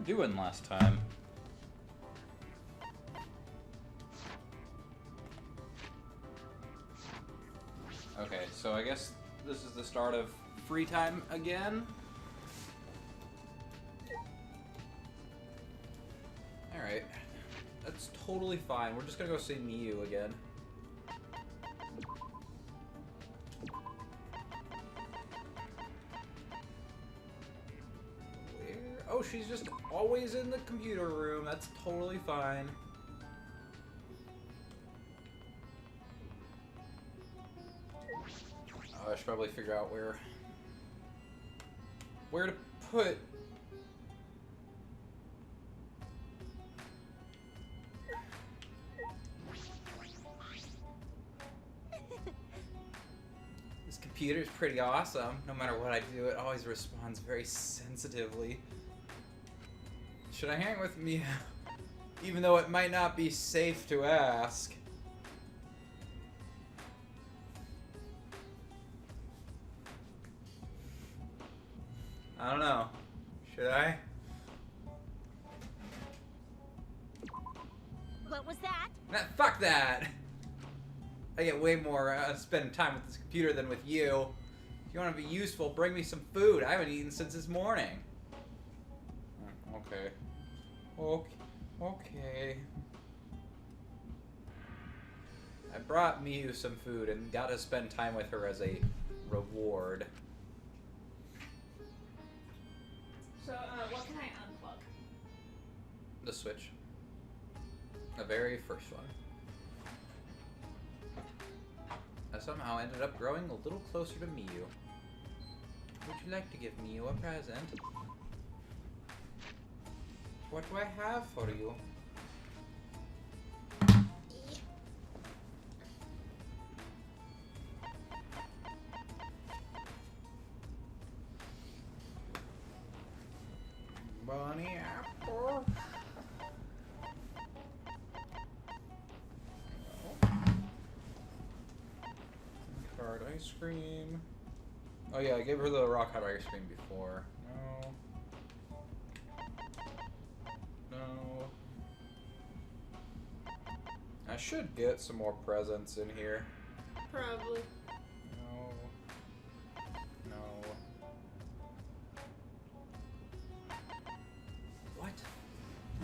doing last time. Okay, so I guess this is the start of free time again. Alright. That's totally fine. We're just gonna go see Miyu again. Where? Oh, she's just always in the computer room. That's totally fine. Oh, I should probably figure out where to put. This computer's pretty awesome. No matter what I do, it always responds very sensitively. Should I hang with Mia? Even though it might not be safe to ask. I don't know. Should I? What was that? Nah, fuck that! I get way more spending time with this computer than with you. If you want to be useful, bring me some food. I haven't eaten since this morning. Okay. Okay. I brought Miyu some food and got to spend time with her as a reward. So, what can I unplug? The Switch. The very first one. I somehow ended up growing a little closer to Miyu. Would you like to give Miyu a present? What do I have for you? Bunny apple. Card ice cream. Oh yeah, I gave her the rock hot ice cream before. No. I should get some more presents in here. Probably. No. What?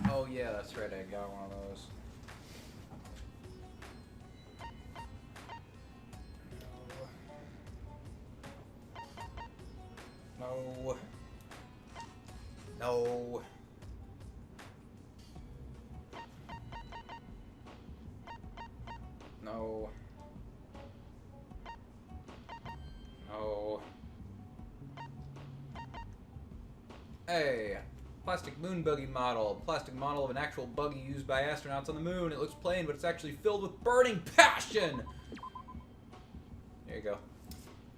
Oh yeah, that's right, I got one of those. No. No. No. No. Hey! Plastic moon buggy model. Plastic model of an actual buggy used by astronauts on the moon. It looks plain, but it's actually filled with burning passion! There you go.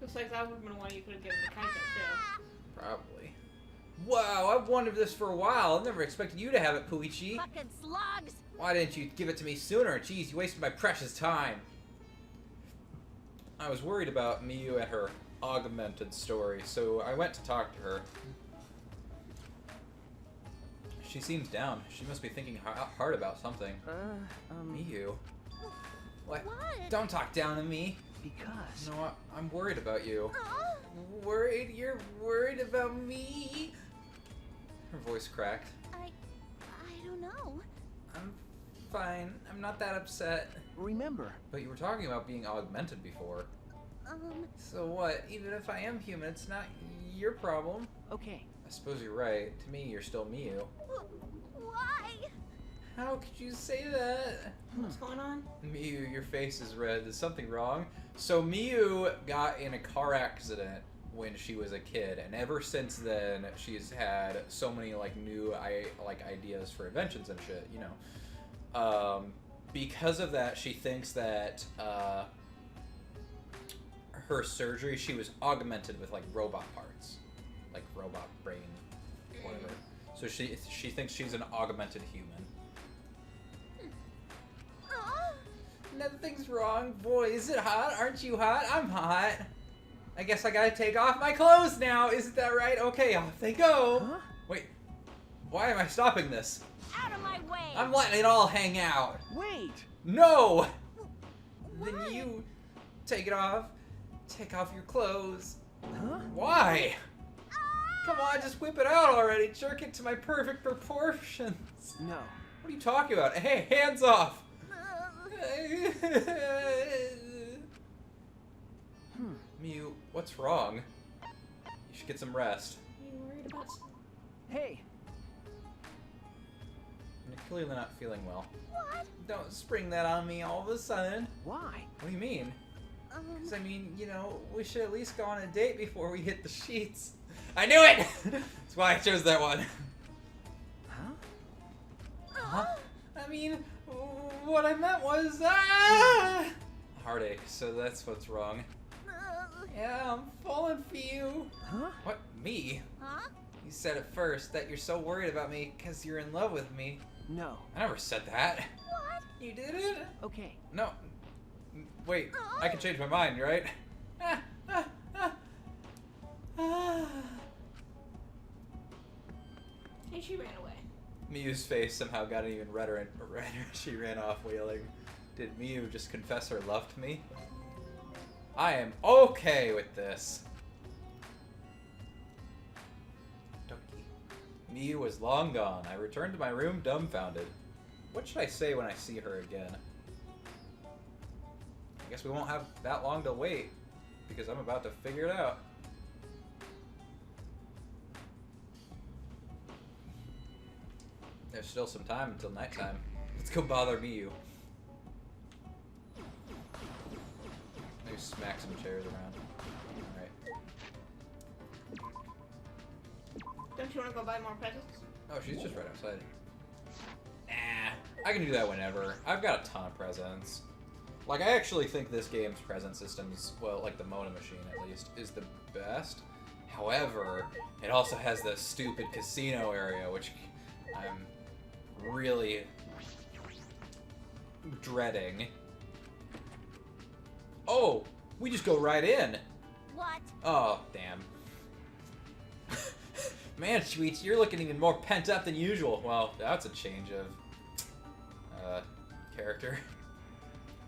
Looks like that would have been one you could have given to Kaito too. Probably. Wow, I've wanted this for a while. I never expected you to have it, Puichi. Fucking slugs! Why didn't you give it to me sooner? Jeez, you wasted my precious time. I was worried about Miyu and her augmented story, so I went to talk to her. She seems down. She must be thinking hard about something. Miyu? What? Don't talk down to me. Because... No, I'm worried about you. Worried? You're worried about me? Her voice cracked. I don't know. I'm fine. I'm not that upset. Remember. But you were talking about being augmented before. So what? Even if I am human, it's not your problem. Okay. I suppose you're right. To me, you're still Miyu. Why? How could you say that? What's going on? Miyu, your face is red. Is something wrong? So Miyu got in a car accident when she was a kid, and ever since then, she's had so many like new ideas for inventions and shit. You know. Because of that, she thinks that her surgery, she was augmented with like robot parts, like robot brain, whatever. So she thinks she's an augmented human. Nothing's wrong, boy. Is it hot? Aren't you hot? I'm hot. I guess I gotta take off my clothes now. Isn't that right? Okay, off they go. Huh? Wait. Why am I stopping this? Out of my way! I'm letting it all hang out. Wait! No! What? Then you take it off. Take off your clothes. Huh? Why? Come on, just whip it out already. Jerk it to my perfect proportions. No. What are you talking about? Hey, hands off! Mew, what's wrong? You should get some rest. Are you worried about Hey! You're clearly not feeling well. What? Don't spring that on me all of a sudden. Why? What do you mean? Because I mean, you know, we should at least go on a date before we hit the sheets. I knew it! That's why I chose that one. Huh? Huh? I mean, what I meant was, heartache, so that's what's wrong. Yeah, I'm falling for you. Huh? What? Me? Huh? You said at first that you're so worried about me because you're in love with me. No. I never said that. What? You did it? Okay. No. Wait, I can change my mind, right? Hey, she ran away. Miyu's face somehow got even redder and redder. She ran off wailing. Did Miyu just confess her love to me? I am okay with this. Donkey. Miyu was long gone. I returned to my room dumbfounded. What should I say when I see her again? I guess we won't have that long to wait, because I'm about to figure it out. There's still some time until nighttime. Let's go bother Miyu. Maybe smack some chairs around. Alright. Don't you want to go buy more presents? Oh, she's just right outside. Nah, I can do that whenever. I've got a ton of presents. Like, I actually think this game's present system is, well, like the Mona machine at least, is the best. However, it also has the stupid casino area, which I'm really dreading. Oh, we just go right in. What? Oh, damn. Man, Sweets, you're looking even more pent up than usual. Well, that's a change of character.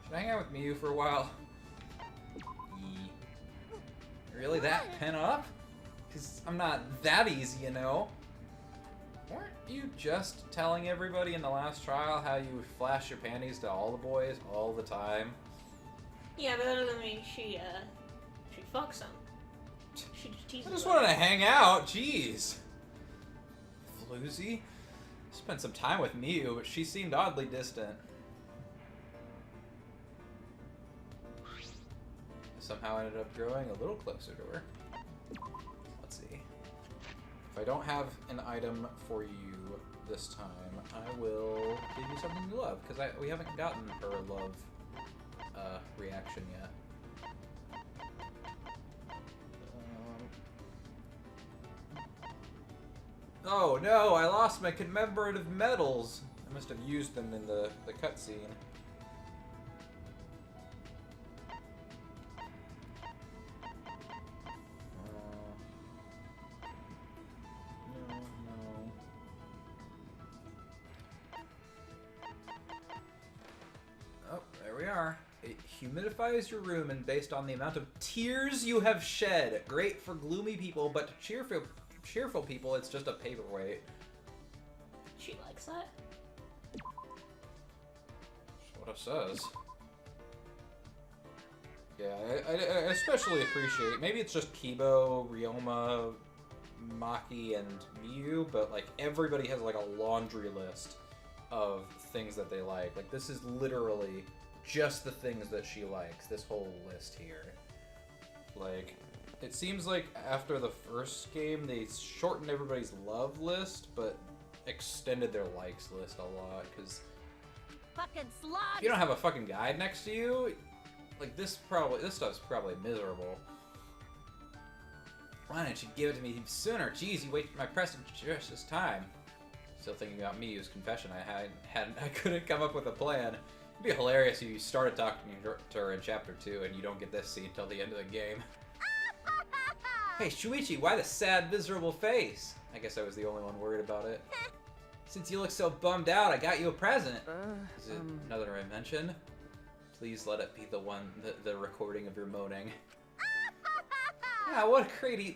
Should I hang out with Miyu for a while? Really that pent up? Because I'm not that easy, you know. Weren't you just telling everybody in the last trial how you would flash your panties to all the boys all the time? Yeah, but that doesn't mean she fucks them. She just teases I just them. wanted to hang out, jeez. Floozy? Spent some time with Miyu, but she seemed oddly distant. Somehow ended up growing a little closer to her. Let's see. If I don't have an item for you this time, I will give you something you love, because we haven't gotten her love reaction yet. Oh no, I lost my commemorative medals. I must have used them in the cutscene. No. Oh, there we are. It humidifies your room and based on the amount of tears you have shed. Great for gloomy people, but to cheerful people, it's just a paperweight. She likes that. That's what it says. Yeah, I especially appreciate, maybe it's just Kibo, Ryoma, Maki, and Miyu, but like everybody has like a laundry list of things that they like. Like this is literally just the things that she likes, this whole list here. Like, it seems like after the first game, they shortened everybody's love list, but extended their likes list a lot, because Fucking slugs! if you don't have a fucking guide next to you, like, this stuff's probably miserable. Why didn't you give it to me sooner? Jeez, you wasted my precious time. Still thinking about Miyu's confession. I couldn't come up with a plan. It'd be hilarious if you started talking to her in Chapter 2 and you don't get this scene till the end of the game. Hey, Shuichi, why the sad, miserable face? I guess I was the only one worried about it. Since you look so bummed out, I got you a present. Is it another invention? Please let it be the recording of your moaning. Ah, what a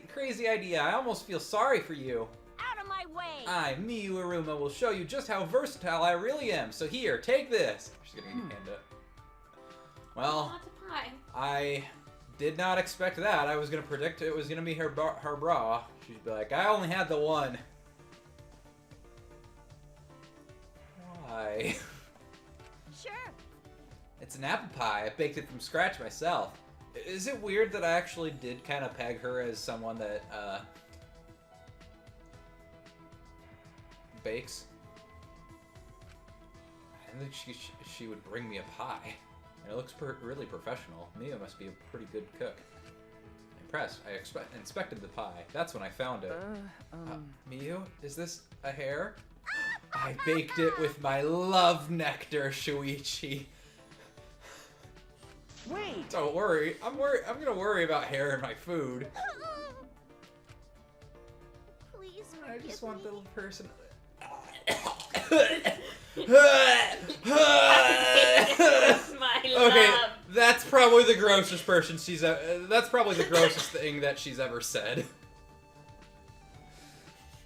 crazy idea. I almost feel sorry for you. Out of my way! I, Miyu Aruma, will show you just how versatile I really am. So here, take this. She's gonna hand it. Well, Lots of pie. I did not expect that. I was gonna predict it was gonna be her bra. She'd be like, I only had the one. Why? Sure. It's an apple pie. I baked it from scratch myself. Is it weird that I actually did kind of peg her as someone that bakes? I didn't think she would bring me a pie. And it looks really professional. Mia must be a pretty good cook. Impressed. I inspected the pie. That's when I found it. Miyu, is this a hair? I baked it with my love nectar, Shuichi. Wait! Don't worry. I'm gonna worry about hair in my food. Please I forgive just want me. the person. My Okay, love. that's probably the grossest person she's. That's probably the grossest thing that she's ever said.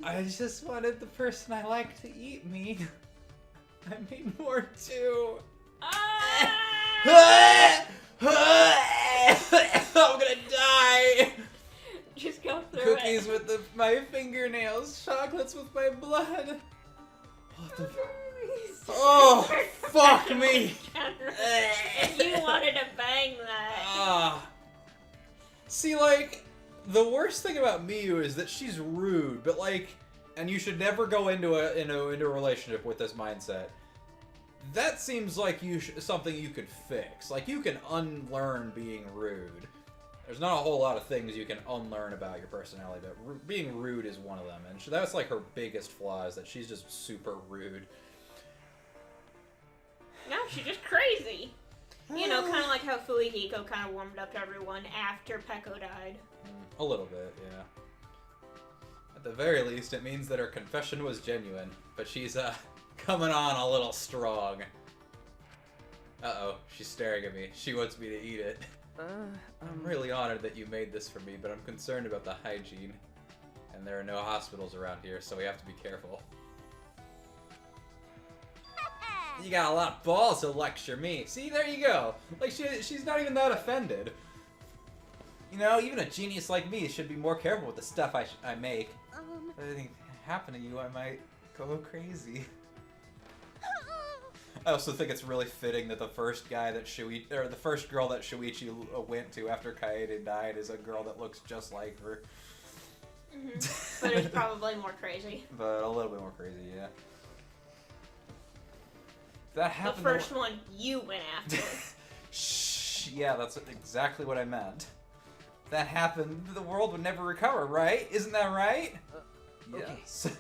I just wanted the person I like to eat me. I mean more too. Ah! I'm gonna die. Just go through Cookies it. with my fingernails, chocolates with my blood. What the? Oh, fuck me. You wanted to bang that. Ah. See, like, the worst thing about Miyu is that she's rude, but like, and you should never go into a relationship with this mindset. That seems like something you could fix. Like, you can unlearn being rude. There's not a whole lot of things you can unlearn about your personality, but being rude is one of them. And that's like her biggest flaw, is that she's just super rude. No, she's just crazy. You know, kind of like how Fuihiko kind of warmed up to everyone after Peko died. A little bit, yeah. At the very least, it means that her confession was genuine, but she's, coming on a little strong. Uh-oh, she's staring at me. She wants me to eat it. I'm really honored that you made this for me, but I'm concerned about the hygiene. And there are no hospitals around here, so we have to be careful. You got a lot of balls to lecture me. See, there you go. Like, she's not even that offended. You know, even a genius like me should be more careful with the stuff I make. If anything happened to you, I might go crazy. I also think it's really fitting that the first guy that the first girl that Shuichi went to after Kaede died is a girl that looks just like her. Mm-hmm. But it's probably more crazy. But a little bit more crazy, yeah. That happened. The first one you went after. Shh. Yeah, that's exactly what I meant. If that happened, the world would never recover, right? Isn't that right? Yes.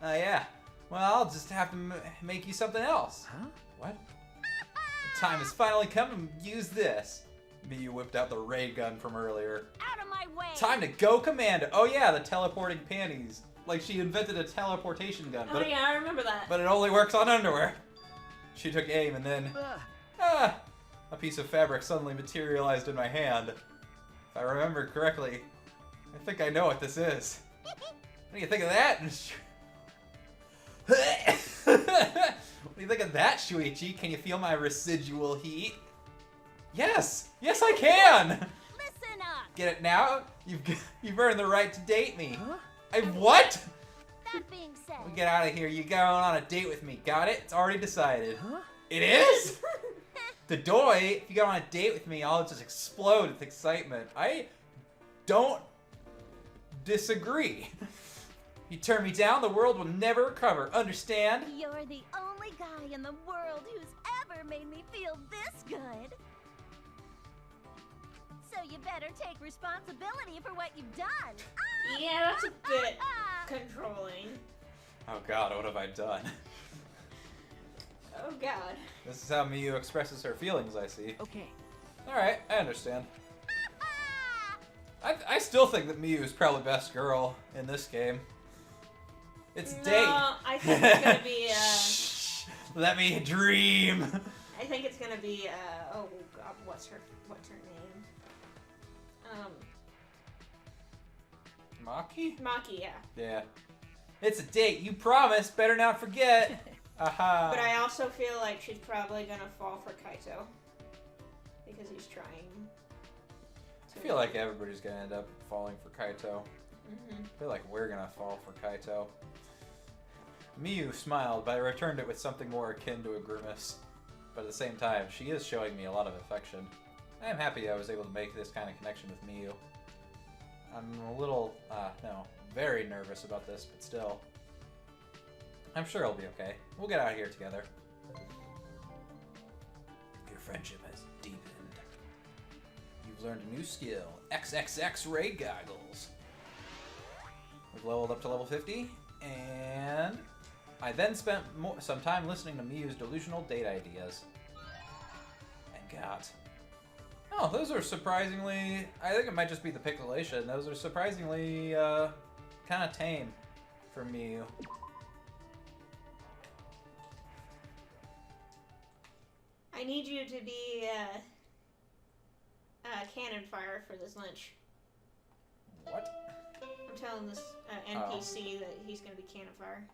Yeah. Well, I'll just have to make you something else. Huh? What? The time has finally come to use this. Miyu whipped out the ray gun from earlier. Out of my way! Time to go commando. Oh yeah, the teleporting panties. Like, she invented a teleportation gun. Oh yeah, I remember that. But it only works on underwear. She took aim and then... a piece of fabric suddenly materialized in my hand. If I remember correctly, I think I know what this is. What do you think of that? What do you think of that, Shuichi? Can you feel my residual heat? Yes! Yes, I can! Listen up! Get it now? You've earned the right to date me. Huh? What? That being said... We get out of here. You're going on a date with me. Got it? It's already decided. Huh? It is? The Doi, if you go on a date with me, I'll just explode with excitement. I don't disagree. You turn me down, the world will never recover. Understand? You're the only guy in the world who's ever made me feel this good. So you better take responsibility for what you've done. Yeah, that's a bit controlling. Oh god, what have I done? Oh god. This is how Miyu expresses her feelings, I see. Okay. Alright, I understand. I still think that Miyu is probably best girl in this game. It's No, date. I think it's gonna be. Let me dream. I think it's gonna be. Oh God, what's her name? Maki? Maki, yeah. Yeah. It's a date. You promised. Better not forget. Aha. But I also feel like she's probably gonna fall for Kaito because he's trying. I feel like everybody's gonna end up falling for Kaito. I feel like we're gonna fall for Kaito. Miyu smiled, but I returned it with something more akin to a grimace. But at the same time, she is showing me a lot of affection. I am happy I was able to make this kind of connection with Miyu. I'm a little, very nervous about this, but still. I'm sure it'll be okay. We'll get out of here together. Your friendship has deepened. You've learned a new skill, XXX Ray Goggles. We've leveled up to level 50, and I then spent some time listening to Miyu's delusional date ideas. And got... Oh, those are surprisingly... I think it might just be the pixelation. Those are surprisingly, kind of tame for Miyu. I need you to be cannon fire for this lynch. What? I'm telling this NPC that he's gonna be cannon fire.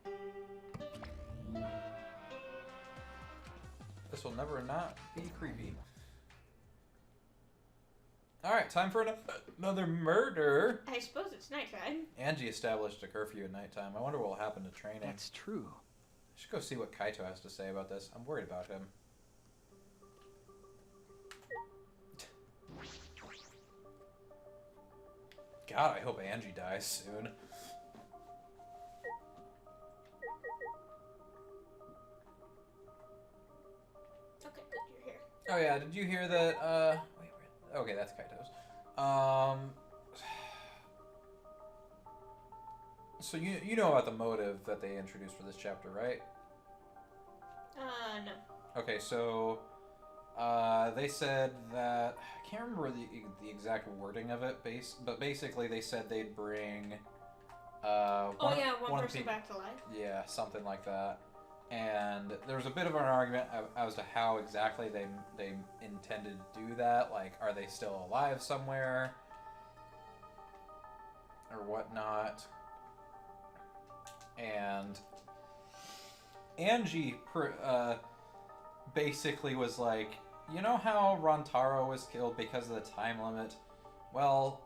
This will never not be creepy. Alright, time for another murder. I suppose it's nighttime. Angie established a curfew at nighttime. I wonder what will happen to training. That's true. I should go see what Kaito has to say about this. I'm worried about him. God, I hope Angie dies soon. Okay, good, you're here. Oh yeah, did you hear that, wait, okay, that's Kaito's. So you know about the motive that they introduced for this chapter, right? No. Okay, so, they said that, I can't remember the exact wording of it, but basically they said they'd bring, one person back to life? Yeah, something like that. And there was a bit of an argument as to how exactly they intended to do that. Like, are they still alive somewhere? Or whatnot. And Angie basically was like, you know how Rantaro was killed because of the time limit? Well,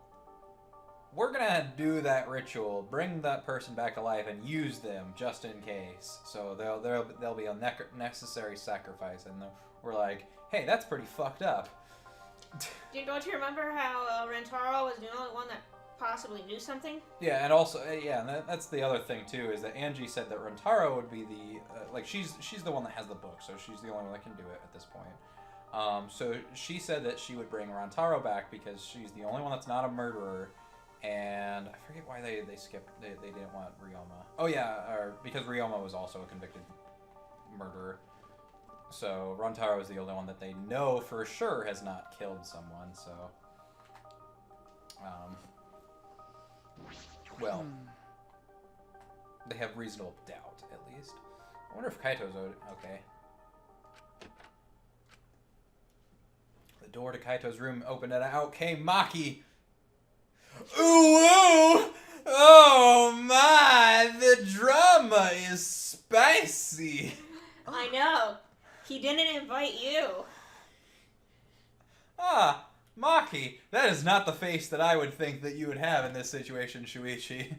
we're gonna do that ritual, bring that person back alive, and use them just in case. So there'll be a necessary sacrifice, and we're like, hey, that's pretty fucked up. Don't you remember how Rantaro was the only one that possibly knew something? Yeah, and also, and that's the other thing too, is that Angie said that Rantaro would be the she's the one that has the book, so she's the only one that can do it at this point. So she said that she would bring Rantaro back because she's the only one that's not a murderer. And I forget why they skipped. They didn't want Ryoma. Oh yeah, because Ryoma was also a convicted murderer. So Rantaro is the only one that they know for sure has not killed someone. So, well, they have reasonable doubt at least. I wonder if Kaito's okay. The door to Kaito's room opened, and out came Maki. Ooh, ooh! Oh my, the drama is spicy. I know. He didn't invite you. Ah, Maki, that is not the face that I would think that you would have in this situation, Shuichi.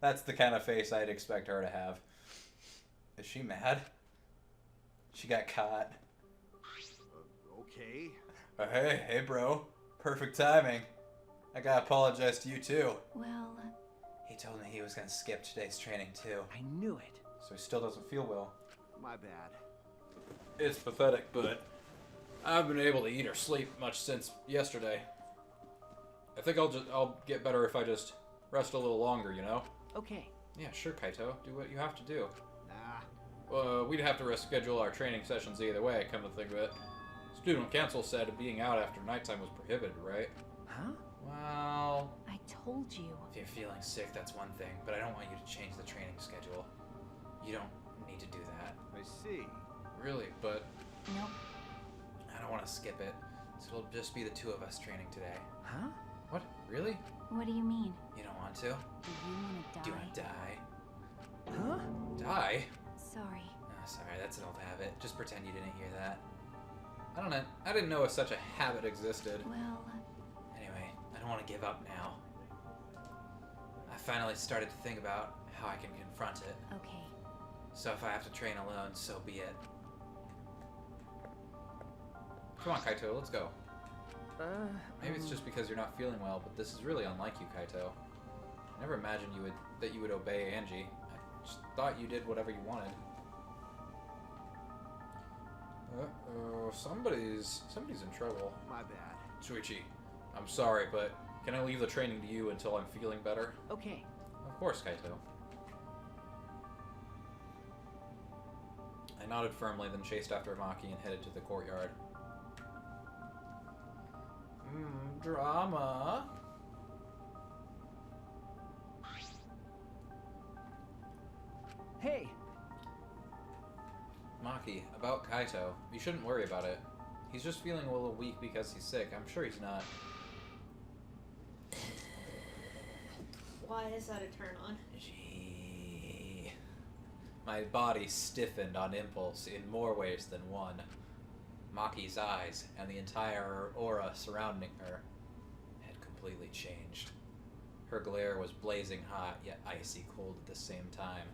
That's the kind of face I'd expect her to have. Is she mad? She got caught. Okay. Hey, bro. Perfect timing. I gotta apologize to you, too. Well, He told me he was gonna skip today's training, too. I knew it. So he still doesn't feel well. My bad. It's pathetic, but I haven't been able to eat or sleep much since yesterday. I think I'll get better if I just rest a little longer, you know? Okay. Yeah, sure, Kaito. Do what you have to do. Nah. We'd have to reschedule our training sessions either way, come to think of it. Student council said being out after nighttime was prohibited, right? Huh? Well... I told you. If you're feeling sick, that's one thing, but I don't want you to change the training schedule. You don't need to do that. I see. Really, but Nope. I don't want to skip it, so it'll just be the two of us training today. Huh? What? Really? What do you mean? You don't want to? Do you want to die? Do you want to die? Huh? Die? Sorry. Oh, sorry, that's an old habit. Just pretend you didn't hear that. I don't know. I didn't know such a habit existed. Well, Anyway, I don't want to give up now. I finally started to think about how I can confront it. okay. So if I have to train alone, so be it. Come on, Kaito, let's go. Maybe it's just because you're not feeling well, but this is really unlike you, Kaito. I never imagined that you would obey Angie. I just thought you did whatever you wanted. Uh-oh, somebody's in trouble. My bad. Shuichi, I'm sorry, but can I leave the training to you until I'm feeling better? Okay. Of course, Kaito. I nodded firmly, then chased after Maki and headed to the courtyard. Drama. Hey. Maki, about Kaito. You shouldn't worry about it. He's just feeling a little weak because he's sick. I'm sure he's not. Why is that a turn on? Gee. My body stiffened on impulse in more ways than one. Maki's eyes and the entire aura surrounding her had completely changed. Her glare was blazing hot, yet icy cold at the same time.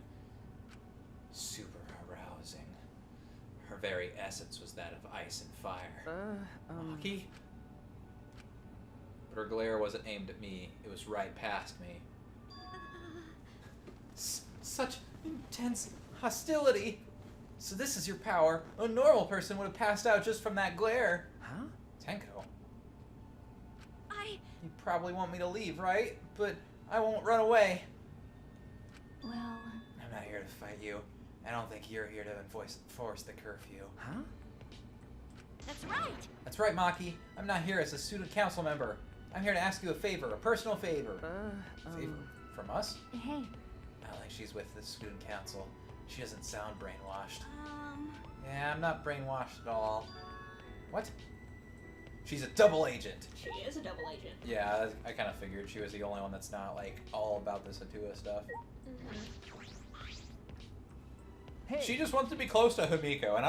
Super arousing. Her very essence was that of ice and fire. Maki? But her glare wasn't aimed at me, it was right past me. Such intense hostility! So this is your power. A normal person would have passed out just from that glare. Huh? Tenko. You probably want me to leave, right? But I won't run away. Well, I'm not here to fight you. I don't think you're here to enforce the curfew. Huh? That's right. That's right, Maki. I'm not here as a student council member. I'm here to ask you a favor, a personal favor. Favor from us? hey. Not like she's with the student council. She doesn't sound brainwashed. Yeah, I'm not brainwashed at all. What? She's a double agent. She is a double agent. Yeah, I kind of figured she was the only one that's not, like, all about this Atua stuff. Hey. She just wants to be close to Himiko, and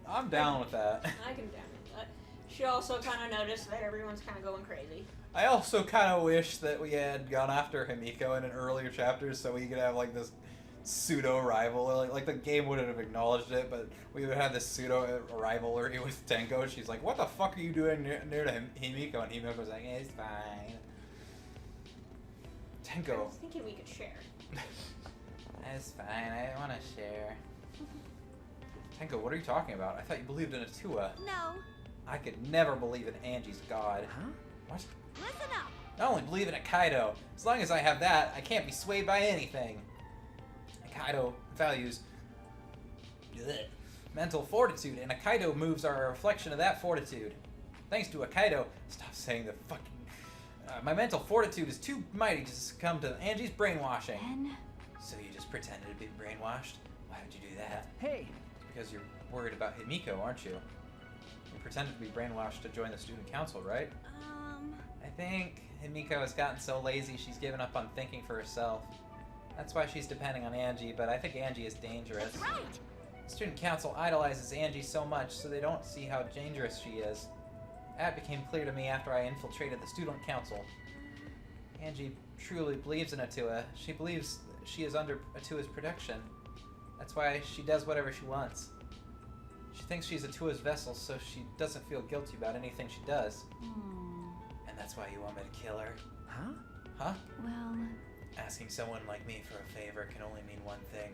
I'm down with that. I can down with that. She also kind of noticed that everyone's kind of going crazy. I also kind of wish that we had gone after Himiko in an earlier chapter so we could have, like, this pseudo-rival. Like the game wouldn't have acknowledged it, but we would have this pseudo-rivalry with Tenko. She's like, what the fuck are you doing near to Himiko? And Himiko's like, it's fine. I Tenko. was thinking we could share. It's fine, I want to share. Tenko, what are you talking about? I thought you believed in Atua. No. I could never believe in Angie's god. Huh? What? Listen up. I only believe in a Kaido. As long as I have that, I can't be swayed by anything. A Kaido values mental fortitude, and a Kaido moves are a reflection of that fortitude. Thanks to a Kaido, stop saying the fucking... my mental fortitude is too mighty to succumb to Angie's brainwashing. Ben? So you just pretended to be brainwashed? Why would you do that? Hey. It's because you're worried about Himiko, aren't you? You pretended to be brainwashed to join the student council, right? I think Himiko has gotten so lazy she's given up on thinking for herself. That's why she's depending on Angie, but I think Angie is dangerous. That's right. The student council idolizes Angie so much so they don't see how dangerous she is. That became clear to me after I infiltrated the student council. Angie truly believes in Atua. She believes she is under Atua's protection. That's why she does whatever she wants. She thinks she's Atua's vessel, so she doesn't feel guilty about anything she does. And that's why you want me to kill her? Huh? Huh? Well, Asking someone like me for a favor can only mean one thing.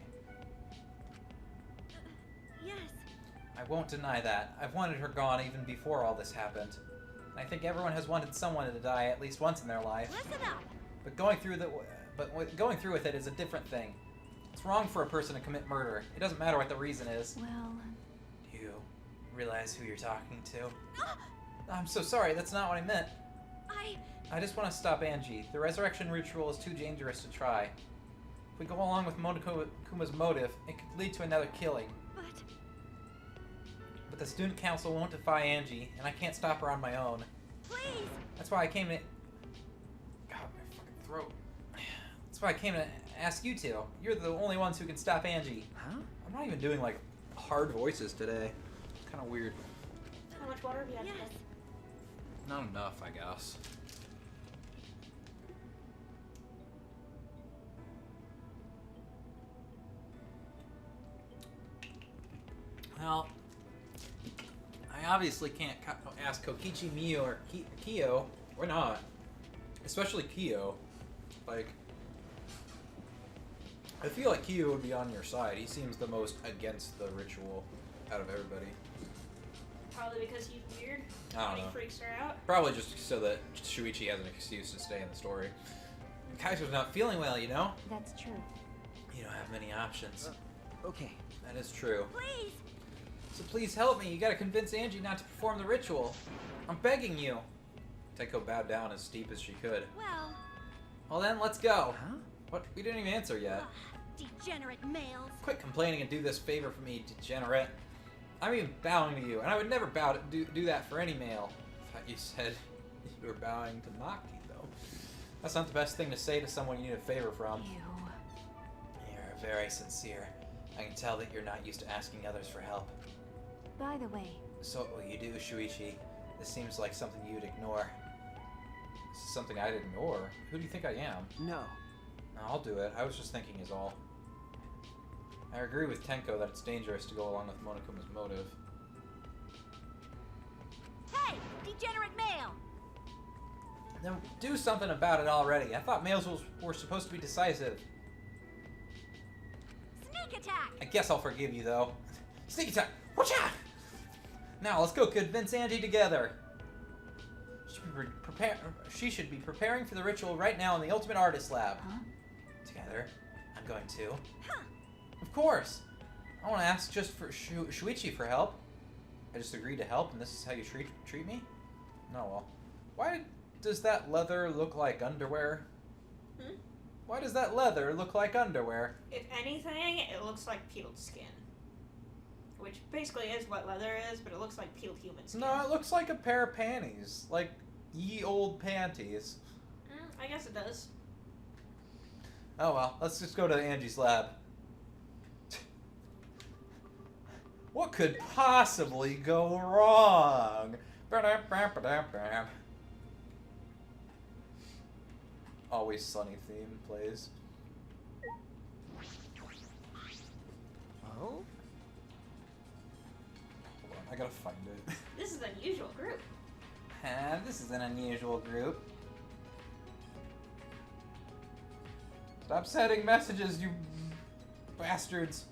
Yes. I won't deny that. I've wanted her gone even before all this happened. And I think everyone has wanted someone to die at least once in their life. Listen up. But going through with it is a different thing. It's wrong for a person to commit murder. It doesn't matter what the reason is. well, Do you realize who you're talking to? I'm so sorry, that's not what I meant. I just want to stop Angie. The resurrection ritual is too dangerous to try. If we go along with Monokuma's motive, it could lead to another killing. But the student council won't defy Angie, and I can't stop her on my own. Please! That's why I came to... God, my fucking throat. That's why I came to ask you two. You're the only ones who can stop Angie. Huh? I'm not even doing, like, hard voices today. Kind of weird. How much water have you had Yes. today? Not enough, I guess. Well, I obviously can't ask Kokichi, Miyu, or Kyo, or not. Especially Kyo. Like, I feel like Kyo would be on your side. He seems the most against the ritual out of everybody. Probably because he's weird. I don't and know. he freaks her out. Probably just so that Shuichi has an excuse to stay in the story. Kaiser's not feeling well, you know? That's true. You don't have many options. Okay. That is true. Please! So please help me. You gotta convince Angie not to perform the ritual. I'm begging you. Tenko bowed down as steep as she could. Well, Well then, let's go. Huh? What? We didn't even answer yet. degenerate males. Quit complaining and do this favor for me, degenerate. I'm even bowing to you, and I would never do that for any male. I thought you said you were bowing to Maki, though. That's not the best thing to say to someone you need a favor from. Ew. You're very sincere. I can tell that you're not used to asking others for help. By the way, So what will you do, Shuichi? This seems like something you'd ignore. This is something I'd ignore? Who do you think I am? No. No, I'll do it. I was just thinking is all. I agree with Tenko that it's dangerous to go along with Monokuma's motive. Hey, degenerate male! Then do something about it already. I thought males were supposed to be decisive. Sneak attack! I guess I'll forgive you, though. Sneak attack! Watch out! Now, let's go convince Angie together. She should be preparing for the ritual right now in the Ultimate Artist Lab. huh? Together, I'm going to. Huh. Of course! I want to ask just for Shuichi for help. I just agreed to help, and this is how you treat me? No, well. Why does that leather look like underwear? Hmm? Why does that leather look like underwear? If anything, it looks like peeled skin. Which basically is what leather is, but it looks like peeled human skin. No, it looks like a pair of panties. Like, ye old panties. I guess it does. Oh well, let's just go to Angie's lab. What could possibly go wrong? Always Sunny theme plays. Oh? Hold on, I gotta find it. This is an unusual group. This is an unusual group. Stop sending messages, you bastards.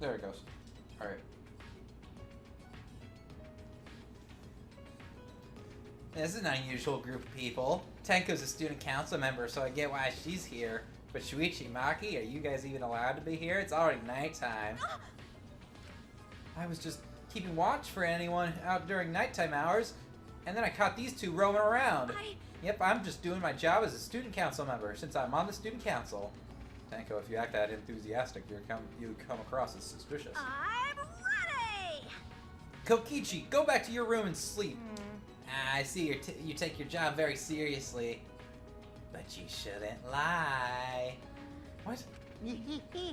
There it goes. Alright. This is an unusual group of people. Tenko's a student council member, so I get why she's here. But Shuichi, Maki, are you guys even allowed to be here? It's already nighttime. I was just keeping watch for anyone out during nighttime hours, and then I caught these two roaming around. Yep, I'm just doing my job as a student council member, since I'm on the student council. Tenko, if you act that enthusiastic, you come across as suspicious. I'm ready! Kokichi, go back to your room and sleep. I see you take your job very seriously. But you shouldn't lie. What?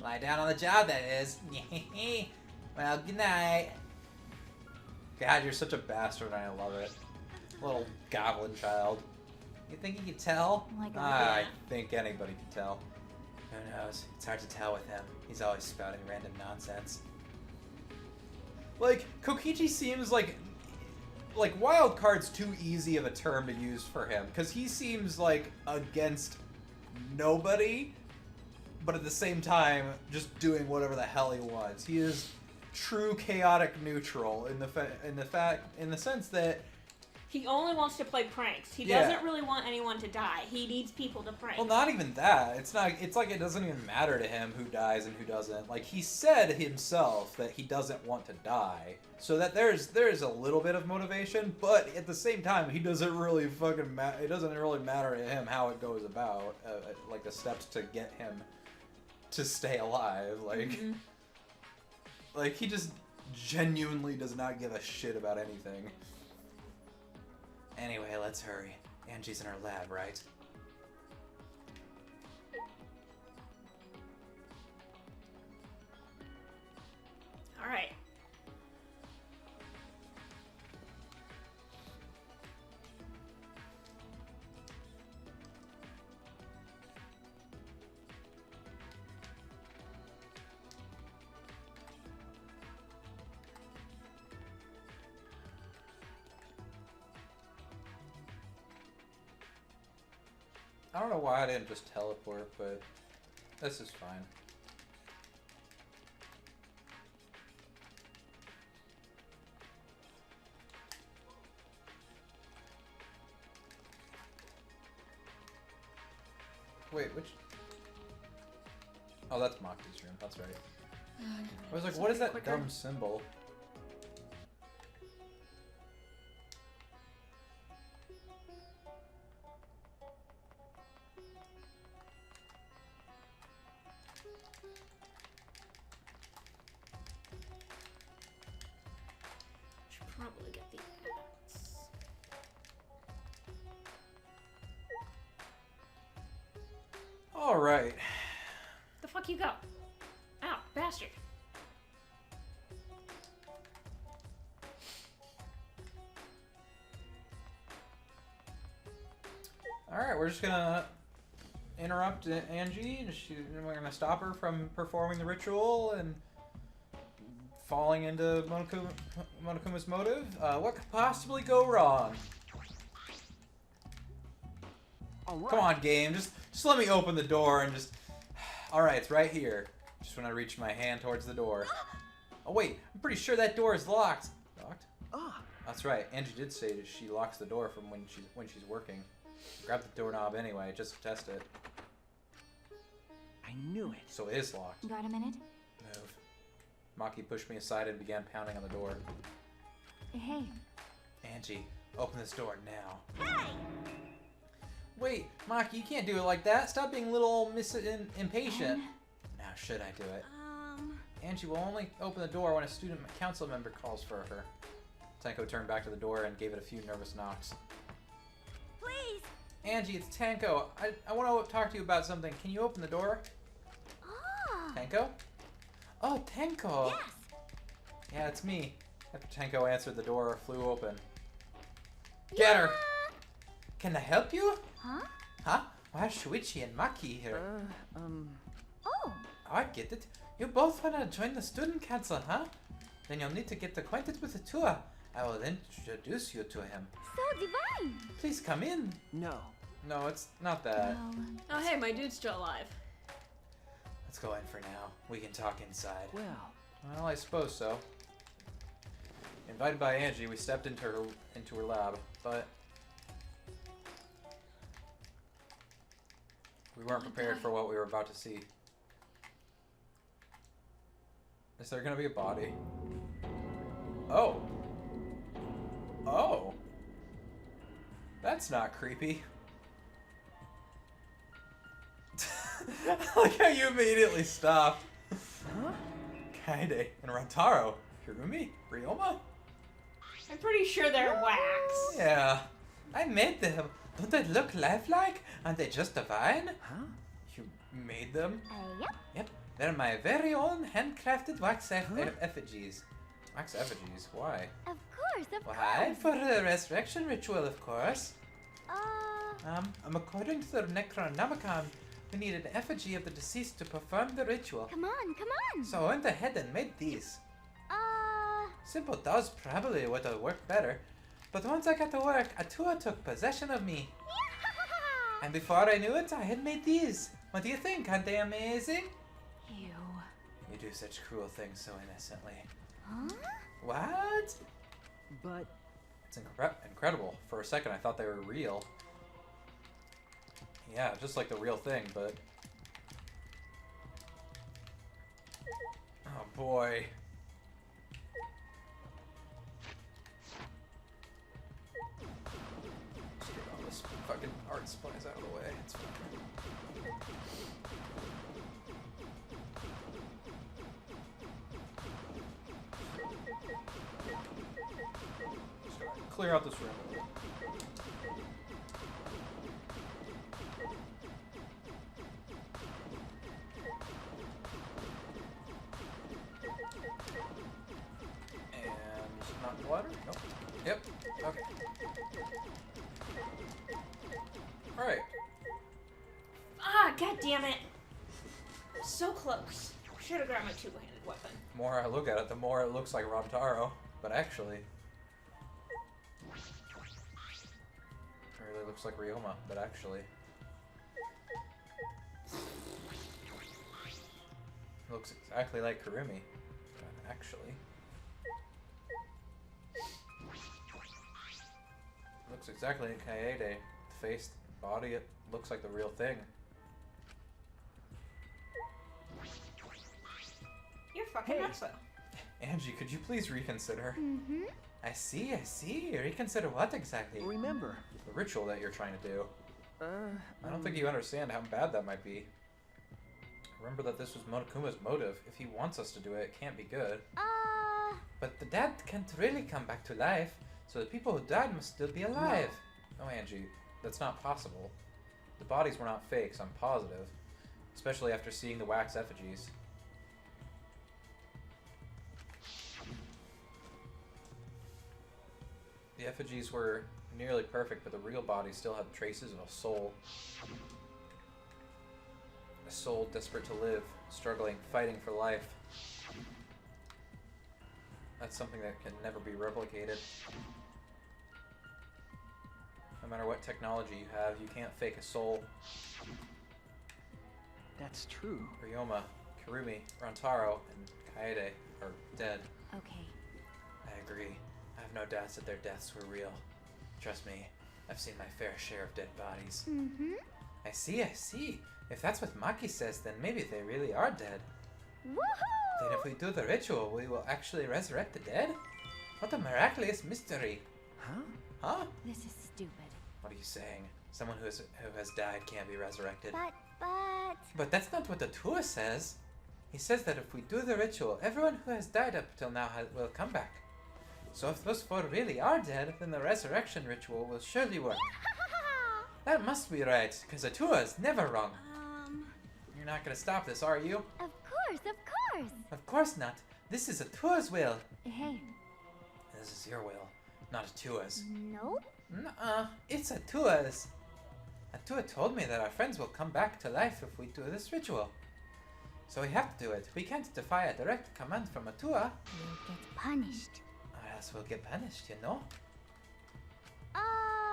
Lie down on the job, that is. Well, good night. God, you're such a bastard and I love it. Little goblin child. You think you can tell? Like a I think anybody can tell. Who knows? It's hard to tell with him. He's always spouting random nonsense. Like, Kokichi seems like wild card's too easy of a term to use for him, because he seems like against nobody, but at the same time just doing whatever the hell he wants. He is true chaotic neutral in the sense that He only wants to play pranks. He doesn't really want anyone to die. He needs people to prank. Well, not even that. It's not. It's like it doesn't even matter to him who dies and who doesn't. Like he said himself that he doesn't want to die, so that there's a little bit of motivation, but at the same time, he doesn't really fucking. It doesn't really matter to him how it goes about, like the steps to get him to stay alive. Like, like he just genuinely does not give a shit about anything. Anyway, let's hurry. Angie's in her lab, right? All right. I don't know why I didn't just teleport, but this is fine. Wait, which? Oh, that's Maki's room. That's right. I was like, what is that dumb symbol? Should probably get the ads. All right. The fuck you go? Ow, bastard. All right, we're just gonna interrupt Angie. We're gonna stop her from performing the ritual and falling into Monokuma's motive. What could possibly go wrong? All right. Come on, game. Just let me open the door and just. All right, it's right here. Just when I reach my hand towards the door. Oh wait, I'm pretty sure that door is locked. Locked? Ah, That's right. Angie did say that she locks the door from when she's working. Grab the doorknob anyway, just to test it. I knew it. So it is locked. Got a minute? Move. Maki pushed me aside and began pounding on the door. Hey, Angie, open this door now. Wait, Maki, you can't do it like that. Stop being a little impatient. Now, should I do it? Angie will only open the door when a student council member calls for her. Tenko turned back to the door and gave it a few nervous knocks. Please. Angie, it's Tenko. I want to talk to you about something. Can you open the door? Ah. Tenko? Oh, Tenko. Yes. Yeah, it's me. After Tenko answered, the door flew open. Get her! Can I help you? Huh? Huh? Why are Shuichi and Maki here? Oh. Oh, I get it. You both want to join the student council, huh? Then you'll need to get acquainted with the tour. I will introduce you to him. So divine. Please come in. No. No, it's not that. well, Oh, hey, my dude's still alive. Let's go in for now. We can talk inside. Well, I suppose so. Invited by Angie, we stepped into her lab, but we weren't prepared for what we were about to see. Is there gonna be a body? Oh. Oh. That's not creepy. Like how you immediately stopped. huh? Kaede and Rantaro. Hirumi? Ryoma? I'm pretty sure they're wax. Yeah. I made them. Don't they look lifelike? Aren't they just divine? Huh? You made them? Yep. Yep. They're my very own handcrafted wax effigies. Wax effigies? Why? Of course, of Why? course. For the resurrection ritual, of course. Uh, According to the Necronomicon, we need an effigy of the deceased to perform the ritual. come on, come on. So I went ahead and made these. Uh, Simple does probably would have worked better. But once I got to work, Atua took possession of me. yeah. And before I knew it, I had made these. What do you think? Aren't they amazing? ew. You do such cruel things so innocently. Huh? What? But It's incredible. For a second, I thought they were real. Yeah, just like the real thing, but... Oh, boy. Let's get all this fucking art supplies out of the way. It's fine. Just gotta clear out this room. Not water? Nope. Yep. Okay. Alright. Ah, god damn it. So close. Should have grabbed my two-handed weapon. The more I look at it, the more it looks like Ramtaro. But actually... It really looks like Ryoma, but actually... Looks exactly like Kurumi. But actually... Looks exactly like Kaede. The face, the body, it looks like the real thing. You're fucking nuts, though. Angie, could you please reconsider? Mm-hmm. I see. Reconsider what exactly? Remember. The ritual that you're trying to do. I don't think um, you understand how bad that might be. Remember that this was Monokuma's motive. If he wants us to do it, it can't be good. But the dead can't really come back to life, so the people who died must still be alive. No, Angie, that's not possible. The bodies were not fakes, I'm positive. Especially after seeing the wax effigies. The effigies were nearly perfect, but the real body still had traces of a soul. A soul desperate to live, struggling, fighting for life. That's something that can never be replicated. No matter what technology you have, you can't fake a soul. that's true. Ryoma, Kurumi, Rantaro, and Kaede are dead. Okay. I agree. I have no doubts that their deaths were real. Trust me, I've seen my fair share of dead bodies. Mm-hmm. I see. If that's what Maki says, then maybe they really are dead. Woohoo! Then if we do the ritual, we will actually resurrect the dead? What a miraculous mystery! Huh? Huh? This is stupid. What are you saying? Someone who has died can't be resurrected. But... That's not what the Tua says. He says that if we do the ritual, everyone who has died up till now will come back. So if those four really are dead, then the resurrection ritual will surely work. That must be right, because the Tua is never wrong. You're not gonna stop this, are you? Of course, of course. Of course not. This is a Tua's will. Hey, This is your will, not a Tua's. Nope. Nuh-uh, it's a Tua's. A Tua told me that our friends will come back to life if we do this ritual. So we have to do it. We can't defy a direct command from a Tua, We'll get punished. or else we'll get punished, you know?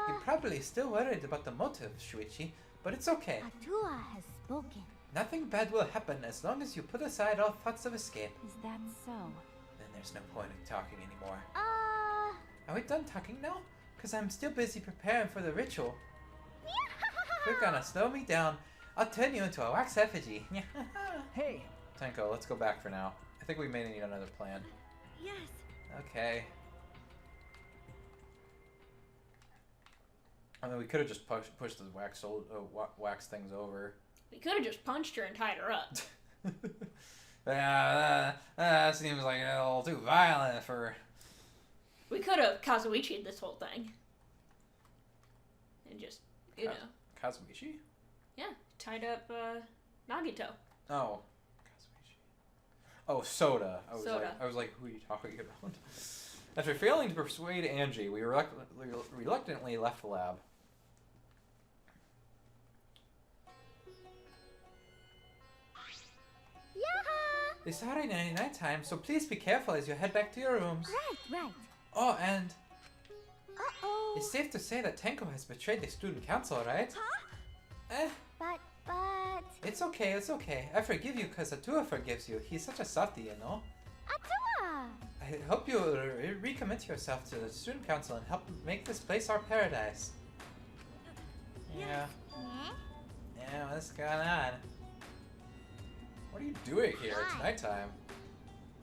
You're probably still worried about the motive, Shuichi, but it's okay. Atua has spoken. Nothing bad will happen as long as you put aside all thoughts of escape. is that so? Then there's no point in talking anymore. Uh... Are we done talking now? Because I'm still busy preparing for the ritual. If you're gonna slow me down, I'll turn you into a wax effigy. Hey, Tenko, let's go back for now. I think we may need another plan. Yes. Okay. I mean, we could have just pushed the wax things over. We could have just punched her and tied her up. That seems like a little too violent for... We could have Kazuichi'd this whole thing. And just, you know. Kazuichi? Yeah, tied up Nagito. Oh. Kazuichi. Oh, Soda. Soda. I was like, who are you talking about? After failing to persuade Angie, we reluctantly left the lab. Yaha! It's already nearly nighttime, so please be careful as you head back to your rooms. Right. Oh, and Uh-oh. it's safe to say that Tenko has betrayed the student council, right? Huh? But... It's okay. I forgive you because Atua forgives you. He's such a softie, you know? Atua! I I hope you recommit yourself to the student council and help make this place our paradise. Yeah. Yeah, what's going on? What are you doing here? It's nighttime.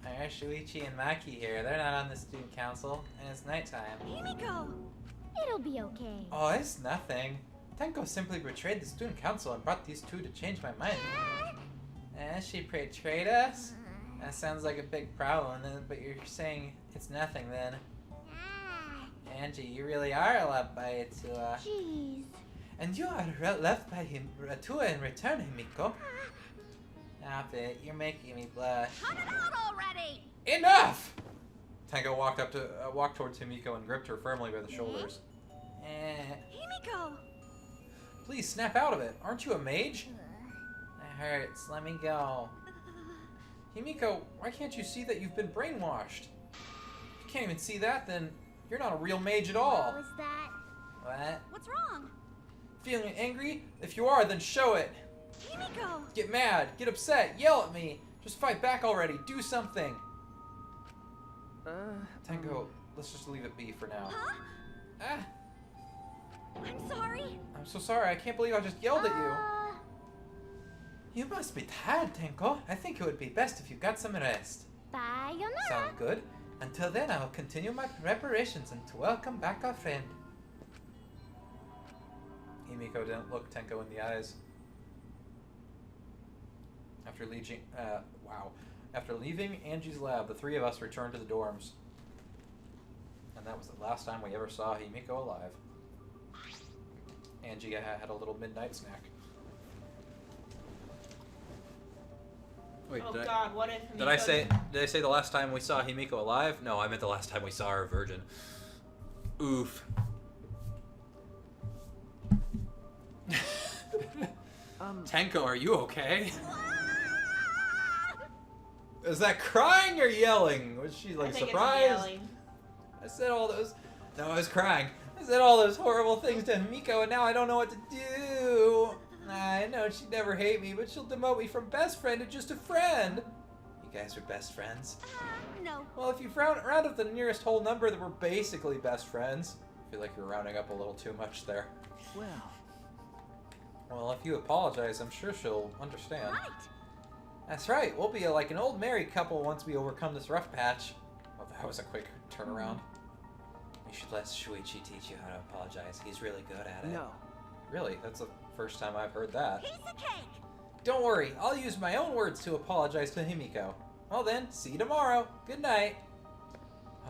There's Shuichi and Maki here. They're not on the student council, and it's nighttime. Himiko! It'll be okay. Oh, it's nothing. Tenko simply betrayed the student council and brought these two to change my mind. She betrayed us? That sounds like a big problem, but you're saying it's nothing then. Angie, you really are loved by Itua. Jeez. And you are loved by Itua in return, Himiko. Stop it, you're making me blush. Cut it out already! Enough! Tenko walked towards Himiko and gripped her firmly by the shoulders. Himiko! Please snap out of it. Aren't you a mage? That hurts. Let me go. Himiko, why can't you see that you've been brainwashed? If you can't even see that, then you're not a real mage at all. What was that? What? What's wrong? Feeling angry? If you are, then show it. Himiko! Get mad. Get upset. Yell at me. Just fight back already. Do something. Tenko, let's just leave it be for now. Huh? Ah, I'm sorry. I'm so sorry. I can't believe I just yelled at you. You must be tired, Tenko. I think it would be best if you got some rest. Sayonara. Sounds good. Until then, I will continue my preparations and to welcome back our friend. Himiko didn't look Tenko in the eyes. After leaving Angie's lab, the three of us returned to the dorms. And that was the last time we ever saw Himiko alive. Angie had a little midnight snack. Wait, Oh God, what if Himiko... Did I say the last time we saw Himiko alive? No, I meant the last time we saw her a virgin. Oof. Tenko, are you okay? Is that crying or yelling? Was she like I think surprised? It's yelling. I said all those. No, I was crying. I said all those horrible things to Himiko, and now I don't know what to do. I know she'd never hate me, but she'll demote me from best friend to just a friend. You guys are best friends? No. Well, if you round up the nearest whole number, then we're basically best friends. I feel like you're rounding up a little too much there. Well, if you apologize, I'm sure she'll understand. Right. That's right. We'll be like an old married couple once we overcome this rough patch. Well, that was a quick turnaround. You should let Shuichi teach you how to apologize. He's really good at it. No. Really? That's the first time I've heard that. Piece of cake. Don't worry. I'll use my own words to apologize to Himiko. Well then, see you tomorrow. Good night.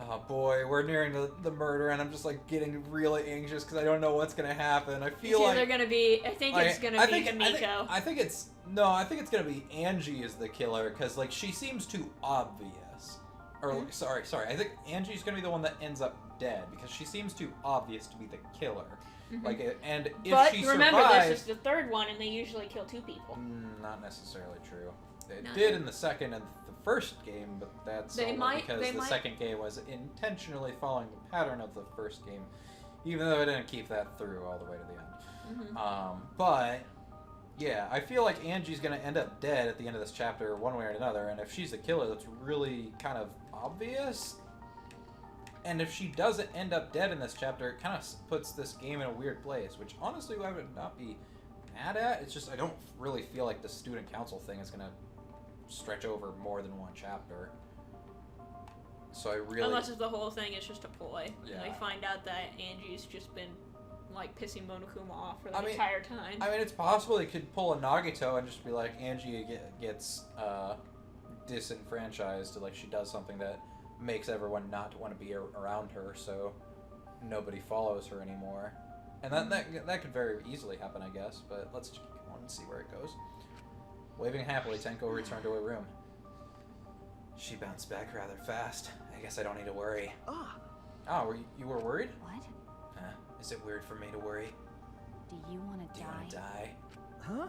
Oh boy, we're nearing the murder, and I'm just like getting really anxious because I don't know what's gonna happen. I feel like they're gonna be. I think it's gonna be Himiko. I think it's gonna be Angie is the killer because like she seems too obvious. Or sorry, I think Angie's gonna be the one that ends up dead because she seems too obvious to be the killer. Like, and if but she remember, survives, this is the third one, and they usually kill two people. Not necessarily true. They No. did in the second and the first game, but that's They only might- because they the might- second game was intentionally following the pattern of the first game, even though I didn't keep that through all the way to the end. But yeah, I feel like Angie's gonna end up dead at the end of this chapter, one way or another. And if she's the killer, that's really kind of obvious. And if she doesn't end up dead in this chapter, it kind of puts this game in a weird place, which honestly I would not be mad at. It's just I don't really feel like the student council thing is gonna stretch over more than one chapter. So I really... Unless it's the whole thing is just a ploy. Yeah. And they find out that Angie's just been, like, pissing Monokuma off for the I mean- entire time. I mean, it's possible they could pull a Nagito and just be like, Angie gets disenfranchised, like she does something that makes everyone not want to be around her, so nobody follows her anymore. And that could very easily happen, I guess, but let's just keep on and see where it goes. Waving happily, Tenko returned to her room. She bounced back rather fast. I guess I don't need to worry. Oh, you were worried? What? Is it weird for me to worry? Do you want to Do you want to die? die? Huh?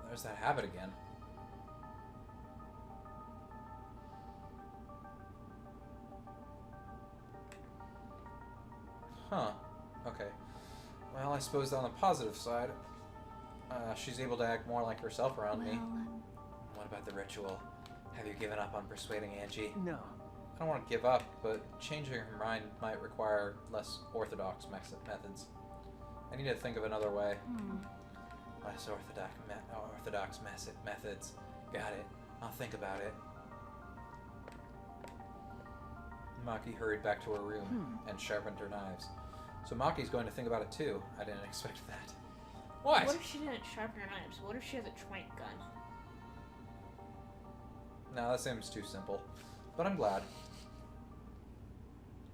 There's that habit again. Huh. Okay. Well, I suppose on the positive side, she's able to act more like herself around me. What about the ritual? Have you given up on persuading Angie? No. I don't want to give up, but changing her mind might require less orthodox methods. I need to think of another way. Less orthodox methods. Got it. I'll think about it. Maki hurried back to her room and sharpened her knives. So Maki's going to think about it too. I didn't expect that. What? What if she didn't sharpen her knives? What if she has a trank gun? No, that seems too simple. But I'm glad.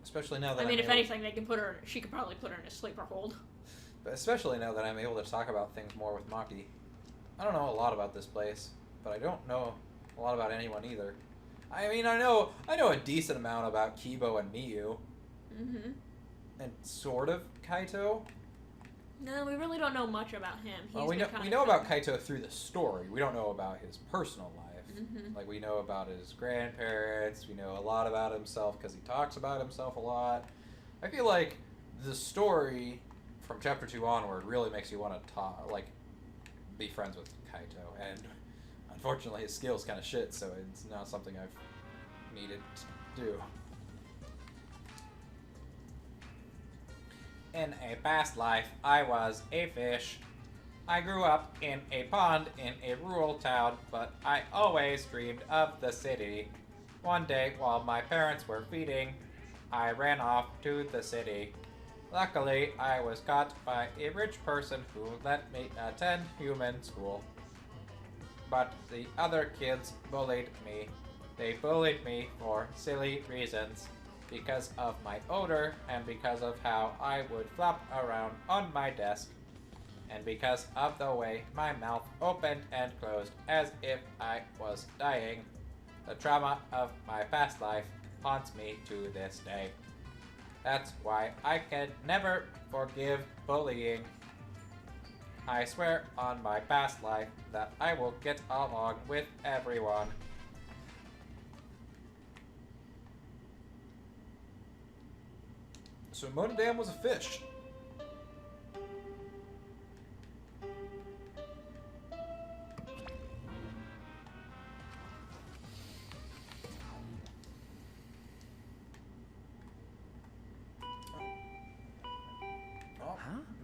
Especially now that I mean, if anything, she could probably put her in a sleeper hold. But especially now that I'm able to talk about things more with Maki. I don't know a lot about this place, but I don't know a lot about anyone either. I mean, I know a decent amount about Kibo and Miyu. Mm-hmm. And sort of Kaito. No, we really don't know much about him. Well, we know about Kaito through the story. We don't know about his personal life. Mm-hmm. Like, we know about his grandparents. We know a lot about himself because he talks about himself a lot. I feel like the story from chapter 2 onward really makes you want to be friends with Kaito. And unfortunately, his skill's kind of shit, so it's not something I've needed to do. In a past life, I was a fish. I grew up in a pond in a rural town, but I always dreamed of the city. One day, while my parents were feeding, I ran off to the city. Luckily, I was caught by a rich person who let me attend human school. But the other kids bullied me. They bullied me for silly reasons. Because of my odor, and because of how I would flop around on my desk, and because of the way my mouth opened and closed as if I was dying. The trauma of my past life haunts me to this day. That's why I can never forgive bullying. I swear on my past life that I will get along with everyone. So Monodam was a fish.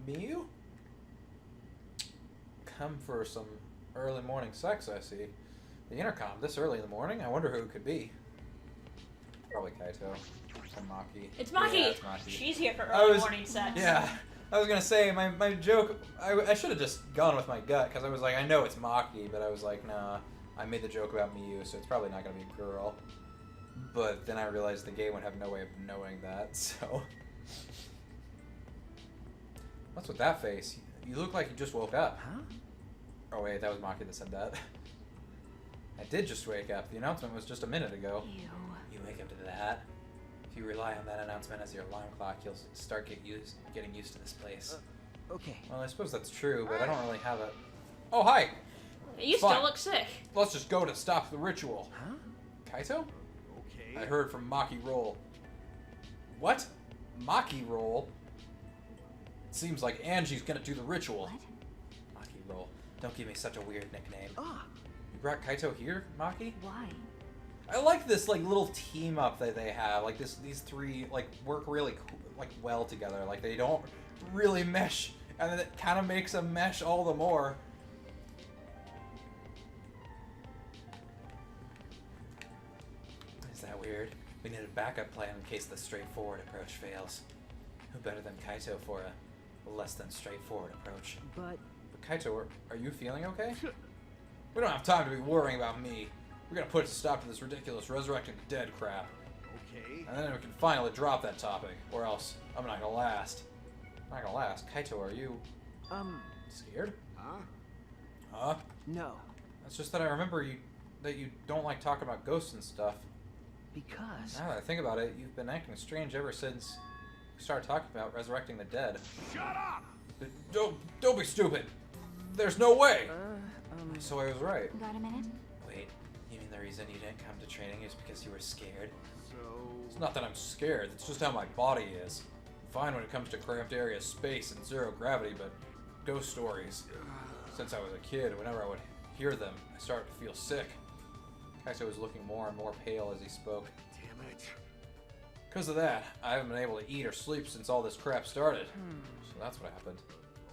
Miyu? Come for some early morning sex, I see. The intercom this early in the morning? I wonder who it could be. Probably Kaito. Or Maki. It's Maki! Yeah, it's Maki. She's here for early morning sex. Yeah. I was gonna say, my joke, I should have just gone with my gut, because I was like, I know it's Maki, but I was like, nah, I made the joke about Miyu, so it's probably not gonna be a girl. But then I realized the game would have no way of knowing that, so... What's with that face? You look like you just woke up. Huh? Oh wait, that was Maki that said that. I did just wake up. The announcement was just a minute ago. Ew. You wake up to that? If you rely on that announcement as your alarm clock, you'll start getting used to this place. Okay. Well, I suppose that's true, but I don't really have a... Oh, hi! You Fine. still look sick. Let's just go to stop the ritual. Huh? Kaito? Okay. I heard from Maki Roll. What? Maki Roll? Seems like Angie's gonna do the ritual. What? Maki Roll. Don't give me such a weird nickname. Ah. You brought Kaito here, Maki? Why? I like this little team up that they have. Like these three work really well together. Like they don't really mesh, and then it kind of makes them mesh all the more. Is that weird? We need a backup plan in case the straightforward approach fails. Who better than Kaito for a less than straightforward approach? But Kaito, are you feeling okay? We don't have time to be worrying about me. We're gonna put a stop to this ridiculous resurrecting the dead crap. Okay. And then we can finally drop that topic, or else I'm not gonna last. I'm not gonna last. Kaito, are you scared? Huh? Huh? no. It's just that I remember that you don't like talking about ghosts and stuff. Because Now that I think about it, you've been acting strange ever since we started talking about resurrecting the dead. Shut up! Don't be stupid. There's no way. um So I was right. Got a minute? Wait, you mean the reason you didn't come to training is because you were scared? So... It's not that I'm scared, it's just how my body is. I'm fine when it comes to cramped area space and zero gravity, but ghost stories. Since I was a kid, whenever I would hear them, I started to feel sick. Kaito was looking more and more pale as he spoke. Damn it. Because of that, I haven't been able to eat or sleep since all this crap started. So that's what happened.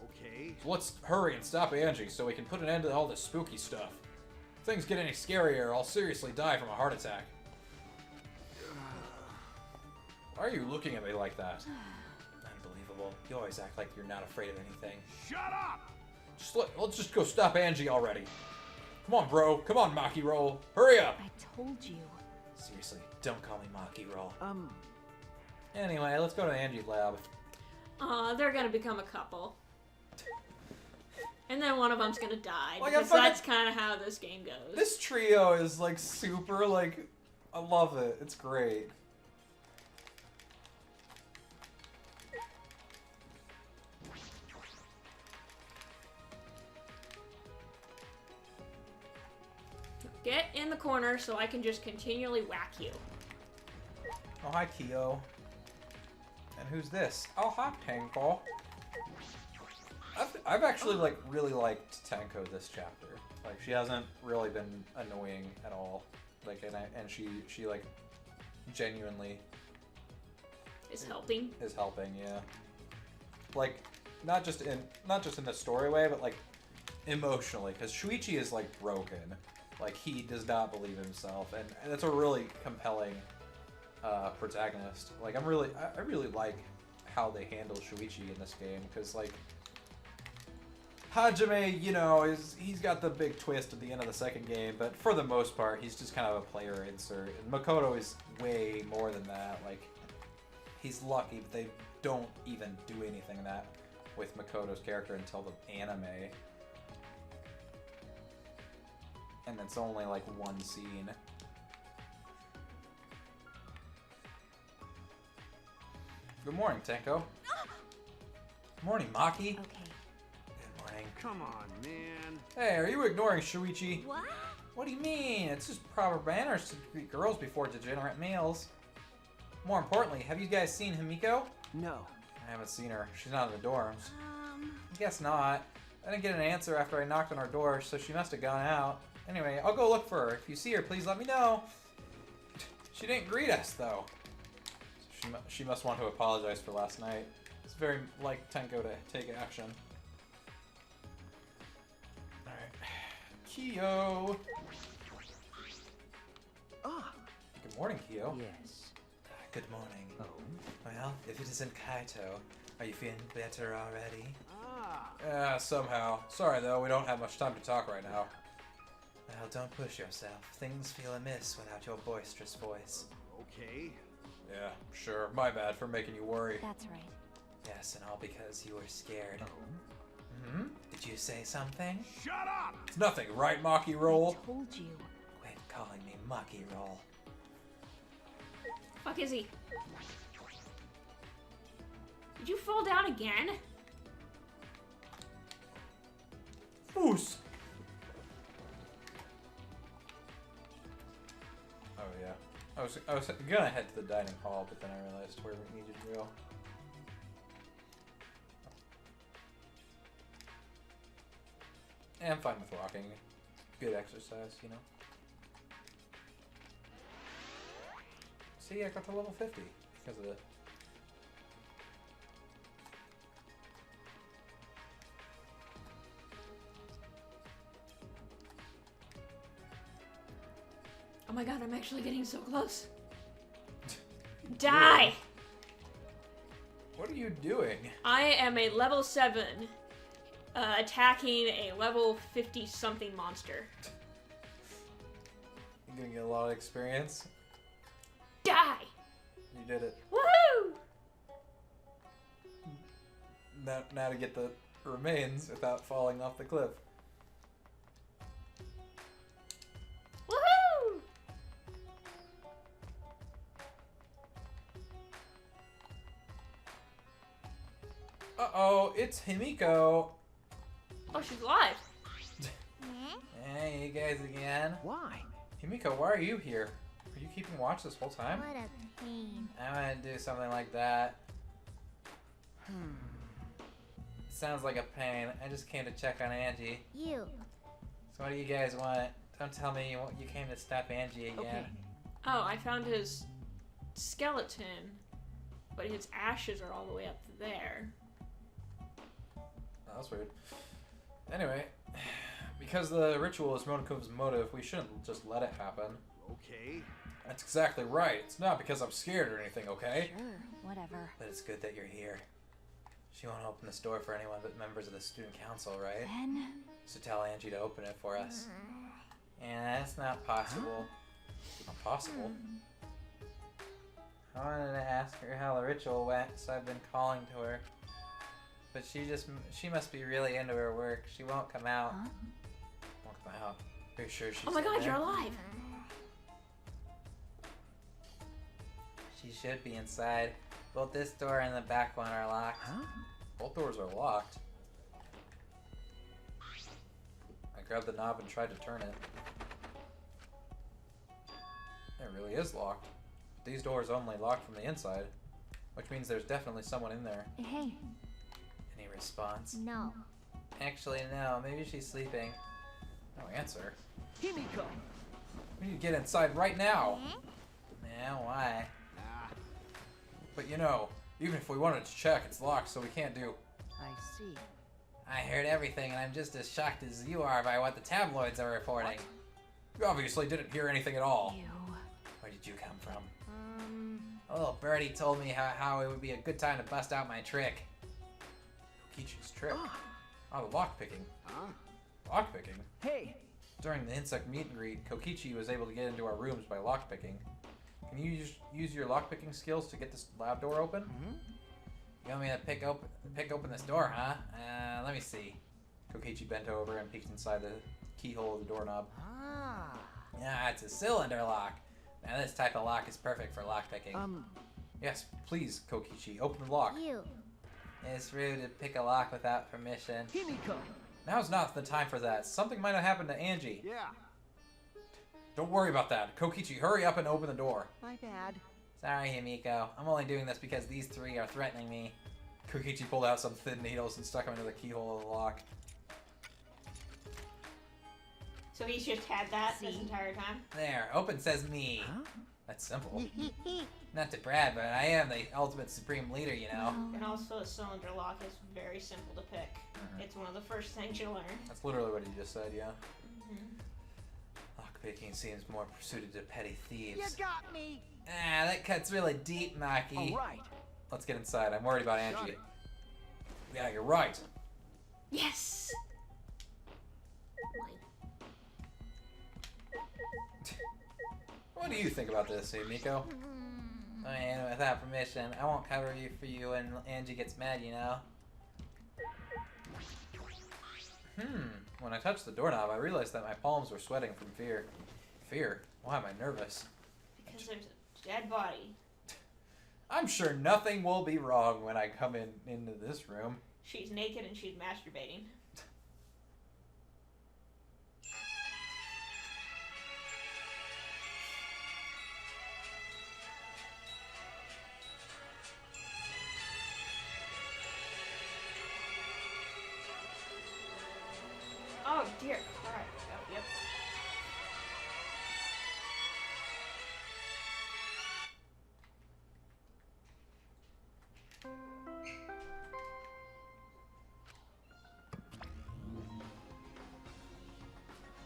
Okay. So let's hurry and stop Angie so we can put an end to all this spooky stuff. If things get any scarier, I'll seriously die from a heart attack. Why are you looking at me like that? Unbelievable. You always act like you're not afraid of anything. Shut up! Let's just go stop Angie already. Come on, bro. Come on, Maki Roll. Hurry up. I told you. Seriously, don't call me Maki Roll. Um, Anyway, let's go to Angie's lab. They're gonna become a couple. And then one of them's gonna die, Like, because fucking- that's kind of how this game goes. This trio is like super, like, I love it. It's great. Get in the corner so I can just continually whack you. Oh, hi, Kyo. And who's this? Oh, hi, Tanko. I've actually, like, really liked Tanko this chapter. Like, she hasn't really been annoying at all. Like, and she like, genuinely Is helping. is helping, yeah. Like, not just in the story way, but, like, emotionally. Because Shuichi is, like, broken. Like, he does not believe in himself. And that's a really compelling protagonist. Like, I really like how they handle Shuichi in this game, because like Hajime, you know, he's got the big twist at the end of the second game, but for the most part, he's just kind of a player insert. And Makoto is way more than that. Like, he's lucky, but they don't even do anything that with Makoto's character until the anime, and it's only like one scene. Good morning, Tenko. Morning, Maki. Okay. Good morning. Come on, man. Hey, are you ignoring Shuichi? What? What do you mean? It's just proper manners to greet girls before degenerate males. More importantly, have you guys seen Himiko? no. I haven't seen her. She's not in the dorms. I guess not. I didn't get an answer after I knocked on her door, so she must have gone out. Anyway, I'll go look for her. If you see her, please let me know. She didn't greet us, though. She must want to apologize for last night. It's very like Tenko to take action. Alright. Kyo! Ah, Good morning, Kyo. yes. Good morning. Oh, Well, if it isn't Kaito, are you feeling better already? Ah. Somehow. Sorry, though, we don't have much time to talk right now. Well, don't push yourself. Things feel amiss without your boisterous voice. Okay. Yeah, sure. My bad for making you worry. That's right. Yes, and all because you were scared. oh. Hmm? Did you say something? Shut up! It's nothing, right, Maki Roll? I told you. Quit calling me Maki Roll. Fuck is he? Did you fall down again? Foos! Oh, yeah. I was gonna head to the dining hall, but then I realized where we needed to go. And I'm fine with walking. Good exercise, you know. See, I got to level 50 because of it. Oh my god, I'm actually getting so close. Die! What are you doing? I am a level 7 attacking a level 50 something monster. You're gonna get a lot of experience. Die! You did it. Woohoo! Now to get the remains without falling off the cliff. Woohoo! Uh-oh, it's Himiko. Oh, she's alive. Hey, you guys again. Why? Himiko, why are you here? Are you keeping watch this whole time? What a pain. I want to do something like that. Sounds like a pain. I just came to check on Angie. You. So what do you guys want? Don't tell me you came to stop Angie again. Okay. Oh, I found his skeleton, but his ashes are all the way up there. Oh, that's weird. Anyway, because the ritual is Monaco's motive, we shouldn't just let it happen. Okay. That's exactly right. It's not because I'm scared or anything, okay? Sure, whatever. But it's good that you're here. She won't open this door for anyone but members of the student council, right? Then So tell Angie to open it for us. Yeah, that's not possible. Not possible? I wanted to ask her how the ritual went, so I've been calling to her. But she must be really into her work. She won't come out. Huh? Won't come out. Are you sure she's Oh my in god, there? you're alive! She should be inside. Both this door and the back one are locked. Huh? Both doors are locked. I grabbed the knob and tried to turn it. It really is locked. But these doors only lock from the inside, which means there's definitely someone in there. Hey, Any response? No. Actually, no. Maybe she's sleeping. No answer. Himiko! We need to get inside right now. Yeah, why? Ah, But you know, even if we wanted to check, it's locked, so we can't do. I see. I heard everything, and I'm just as shocked as you are by what the tabloids are reporting. You obviously didn't hear anything at all. you. Where did you come from? A little birdie told me how it would be a good time to bust out my trick. Kokichi's trick? Oh, the lockpicking. huh? Lockpicking? Hey! During the insect meet and greet, Kokichi was able to get into our rooms by lockpicking. Can you use your lockpicking skills to get this lab door open? Hmm? You want me to pick open this door, huh? Let me see. Kokichi bent over and peeked inside the keyhole of the doorknob. Ah! Yeah, it's a cylinder lock. Now this type of lock is perfect for lockpicking. Yes, please, Kokichi, open the lock. You. It's rude to pick a lock without permission. Himiko! Now's not the time for that. Something might have happened to Angie. Yeah. Don't worry about that. Kokichi, hurry up and open the door. My bad. Sorry, Himiko. I'm only doing this because these three are threatening me. Kokichi pulled out some thin needles and stuck them into the keyhole of the lock. So he's just had that this entire time? There, open says me. Huh? That's simple. Not to brag, but I am the ultimate supreme leader, you know. And also a cylinder lock is very simple to pick. It's one of the first things you learn. That's literally what he just said, yeah. Mm-hmm. Lockpicking seems more suited to petty thieves. You got me! Ah, that cuts really deep, Maki. Alright. Let's get inside. I'm worried about Got Angie. it. Yeah, you're right. Yes! What do you think about this, Miko? I mean, without permission, I won't cover you for you when Angie gets mad, you know? When I touched the doorknob, I realized that my palms were sweating from fear. Fear? Why am I nervous? Because there's a dead body. I'm sure nothing will be wrong when I come into this room. She's naked and she's masturbating. Oh dear crap. Oh, yep.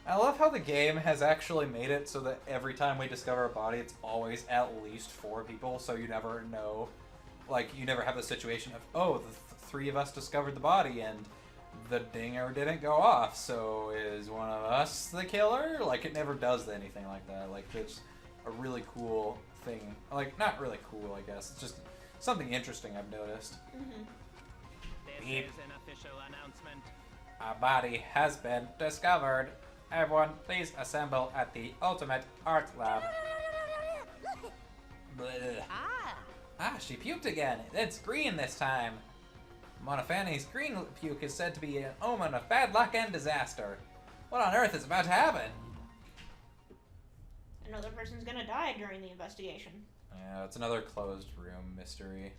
I love how the game has actually made it so that every time we discover a body, it's always at least 4 people, so you never know. Like, you never have the situation of, oh, the 3 of us discovered the body, and the dinger didn't go off, so is one of us the killer? Like, it never does anything like that. Like, it's a really cool thing. Like, not really cool, I guess. It's just something interesting I've noticed. This Beep. is an official announcement. A body has been discovered. Everyone, please assemble at the Ultimate Art Lab. Blech. Ah, she puked again. It's green this time. Monofani's green puke is said to be an omen of bad luck and disaster. What on earth is about to happen? Another person's gonna die during the investigation. Yeah, it's another closed room mystery.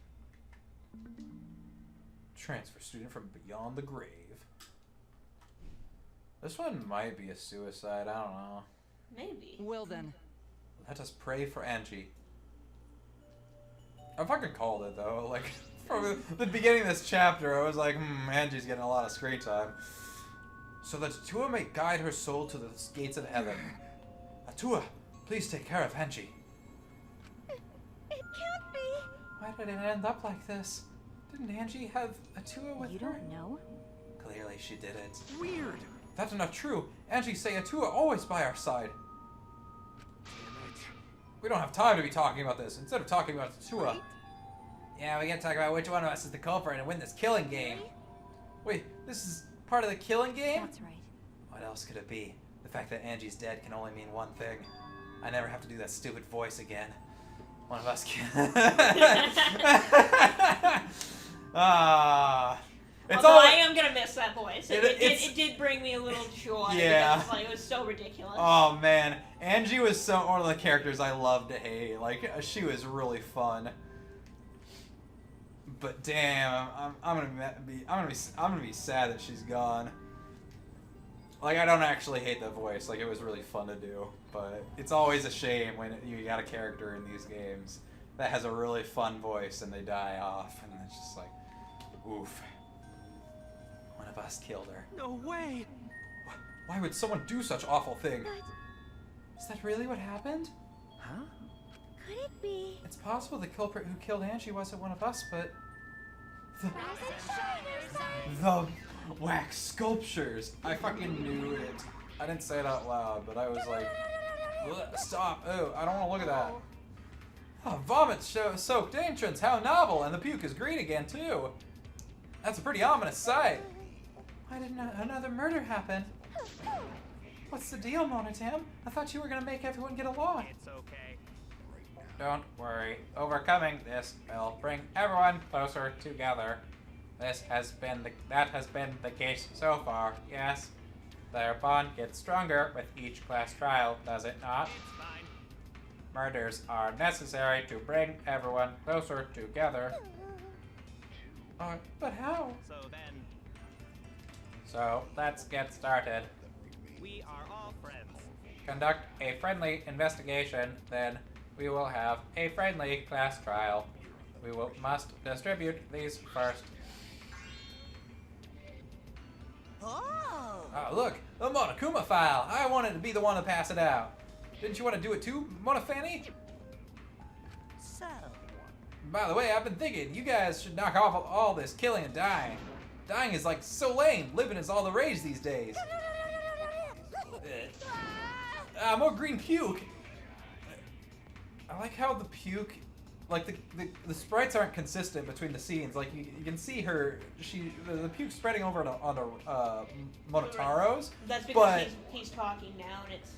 Transfer student from beyond the grave. This one might be a suicide. I don't know. Maybe. Well then. Let us pray for Angie. I fucking called it though. Like from the beginning of this chapter, I was like, Angie's getting a lot of screen time. So that Atua may guide her soul to the gates of heaven. Atua, please take care of Angie. It can't be. Why did it end up like this? Didn't Angie have Atua with You her? don't know? Clearly she didn't. Weird. That's not true. Angie say Atua always by our side. Damn it. We don't have time to be talking about this. Instead of talking about Atua. Right? Yeah, we gotta talk about which one of us is the culprit and win this killing game. Wait, this is part of the killing game? That's right. What else could it be? The fact that Angie's dead can only mean one thing. I never have to do that stupid voice again. One of us can. It's Although all. I am gonna miss that voice. It did bring me a little joy. Yeah. Because, like, it was so ridiculous. Oh man, Angie was one of the characters I loved to hate. Like she was really fun. But damn, I'm gonna be sad that she's gone. Like I don't actually hate the voice. Like it was really fun to do, but it's always a shame when you got a character in these games that has a really fun voice and they die off, and it's just like, oof. One of us killed her. No way. Why would someone do such awful thing? But Is that really what happened? Huh? could it be? It's possible the culprit who killed Angie wasn't one of us, but the wax sculptures. I fucking knew it. I didn't say it out loud, but I was like, "Ugh, stop! Oh, I don't want to look at that. Oh, vomit-soaked entrance. How novel! And the puke is green again too. That's a pretty ominous sight. Why did another murder happen? What's the deal, Monotam? I thought you were gonna make everyone get along. It's okay. Don't worry. Overcoming this will bring everyone closer together. That has been the case so far. Yes, their bond gets stronger with each class trial, does it not? It's fine. Murders are necessary to bring everyone closer together. But how? So let's get started. We are all friends. Conduct a friendly investigation, then we will have a friendly class trial. We must distribute these first. Oh! Ah, look, the Monokuma file. I wanted to be the one to pass it out. Didn't you want to do it too, Monofanny? So, By the way, I've been thinking you guys should knock off all this killing and dying. Dying is like so lame. Living is all the rage these days. More green puke. I like how the puke, like the sprites aren't consistent between the scenes. Like you can see her, the puke spreading over onto Monotaro's. That's because but he's talking now, and it's.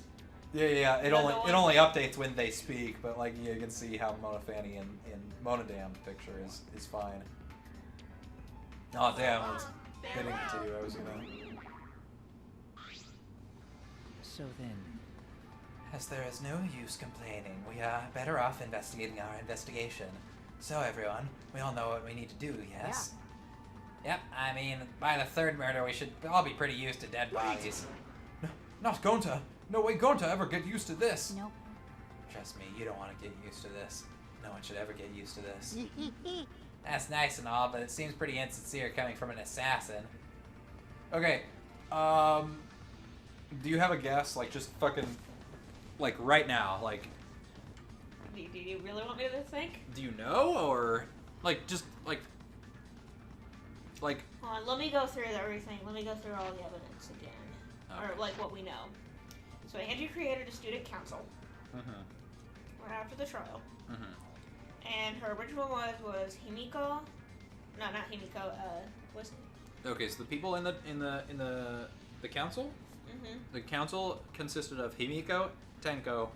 yeah. It No, only no, updates when they speak, but like you can see how Monofanny in Monodam picture is fine. Oh damn, it's getting to you. I was gonna. so then, As there is no use complaining, we are better off investigating our investigation. So everyone, we all know what we need to do, yes? Yep, I mean, by the third murder, we should all be pretty used to dead bodies. No, not Gonta. No way Gonta ever get used to this. Nope. Trust me, you don't want to get used to this. No one should ever get used to this. That's nice and all, but it seems pretty insincere coming from an assassin. Okay, do you have a guess? Like, just fucking, like, right now, like, Do you really want me to think? do you know, or, like, just, like, Hold on, let me go through everything. Let me go through all the evidence again. Okay. Or, like, what we know. So, Angie created a student council right after the trial. And her original was Himiko. No, not Himiko. What's Okay, so the people in the council? The council consisted of Himiko, Tenko,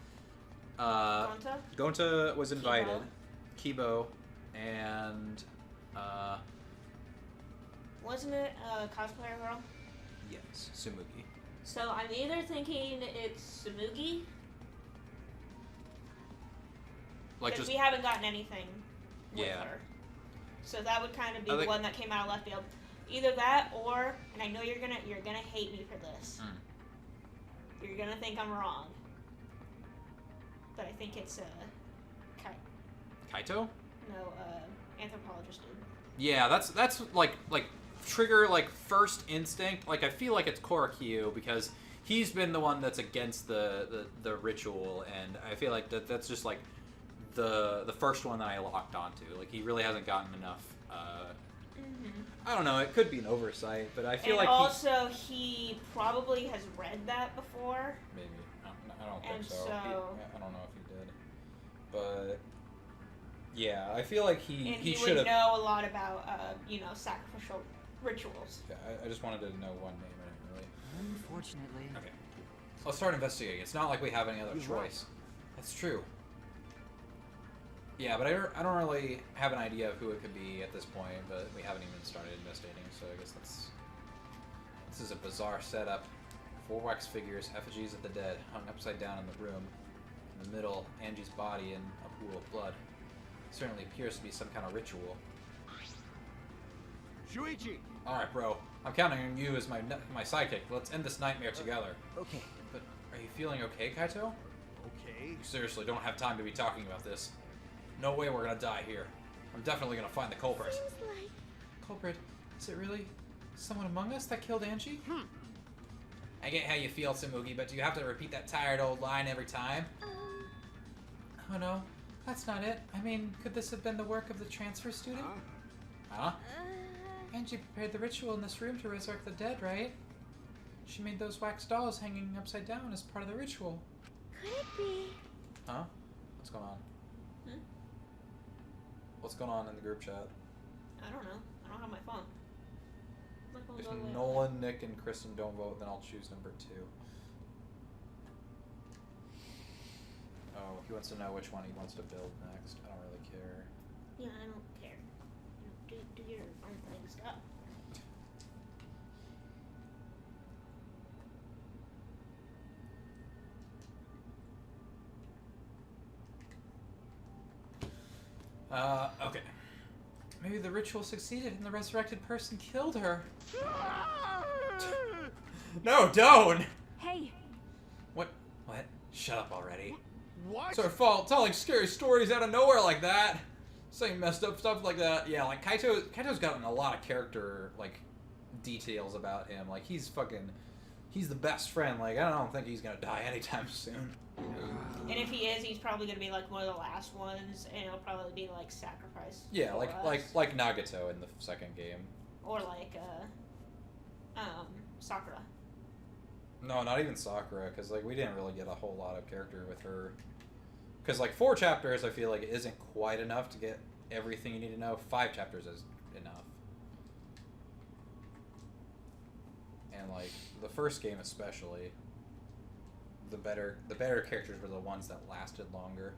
Gonta? Gonta was invited, Kibo, and, Wasn't it a cosplayer girl? yes, Sumugi. So I'm either thinking it's Sumugi, Like, because just, we haven't gotten anything with Yeah. her. So that would kind of be I the think- one that came out of left field. Either that or, and I know you're gonna hate me for this. You're gonna think I'm wrong. But I think it's Kaito? No, anthropologist dude. Yeah, that's like trigger like first instinct. Like I feel like it's Korakyu because he's been the one that's against the ritual, and I feel like that's just like the first one that I locked onto. Like he really hasn't gotten enough. I don't know. It could be an oversight, but I feel and like also he probably has read that before. Maybe I don't think and so. so I don't know if he did, but yeah, I feel like he should would have. know a lot about sacrificial rituals. Yeah, I just wanted to know one name. I didn't really. Unfortunately. Okay, let's start investigating. It's not like we have any other choice. That's true. Yeah, but I don't really have an idea of who it could be at this point, but we haven't even started investigating, so I guess this is a bizarre setup. 4 wax figures, effigies of the dead, hung upside down in the room. In the middle, Angie's body in a pool of blood. Certainly appears to be some kind of ritual. Shuichi! Alright, bro. I'm counting on you as my sidekick. Let's end this nightmare together. Okay. But are you feeling okay, Kaito? Okay. You seriously don't have time to be talking about this. No way we're gonna die here. I'm definitely gonna find the culprit. Seems like... Culprit? Is it really someone among us that killed Angie? I get how you feel, Samugi, but do you have to repeat that tired old line every time? Oh no, that's not it. I mean, could this have been the work of the transfer student? Huh? Angie prepared the ritual in this room to resurrect the dead, right? She made those wax dolls hanging upside down as part of the ritual. Could it be? Huh? What's going on? What's going on in the group chat? I don't know. I don't have my phone. My phone's If all the way up Nolan, Nick, and Kristen don't vote, then I'll choose number 2. Oh, he wants to know which one he wants to build next. I don't really care. there. Yeah, I don't care. Do your own thing. Stop. Okay. Maybe the ritual succeeded and the resurrected person killed her. No, don't! Hey, What? Shut up already. What? It's our fault telling scary stories out of nowhere like that. Saying messed up stuff like that. Yeah, like Kaito's gotten a lot of character, like, details about him. Like, he's the best friend. Like, I don't think he's gonna die anytime soon. And if he is, he's probably gonna be like one of the last ones, and it'll probably be like sacrifice. Yeah, for us. like Nagato in the second game. Or like Sakura. No, not even Sakura, because like we didn't really get a whole lot of character with her. Because like 4 chapters, I feel like isn't quite enough to get everything you need to know. 5 chapters is enough. And like the first game especially, the better characters were the ones that lasted longer,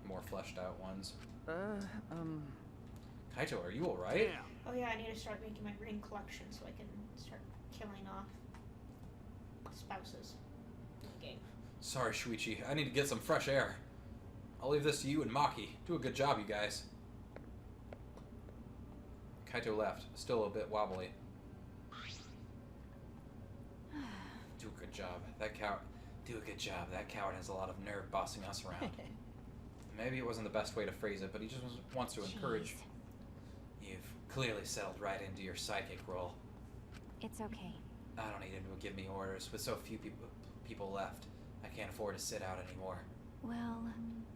more fleshed out ones. Kaito, are you all right? Yeah. Oh yeah, I need to start making my green collection so I can start killing off spouses in the game. Sorry, Shuichi. I need to get some fresh air. I'll leave this to you and Maki. Do a good job, you guys. Kaito left, still a bit wobbly. Do a good job. Do a good job. That coward has a lot of nerve bossing us around. Maybe it wasn't the best way to phrase it, but he just wants to encourage. You've clearly settled right into your psychic role. it's okay. I don't need him to give me orders. With so few people left, I can't afford to sit out anymore. Well,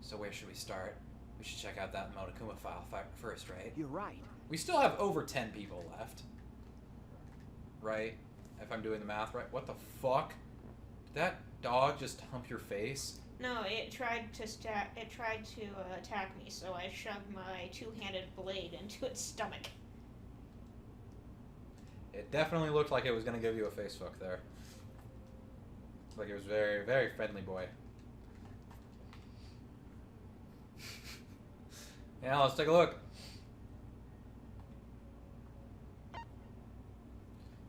So where should we start? We should check out that Monokuma file first, right? You're right. We still have over 10 people left. Right? If I'm doing the math right. What the fuck? Did that dog just hump your face? No, it tried to attack me, so I shoved my 2-handed blade into its stomach. It definitely looked like it was going to give you a face hook there. Like it was very, very friendly boy. Yeah, let's take a look.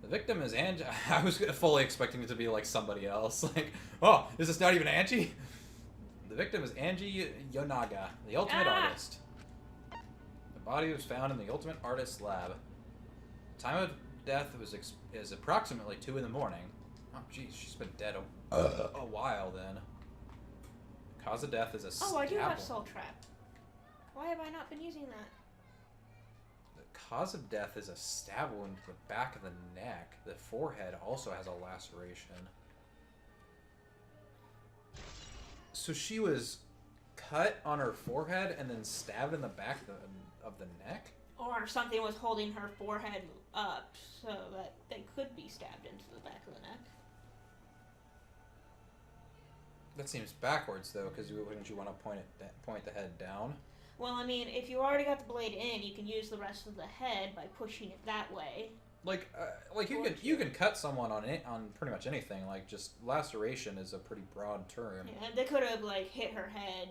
The victim is Angie. I was fully expecting it to be like somebody else. Like, oh, is this not even Angie? The victim is Angie Yonaga, the ultimate artist. The body was found in the ultimate artist lab. Time of death is approximately 2 in the morning. Oh, jeez, she's been dead a while then. Cause of death is a Oh, I do have stab Soul Trap. Why have I not been using that? The cause of death is a stab wound to the back of the neck. The forehead also has a laceration. So she was cut on her forehead and then stabbed in the back of the neck? Or something was holding her forehead up so that they could be stabbed into the back of the neck. That seems backwards, though, because wouldn't you want to point the head down? Well, I mean, if you already got the blade in, you can use the rest of the head by pushing it that way. Like you can cut someone on pretty much anything. Like, just laceration is a pretty broad term. Yeah, and they could have like hit her head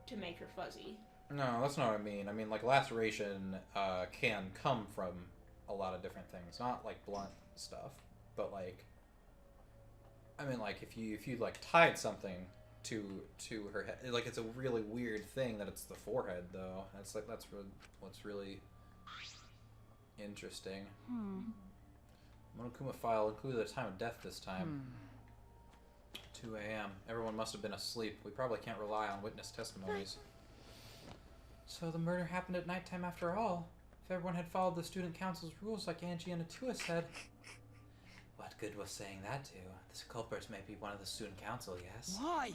to make her fuzzy. No, that's not what I mean. I mean, like, laceration can come from a lot of different things, not like blunt stuff, but like, I mean, like if you like tied something to her head, like it's a really weird thing that it's the forehead though. That's what's really interesting. Monokuma file included the time of death this time. 2 a.m. Everyone must have been asleep. We probably can't rely on witness testimonies. So the murder happened at nighttime after all. If everyone had followed the student council's rules like Angie and Atua said. What good was saying that to? This culprit may be one of the student council, yes? Why?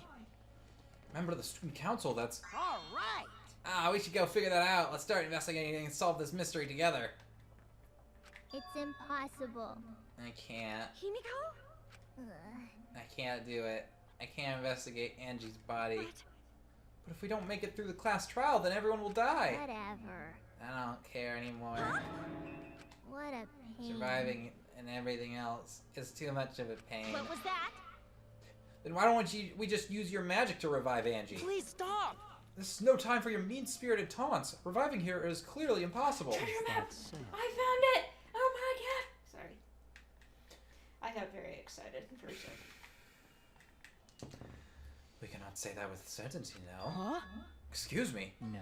Member of the student council, that's... All right. Ah, we should go figure that out. Let's start investigating and solve this mystery together. It's impossible. I can't. Himiko? I can't do it. I can't investigate Angie's body. What? But if we don't make it through the class trial, then everyone will die. Whatever. I don't care anymore. What a pain. Surviving and everything else is too much of a pain. What was that? Then why don't we just use your magic to revive Angie? Please stop! This is no time for your mean-spirited taunts. Reviving her is clearly impossible. Treasure map! That's so. I found it! Oh my god! Sorry. I got very excited for a second. We cannot say that with certainty, no. Huh? Excuse me. No.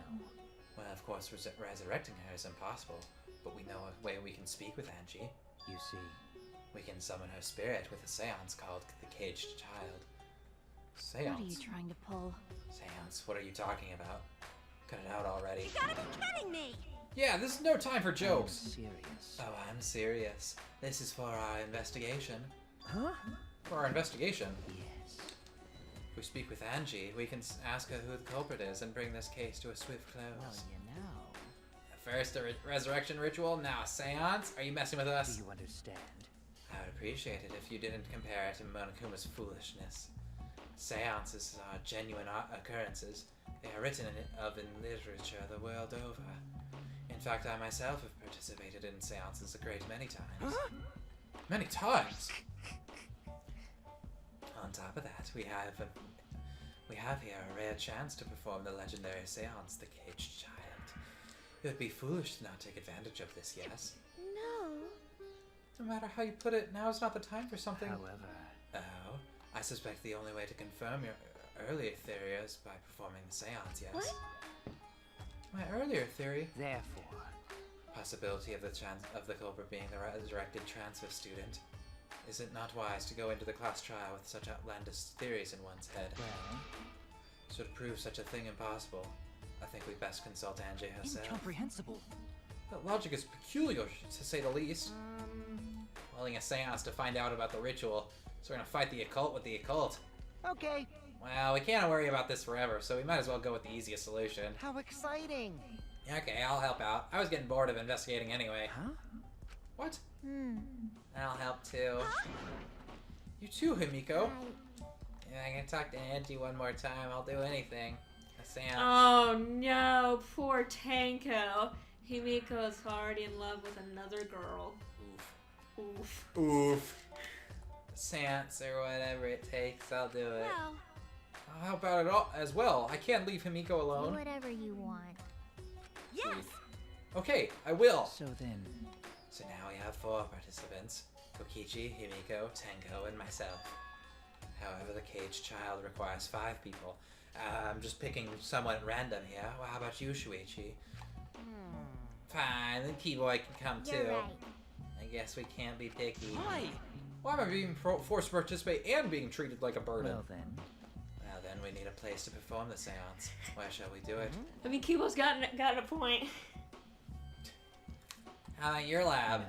Well, of course, resurrecting her is impossible, but we know a way we can speak with Angie. You see. We can summon her spirit with a seance called the Caged Child. Seance? What are you trying to pull? Seance? What are you talking about? Cut it out already. You gotta be kidding me! Yeah, this is no time for I'm jokes. serious. Oh, I'm serious. This is for our investigation. Huh? For our investigation? Yes. If we speak with Angie, we can ask her who the culprit is and bring this case to a swift Well, close. you know. First a resurrection ritual, now a seance? Are you messing with Do us? you understand? I would appreciate it if you didn't compare it to Monokuma's foolishness. Seances are genuine occurrences. They are written in literature the world over. In fact, I myself have participated in seances a great many times. Huh? Many times? On top of that, we have here a rare chance to perform the legendary seance, the Caged Child. It would be foolish to not take advantage of this, yes? No. No matter how you put it, now is not the time for something... However, Oh, I suspect the only way to confirm your earlier theory is by performing the seance, yes? What? My earlier theory? therefore, Possibility of the culprit being the resurrected transfer student. Is it not wise to go into the class trial with such outlandish theories in one's head? well, So to prove such a thing impossible, I think we best consult Angie herself. Incomprehensible. That logic is peculiar, to say the least. Holding a seance to find out about the ritual, so we're gonna fight the occult with the occult. Okay. Well, we can't worry about this forever, so we might as well go with the easiest solution. How exciting. Okay, I'll help out. I was getting bored of investigating anyway. huh? What? Hmm. I'll help too. You too, Himiko. Right. Yeah, I can talk to Angie one more time. I'll do anything. A seance. Oh no, poor Tanko. Himiko's already in love with another girl. Oof. Oof. Seance or whatever it takes, I'll do it. Well, I'll help out at all as well. I can't leave Himiko do alone. whatever you want. Yes. Okay, I will. So then, So now we have 4 participants: Kokichi, Himiko, Tenko, and myself. However, the Caged Child requires 5 people. I'm just picking somewhat random here. Well, how about you, Shuichi? Fine, then Keyboy can come You're too. right. guess we can't be picky. Why? Why am I being forced to participate and being treated like a burden? Well then. Well, then we need a place to perform the seance. Where shall we do it? I mean, Kibo's got a point. How about your lab?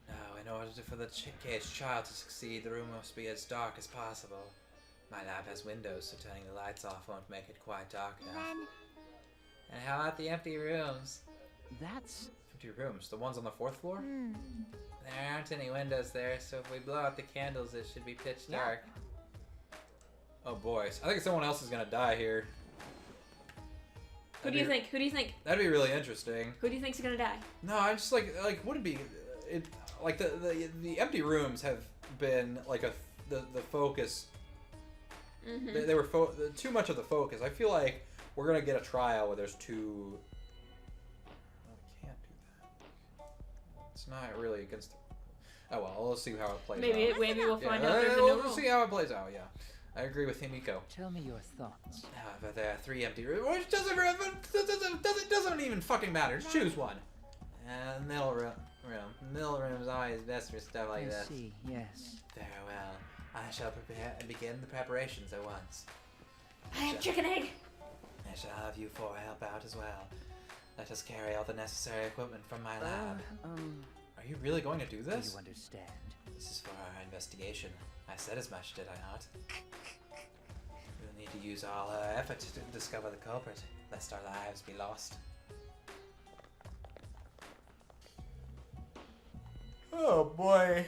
No, in order for the caged child to succeed, the room must be as dark as possible. My lab has windows, so turning the lights off won't make it quite dark enough. Then, And how about the empty rooms? That's... Empty rooms? The ones on the 4th floor? There aren't any windows there, so if we blow out the candles, it should be pitch dark. Oh boys, I think someone else is gonna die here. Who do you think? Who do you think? That'd be really interesting. Who do you think's gonna die? No, I'm just like would it be, like the empty rooms have been like the focus. Mm-hmm. They were too much of the focus. I feel like we're gonna get a trial where there's two. Oh, we can't do that. It's not really against. Oh well, let's see how it plays Maybe out. we'll find Yeah, out there's a new we'll rule. see how it plays out. Yeah, I agree with Himiko. Tell me your thoughts. But there are 3 empty rooms, which doesn't even fucking matter. Just choose one. And middle room. Middle room is always best for stuff like I this. see, yes. Very well. I shall prepare and begin the preparations at once. I have chicken egg. I shall have you 4 help out as well. Let us carry all the necessary equipment from my lab. Are you really going to do Do this? you understand? This is for our investigation. I said as much, did I not? We'll need to use all our effort to discover the culprit, lest our lives be lost. Oh boy.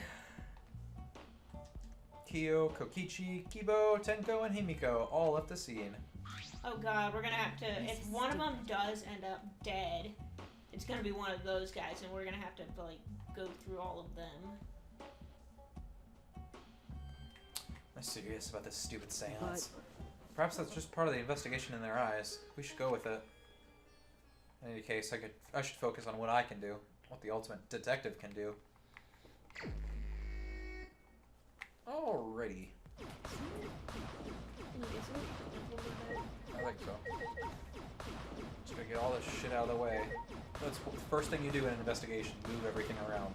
Kyo, Kokichi, Kibo, Tenko, and Himiko all left the scene. Oh god, we're gonna have to. If one of them does end up dead, it's gonna be one of those guys, and we're gonna have to like go through all of them. I'm serious about this stupid seance. Perhaps that's just part of the investigation in their eyes. We should go with it. In any case, I should focus on what I can do, what the ultimate detective can do. Alrighty. I think so. Just gonna get all this shit out of the way. That's the first thing you do in an investigation, move everything around.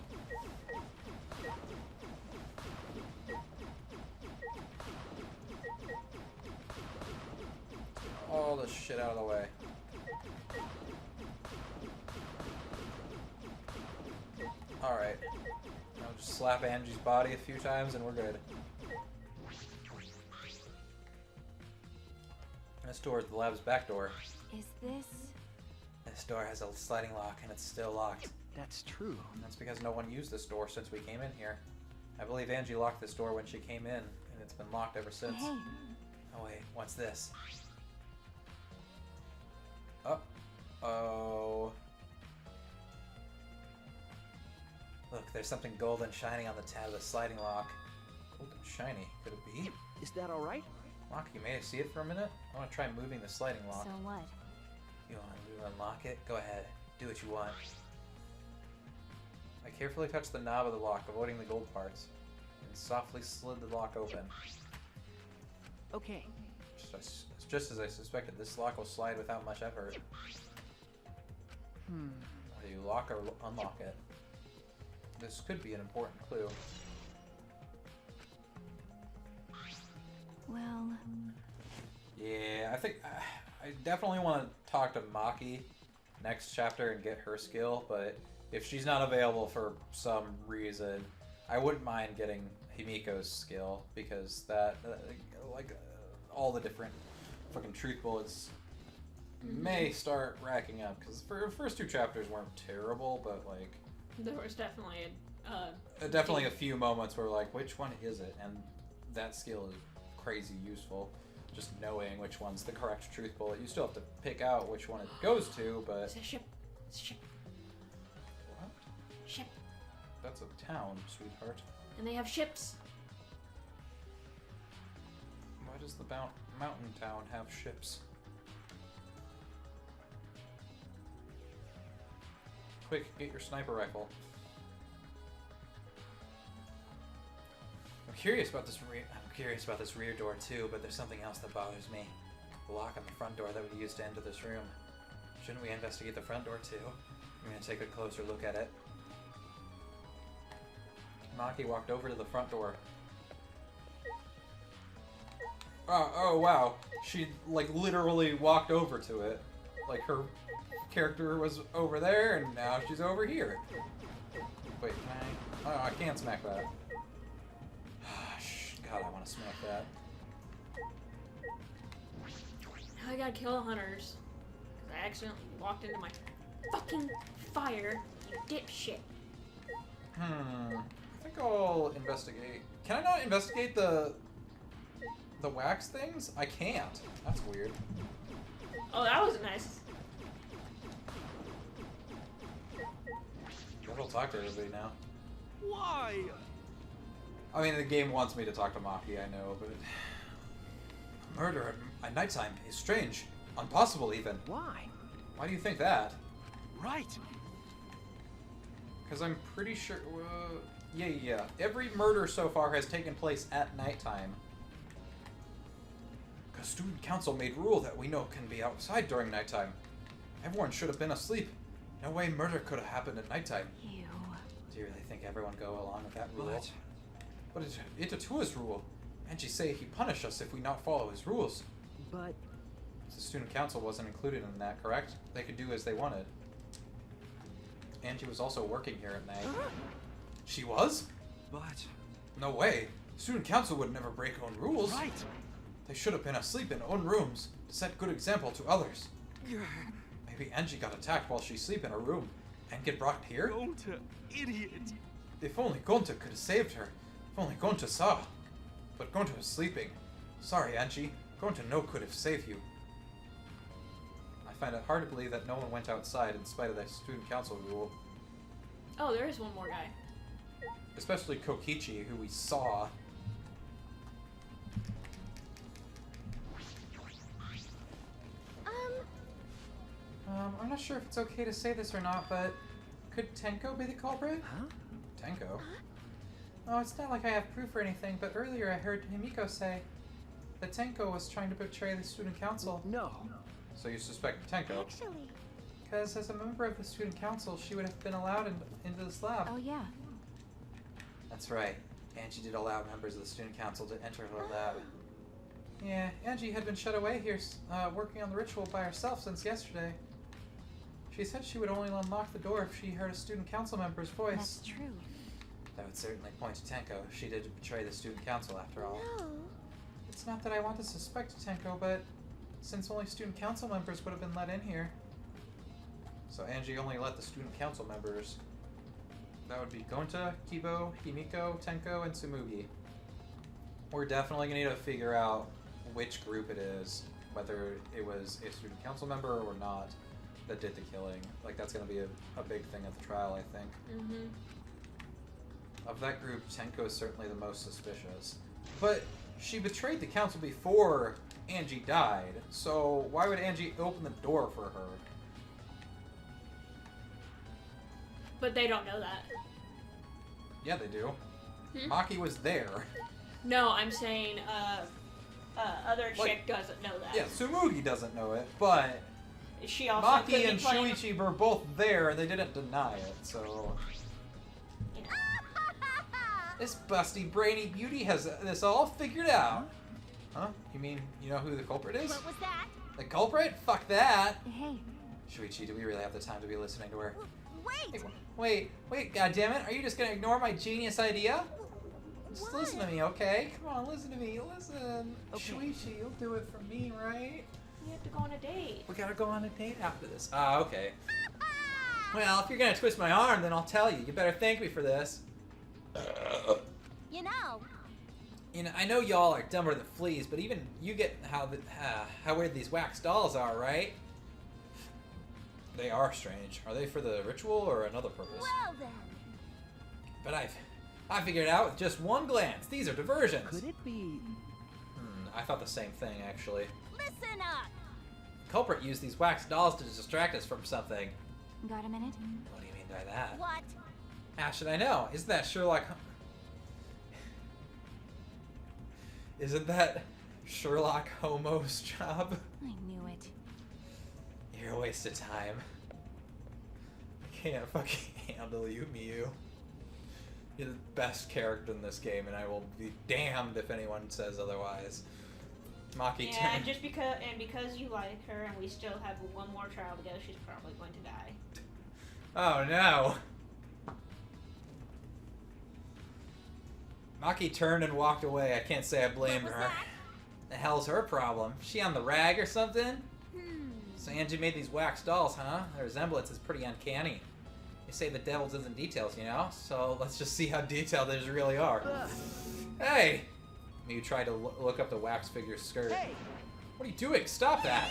All this shit out of the way. Alright. Now just slap Angie's body a few times and we're good. This door is the lab's back door. Is this... This door has a sliding lock and it's still locked. That's true. And that's because no one used this door since we came in here. I believe Angie locked this door when she came in, and it's been locked ever since. Hey, Oh wait, what's this? Uh-oh. Look, there's something golden shining on the tab of the sliding lock. Golden shiny, could it be? Is that alright? Lock, you may see it for a minute? I want to try moving the sliding lock. so what? You want to unlock it? Go ahead. Do what you want. I carefully touched the knob of the lock, avoiding the gold parts, and softly slid the lock open. Okay. Just as I suspected, this lock will slide without much effort. Whether you lock or unlock it. This could be an important clue. Well, Yeah, I think I definitely want to talk to Maki next chapter and get her skill, but if she's not available for some reason, I wouldn't mind getting Himiko's skill, because all the different fucking truth bullets may start racking up, because the first 2 chapters weren't terrible, but like There was definitely definitely a few moments where like, which one is it? And that skill is crazy useful. Just knowing which one's the correct truth bullet. You still have to pick out which one it goes to, but... It's a ship. It's a ship. What? Ship. That's a town, sweetheart. And they have ships. Why does the mountain town have ships? Quick, get your sniper rifle. I'm curious about this rear door too, but there's something else that bothers me. The lock on the front door that we used to enter this room. Shouldn't we investigate the front door too? I'm gonna take a closer look at it. Maki walked over to the front door. Oh wow. She, like, literally walked over to it. Like, her character was over there, and now she's over here. Wait, can I? Oh, I can't smack that. God, I want to smack that. Now I gotta kill the hunters. Because I accidentally walked into my fucking fire, you dipshit. I think I'll investigate. Can I not investigate the wax things? I can't. That's weird. Oh, that was nice. Guess I'll talk to everybody now. Why? I mean, the game wants me to talk to Maki, I know, but... Murder at nighttime is strange. Impossible, even. Why? Why do you think that? Right. Because I'm pretty sure... yeah. Every murder so far has taken place at nighttime. Because student council made rule that we know can be outside during nighttime. Everyone should have been asleep. No way murder could have happened at nighttime. Ew. Do you really think everyone go along with that rule? But- But it's a to his rule. Angie say he punish us if we not follow his rules. But The student council wasn't included in that, correct? They could do as they wanted. Angie was also working here at night. She was? But... No way. Student council would never break own rules. Right. They should have been asleep in own rooms to set good example to others. Maybe Angie got attacked while she sleep in her room and get brought here? Gonta, idiot. If only Gonta could have saved her. If only Gonta saw. But Gonta was sleeping. Sorry, Angie. Gonta no could have saved you. I find it hard to believe that no one went outside in spite of that student council rule. Oh, there is one more guy. Especially Kokichi, who we saw. I'm not sure if it's okay to say this or not, but could Tenko be the culprit? huh? Tenko? Oh, it's not like I have proof or anything, but earlier I heard Himiko say that Tenko was trying to betray the student council. No. So you suspect Tenko? Actually, Because as a member of the student council, she would have been allowed into this lab. Oh, yeah. That's right. Angie did allow members of the student council to enter her lab. Yeah, Angie had been shut away here, working on the ritual by herself since yesterday. She said she would only unlock the door if she heard a student council member's voice. That's true. That would certainly point to Tenko. She did betray the student council after all. no. It's not that I want to suspect Tenko, but since only student council members would have been let in here. So Angie only let the student council members. That would be Gonta, Kibo, Himiko, Tenko, and Tsumugi. We're definitely going to need to figure out which group it is, whether it was a student council member or not, that did the killing. Like, that's going to be a big thing at the trial, I think. Mm-hmm. Of that group, Tenko is certainly the most suspicious. But she betrayed the council before Angie died, so why would Angie open the door for her? But they don't know that. Yeah, they do. Hmm? Maki was there. No, I'm saying, other chick Like- doesn't know that. Yeah, Tsumugi doesn't know it, but She also could Maki be and playing- Shuichi were both there and they didn't deny it, so... you know. This busty brainy beauty has this all figured out. Huh? You mean, you know who the culprit is? What was that? The culprit? Fuck that! Hey, Shuichi, do we really have the time to be listening to her? Wait! Wait, goddammit, are you just gonna ignore my genius idea? Just What? listen to me, okay? Come on, listen to me, listen. Okay. Shuichi, you'll do it for me, right? You have to go on a date. We gotta go on a date after this. Ah, okay. Well, if you're gonna twist my arm, then I'll tell you. You better thank me for this. You know, You know, I know y'all are dumber than fleas, but even you get how weird these wax dolls are, right? They are strange. Are they for the ritual or another purpose? well then. But I figured it out with just one glance. These are diversions. Could it be? I thought the same thing, actually. Listen up! Culprit used these wax dolls to distract us from something. got a minute? What do you mean by that? What? How should I know? Isn't that Sherlock... Isn't that Sherlock Homo's job? I knew it. You're a waste of time. I can't fucking handle you, Miyu. You're the best character in this game, and I will be damned if anyone says otherwise. Maki Yeah, turned. because you like her, and we still have one more trial to go, she's probably going to die. Oh no! Maki turned and walked away. I can't say I blame What was her. that? The hell's her problem? She on the rag or something? Hmm. So Angie made these wax dolls, huh? Their resemblance is pretty uncanny. They say the devil's in the details, you know? So let's just see how detailed these really are. Hey! You tried to look up the wax figure's skirt. Hey! What are you doing? Stop that!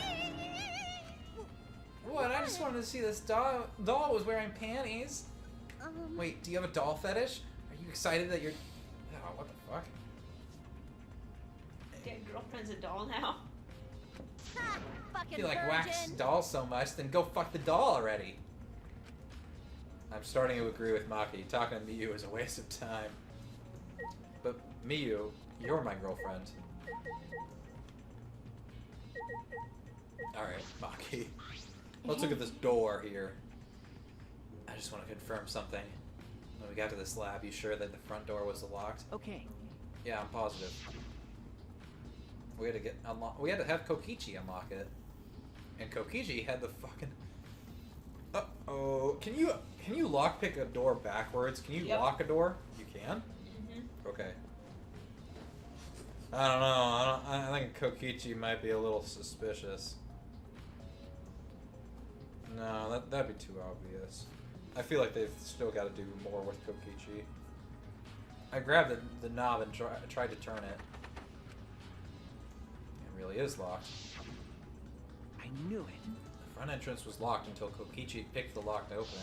What? I just wanted to see this doll was wearing panties. Wait, do you have a doll fetish? Are you excited that you're... Oh, what the fuck? Your girlfriend's a doll now. Ha! If Fucking you like wax virgin. dolls so much, then go fuck the doll already. I'm starting to agree with Maki. Talking to Miyu is a waste of time. But Miyu, you're my girlfriend. Alright, Maki. Let's look at this door here. I just want to confirm something. When we got to this lab, you sure that the front door was locked? Okay. Yeah, I'm positive. We had to we had to have Kokichi unlock it. And Kokichi had the fucking... Uh-oh. Can you lockpick a door backwards? Can you Yep. lock a door? You can? Mm-hmm. Okay. I don't know. I think Kokichi might be a little suspicious. No, that'd be too obvious. I feel like they've still got to do more with Kokichi. I grabbed the knob and tried to turn it. It really is locked. I knew it. The front entrance was locked until Kokichi picked the lock to open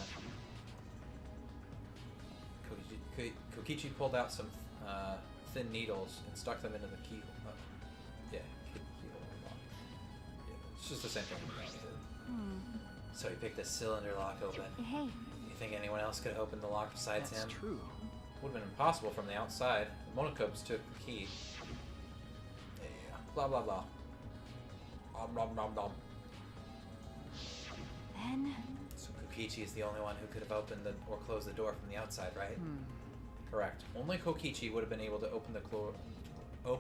it. Kokichi pulled out some thin needles and stuck them into the keyhole. Yeah, keyhole lock. Yeah, it's just the same thing. So he picked the cylinder lock open. Hey, You think anyone else could open the lock besides That's him? true. Would have been impossible from the outside. The Monokubs took the key. Yeah. Blah blah blah. Nom nom nom. then So Kokichi is the only one who could have opened or closed the door from the outside, right? Correct. Only Kokichi would have been able to open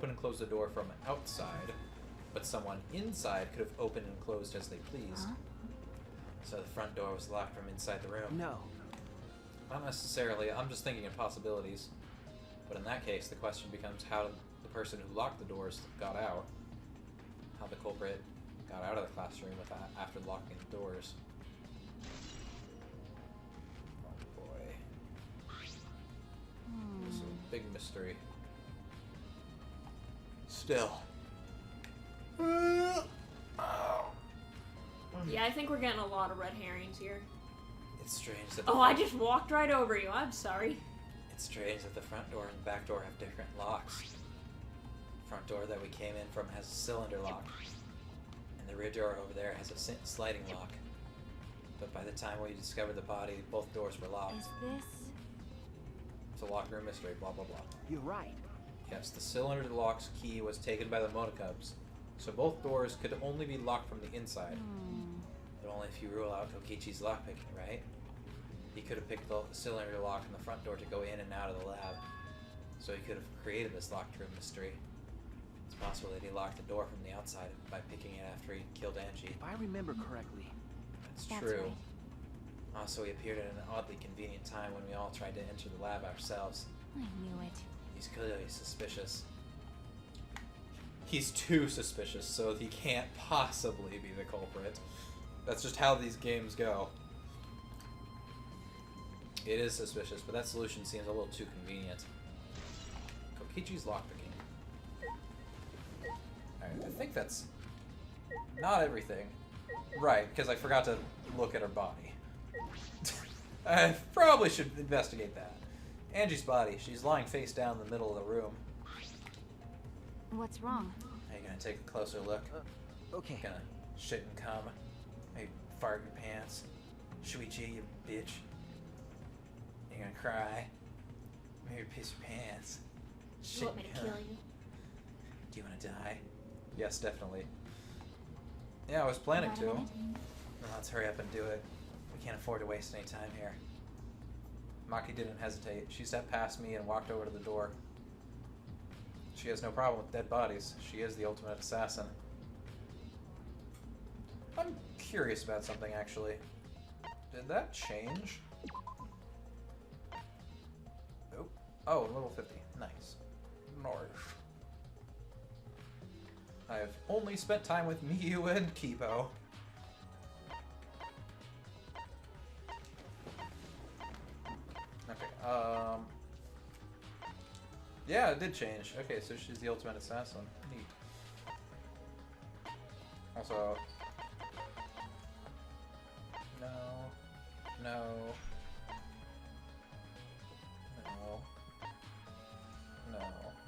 and close the door from outside, but someone inside could have opened and closed as they pleased. Huh? So the front door was locked from inside the room. No. Not necessarily. I'm just thinking of possibilities. But in that case, the question becomes how the person who locked the doors got out. How the culprit got out of the classroom after locking the doors. Oh boy. This is a big mystery. Still. Yeah, I think we're getting a lot of red herrings here. It's strange that Oh, I just walked right over you. I'm sorry. It's strange that the front door and the back door have different locks. The front door that we came in from has a cylinder lock, and the rear door over there has a sliding lock. But by the time we discovered the body, both doors were locked. is this? It's a locker room mystery, blah blah blah. You're right. Yes, the cylinder lock's key was taken by the Monokubs, so both doors could only be locked from the inside. But only if you rule out Kokichi's lockpicking, right? He could have picked the cylinder lock in the front door to go in and out of the lab. So he could have created this locked room mystery. It's possible that he locked the door from the outside by picking it after he killed Angie. If I remember correctly, That's That's true. right. Also, he appeared at an oddly convenient time when we all tried to enter the lab ourselves. I knew it. He's clearly suspicious. He's too suspicious, so he can't possibly be the culprit. That's just how these games go. It is suspicious, but that solution seems a little too convenient. Kokichi's lockpicking. Alright, I think that's not everything. Right, because I forgot to look at her body. I probably should investigate that. Angie's body. She's lying face down in the middle of the room. What's wrong? Are you gonna take a closer look? okay. Gonna shit and cum? Maybe fart in your pants? Shuichi, you bitch. You're gonna cry? Maybe piss your pants? You Shit want me and to cum? kill you? Do you wanna die? Yes, definitely. Yeah, I was planning Got a to. minute? Well, let's hurry up and do it. We can't afford to waste any time here. Maki didn't hesitate. She stepped past me and walked over to the door. She has no problem with dead bodies. She is the ultimate assassin. I'm curious about something, actually. Did that change? Nope. Oh, level 50. Nice. Nice. I've only spent time with Miyu and Kipo. Okay, yeah, it did change. Okay, so she's the ultimate assassin. Neat. Also... No. No. No. No. No.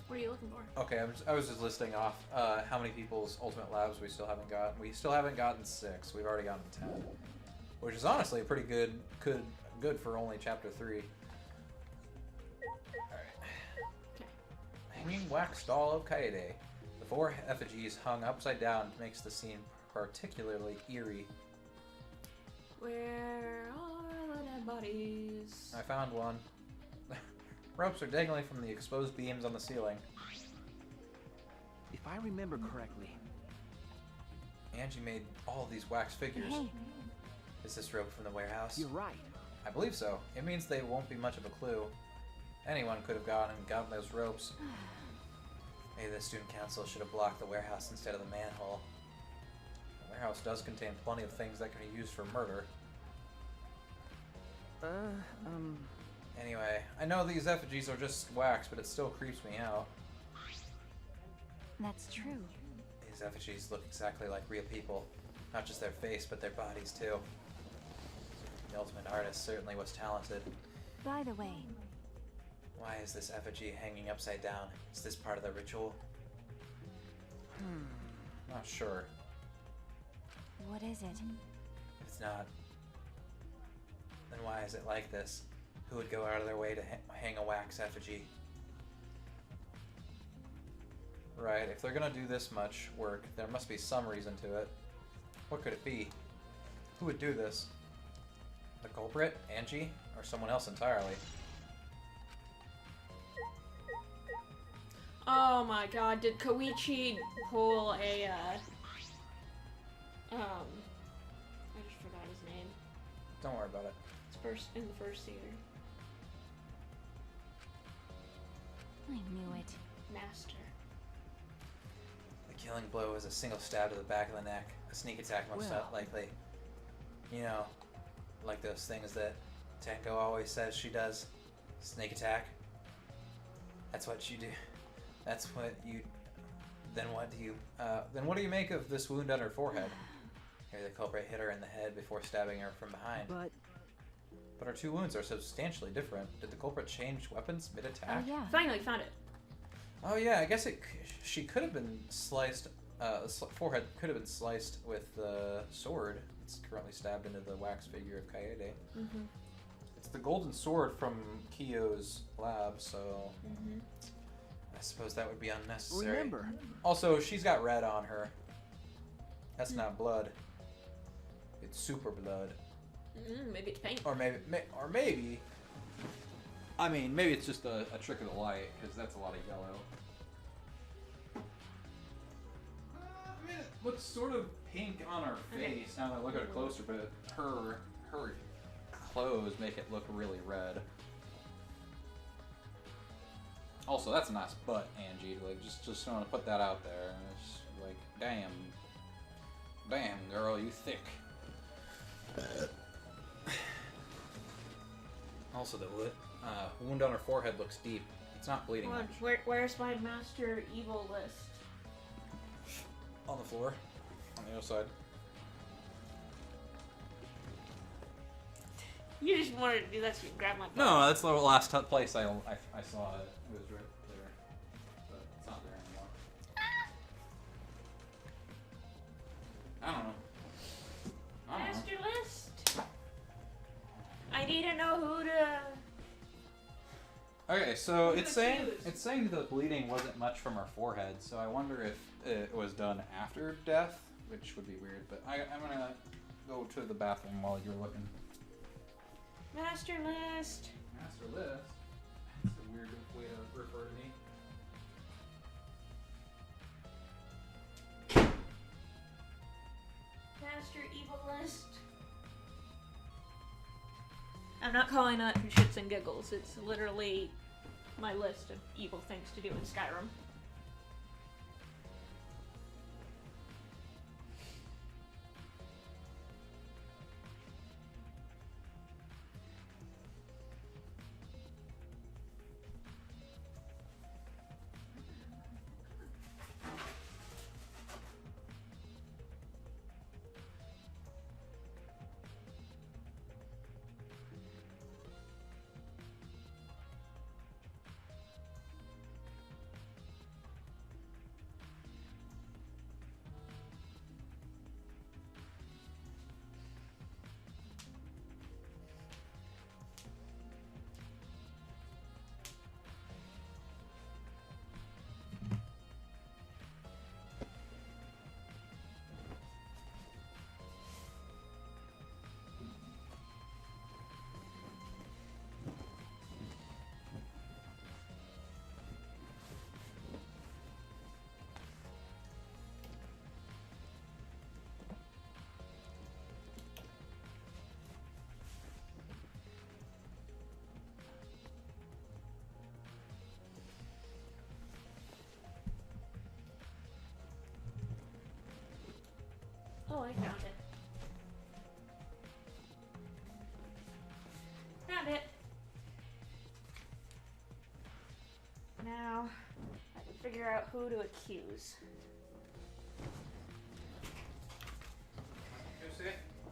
What are you looking for? Okay, I was just listing off how many people's ultimate labs we still haven't gotten. We still haven't gotten 6. We've already gotten 10, which is honestly pretty good for only chapter 3. All right. Hanging wax doll of Kaede. The 4 effigies hung upside down makes the scene particularly eerie. Where are the dead bodies? I found one. Ropes are dangling from the exposed beams on the ceiling. If I remember correctly, Angie made all these wax figures. Hey, Is this rope from the warehouse? you're right. I believe so. It means they won't be much of a clue. Anyone could have gotten those ropes. Maybe the student council should have blocked the warehouse instead of the manhole. The warehouse does contain plenty of things that can be used for murder. Anyway, I know these effigies are just wax, but it still creeps me out. that's true. These effigies look exactly like real people. Not just their face, but their bodies too. The ultimate artist certainly was talented. By the way, Why is this effigy hanging upside down? Is this part of the ritual? Not sure. what is it? If it's not, then why is it like this? Who would go out of their way to hang a wax effigy? Right, if they're gonna do this much work, there must be some reason to it. What could it be? Who would do this? The culprit? Angie? Or someone else entirely? Oh my god, did Koichi pull a, I just forgot his name. Don't worry about it. It's in the first theater. I knew it. Master. The killing blow is a single stab to the back of the neck. A sneak attack most Well. likely. You know, like those things that Tenko always says she does. Sneak attack. That's what you do. That's what you... Then what do you make of this wound on her forehead? Maybe the culprit hit her in the head before stabbing her from behind. But But her 2 wounds are substantially different. Did the culprit change weapons Oh mid-attack? yeah. Finally found it. Oh yeah, I guess she could have been sliced. Forehead could have been sliced with the sword. It's currently stabbed into the wax figure of Kaede. Mm-hmm. It's the golden sword from Kiyo's lab, so I suppose that would be unnecessary. remember, Also, she's got red on her. That's not blood. It's super blood. Maybe it's paint. Or maybe. I mean, maybe it's just a trick of the light, because that's a lot of yellow. I mean, it looks sort of pink on her face now that I look at it closer, but her clothes make it look really red. Also, that's a nice butt, Angie. Like, just want to put that out there. It's like, damn, girl, you thick. Also, the wound on her forehead looks deep. It's not bleeding much. Where's my master evil list? On the floor, on the other side. You just wanted to do that so you can grab my butt. No, that's the last place I saw it. It was right there, but it's not there anymore. I don't know. Master list. I need to know who to... Okay, so Who it's to saying choose? the bleeding wasn't much from her forehead, so I wonder if it was done after death, which would be weird. But I'm gonna go to the bathroom while you're looking. Master list. Master list. That's a weird way to refer to me. Master evil list. I'm not calling that for shits and giggles. It's literally my list of evil things to do in Skyrim. Oh, I found it. Found it. Now, I can figure out who to accuse.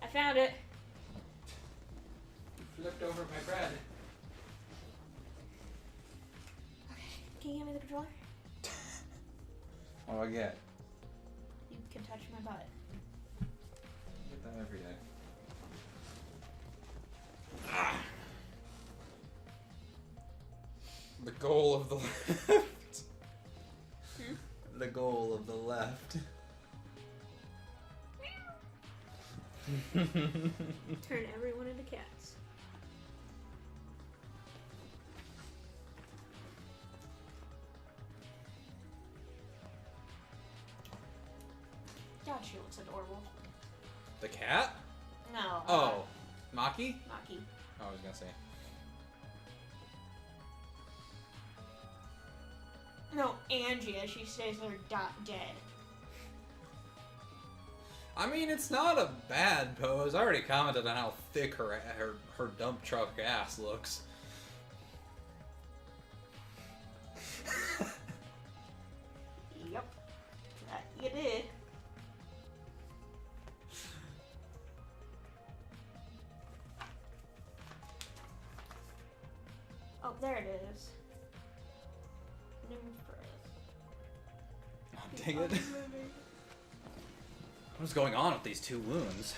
I found it. Flipped over my bread. Can you hand me the controller? What do I get? You can touch my butt. I get that every day. The goal of the left. The goal of the left. Turn everyone into cats. God, she looks adorable. The cat? No. Oh, Maki? Maki. Oh, I was gonna say. No, Angie, as she stays there dead. I mean, it's not a bad pose. I already commented on how thick her dump truck ass looks. Yep. That you did. Oh, there it is. Oh, dang it. What's going on with these two wounds?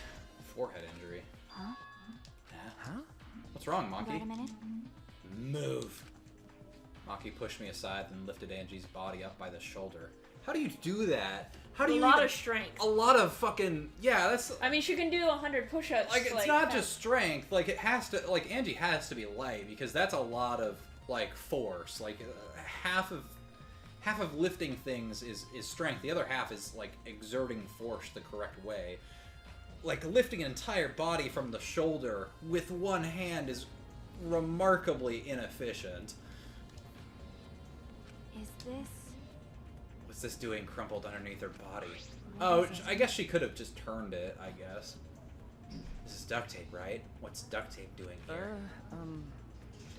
Forehead injury. Huh? Huh? What's wrong, Wait Maki? a minute. Move. Maki pushed me aside and lifted Angie's body up by the shoulder. How do you do that? How do you A lot even- of strength. A lot of fucking... Yeah, that's... I mean, she can do 100 push-ups. Like, it's not just strength. Like, it has to... Like, Angie has to be light, because that's a lot of, like, force. Like, half of lifting things is strength. The other half is, like, exerting force the correct way. Like, lifting an entire body from the shoulder with one hand is remarkably inefficient. Is this? What's this doing crumpled underneath her body? What Oh, is it? I guess she could have just turned it, I guess. This is duct tape, right? What's duct tape doing here?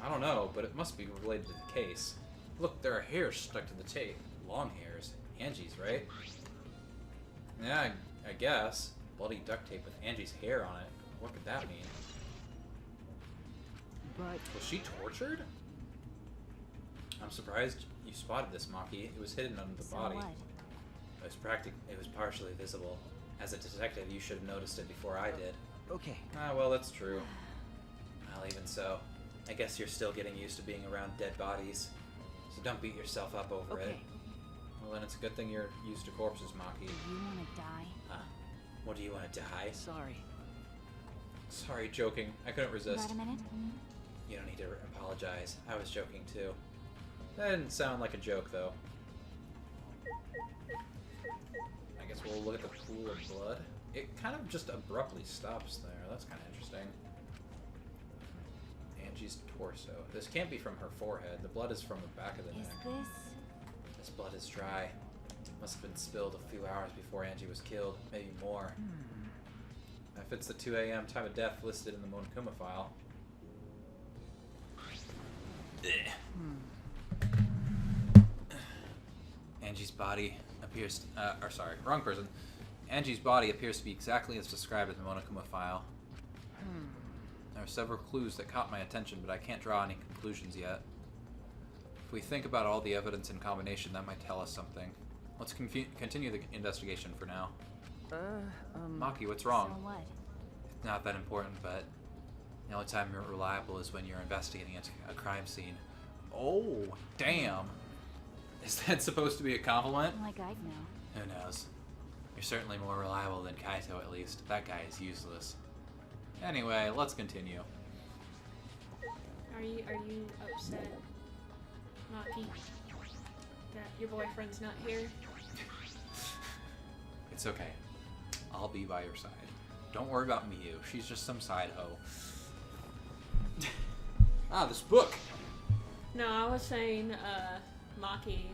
I don't know, but it must be related to the case. Look, there are hairs stuck to the tape. Long hairs. Angie's, right? Yeah, I guess. Bloody duct tape with Angie's hair on it. What could that mean? But Was she tortured? I'm surprised you spotted this, Maki. It was hidden under the So body. what? It was partially visible. As a detective, you should have noticed it before I did. okay. Ah, well, that's true. Well, even so. I guess you're still getting used to being around dead bodies. So don't beat yourself up over it. Well, then it's a good thing you're used to corpses, Maki. Do you want to die? Huh? What, do you want to die? Sorry. Sorry, joking. I couldn't resist. Got a minute? You don't need to apologize. I was joking, too. That didn't sound like a joke, though. I guess we'll look at the pool of blood. It kind of just abruptly stops there. That's kind of interesting. Angie's torso. This can't be from her forehead. The blood is from the back of the Is neck. this... This blood is dry. Must have been spilled a few hours before Angie was killed. Maybe more. That fits the 2 a.m. time of death listed in the Monokuma file. Angie's body appears... or sorry, wrong person. Angie's body appears to be exactly as described in the Monokuma file. There are several clues that caught my attention, but I can't draw any conclusions yet. If we think about all the evidence in combination, that might tell us something. Let's continue the investigation for now. Maki, what's wrong? So what? It's not that important, but the only time you're reliable is when you're investigating a crime scene. Oh, damn. Is that supposed to be a compliment? Like I'd know. Who knows? You're certainly more reliable than Kaito, at least. That guy is useless. Anyway, let's continue. Are you upset, Maki, that your boyfriend's not here? It's okay. I'll be by your side. Don't worry about Miyu. She's just some side hoe. This book! No, I was saying, Maki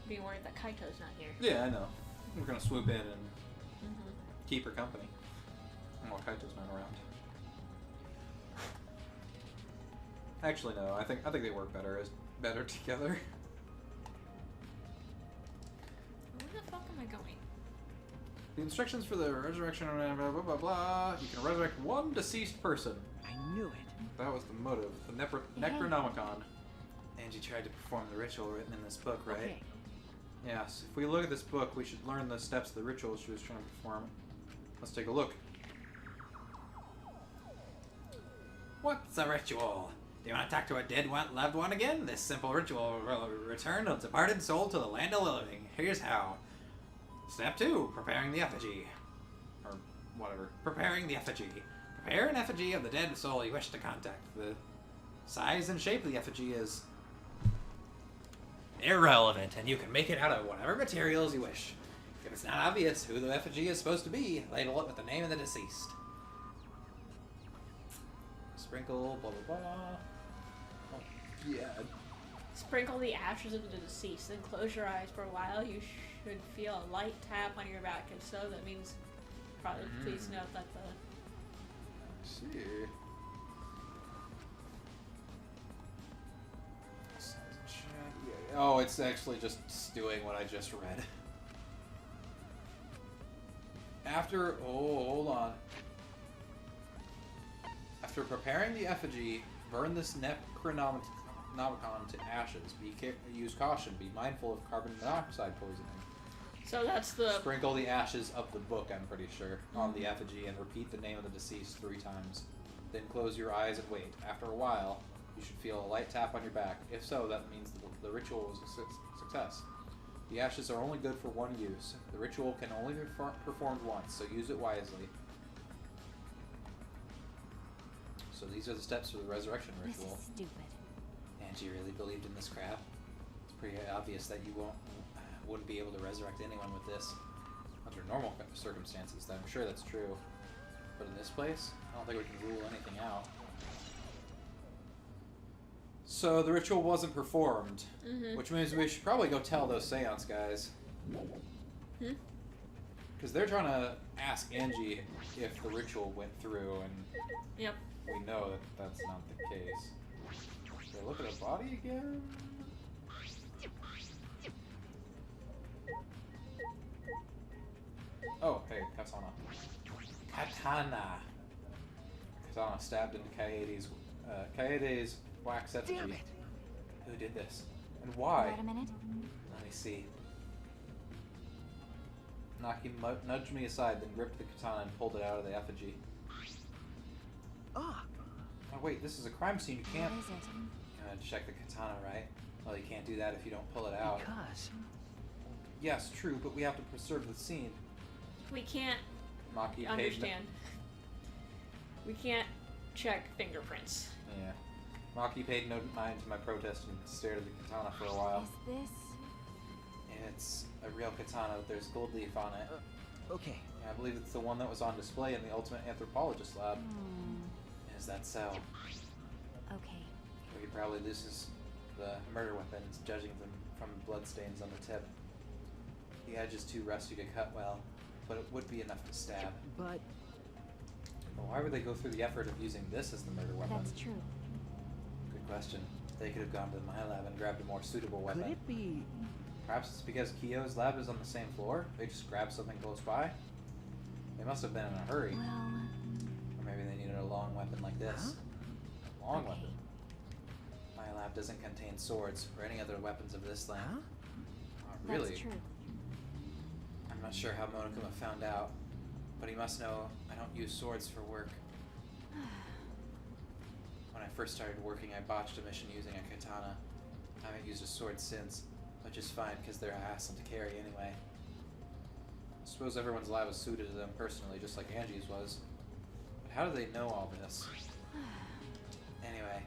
being worried that Kaito's not here. Yeah, I know. We're gonna swoop in and keep her company. While Kaito's not around. Actually, no. I think they work better together. Where the fuck am I going? The instructions for the resurrection, blah blah blah blah. You can resurrect one deceased person. I knew it. That was the motive. The Necronomicon. Angie tried to perform the ritual written in this book, right? Okay. Yes. If we look at this book, we should learn the steps of the ritual she was trying to perform. Let's take a look. What's a ritual? Do you want to talk to a dead loved one again? This simple ritual will return a departed soul to the land of the living. Here's how. Step 2, preparing the effigy. Or whatever. Preparing the effigy. Prepare an effigy of the dead soul you wish to contact. The size and shape of the effigy is irrelevant, and you can make it out of whatever materials you wish. If it's not obvious who the effigy is supposed to be, label it with the name of the deceased. Sprinkle, blah blah blah. Oh, yeah. Sprinkle the ashes of the deceased, then close your eyes for a while. You should feel a light tap on your back. If so, that means probably please note that the... Let's see. Oh, it's actually just doing what I just read. After... Oh, hold on. After preparing the effigy, burn this Necronomicon to ashes. Use caution. Be mindful of carbon monoxide poisoning. So that's the... Sprinkle the ashes of the book, I'm pretty sure, on the effigy and repeat the name of the deceased 3 times. Then close your eyes and wait. After a while, you should feel a light tap on your back. If so, that means the ritual was a success. The ashes are only good for one use. The ritual can only be performed once, so use it wisely. So these are the steps for the resurrection ritual. This is stupid. Angie really believed in this crap. It's pretty obvious that you wouldn't be able to resurrect anyone with this under normal circumstances. I'm sure that's true. But in this place, I don't think we can rule anything out. So the ritual wasn't performed, which means we should probably go tell those seance guys. Because they're trying to ask Angie if the ritual went through, and Yep. we know that that's not the case. Should I look at her body again? Oh, hey, Katana. Katana stabbed into Kaede's wax effigy. Damn it! Who did this? And why? Wait a minute. Let me see. Naki nudged me aside, then gripped the katana and pulled it out of the effigy. Ah! Oh, wait, this is a crime scene. You can't. What is it? You're gonna check the katana, right? Well, you can't do that if you don't pull it out. Because Yes, true, but we have to preserve the scene. We can't Maki paid. understand. We can't check fingerprints. Yeah. Maki paid no mind to my protest and stared at the katana for a while. Is this? It's a real katana. There's gold leaf on it. okay. I believe it's the one that was on display in the Ultimate Anthropologist lab. Is that so? Okay. Well, he probably loses the murder weapons, judging them from the bloodstains on the tip. The edge is too rusty to cut well, but it would be enough to stab. But Well, why would they go through the effort of using this as the murder weapon? That's true. Good question. They could have gone to my lab and grabbed a more suitable weapon. could it be? Perhaps it's because Kiyo's lab is on the same floor. They just grabbed something close by. They must have been in a hurry. Well, Or maybe they needed a long weapon like this. A long okay. weapon. My lab doesn't contain swords or any other weapons of this length. Huh? Oh, really? That's true. I'm not sure how Monokuma found out, but he must know I don't use swords for work. When I first started working, I botched a mission using a katana. I haven't used a sword since, which is fine because they're a hassle to carry anyway. I suppose everyone's lab is suited to them personally, just like Angie's was. But how do they know all this? Anyway,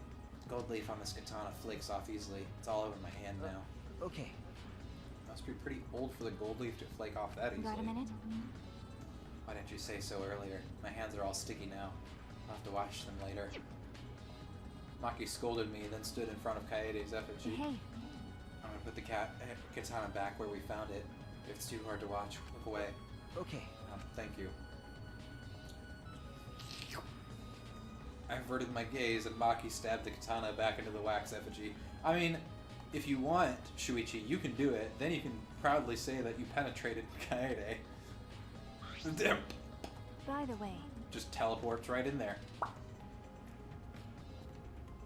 gold leaf on this katana flakes off easily. It's all over my hand now. Okay. Must be pretty old for the gold leaf to flake off that easily. Got a minute? Why didn't you say so earlier? My hands are all sticky now. I'll have to wash them later. Maki scolded me, then stood in front of Kaede's effigy. Hey, I'm gonna put the katana back where we found it. If it's too hard to watch, look away. Okay. Thank you. I averted my gaze and Maki stabbed the katana back into the wax effigy. I mean, if you want, Shuichi, you can do it. Then you can proudly say that you penetrated Kaede. by the way, Just teleports right in there.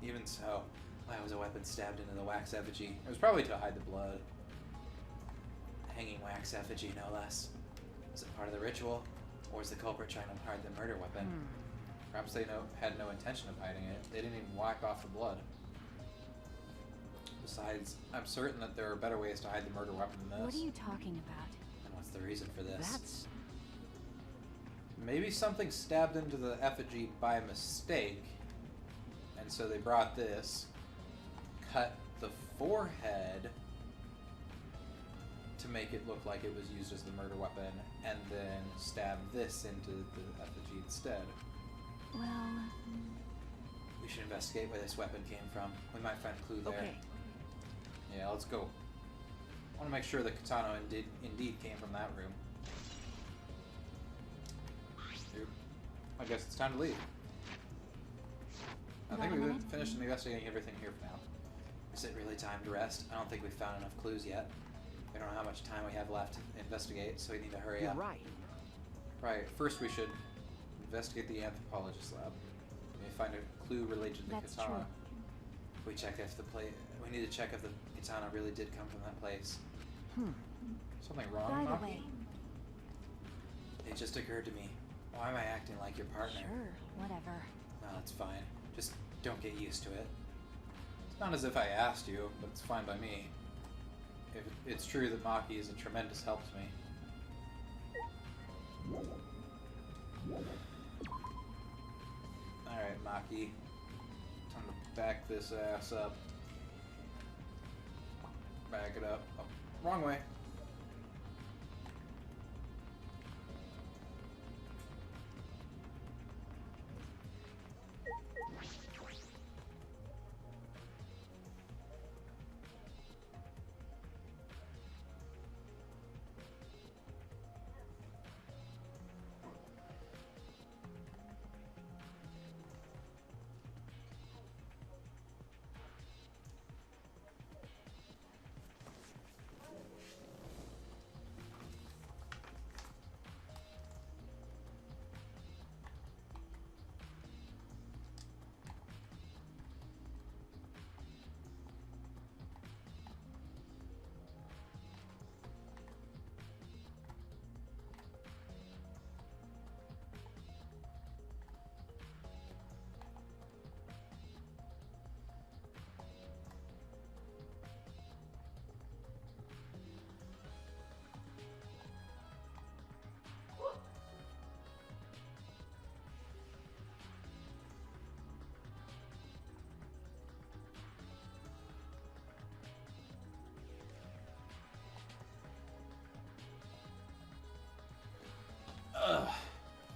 Even so, why was a weapon stabbed into the wax effigy? It was probably to hide the blood. A hanging wax effigy, no less. Was it part of the ritual, or was the culprit trying to hide the murder weapon? Perhaps they had no intention of hiding it. They didn't even wipe off the blood. Besides, I'm certain that there are better ways to hide the murder weapon than what this. are you talking about? And what's the reason for this? That's Maybe something stabbed into the effigy by mistake, and so they brought this, cut the forehead to make it look like it was used as the murder weapon, and then stabbed this into the effigy instead. Well, We should investigate where this weapon came from. We might find a clue there. okay. Yeah, let's go. I want to make sure the katana indeed came from that room. Dude, I guess it's time to leave. I think we've finished investigating everything here for now. Is it really time to rest? I don't think we've found enough clues yet. We don't know how much time we have left to investigate, so we need to hurry You're up. right. Right, first we should investigate the anthropologist lab. Maybe find a clue related to the That's katana. true. We check if the we need to check if the katana really did come from that place. Something wrong, by the Maki? way, It just occurred to me. Why am I acting like your partner? sure, whatever. No, it's fine. Just don't get used to it. It's not as if I asked you, but it's fine by me. If it's true that Maki is a tremendous help to me. Alright, Maki. Time to back this ass up. Back it up. Oh, wrong way.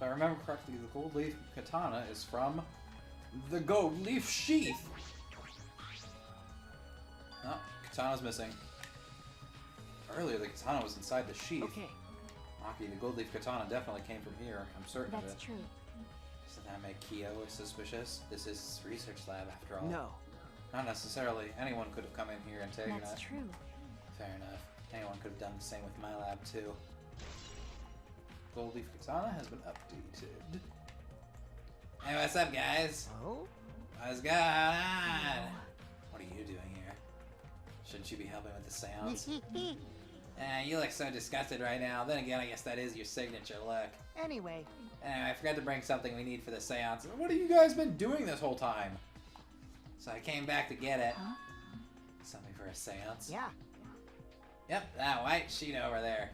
I remember correctly, the gold leaf katana is from the gold leaf sheath. Oh, katana's missing. Earlier, the katana was inside the sheath. Okay. Maki, the gold leaf katana definitely came from here. I'm certain of it. That's true. Doesn't that make Kyo suspicious? This is his research lab, after all. No. Not necessarily. Anyone could have come in here and taken That's it. true. Fair enough. Anyone could have done the same with my lab, too. Gold leaf katana has been updated. Hey, what's up, guys? Oh? What's going on? What are you doing here? Shouldn't you be helping with the seance? You look so disgusted right now. Then again, I guess that is your signature look. Anyway. Anyway, I forgot to bring something we need for the seance. What have you guys been doing this whole time? So I came back to get it. Huh? Something for a seance? Yeah. Yep, that white sheet over there.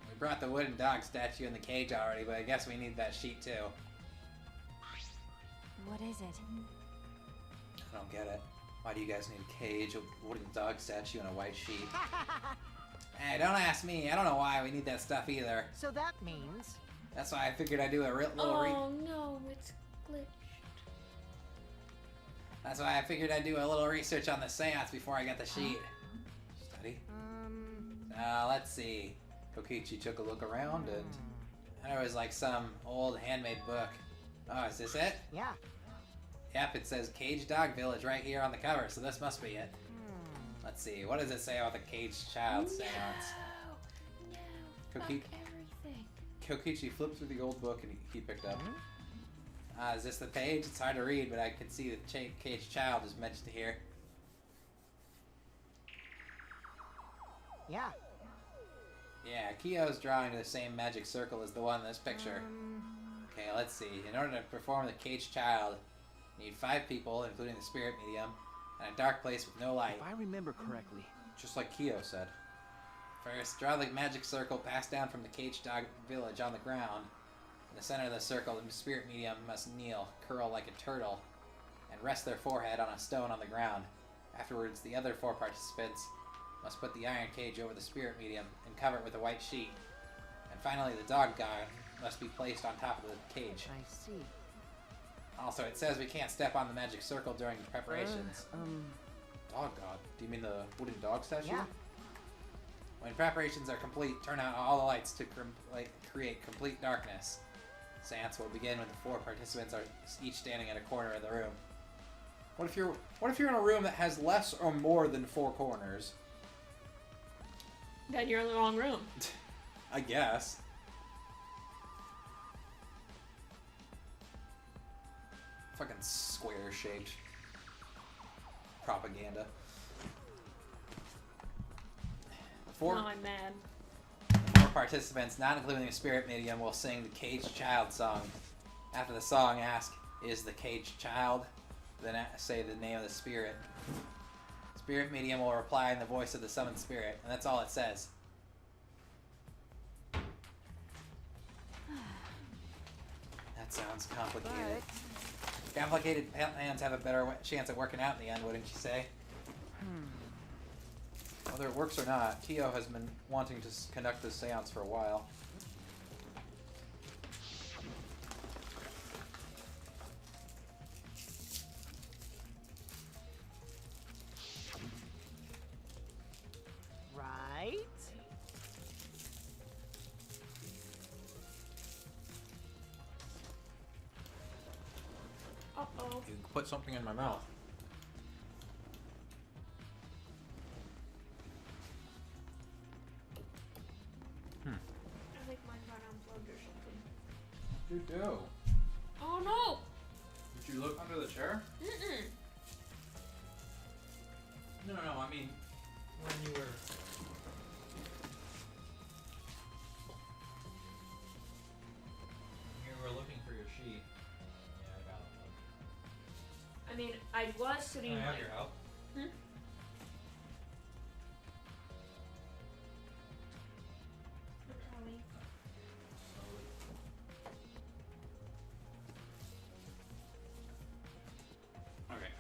We brought the wooden dog statue in the cage already, but I guess we need that sheet too. What is it? I don't get it. Why do you guys need a cage, a wooden dog statue, and a white sheet? Hey, don't ask me. I don't know why we need that stuff either. So that means... That's why I figured I'd do a little Oh no, it's glitched. That's why I figured I'd do a little research on the seance before I got the sheet. Study? Let's see. Kokichi took a look around and there was like some old handmade book. Oh, is this it? Yeah. Yep, it says Cage Dog Village right here on the cover, so this must be it. Let's see, what does it say about the Caged Child seance? No, Koki- everything. Kokichi flipped through the old book and he picked up. Is this the page? It's hard to read, but I can see the Caged Child is mentioned here. Yeah. Yeah, Kyo's drawing the same magic circle as the one in this picture. Okay, let's see. In order to perform the Caged Child, you need 5 people, including the spirit medium, and a dark place with no light. If I remember correctly. Just like Kyo said. First, draw the magic circle passed down from the Caged Dog Village on the ground. In the center of the circle, the spirit medium must kneel, curl like a turtle, and rest their forehead on a stone on the ground. Afterwards, the other 4 participants must put the iron cage over the spirit medium and cover it with a white sheet. And finally, the dog god must be placed on top of the cage. I see. Also, it says we can't step on the magic circle during the preparations. Dog god? Do you mean the wooden dog statue? Yeah. When preparations are complete, turn out all the lights to create complete darkness. Seance will begin when the 4 participants are each standing at a corner of the room. What if you're in a room that has less or more than 4 corners? Then you're in the wrong room. I guess. Fucking square-shaped propaganda. Now I'm mad. The 4 participants, not including the spirit medium, will sing the Caged Child song. After the song, ask, "Is the Caged Child?" Then say the name of the spirit. Spirit medium will reply in the voice of the summoned spirit, and that's all it says. That sounds complicated. Complicated plans have a better chance at working out in the end, wouldn't you say? Whether it works or not, Kyo has been wanting to conduct this seance for a while. Right? Uh-oh. You put something in my mouth. I think mine got unplugged or something. You do. Oh no! Did you look under the chair? Mm-mm. No, I mean, when you were... You were looking for your sheet. Yeah, I got it. I mean, I was sitting Can I have like... your help? Hmm? Probably. Okay.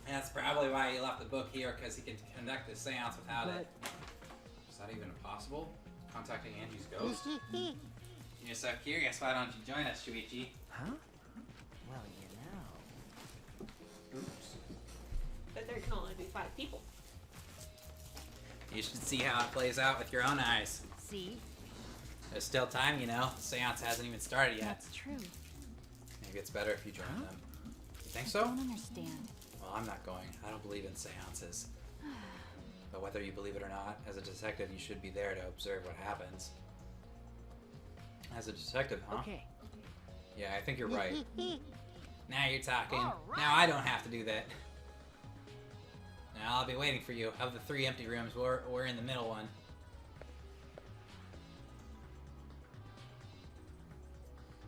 That's probably why he left the book here, because he can conduct the seance without it. Is that even possible? Contacting Angie's ghost? You're so curious, why don't you join us, Shuichi? Huh? Well, Oops. But there can only be 5 people. You should see how it plays out with your own eyes. See? There's still time, you know. The seance hasn't even started yet. That's true. Maybe it's better if you join them. You think I so? don't understand. Well, I'm not going. I don't believe in seances. But whether you believe it or not, as a detective, you should be there to observe what happens. As a detective, huh? Okay. Yeah, I think you're right. Now you're talking. All right. Now I don't have to do that. Now I'll be waiting for you. Of the 3 empty rooms, we're in the middle one.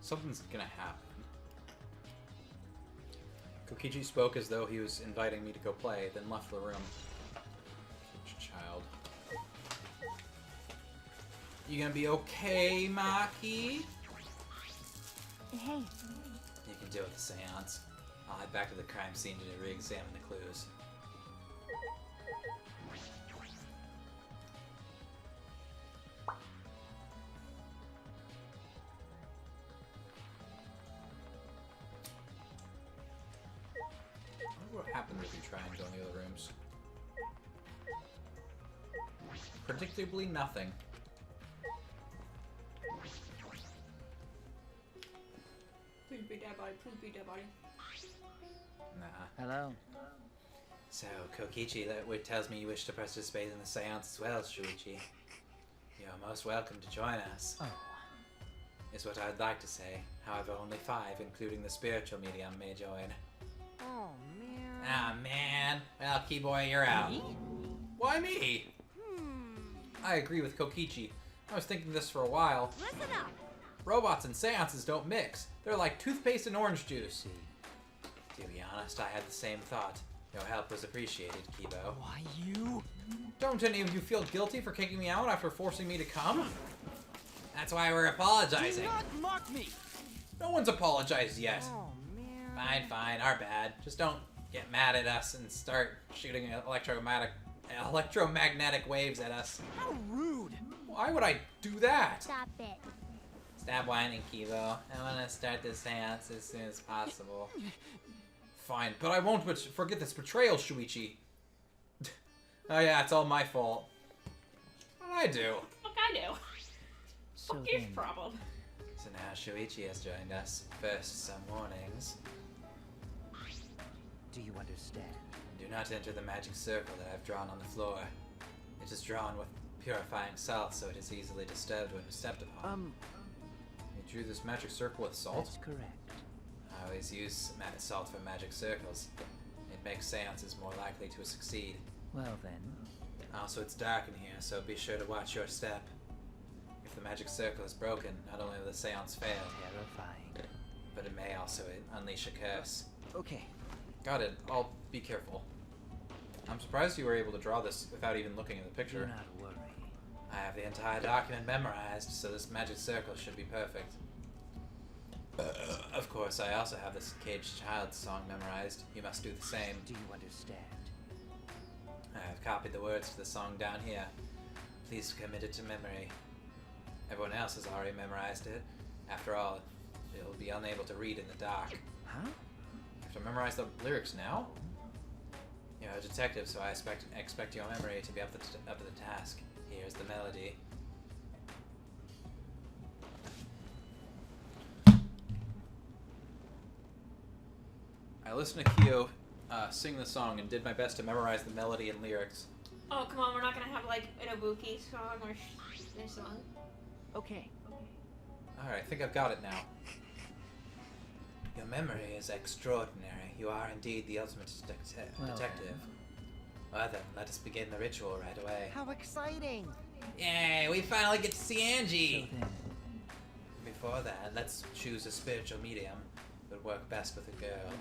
Something's gonna happen. Kokichi spoke as though he was inviting me to go play, then left the room. Child. You gonna be okay, Maki? Hey, You can deal with the seance. I'll head back to the crime scene to re-examine the clues. I wonder what happens if you try and go in the other rooms. Predictably nothing. Please be dead body, please be dead body. Nah. Hello. So, Kokichi, that word tells me you wish to participate in the seance as well, Shuichi. You're most welcome to join us. Oh. Is what I'd like to say. However, only 5, including the spiritual medium, may join. oh man. Ah, man. Well, Keyboy, you're out. Why me? I agree with Kokichi. I was thinking this for a while. Listen up. Robots and seances don't mix. They're like toothpaste and orange juice. To be honest, I had the same thought. Your help was appreciated, Kibo. Why you? Don't any of you feel guilty for kicking me out after forcing me to come? That's why we're Do apologizing. not mock me! No one's apologized yet. Oh man. Fine, fine, our bad. Just don't get mad at us and start shooting electromagnetic waves at us. How rude! Why would I do that? Stop it. Stop whining, Kibo. I want to start this seance as soon as possible. Fine, but I won't forget this betrayal, Shuichi. Oh yeah, it's all my fault. What did I do? Fuck I do. So Fuck your then, problem. So now Shuichi has joined us. First, some warnings. do you understand? Do not enter the magic circle that I've drawn on the floor. It is drawn with purifying salt, so it is easily disturbed when stepped upon. You drew this magic circle with salt? That's correct. I always use salt for magic circles. It makes seances more likely to succeed. Well then, Also, it's dark in here, so be sure to watch your step. If the magic circle is broken, not only will the seance fail, terrifying. but it may also unleash a curse. Okay. Got it. I'll be careful. I'm surprised you were able to draw this without even looking at the Do picture. not worry. I have the entire document memorized, so this magic circle should be perfect. Of course, I also have this Caged Child song memorized. You must do the same. Do you understand? I have copied the words to the song down here. Please commit it to memory. Everyone else has already memorized it. After all, you'll be unable to read in the dark. Huh? You have to memorize the lyrics now? You're a detective, so I expect your memory to be up to the task. Here's the melody. I listened to Kyo sing the song and did my best to memorize the melody and lyrics. Oh, come on, we're not gonna have like an Ibuki song or this song. Okay. Alright, I think I've got it now. Your memory is extraordinary. You are indeed the ultimate Well, detective. Well then, let us begin the ritual right away. How exciting! Yay, we finally get to see So Angie! then, Before that, let's choose a spiritual medium. Would work best with a girl.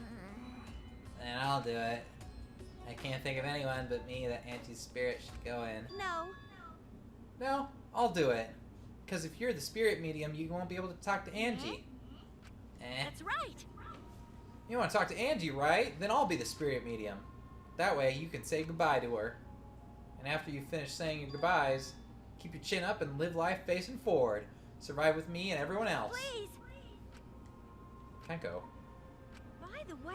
And I'll do it. I can't think of anyone but me that Angie's spirit should go in. No. No, I'll do it. Because if you're the spirit medium, you won't be able to talk to Angie. That's right. You want to talk to Angie, right? Then I'll be the spirit medium. That way, you can say goodbye to her. And after you finish saying your goodbyes, Keep your chin up and live life facing forward. Survive with me and everyone else. Please! Tenko. By the way...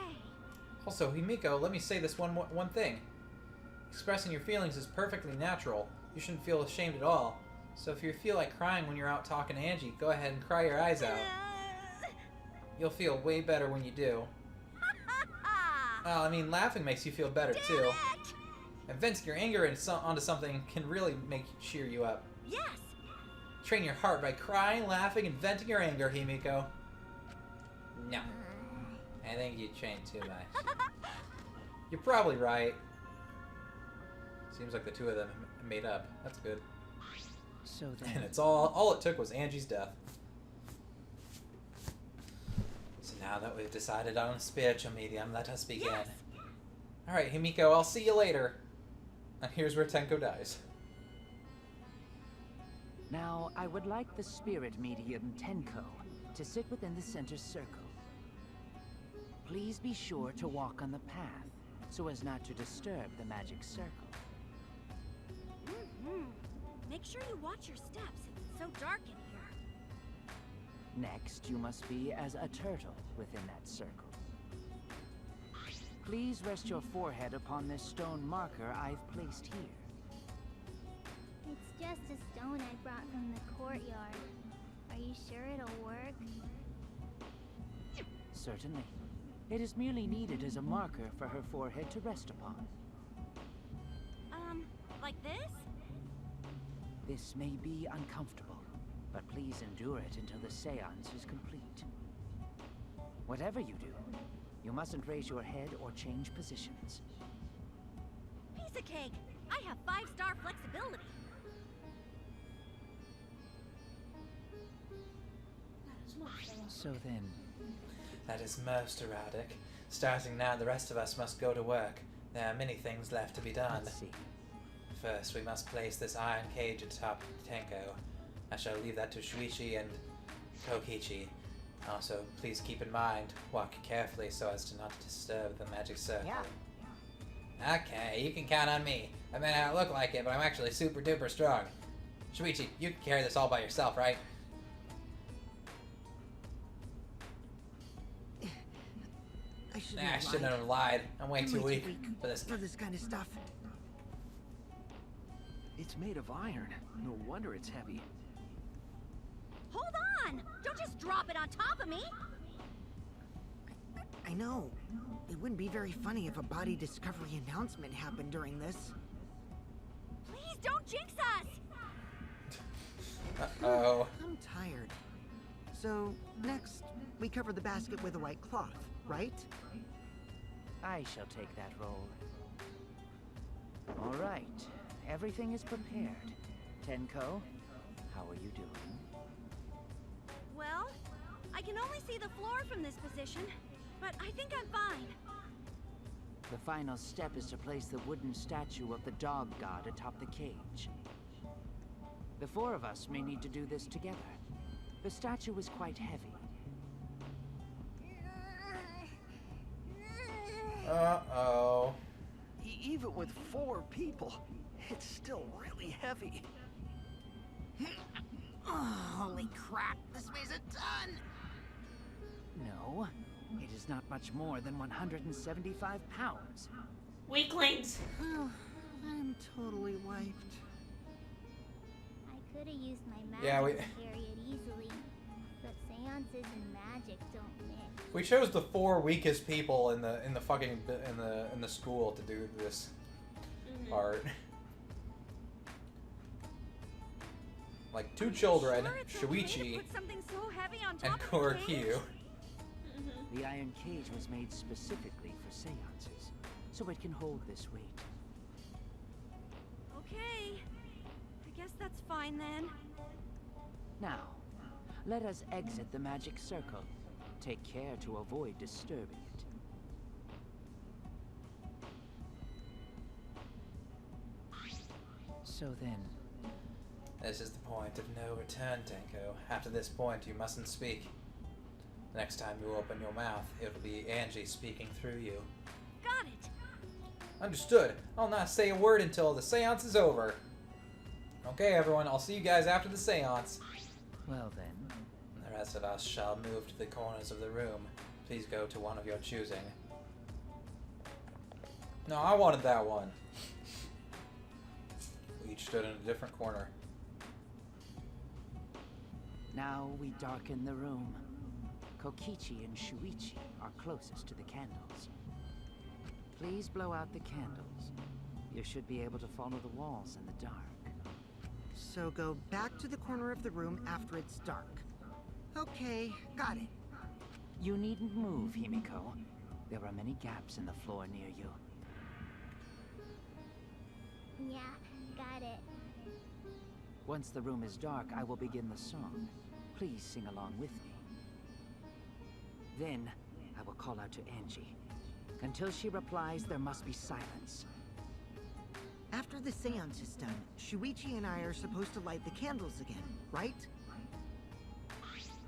Also, Himiko, let me say this one thing. Expressing your feelings is perfectly natural. You shouldn't feel ashamed at all. So if you feel like crying when you're out talking to Angie, go ahead and cry your eyes out. You'll feel way better when you do. Well, I mean, laughing makes you feel better too. And venting your anger onto something can really cheer you up. Yes! Train your heart by crying, laughing, and venting your anger, Himiko. No. I think you train too much. You're probably right. Seems like the two of them made up. That's good. So then... And it's all it took was Angie's death. So now that we've decided on a spiritual medium, let us begin. Yes. Alright, Himiko, I'll see you later. And here's where Tenko dies. Now, I would like the spirit medium Tenko to sit within the center circle. Please be sure to walk on the path, so as not to disturb the magic circle. Make sure you watch your steps. It's so dark in here. Next, you must be as a turtle within that circle. Please rest your forehead upon this stone marker I've placed here. It's just a stone I brought from the courtyard. Are you sure it'll work? Certainly. It is merely needed as a marker for her forehead to rest upon. Like this? This may be uncomfortable, but please endure it until the seance is complete. Whatever you do, you mustn't raise your head or change positions. Piece of cake! I have 5-star flexibility. So then... That is most erratic. Starting now, the rest of us must go to work. There are many things left to be done. Let's see. First, we must place this iron cage atop Tenko. I shall leave that to Shuichi and Kokichi. Also, please keep in mind, walk carefully so as to not disturb the magic circle. Yeah. Okay, you can count on me. I may not look like it, but I'm actually super duper strong. Shuichi, you can carry this all by yourself, right? I shouldn't have lied. I'm way too weak for this. for this kind of stuff. It's made of iron. No wonder it's heavy. Hold on! Don't just drop it on top of me! I know. It wouldn't be very funny if a body discovery announcement happened during this. Please don't jinx us! Uh-oh. I'm tired. So, next, we cover the basket with a white cloth, right? I shall take that role. All right. Everything is prepared. Tenko, how are you doing? Well, I can only see the floor from this position, but I think I'm fine. The final step is to place the wooden statue of the dog god atop the cage. The four of us may need to do this together. The statue is quite heavy. Uh-oh. Even with 4 people, it's still really heavy. Oh, holy crap, this weighs a ton! No, it is not much more than 175 pounds. Weaklings! Oh, I'm totally wiped. I could have used my magic Yeah, to carry it easily, but seances and magic don't mix. We chose the 4 weakest people in the fucking in the school to do this part. Like 2 children, Sure it's okay to Shuichi put something so heavy on and top of the cage? Koryu. The iron cage was made specifically for seances, so it can hold this weight. Okay. I guess that's fine then. Now, let us exit the magic circle. Take care to avoid disturbing it. So then, This is the point of no return, Tenko. After this point, you mustn't speak. The next time you open your mouth, it'll be Angie speaking through you. Got it. Understood. I'll not say a word until the seance is over. Okay, everyone, I'll see you guys after the seance. Well then. The rest of us shall move to the corners of the room. Please go to one of your choosing. No, I wanted that one. We each stood in a different corner. Now we darken the room. Kokichi and Shuichi are closest to the candles. Please blow out the candles. You should be able to follow the walls in the dark. So go back to the corner of the room after it's dark. Okay, got it. You needn't move, Himiko. There are many gaps in the floor near you. Yeah, got it. Once the room is dark, I will begin the song. Please sing along with me. Then, I will call out to Angie. Until she replies, there must be silence. After the seance is done, Shuichi and I are supposed to light the candles again, right?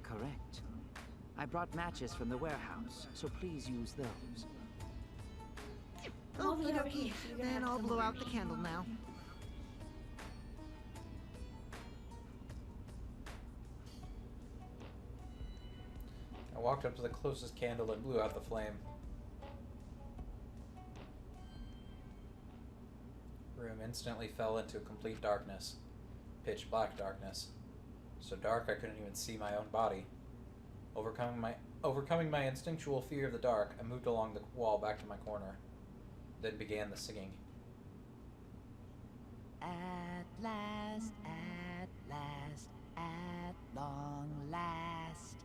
Correct. I brought matches from the warehouse, so please use those. Well, Okie we have dokie. heat, so you're gonna Then have I'll to blow move. out the candle now. I walked up to the closest candle and blew out the flame. The room instantly fell into complete darkness. Pitch black darkness. So dark I couldn't even see my own body. Overcoming my instinctual fear of the dark, I moved along the wall back to my corner. Then began the singing. At last, at long last.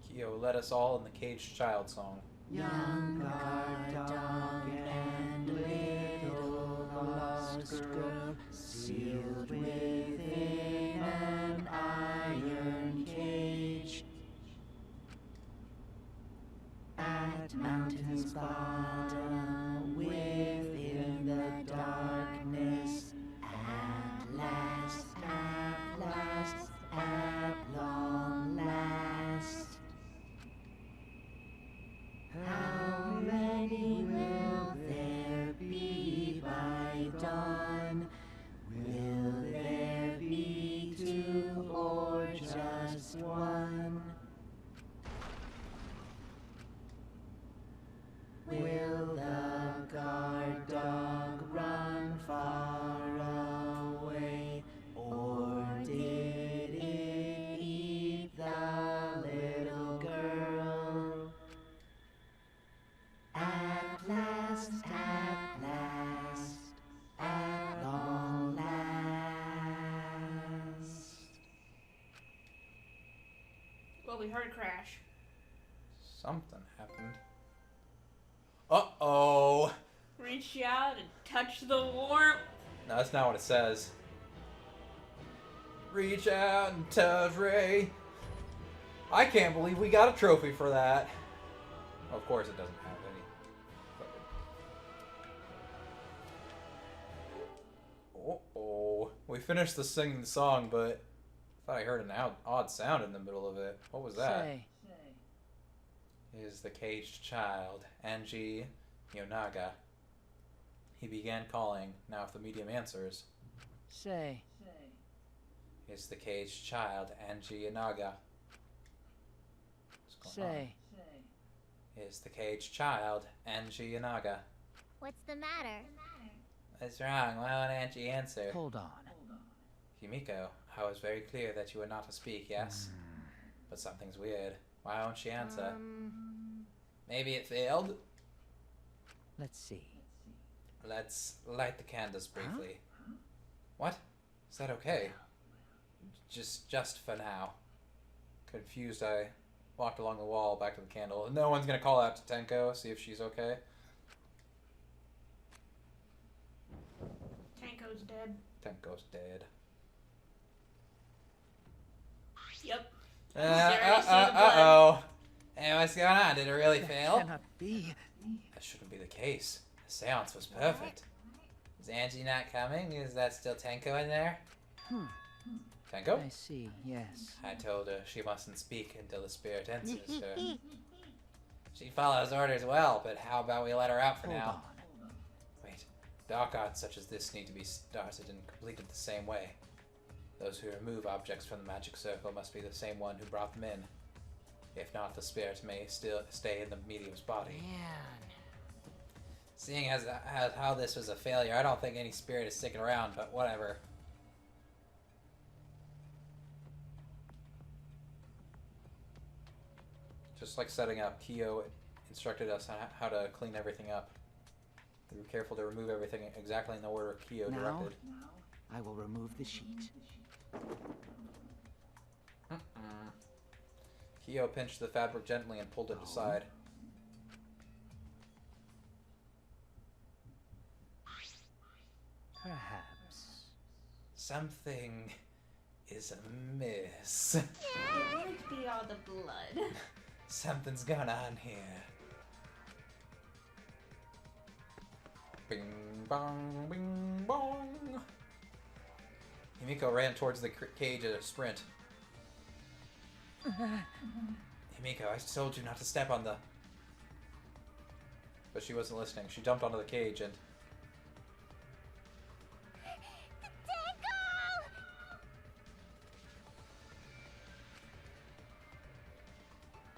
Kyo led us all in the Caged Child song. Young guard dog and little lost girl, sealed within an iron cage. At mountain's bottom, within the darkness, at last, at long last. How many will there be by dawn? Will there be two or just one? Will the guard dog run far away, or did it eat the little girl? At last, at long last. Well, we heard a crash. Something happened. Uh-oh! Reach out and touch the warmth. No, that's not what it says. Reach out and touch Ray. I can't believe we got a trophy for that. Of course it doesn't have any. Uh-oh. We finished the singing song, but I thought I heard an odd sound in the middle of it. What was that? Say, Is the caged child, Angie Yonaga. He began calling. Now if the medium answers, say. is the caged child, Angie Yonaga. What's going Say. on? Is the caged child, Angie Yonaga. What's the matter? What's wrong? Why won't Angie answer? Hold on. Yumiko, I was very clear that you were not to speak, yes? But something's weird. Why won't she answer? Maybe it failed? Let's see. Let's light the candles briefly. What? Is that okay? Just for now. Confused, I walked along the wall back to the candle. No one's gonna call out to Tenko, see if she's okay. Tanko's dead. Tenko's dead. Yep. Uh-oh. Hey, what's going on? Did it really fail? Cannot be. That shouldn't be the case. The seance was perfect. Is Angie not coming? Is that still Tenko in there? Tenko? I see, yes. I told her she mustn't speak until the spirit answers her. She follows orders well, but how about we let her out for Hold now? on. Wait, Dark arts such as this need to be started and completed the same way. Those who remove objects from the magic circle must be the same one who brought them in. If not, the spirit may still stay in the medium's body. Man. Seeing as how this was a failure, I don't think any spirit is sticking around, but whatever. Just like setting up, Kyo instructed us on how to clean everything up. We were careful to remove everything exactly in the order Kyo directed. I will remove the sheet. Kyo pinched the fabric gently and pulled it aside. Perhaps. Something is amiss. It might be all the blood. Something's going on here. Bing bong, bing bong. Himiko ran towards the cage at a sprint. Himiko, I told you not to step on the... But she wasn't listening. She jumped onto the cage and...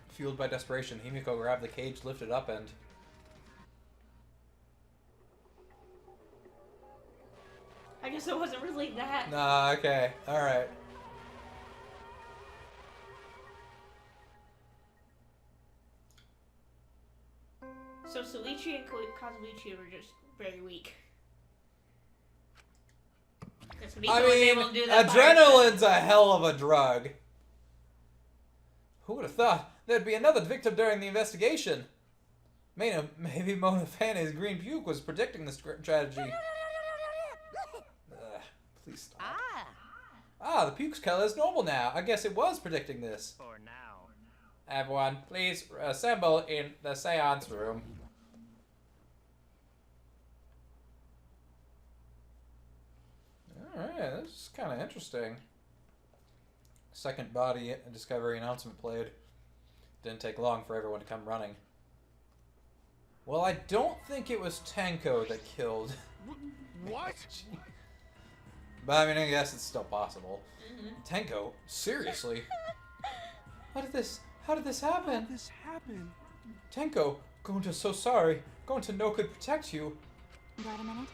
Fueled by desperation, Himiko grabbed the cage, lifted up, and... I guess it wasn't really that. Nah, okay. Alright. So Suichi and Kazuichi were just very weak. I mean, adrenaline's a hell of a drug. Who would have thought there'd be another victim during the investigation? Maybe Mona Fanny's green puke was predicting this tragedy. Please stop. Ah, the puke's color is normal now. I guess it was predicting this. For now. Everyone, please assemble in the seance room. Alright, this is kind of interesting. Second body discovery announcement played. Didn't take long for everyone to come running. Well, I don't think it was Tenko that killed. What? But I mean, I guess it's still possible. Tenko? Seriously? How did this happen? How did this happen? Tenko, Gonta's so sorry. Gonta no could protect you. Got a minute?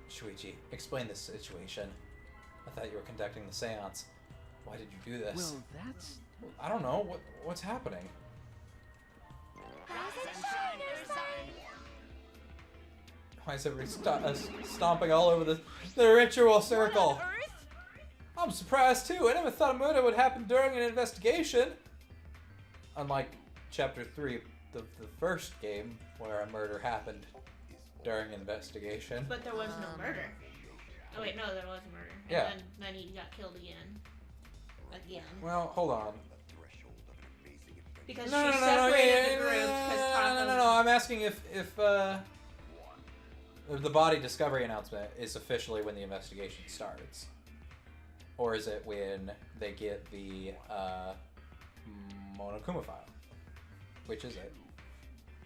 Shuichi, explain this situation. I thought you were conducting the seance. Why did you do this? Well, that's... I don't know. What's happening? Why is everybody stomping all over the ritual circle? I'm surprised too. I never thought a murder would happen during an investigation. Unlike Chapter 3, the first game, where a murder happened during an investigation. But there was no murder. Oh wait, no, there was a murder. And Yeah. then he got killed again. Well, hold on. Because No, she no, separated the groups because no. I'm asking if the body discovery announcement is officially when the investigation starts, or is it when they get the Monokuma file? Which is it?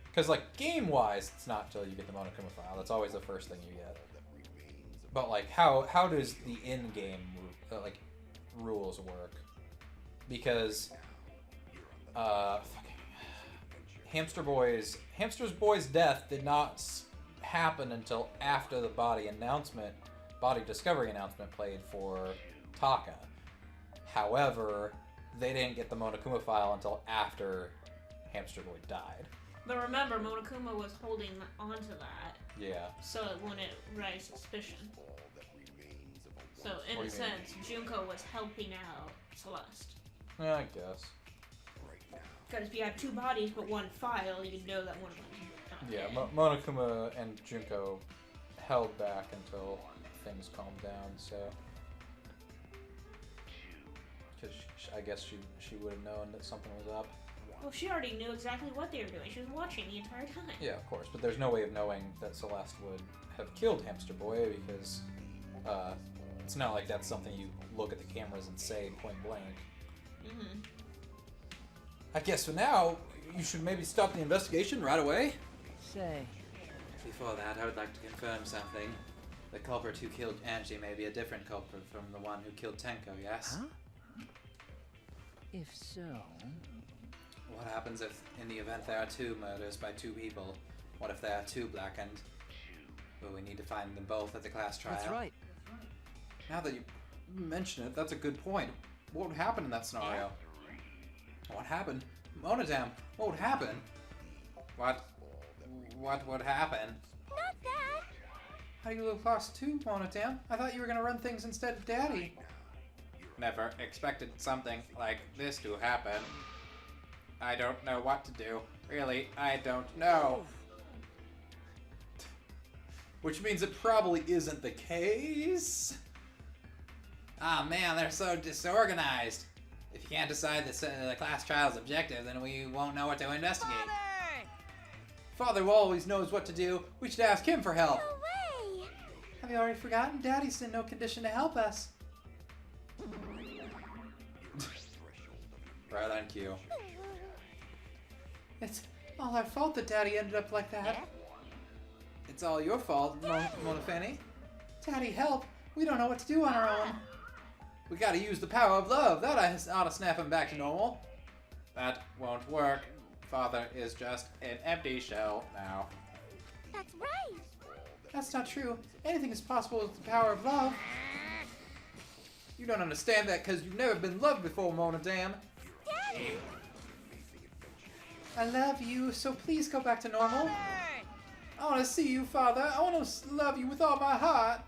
Because like game-wise, it's not till you get the Monokuma file. That's always the first thing you get. But like, how does the in-game rules work? Because Hamster Boy's death did not happen until after the body discovery announcement played for Taka. However, they didn't get the Monokuma file until after Hamster Boy died. But remember, Monokuma was holding onto that. Yeah. So it wouldn't raise suspicion. So in a sense, Junko was helping out Celeste. Yeah, I guess. Because if you have two bodies but one file, you know that one of them. Yeah, Monokuma and Junko held back until things calmed down, so... Because I guess she would have known that something was up. Well, she already knew exactly what they were doing. She was watching the entire time. Yeah, of course, but there's no way of knowing that Celeste would have killed Hamster Boy because it's not like that's something you look at the cameras and say point blank. Mm-hmm. I guess for now, you should maybe stop the investigation right away. Say. Before that, I would like to confirm something. The culprit who killed Angie may be a different culprit from the one who killed Tenko, yes? Huh? If so... What happens if, in the event there are 2 murders by 2 people? What if there are 2 blackened? Will we need to find them both at the class trial? That's right. Now that you mention it, that's a good point. What would happen in that scenario? What happened? Monodam, what would happen? What would happen? Not that! How do you look lost too, Monodam? I thought you were gonna run things instead of Daddy. Never expected something like this to happen. I don't know what to do. Really, I don't know. Which means it probably isn't the case. Ah, man, they're so disorganized. If you can't decide the class trial's objective, then we won't know what to investigate. Father always knows what to do. We should ask him for help. No way! Have you already forgotten? Daddy's in no condition to help us. Right on cue. It's all our fault that Daddy ended up like that. It's all your fault, Monofani. Daddy, help! We don't know what to do on our own. We gotta use the power of love. That ought to snap him back to normal. That won't work. Father is just an empty shell now. That's right! That's not true. Anything is possible with the power of love. You don't understand that because you've never been loved before, Monodam. Daddy! I love you, so please go back to normal. I want to see you, Father. I want to love you with all my heart.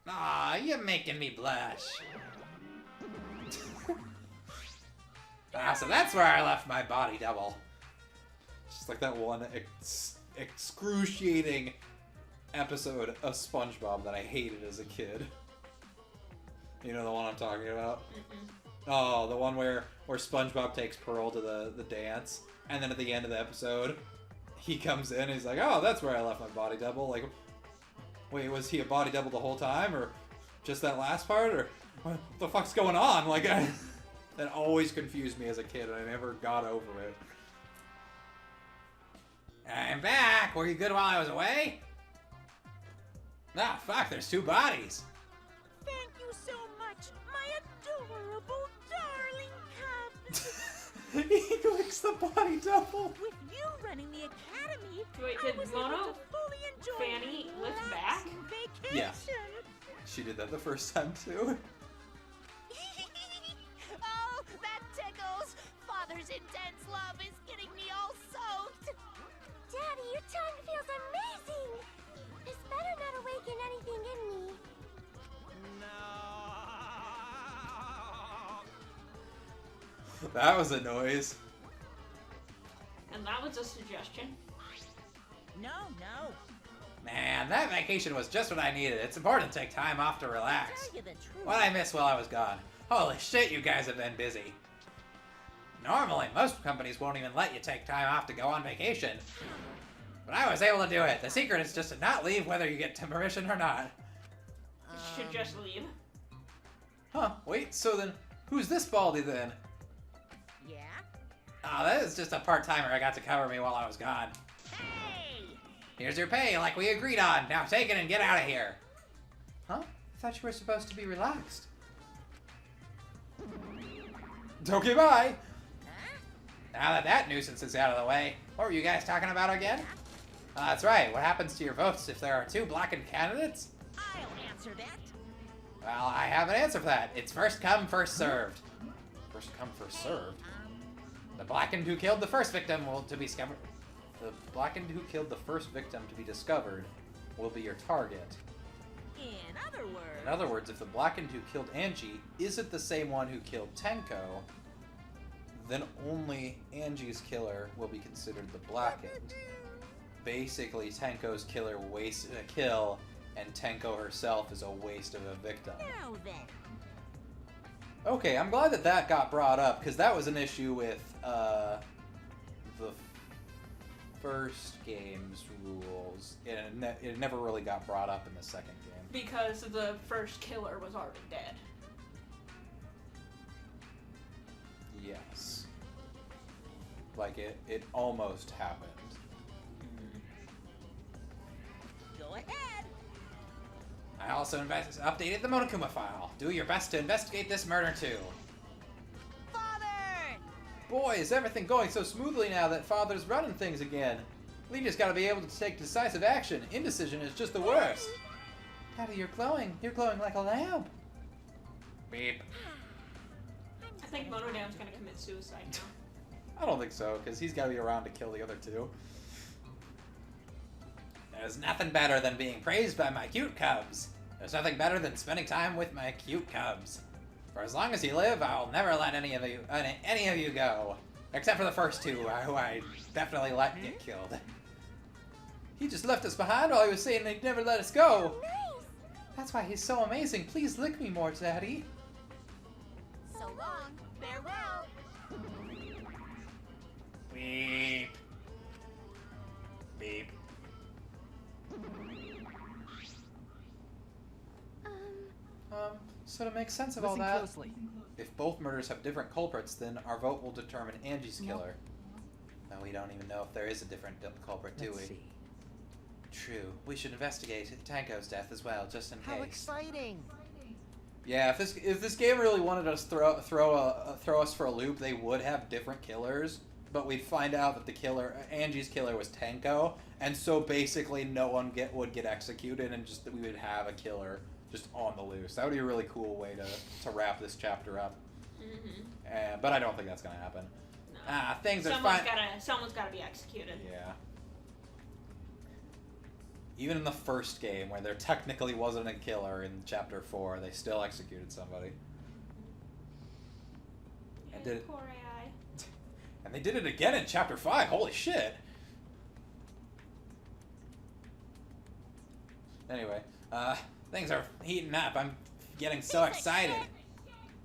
Aw, you're making me blush. So that's where I left my body double. Just like that one excruciating episode of SpongeBob that I hated as a kid. You know the one I'm talking about? Oh, the one where SpongeBob takes Pearl to the dance, and then at the end of the episode, he comes in and he's like, oh, that's where I left my body double. Like, wait, was he a body double the whole time, or just that last part, or what the fuck's going on? Like, that always confused me as a kid, and I never got over it. I'm back! Were you good while I was away? Ah, fuck, there's 2 bodies. Thank you so much, my adorable darling cub. He clicks the body double. With you running the academy, Wait, I did was Mono able to fully enjoy Fanny a lift back? relaxing vacation. Yeah. She did that the first time too. Oh, that tickles! Father's intense love is getting me all soaked. Daddy, your tongue feels amazing! This better not awaken anything in me. That was a noise. And that was a suggestion. No. Man, that vacation was just what I needed. It's important to take time off to relax. Tell you the truth. What I missed while I was gone. Holy shit, you guys have been busy. Normally, most companies won't even let you take time off to go on vacation. But I was able to do it. The secret is just to not leave whether you get permission or not. You should just leave. Huh, wait, so then, who's this baldy then? Yeah? Oh, that is just a part-timer I got to cover me while I was gone. Hey! Here's your pay, like we agreed on. Now take it and get out of here. Huh? I thought you were supposed to be relaxed. Okay, bye! Now that that nuisance is out of the way, what were you guys talking about again? That's right, what happens to your votes if there are 2 blackened candidates? I'll answer that. Well, I have an answer for that. It's first come, first served. First come, first served. The blackened who killed the first victim will to be discovered. The blackened who killed the first victim to be discovered will be your target. In In other words, if the blackened who killed Angie isn't the same one who killed Tenko, then only Angie's killer will be considered the blackened. Basically, Tenko's killer wasted a kill, and Tenko herself is a waste of a victim. Now then. Okay, I'm glad that that got brought up, because that was an issue with the first game's rules. It never really got brought up in the second game. Because the first killer was already dead. Yes. Like, it almost happened. Go ahead. I also updated the Monokuma file. Do your best to investigate this murder too. Father! Boy, is everything going so smoothly now that Father's running things again. We just gotta be able to take decisive action. Indecision is just the worst. Daddy, you're glowing. You're glowing like a lamp. Beep. I think Monodam's gonna commit suicide now. I don't think so, because he's gotta be around to kill the other two. There's nothing better than being praised by my cute cubs. There's nothing better than spending time with my cute cubs. For as long as you live, I'll never let any of you go. Except for the first two, who I definitely let get killed. He just left us behind while he was saying he'd never let us go. Nice. That's why he's so amazing. Please lick me more, Daddy. So long. Farewell. Beep. Beep. So to make sense of all Listen that, closely. if both murders have different culprits, then our vote will determine Angie's killer. No, we don't even know if there is a different culprit, do we? Let's see. True. We should investigate Tanko's death as well, just in How case. exciting! Yeah, if this game really wanted us throw us for a loop, they would have different killers. But we'd find out that Angie's killer was Tenko, and so basically no one would get executed, and just that we would have a killer just on the loose. That would be a really cool way to wrap this chapter up. Mm-hmm. But I don't think that's gonna happen. No. Things are fine. Someone's gotta be executed. Yeah. Even in the first game, where there technically wasn't a killer in Chapter 4, they still executed somebody. And did it, Poor AI. and they did it again in Chapter 5. Holy shit! Anyway, things are heating up. I'm getting so excited.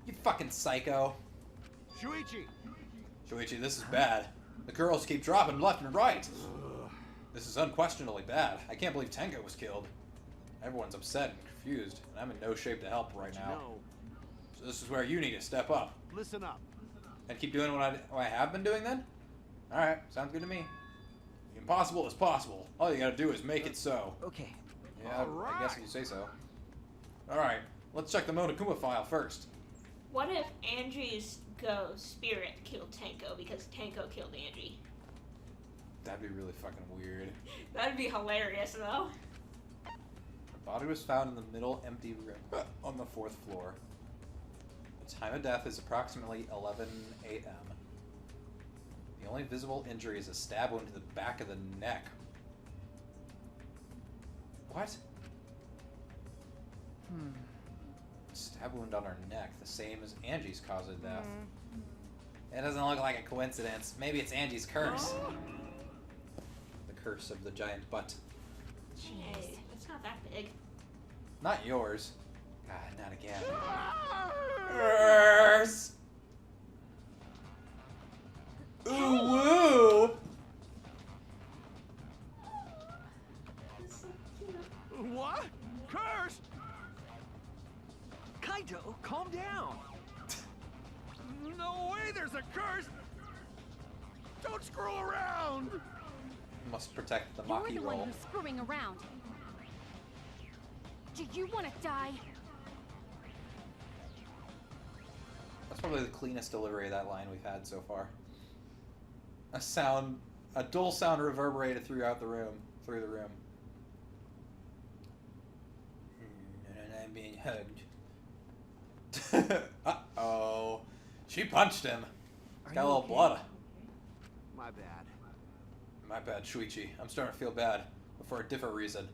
You fucking psycho. Shuichi! Shuichi, this is bad. The girls keep dropping left and right. This is unquestionably bad. I can't believe Tenko was killed. Everyone's upset and confused, and I'm in no shape to help right now. No. So this is where you need to step up. Listen up. And keep doing what I have been doing then? Alright, sounds good to me. The impossible is possible. All you gotta do is make it so. Okay. Yeah, I guess if you say so. Alright, let's check the Monokuma file first. What if Angie's ghost spirit killed Tenko because Tenko killed Angie? That'd be really fucking weird. That'd be hilarious, though. The body was found in the middle empty room on the 4th floor. The time of death is approximately 11 a.m. The only visible injury is a stab wound to the back of the neck. What? Stab wound on her neck, the same as Angie's cause of death. It doesn't look like a coincidence. Maybe it's Angie's curse. The curse of the giant butt. Hey, it's not that big. Not yours. God, not again. Curse! Ooh, woo! It's so cute. What? Curse? Kaito, calm down. No way there's a curse! Don't screw around! Must protect the You're Maki the one roll. who's screwing around. Do you want to die? That's probably the cleanest delivery of that line we've had so far. A dull sound reverberated throughout the room, through the room. And I'm being hugged. Uh-oh. She punched him. He's got a little blood. My bad. My bad, Shuichi. I'm starting to feel bad, but for a different reason.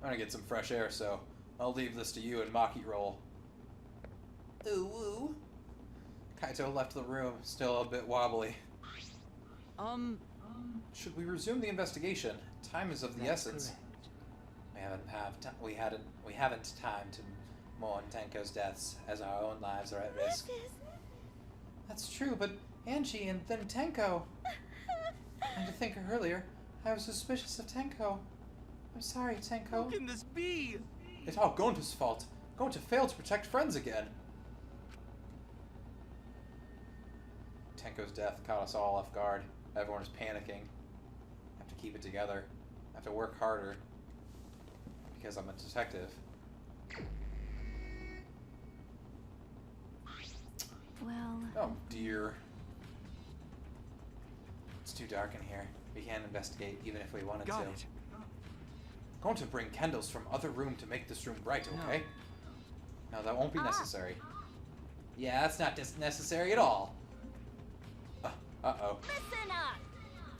I'm gonna get some fresh air, so I'll leave this to you and Maki roll. Ooh, woo. Kaito left the room, still a bit wobbly. Should we resume the investigation? Time is of the essence. Correct. We haven't time to mourn Tenko's deaths, as our own lives are at risk. That's true, but Angie and then Tenko. And to think earlier, I was suspicious of Tenko. I'm sorry, How Tenko. can this be? It's all Gonta's fault. Gonta failed to protect friends again. Tenko's death caught us all off guard. Everyone is panicking. Have to keep it together. Have to work harder. because I'm a detective. Well... Oh, dear. It's too dark in here. We can't investigate even if we wanted Got to. it. Going to bring candles from other room to make this room bright, okay? No, that won't be necessary. Yeah, that's not necessary at all. Uh-oh. Listen up!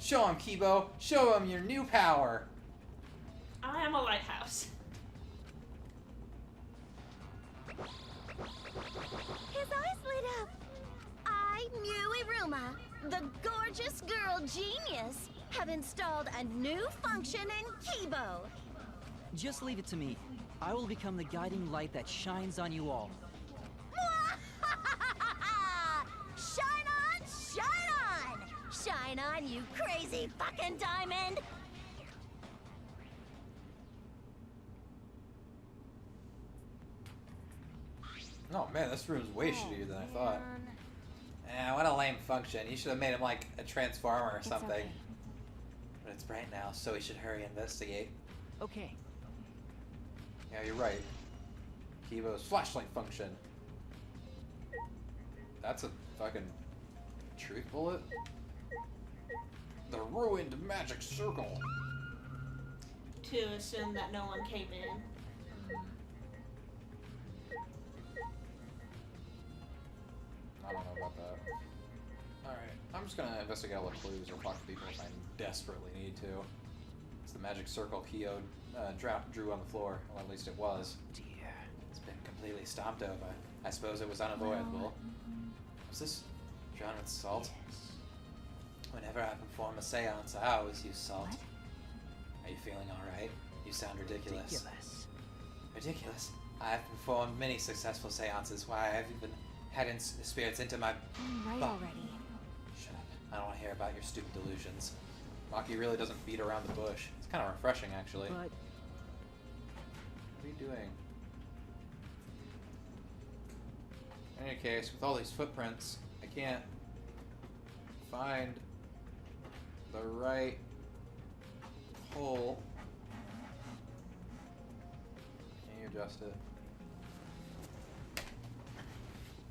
Show him, Kibo! Show him your new power! I am a lighthouse. His eyes lit up! I, Muiruma, the gorgeous girl genius, have installed a new function in Kibo. Just leave it to me. I will become the guiding light that shines on you all. Shine on, shine on! Shine on, you crazy fucking diamond! Oh man, this room's way shittier than I thought. What a lame function. You should have made him like a transformer or something. Okay. But it's bright now, so we should hurry and investigate. Okay. Yeah, you're right. Kibo's flashlight function. That's a fucking truth bullet? The ruined magic circle. To assume that no one came in. I don't know about that. Alright, I'm just gonna investigate all the clues or talk to people if I desperately need to. It's the magic circle Kyo drew on the floor. Well, at least it was. Dear. It's been completely stomped over. I suppose it was unavoidable. Was this drawn with salt? Whenever I perform a seance, I always use salt. What? Are you feeling alright? You sound ridiculous. Ridiculous. Ridiculous? I have performed many successful seances where I have even had spirits into my... Right already. Shut up. I don't want to hear about your stupid delusions. Maki really doesn't beat around the bush. It's kind of refreshing, actually. But What are you doing? In any case, with all these footprints, I can't find the right hole. Can you adjust it?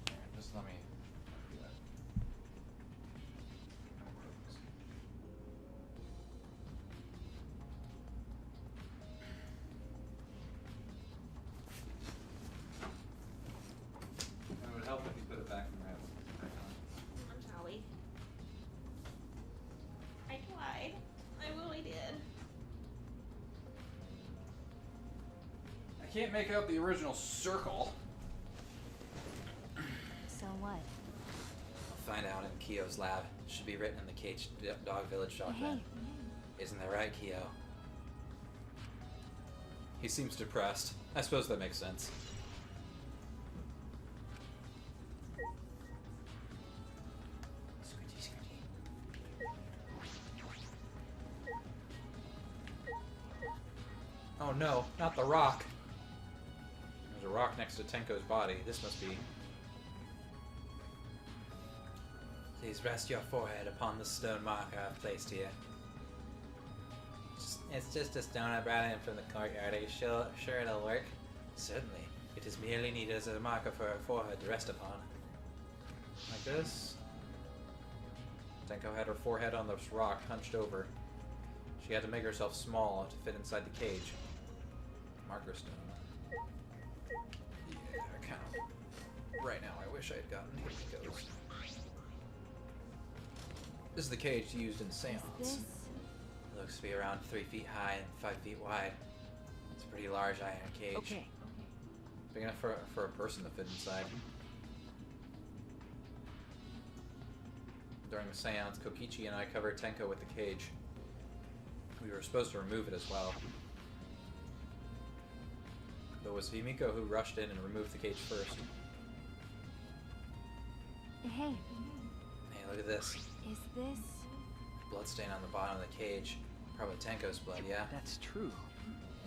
Here, just let me do that. It would help if you put it back in right on. I'm sorry. I tried. I really did. I can't make out the original circle. So what? I'll find out in Kyo's lab. It should be written in the Caged Dog Village document. Isn't that right, Kyo? He seems depressed. I suppose that makes sense. Squidgy, squidgy. Oh no, not the rock! There's a rock next to Tenko's body. This must be... Please rest your forehead upon the stone marker I've placed here. It's just a stone I brought in from the courtyard. Are you sure it'll work? Certainly. It is merely needed as a marker for her forehead to rest upon. Like this? Tenko had her forehead on this rock, hunched over. She had to make herself small to fit inside the cage. Marker stone. Yeah, kind of. Right now, I wish I had gotten Himiko's. This is the cage used in seance. This? It looks to be around 3 feet high and 5 feet wide. It's a pretty large iron cage. okay. Big enough for a person to fit inside. During the seance, Kokichi and I covered Tenko with the cage. We were supposed to remove it as well. But it was Himiko who rushed in and removed the cage first. Hey, Hey, look at this. is this... Bloodstain on the bottom of the cage. Probably Tenko's blood, yeah? That's true.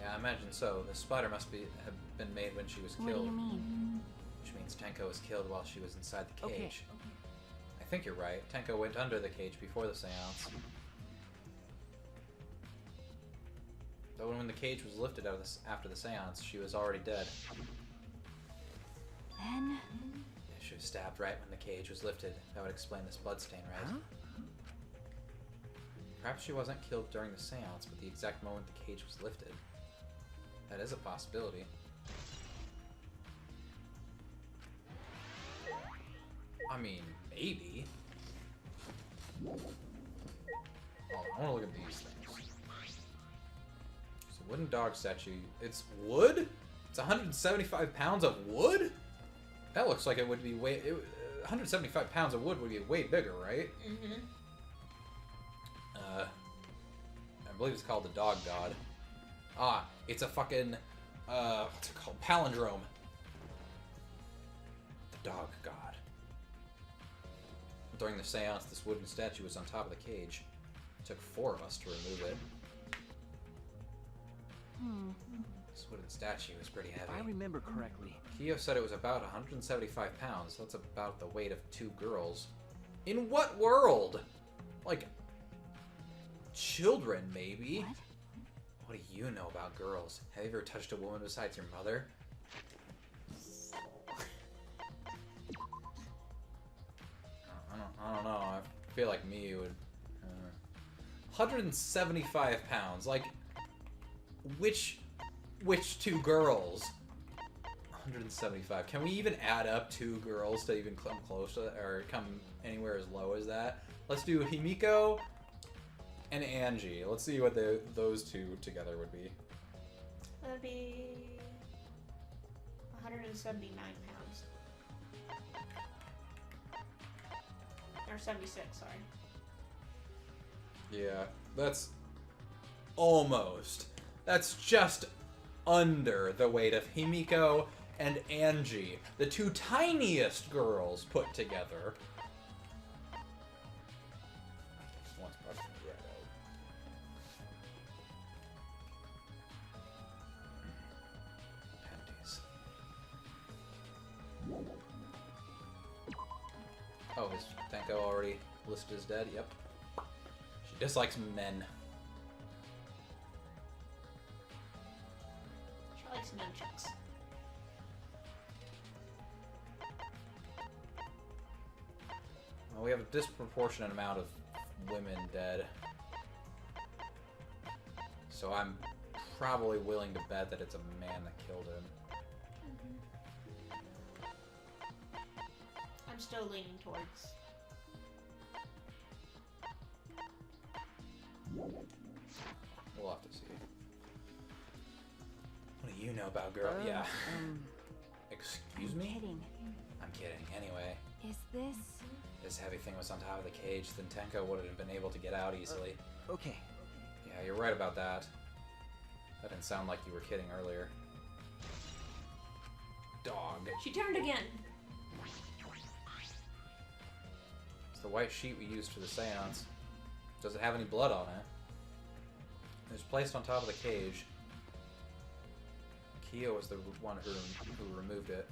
Yeah, I imagine so. The splatter must have been made when she was What do killed. you mean? Which means Tenko was killed while she was inside the cage. Okay. I think you're right. Tenko went under the cage before the seance. But when the cage was lifted out of after the seance, she was already dead. Then... She was stabbed right when the cage was lifted. That would explain this bloodstain, right? Huh? Perhaps she wasn't killed during the seance, but the exact moment the cage was lifted. That is a possibility. I mean, maybe. Oh, I want to look at these things. It's a wooden dog statue. It's wood? It's 175 pounds of wood? That looks like it would be way... 175 pounds of wood would be way bigger, right? Mm-hmm. I believe it's called the Dog God. Ah, it's a fucking... what's it called? Palindrome. The Dog God. During the seance, this wooden statue was on top of the cage. It took 4 of us to remove it. This wooden statue is pretty heavy. If I remember correctly, Kyo said it was about 175 pounds. That's about the weight of 2 girls. In what world? Like, children, maybe? What do you know about girls? Have you ever touched a woman besides your mother? I don't know. I feel like me would... 175 pounds. Like, which 2 girls? 175. Can we even add up 2 girls to even come close to that, or come anywhere as low as that? Let's do Himiko and Angie. Let's see what those 2 together would be. That would be 179 pounds. Or 76, sorry. Yeah, that's almost. That's just under the weight of Himiko and Angie, the 2 tiniest girls put together. One's probably right out. Panties. Oh, is Tenko already listed as dead? Yep. She dislikes men. She likes nunchucks. Well, we have a disproportionate amount of women dead. So I'm probably willing to bet that it's a man that killed him. I'm still leaning towards. We'll have to see. What do you know about girl? Yeah. Excuse me? Kidding. I'm kidding. Anyway, Is this... this heavy thing was on top of the cage, then Tenko wouldn't have been able to get out easily. okay. Yeah, you're right about that. That didn't sound like you were kidding earlier. Dog. She turned again. It's the white sheet we used for the seance. Does it have any blood on it? It was placed on top of the cage. Kyo was the one who removed it.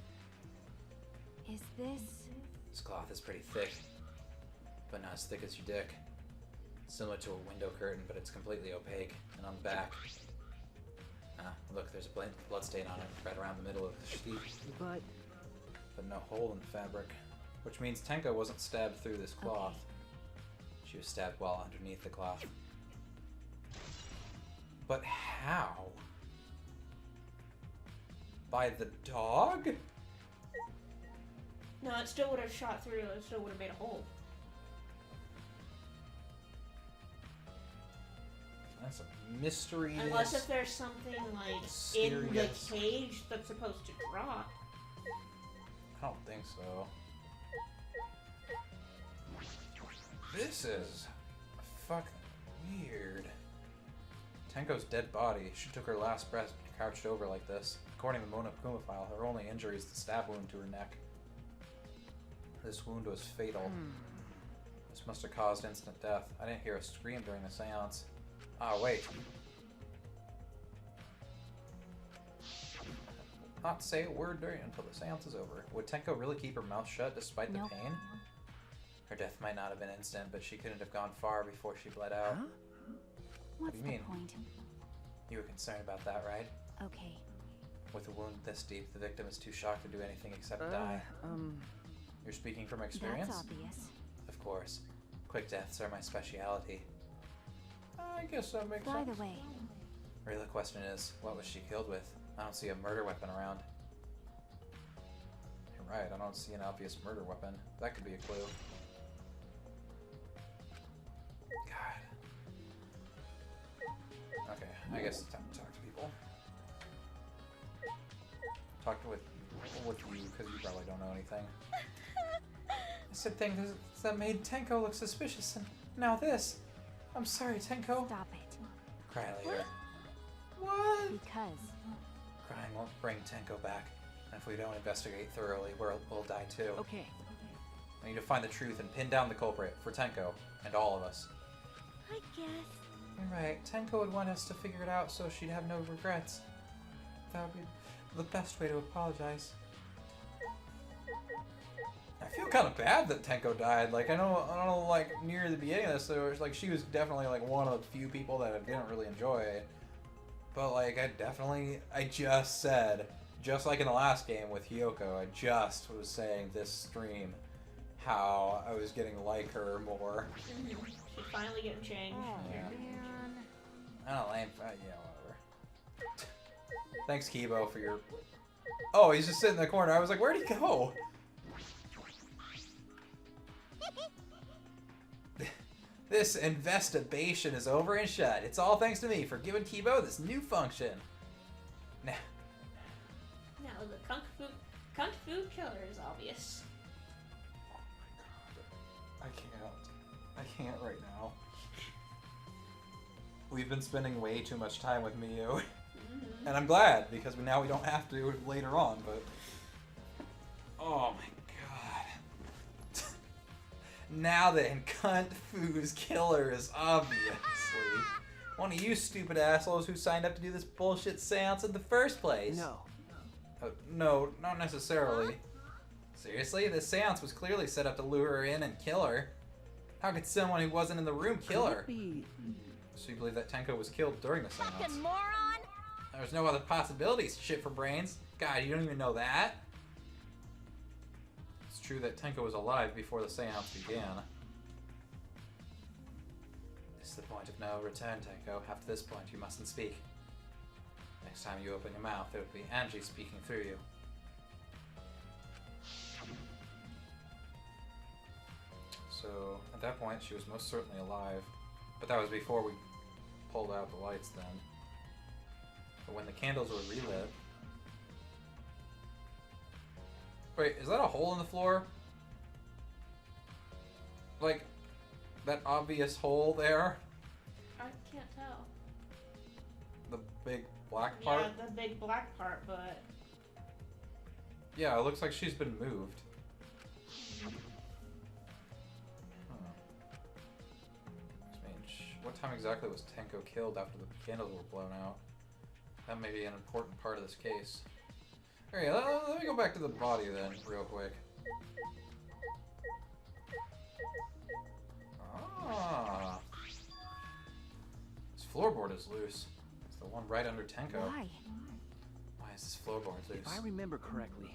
Is this... This cloth is pretty thick, but not as thick as your dick. Similar to a window curtain, but it's completely opaque. And on the back, look, there's a blood stain on it right around the middle of the sheet. But But no hole in the fabric, which means Tenko wasn't stabbed through this cloth. She was stabbed while underneath the cloth. But how? By the dog? No, it still would have shot through. It still would have made a hole. That's a mystery. Unless if there's something like in the cage that's supposed to drop. I don't think so. This is fucking weird. Tenko's dead body. She took her last breath crouched over like this. According to the Monokuma file, her only injury is the stab wound to her neck. This wound was fatal. This must have caused instant death. I didn't hear a scream during the seance. Ah, wait. Not say a word until the seance is over. Would Tenko really keep her mouth shut despite the pain? Her death might not have been instant, but she couldn't have gone far before she bled out. What's do you the mean? point? You were concerned about that, right? Okay. With a wound this deep, the victim is too shocked to do anything except die. You're speaking from experience? That's obvious. Of course. Quick deaths are my speciality. I guess that makes By sense. the way, Really, the question is, what was she killed with? I don't see a murder weapon around. You're right, I don't see an obvious murder weapon. That could be a clue. God. Okay, I guess it's time to talk to people. Talk with you, because you probably don't know anything. I said things that made Tenko look suspicious, and now this. I'm sorry, Tenko. stop it. Cry later. What? Because Crying won't bring Tenko back. And if we don't investigate thoroughly, we'll die too. Okay. I need to find the truth and pin down the culprit for Tenko and all of us. I guess. You're right. Tenko would want us to figure it out so she'd have no regrets. That would be the best way to apologize. I feel kind of bad that Tenko died. Like, I know, like, near the beginning of this, there was, like, she was definitely, like, one of the few people that I didn't really enjoy. But, like, I just said, just like in the last game with Hiyoko, I just was saying this stream how I was getting to like her more. She's finally getting changed. Yeah. Man. I don't like, yeah, whatever. Thanks, Kibo, for your... Oh, he's just sitting in the corner. I was like, where'd he go? This investigation is over and shut. It's all thanks to me for giving Kibo this new function. Now, Now the kung fu killer is obvious. I can't right now. We've been spending way too much time with Miyu. And I'm glad, because now we don't have to later on, but... Oh my god. Now then, Cunt Fu's killer is obviously one of you stupid assholes who signed up to do this bullshit seance in the first place. No. No, not necessarily. Seriously? This seance was clearly set up to lure her in and kill her. How could someone who wasn't in the room kill her? So you believe that Tenko was killed during the seance? Fucking moron! There's no other possibilities, shit for brains. God, you don't even know that? It's true that Tenko was alive before the seance began. This is the point of no return, Tenko. After this point, you mustn't speak. Next time you open your mouth, it would be Angie speaking through you. So, at that point, she was most certainly alive. But that was before we pulled out the lights then. But when the candles were relit... Wait, is that a hole in the floor? Like, that obvious hole there? I can't tell. The big black part? Yeah, the big black part, but Yeah, it looks like she's been moved. What time exactly was Tenko killed after the candles were blown out? That may be an important part of this case. Alright, let me go back to the body then, real quick. Ah. This floorboard is loose. It's the one right under Tenko. Why? Why is this floorboard loose? If I remember correctly,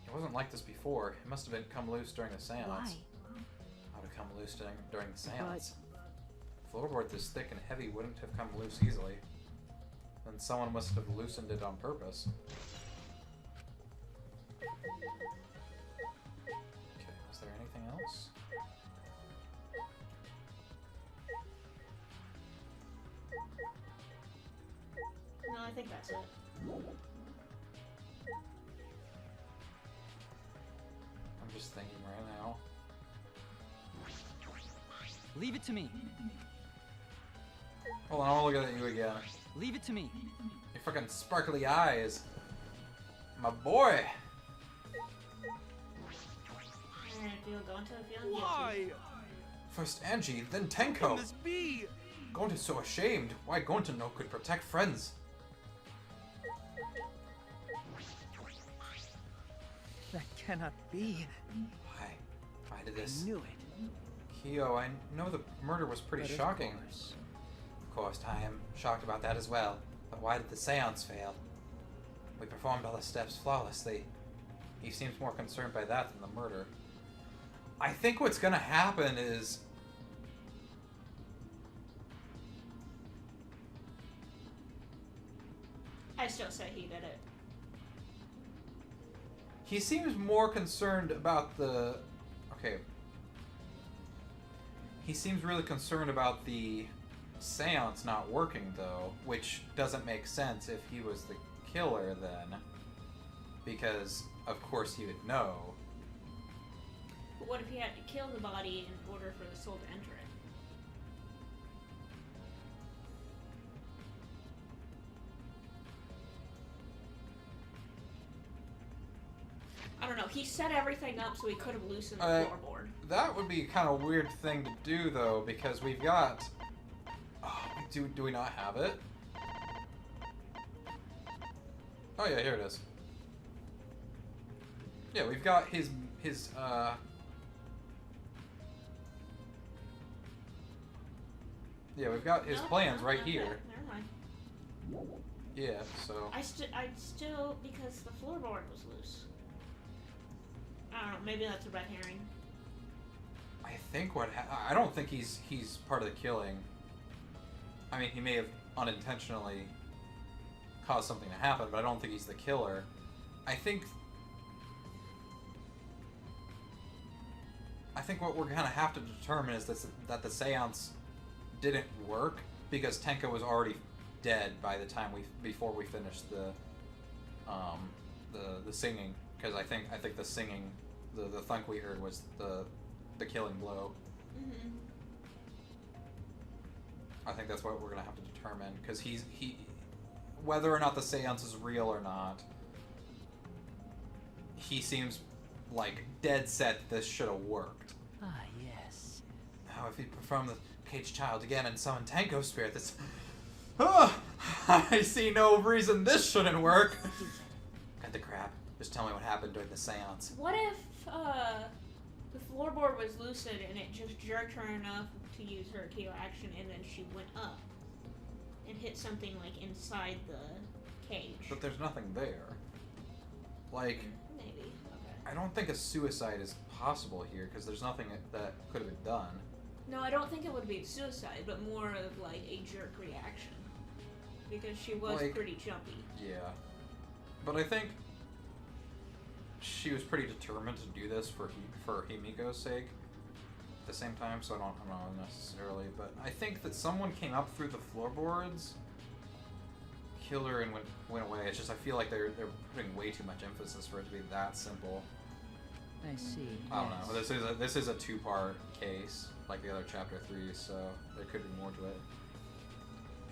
It wasn't like this before. It must have been come loose during the seance. Why? How would it come loose during the seance? Floorboard this thick and heavy wouldn't have come loose easily. Then someone must have loosened it on purpose. Okay, is there anything else? no, I think that's it. I'm just thinking right now. Leave it to me. Hold on, I want to look at you again. Leave it to me. Your fucking sparkly eyes. My boy! And feel going to feeling why? First Angie, then Can Tenko! this be? Gonta is so ashamed. Why Gonta no could protect friends? That cannot be. Why? Why did I this? knew it. Kyo, I know the murder was pretty But of shocking. course. Of course, I am shocked about that as well. But why did the seance fail? We performed all the steps flawlessly. He seems more concerned by that than the murder. I think what's gonna happen is... I still say he did it. He seems more concerned about the... Okay. He seems really concerned about the seance not working, though, which doesn't make sense if he was the killer, then. Because, of course, he would know. But what if he had to kill the body in order for the soul to enter it? I don't know. He set everything up so he could have loosened the floorboard. That would be kind of a weird thing to do, though, because we've got... Oh, do we not have it? Oh, yeah, here it is. Yeah, we've got his Yeah, we've got his plans right here. Never mind. Yeah, so... I still, because the floorboard was loose. I don't know, maybe that's a red herring. I think I don't think he's part of the killing. I mean, he may have unintentionally caused something to happen, but I don't think he's the killer. I think what we're gonna have to determine is that the seance didn't work because Tenko was already dead by the time before we finished the singing, because I think the singing, the thunk we heard was the killing blow. Mm-hmm. I think that's what we're gonna have to determine, because he whether or not the seance is real or not, he seems like dead set this should have worked. Ah, yes. Now, if he performed the caged child again and summoned Tenko's spirit, this... Oh, I see no reason this shouldn't work. Cut the crap. Just tell me what happened during the seance. What if the floorboard was lucid and it just jerked her enough to use her KO action, and then she went up and hit something like inside the cage? But there's nothing there. Like... Maybe. Okay. I don't think a suicide is possible here, because there's nothing that could have been done. No, I don't think it would be suicide, but more of like a jerk reaction. Because she was Like, pretty jumpy. Yeah. But I think she was pretty determined to do this for Himiko's sake at the same time, so I don't know necessarily, but I think that someone came up through the floorboards, killed her, and went away. It's just I feel like they're putting way too much emphasis for it to be that simple. I see. I don't know. This is a two-part case, like the other chapter 3, so there could be more to it.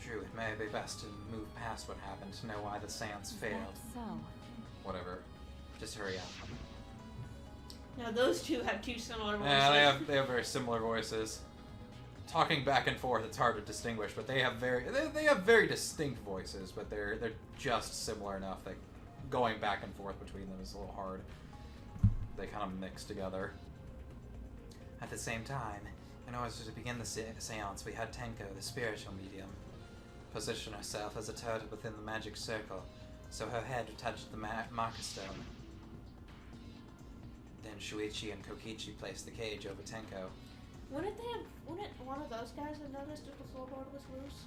True, it may be best to move past what happened to know why the seance failed. So, Whatever. Just hurry up. Now those two have two similar voices. Yeah, they have very similar voices. Talking back and forth, it's hard to distinguish, but they have very distinct voices, but they're just similar enough that going back and forth between them is a little hard. They kind of mix together. At the same time, in order to begin the seance, we had Tenko, the spiritual medium, position herself as a turtle within the magic circle, so her head would touch the marker stone. Then Shuichi and Kokichi placed the cage over Tenko. Wouldn't one of those guys have noticed if the floorboard was loose?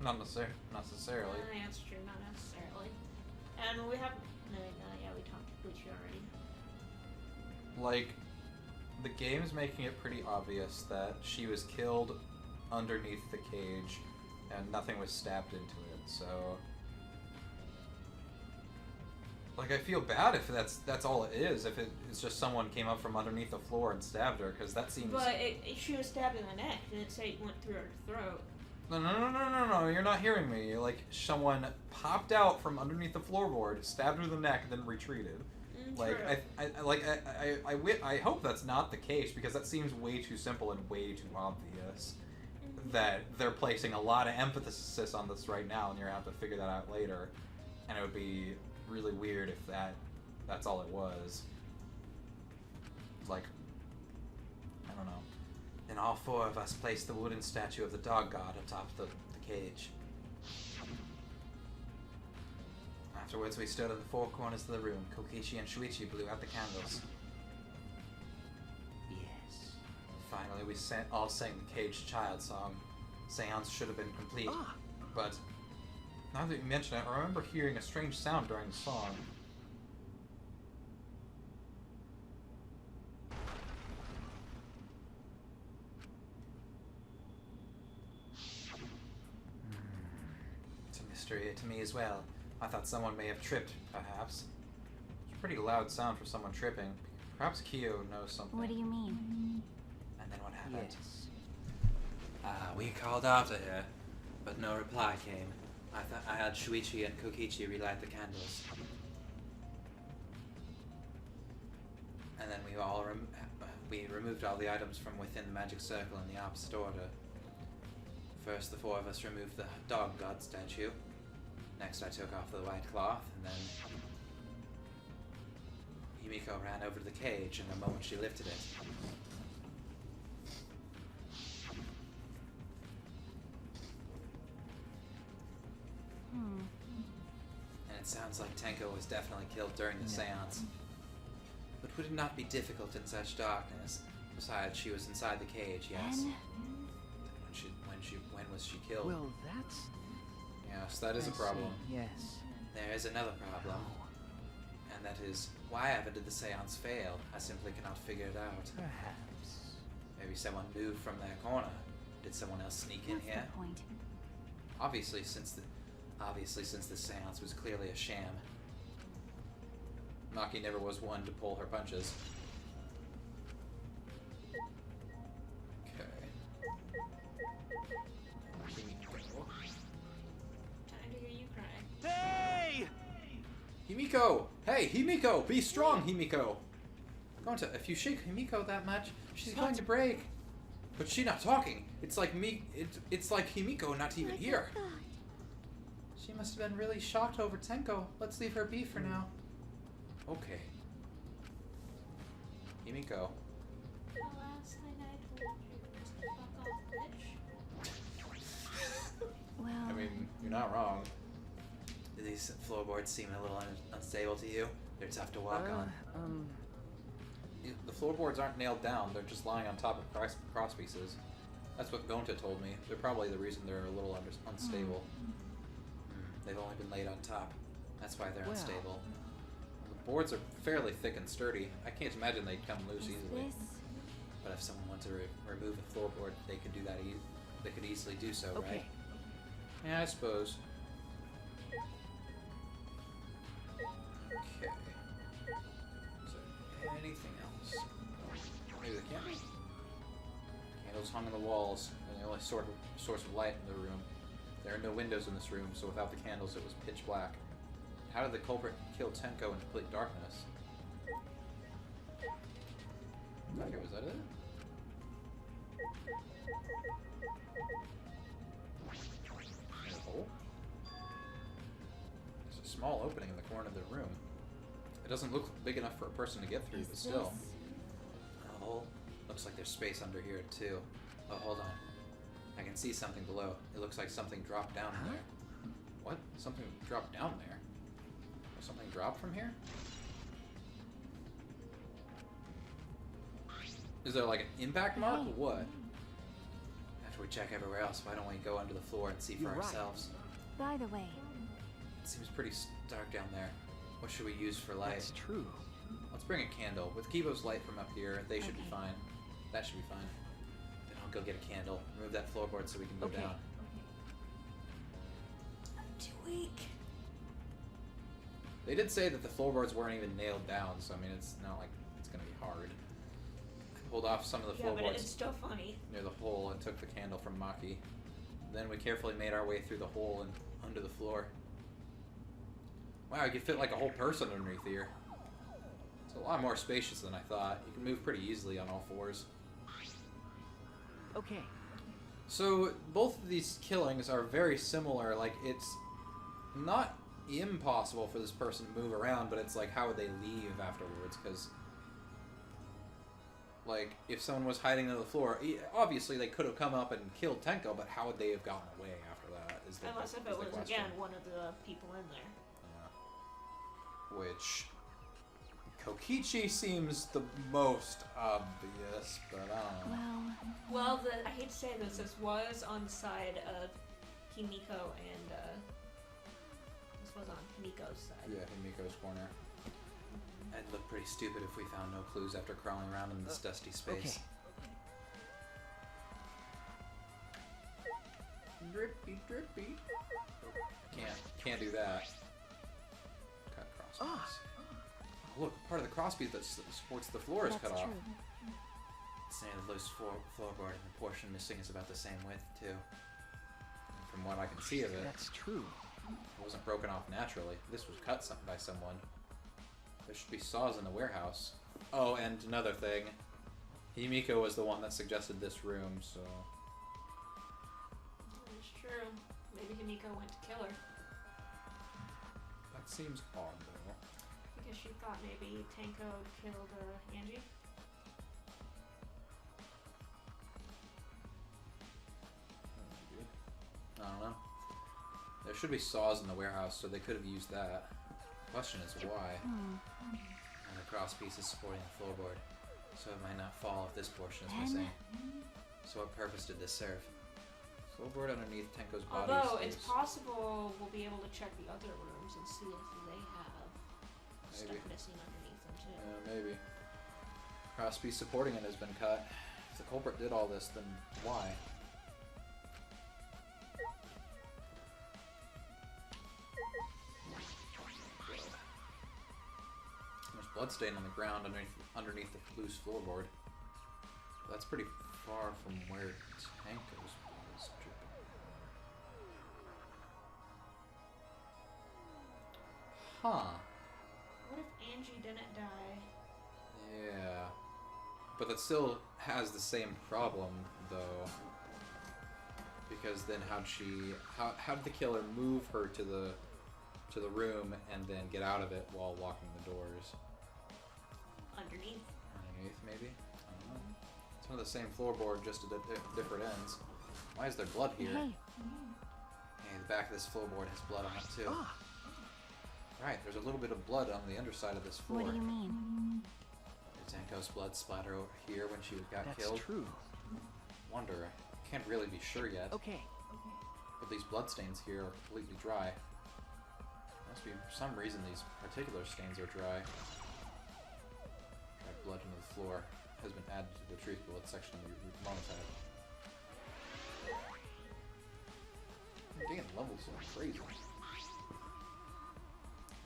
Not necessarily. The answer true, not necessarily. And we have yeah, we talked to Kokichi already. Like, the game's making it pretty obvious that she was killed underneath the cage and nothing was stabbed into it, so... Like, I feel bad if that's all it is, if it's just someone came up from underneath the floor and stabbed her, because that seems... But she was stabbed in the neck, didn't say it went through her throat. No, you're not hearing me. Like, someone popped out from underneath the floorboard, stabbed her in the neck, and then retreated. Like, I hope that's not the case, because that seems way too simple and way too obvious. That they're placing a lot of emphasis on this right now, and you're gonna have to figure that out later. And it would be really weird if that's all it was. Like, I don't know. Then all four of us placed the wooden statue of the dog god atop the cage. Afterwards, we stood at the four corners of the room. Kokichi and Shuichi blew out the candles. Yes. Finally, we all sang the caged child song. Seance should have been complete, but now that you mention it, I remember hearing a strange sound during the song. It's a mystery to me as well. I thought someone may have tripped, perhaps. It's a pretty loud sound for someone tripping. Perhaps Kyo knows something. What do you mean? And then what happened? Yes. We called after her, but no reply came. I had Shuichi and Kokichi relight the candles. And then we all we removed all the items from within the magic circle in the opposite order. First, the four of us removed the dog god statue. Next, I took off the white cloth, and then Himiko ran over to the cage, and the moment she lifted it, and it sounds like Tenko was definitely killed during the seance. But would it not be difficult in such darkness? Besides, she was inside the cage, yes. Then? When was she killed? Well, that's... Yes, that is a I problem. see, yes. There is another problem. And that is, why ever did the seance fail? I simply cannot figure it out. Perhaps. Maybe someone moved from their corner. Did someone else sneak in What's here? the point? Obviously, since the seance was clearly a sham. Maki never was one to pull her punches. Okay. Time to hear you cry. Hey! Himiko! Hey, Himiko! Be strong, Himiko! If you shake Himiko that much, she's going to break. But she's not talking. It's like it's like Himiko not even here. She must have been really shocked over Tenko. Let's leave her be for now. Okay. Himiko. The last thing I told you was to fuck off, bitch. Well, I mean, you're not wrong. Do these floorboards seem a little unstable to you? They're tough to walk on. The floorboards aren't nailed down. They're just lying on top of cross pieces. That's what Gonta told me. They're probably the reason they're a little unstable. They've only been laid on top. That's why they're unstable. The boards are fairly thick and sturdy. I can't imagine they'd come loose is easily. this? But if someone wanted to remove a floorboard, they could do that. They could easily do so, Okay. right? Yeah, I suppose. Okay. Is there anything else? Maybe the candles? Candles hung on the walls, and the only source of light in the room. There are no windows in this room, so without the candles it was pitch black. How did the culprit kill Tenko in complete darkness? Okay, was that it? There's a hole? There's a small opening in the corner of the room. It doesn't look big enough for a person to get through, Is but still. this- A hole? Looks like there's space under here, too. Oh, hold on. I can see something below. It looks like something dropped down there. What? Something dropped down there? Something dropped from here? Is there like an impact mark or what? After we check everywhere else, why don't we go under the floor and see for You're right. ourselves? By the way, It seems pretty dark down there. What should we use for light? That's true. Let's bring a candle. With Kibo's light from up here, they should be Okay. fine. That should be fine. Then I'll go get a candle. Remove that floorboard so we can go Okay. down. I'm too weak. They did say that the floorboards weren't even nailed down, so I mean, it's not like it's gonna be hard. I pulled off some of the Yeah, but floorboards it's still funny. near the hole and took the candle from Maki. Then we carefully made our way through the hole and under the floor. Wow, you could fit like a whole person underneath here. It's a lot more spacious than I thought. You can move pretty easily on all fours. Okay. So both of these killings are very similar. Like, it's not impossible for this person to move around, but it's like, how would they leave afterwards? Because, like, if someone was hiding under the floor, obviously they could have come up and killed Tenko, but how would they have gotten away after that? Is the Unless if is it the was, question. again, one of the people in there. Yeah. which Kokichi seems the most obvious, but I don't know. Well, I hate to say this was on the side of Himiko and, this was on Himiko's side. Yeah, Himiko's corner. I'd look pretty stupid if we found no clues after crawling around in this dusty space. Okay. Drippy, drippy. Can't do that. Cut crosspiece. Oh, look, part of the crosspiece that supports the floor is cut off. It's near the loose floorboard, and the portion missing is about the same width, too. From what I can see of it, That's true. it wasn't broken off naturally. This was cut by someone. There should be saws in the warehouse. Oh, and another thing. Himiko was the one that suggested this room, so... That's true. Maybe Himiko went to kill her. That seems odd, though. Because she thought maybe Tanko killed Angie. Maybe. I don't know. There should be saws in the warehouse, so they could have used that. Question is why. And the crosspiece is supporting the floorboard, so it might not fall if this portion is missing. So what purpose did this serve? Floorboard underneath Tenko's body. Although it's possible we'll be able to check the other rooms and see if they have stuff missing underneath them too. Maybe. Crosspiece supporting it has been cut. If the culprit did all this, then why? There's bloodstain on the ground underneath the loose floorboard. That's pretty far from where Tanko's blood is dripping. Huh. What if Angie didn't die? Yeah. But that still has the same problem, though. Because then how did the killer move her to the room and then get out of it while locking the doors? Underneath, maybe? I don't know. It's one of the same floorboard, just at different ends. Why is there blood here? Hey, the back of this floorboard has blood on it, too. Right, there's a little bit of blood on the underside of this floor. What do you mean? Did Tanko's blood splatter over here when she got That's killed? true. Wonder. Can't really be sure yet. Okay. But these bloodstains here are completely dry. Must be for some reason these particular stains are dry. Dried blood into the floor has been added to the truth bullet section of the monotag. Damn, levels are crazy.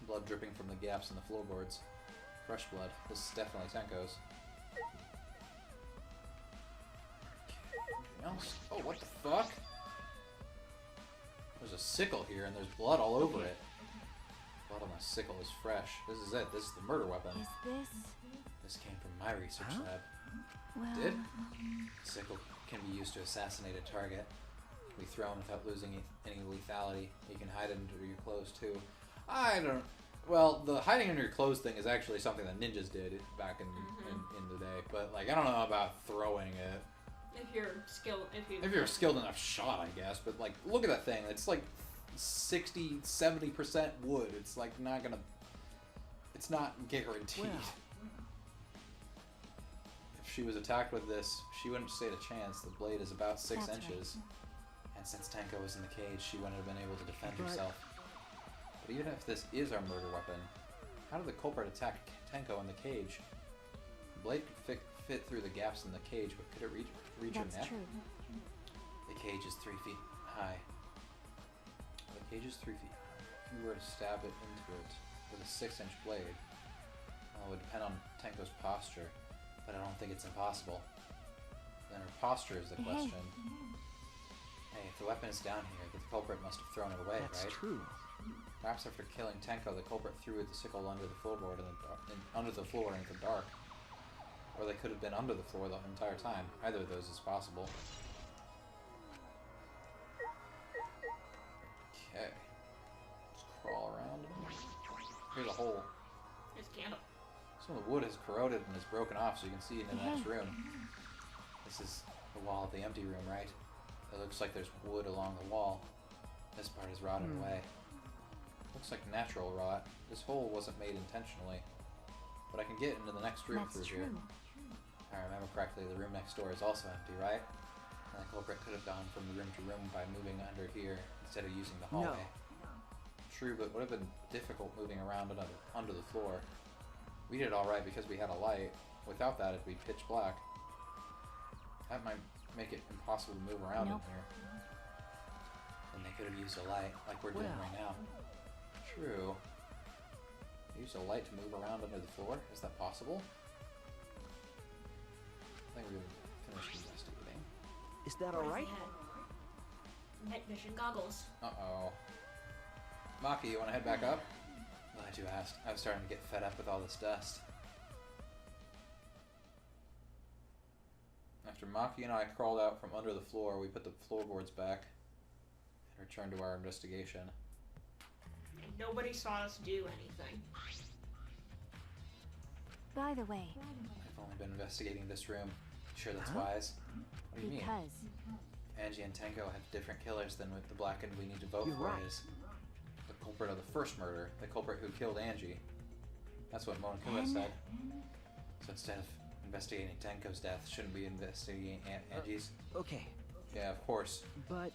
Blood dripping from the gaps in the floorboards. Fresh blood. This is definitely Tenko's. Anything else? Oh, what the fuck? There's a sickle here and there's blood all over it. Blood on the sickle is fresh. This is it. This is the murder weapon. Is this... This came from my research lab. well... Did? The sickle can be used to assassinate a target. It can be thrown without losing any lethality. You can hide it under your clothes too. I don't... Well, the hiding under your clothes thing is actually something that ninjas did back in the day. But, like, I don't know about throwing it. If you're skilled, If you're a skilled enough shot, I guess. But, like, look at that thing. It's like 60, 70% wood. It's, like, not gonna... It's not guaranteed. Well. If she was attacked with this, she wouldn't stand a chance. The blade is about 6 That's inches. And since Tanko was in the cage, she wouldn't have been able to defend But- herself. But even if this is our murder weapon, how did the culprit attack Tanko in the cage? The blade could fit through the gaps in the cage, but could it reach her That's neck? true. The cage is 3 feet high. The cage is 3 feet high. If you were to stab it into it with a 6-inch blade, well, it would depend on Tanko's posture, But I don't think it's impossible. then her posture is the question. Hey, if the weapon is down here, the culprit must have thrown it away, That's right? true. Perhaps after killing Tanko, the culprit threw the sickle under the floorboard under the floor into the dark. Or they could have been under the floor the entire time. Either of those is possible. Okay. Let's crawl around. Here's a hole. There's a candle. Some of the wood has corroded and is broken off, so you can see into the next room. This is the wall of the empty room, right? It looks like there's wood along the wall. This part is rotted away. Looks like natural rot. This hole wasn't made intentionally. But I can get into the next room through here. If I remember correctly, the room next door is also empty, right? And the culprit could have gone from room to room by moving under here instead of using the hallway. True, but it would have been difficult moving around under the floor. We did alright because we had a light. Without that, it'd be pitch black. That might make it impossible to move around in here. And they could have used a light, like we're doing right now. True. Use a light to move around under the floor? Is that possible? I think we've finished investigating. Is that alright? Night vision goggles. Uh-oh. Maki, you want to head back up? Glad you asked. I was starting to get fed up with all this dust. After Maki and I crawled out from under the floor, we put the floorboards back and returned to our investigation. Nobody saw us do anything. By the way, I've only been investigating this room. Sure that's wise? What do you mean? Angie and Tenko have different killers than with the blackened we need to vote for is the culprit of the first murder, the culprit who killed Angie. That's what Monokuma said. So instead of investigating Tenko's death, shouldn't we investigating Angie's? Okay. Yeah, of course. But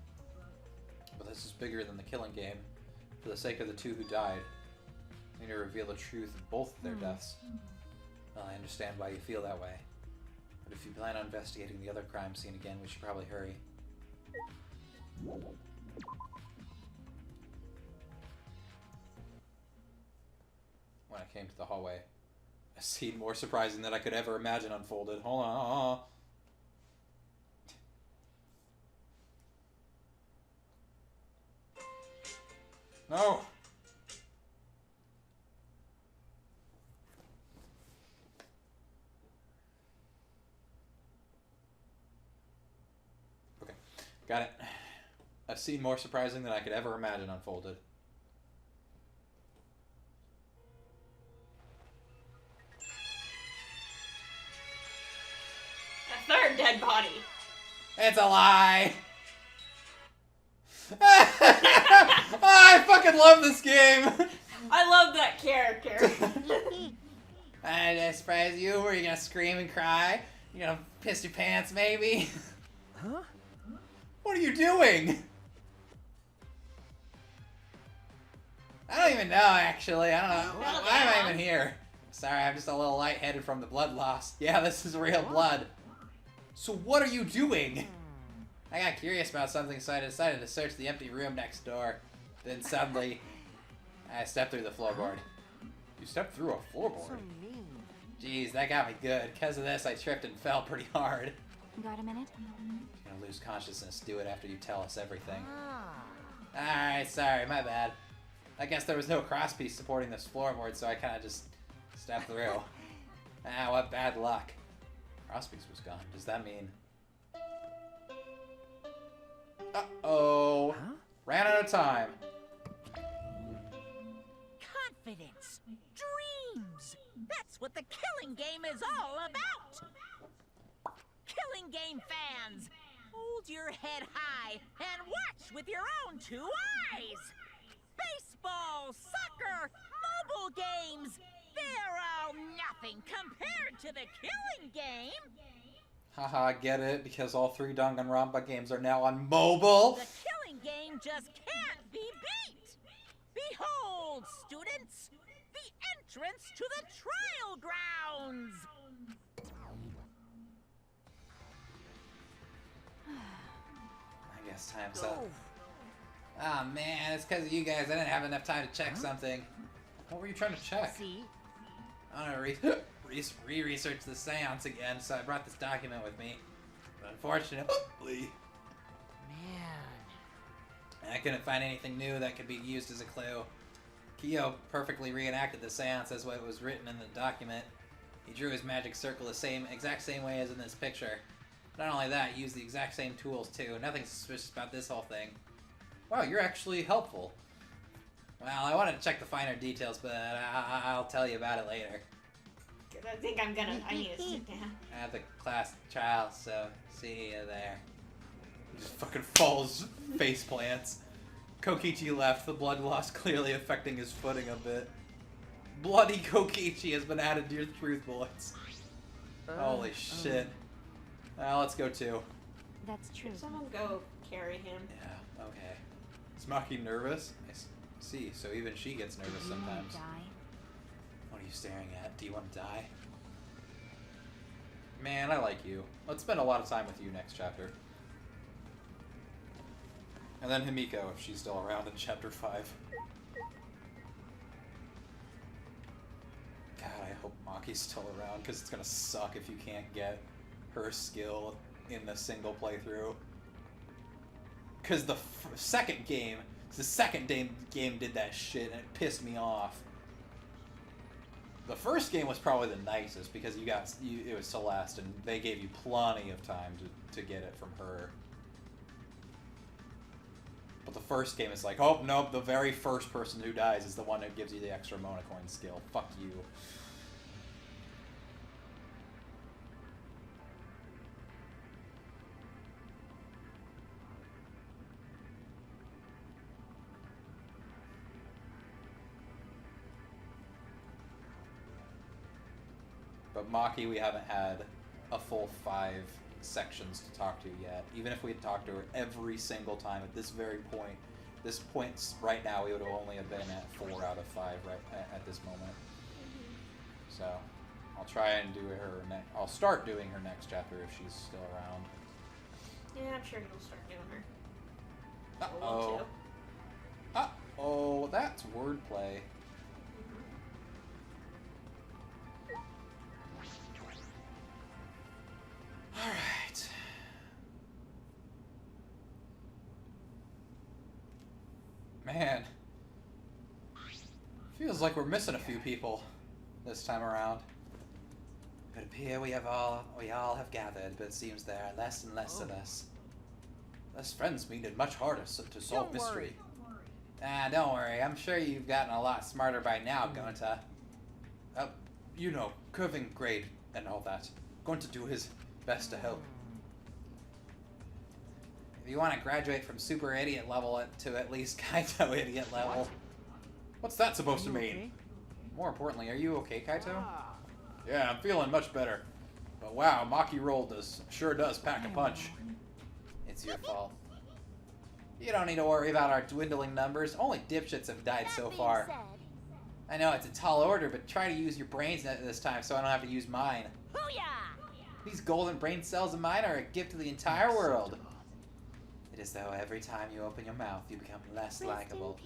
this is bigger than the killing game. For the sake of the two who died, we need to reveal the truth of both of their deaths. Well, I understand why you feel that way. But if you plan on investigating the other crime scene again, we should probably hurry. When I came to the hallway, a scene more surprising than I could ever imagine unfolded. Hold on. No! Okay, got it. A scene more surprising than I could ever imagine unfolded. A third dead body. It's a lie! I fucking love this game! I love that character. I surprise you? Were you gonna scream and cry? You gonna piss your pants, maybe? Huh? What are you doing? I don't even know, actually. I don't know. Why am I even here? Sorry, I'm just a little lightheaded from the blood loss. Yeah, this is real blood. So what are you doing? I got curious about something, so I decided to search the empty room next door. Then suddenly, I stepped through the floorboard. You stepped through a floorboard? So mean. Jeez, that got me good. Because of this, I tripped and fell pretty hard. got a minute? You're gonna lose consciousness. Do it after you tell us everything. Ah. Alright, sorry, my bad. I guess there was no crosspiece supporting this floorboard, so I kind of just stepped through. Ah, what bad luck. Crosspiece was gone. Does that mean... Uh-oh. Huh? Ran out of time. Confidence. Dreams. That's what the killing game is all about. Killing game fans, hold your head high and watch with your own two eyes. Baseball, soccer, mobile games, they're all nothing compared to the killing game. Haha, get it? Because all 3 Danganronpa games are now on mobile? The killing game just can't be beat. Behold, students, the entrance to the trial grounds. I guess time's up. Ah, man, it's because of you guys. I didn't have enough time to check something. What were you trying to check? See? I want to re-research the seance again, so I brought this document with me. But unfortunately, Man. I couldn't find anything new that could be used as a clue. Kyo perfectly reenacted the seance as what was written in the document. He drew his magic circle the exact same way as in this picture. Not only that, he used the exact same tools too. Nothing suspicious about this whole thing. Wow, you're actually helpful. Well, I wanted to check the finer details, but I'll tell you about it later. I think I need to sit down. I have the class trial, so see you there. He just fucking falls, face plants. Kokichi left, the blood loss clearly affecting his footing a bit. Bloody Kokichi has been added to your truth bullets. Holy shit. Let's go too. That's true. Could someone go carry him? Yeah, okay. Is Maki nervous? See, so even she gets nervous sometimes. What are you staring at? Do you want to die? Man, I like you. Let's spend a lot of time with you next chapter. And then Himiko, if she's still around in chapter 5. God, I hope Maki's still around, because it's gonna suck if you can't get her skill in the single playthrough. Because the second game did that shit, and it pissed me off. The first game was probably the nicest, because it was Celeste, and they gave you plenty of time to get it from her. But the first game is like, oh, nope, the very first person who dies is the one that gives you the extra Monocoin skill. Fuck you. But Maki, we haven't had a full 5 sections to talk to yet. Even if we had talked to her every single time at this very point, right now, we would have only been at 4 out of 5 right at this moment. So, I'll try and do her I'll start doing her next chapter if she's still around. Yeah, I'm sure you'll start doing her. Uh-oh. Uh-oh, that's wordplay. Alright. Man. Feels like we're missing a few people this time around. It would appear we all have gathered, but it seems there are less and less of us. Us friends made it much harder to solve mystery. Don't worry. I'm sure you've gotten a lot smarter by now, Gonta. You know, curving grade and all that. Going to do his best to help. If you want to graduate from super idiot level to at least Kaito idiot level. What's that supposed to mean? Okay? More importantly, are you okay, Kaito? Yeah, I'm feeling much better. But wow, Maki roll sure does pack a punch. It's your fault. You don't need to worry about our dwindling numbers. Only dipshits have died so far. I know it's a tall order, but try to use your brains this time so I don't have to use mine. These golden brain cells of mine are a gift to the entire world. It is though every time you open your mouth, you become less likable.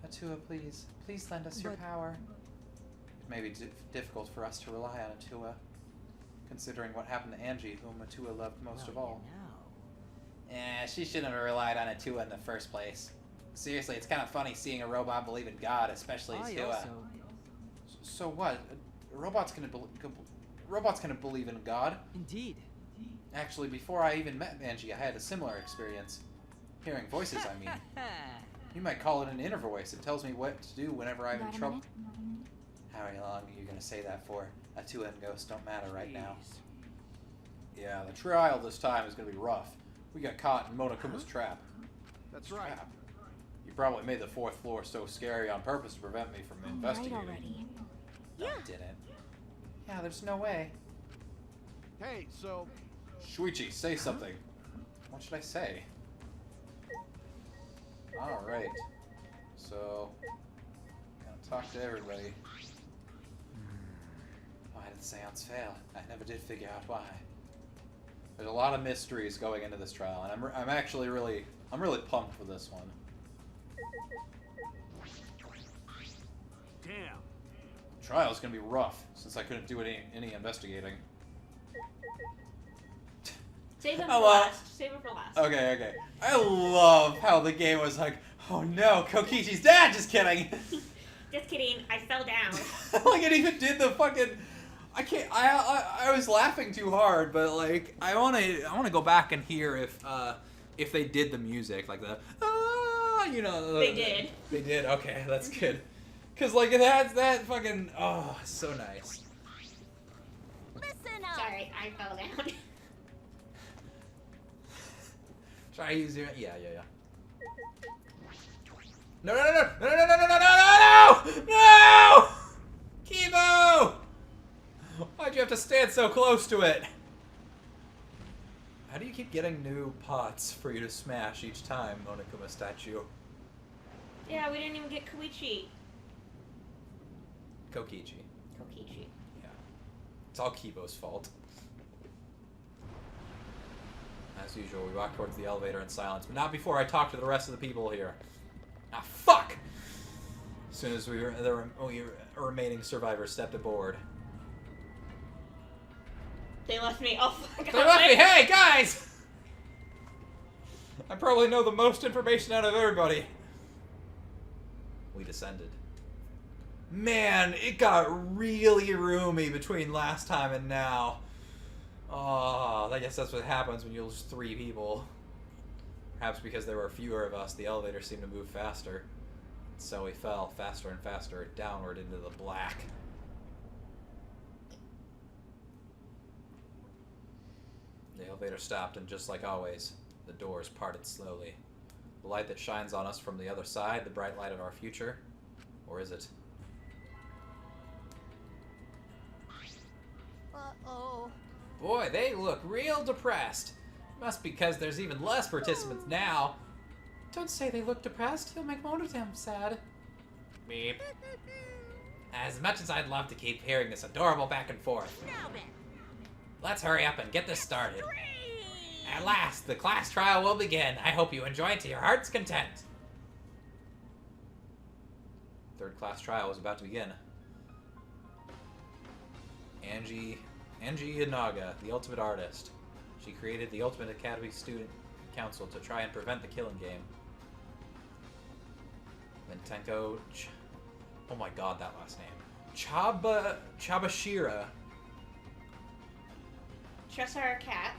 Atua, please lend us your power. It may be difficult for us to rely on Atua, considering what happened to Angie, whom Atua loved most of all. Yeah, she shouldn't have relied on Atua in the first place. Seriously, it's kind of funny seeing a robot believe in God, especially Atua. So what? Robots gonna believe in God? Indeed. Actually, before I even met Angie, I had a similar experience. Hearing voices, I mean. You might call it an inner voice. It tells me what to do whenever I'm in trouble. How long are you gonna say that for? Atua and Ghost don't matter right now. Yeah, the trial this time is gonna be rough. We got caught in Monokuma's trap. That's right. You probably made the 4th floor so scary on purpose to prevent me from investigating. No, I didn't. Yeah, there's no way. Hey, so... Shuichi, say something. What should I say? Alright. So... gotta talk to everybody. Why did the seance fail? I never did figure out why. There's a lot of mysteries going into this trial, and I'm actually really pumped for this one. Damn. The trial's gonna be rough, since I couldn't do any investigating. Save it for last. Save it for last. Okay. I love how the game was like, oh no, Kokichi's dad. Just kidding. Just kidding. I fell down. Like it even did the fucking. I can't. I was laughing too hard, but like I wanna go back and hear if they did the music like the you know. They did. They did. Okay, that's good. Cause like it has that fucking so nice. Listen up. Sorry, I fell down. Try using it. Yeah. No, no, no, no, no, no, no, no, no, no, no, no! Kibo! Why'd you have to stand so close to it? How do you keep getting new pots for you to smash each time, Monokuma statue? Yeah, we didn't even get Koichi. Kokichi. Kokichi. Yeah. It's all Kibo's fault. As usual, we walk towards the elevator in silence, but not before I talk to the rest of the people here. Ah, fuck! As soon as the remaining survivors stepped aboard. They left me. Oh, fuck. They left me! Hey, guys! I probably know the most information out of everybody. We descended. Man, it got really roomy between last time and now. Oh, I guess that's what happens when you lose 3 people. Perhaps because there were fewer of us, the elevator seemed to move faster. So we fell faster and faster downward into the black. The elevator stopped, and just like always, the doors parted slowly. The light that shines on us from the other side, the bright light of our future? Or is it? Uh-oh. Boy, they look real depressed. Must be because there's even less participants now. Don't say they look depressed. You'll make Monodam sad. Beep. As much as I'd love to keep hearing this adorable back and forth. Now then. Let's hurry up and get this started. At last, the class trial will begin. I hope you enjoy it to your heart's content. Third class trial is about to begin. Angie Inaga, the ultimate artist. She created the Ultimate Academy Student Council to try and prevent the killing game. Tenko... Oh my god, that last name. Chabashira. Cheshire Cat.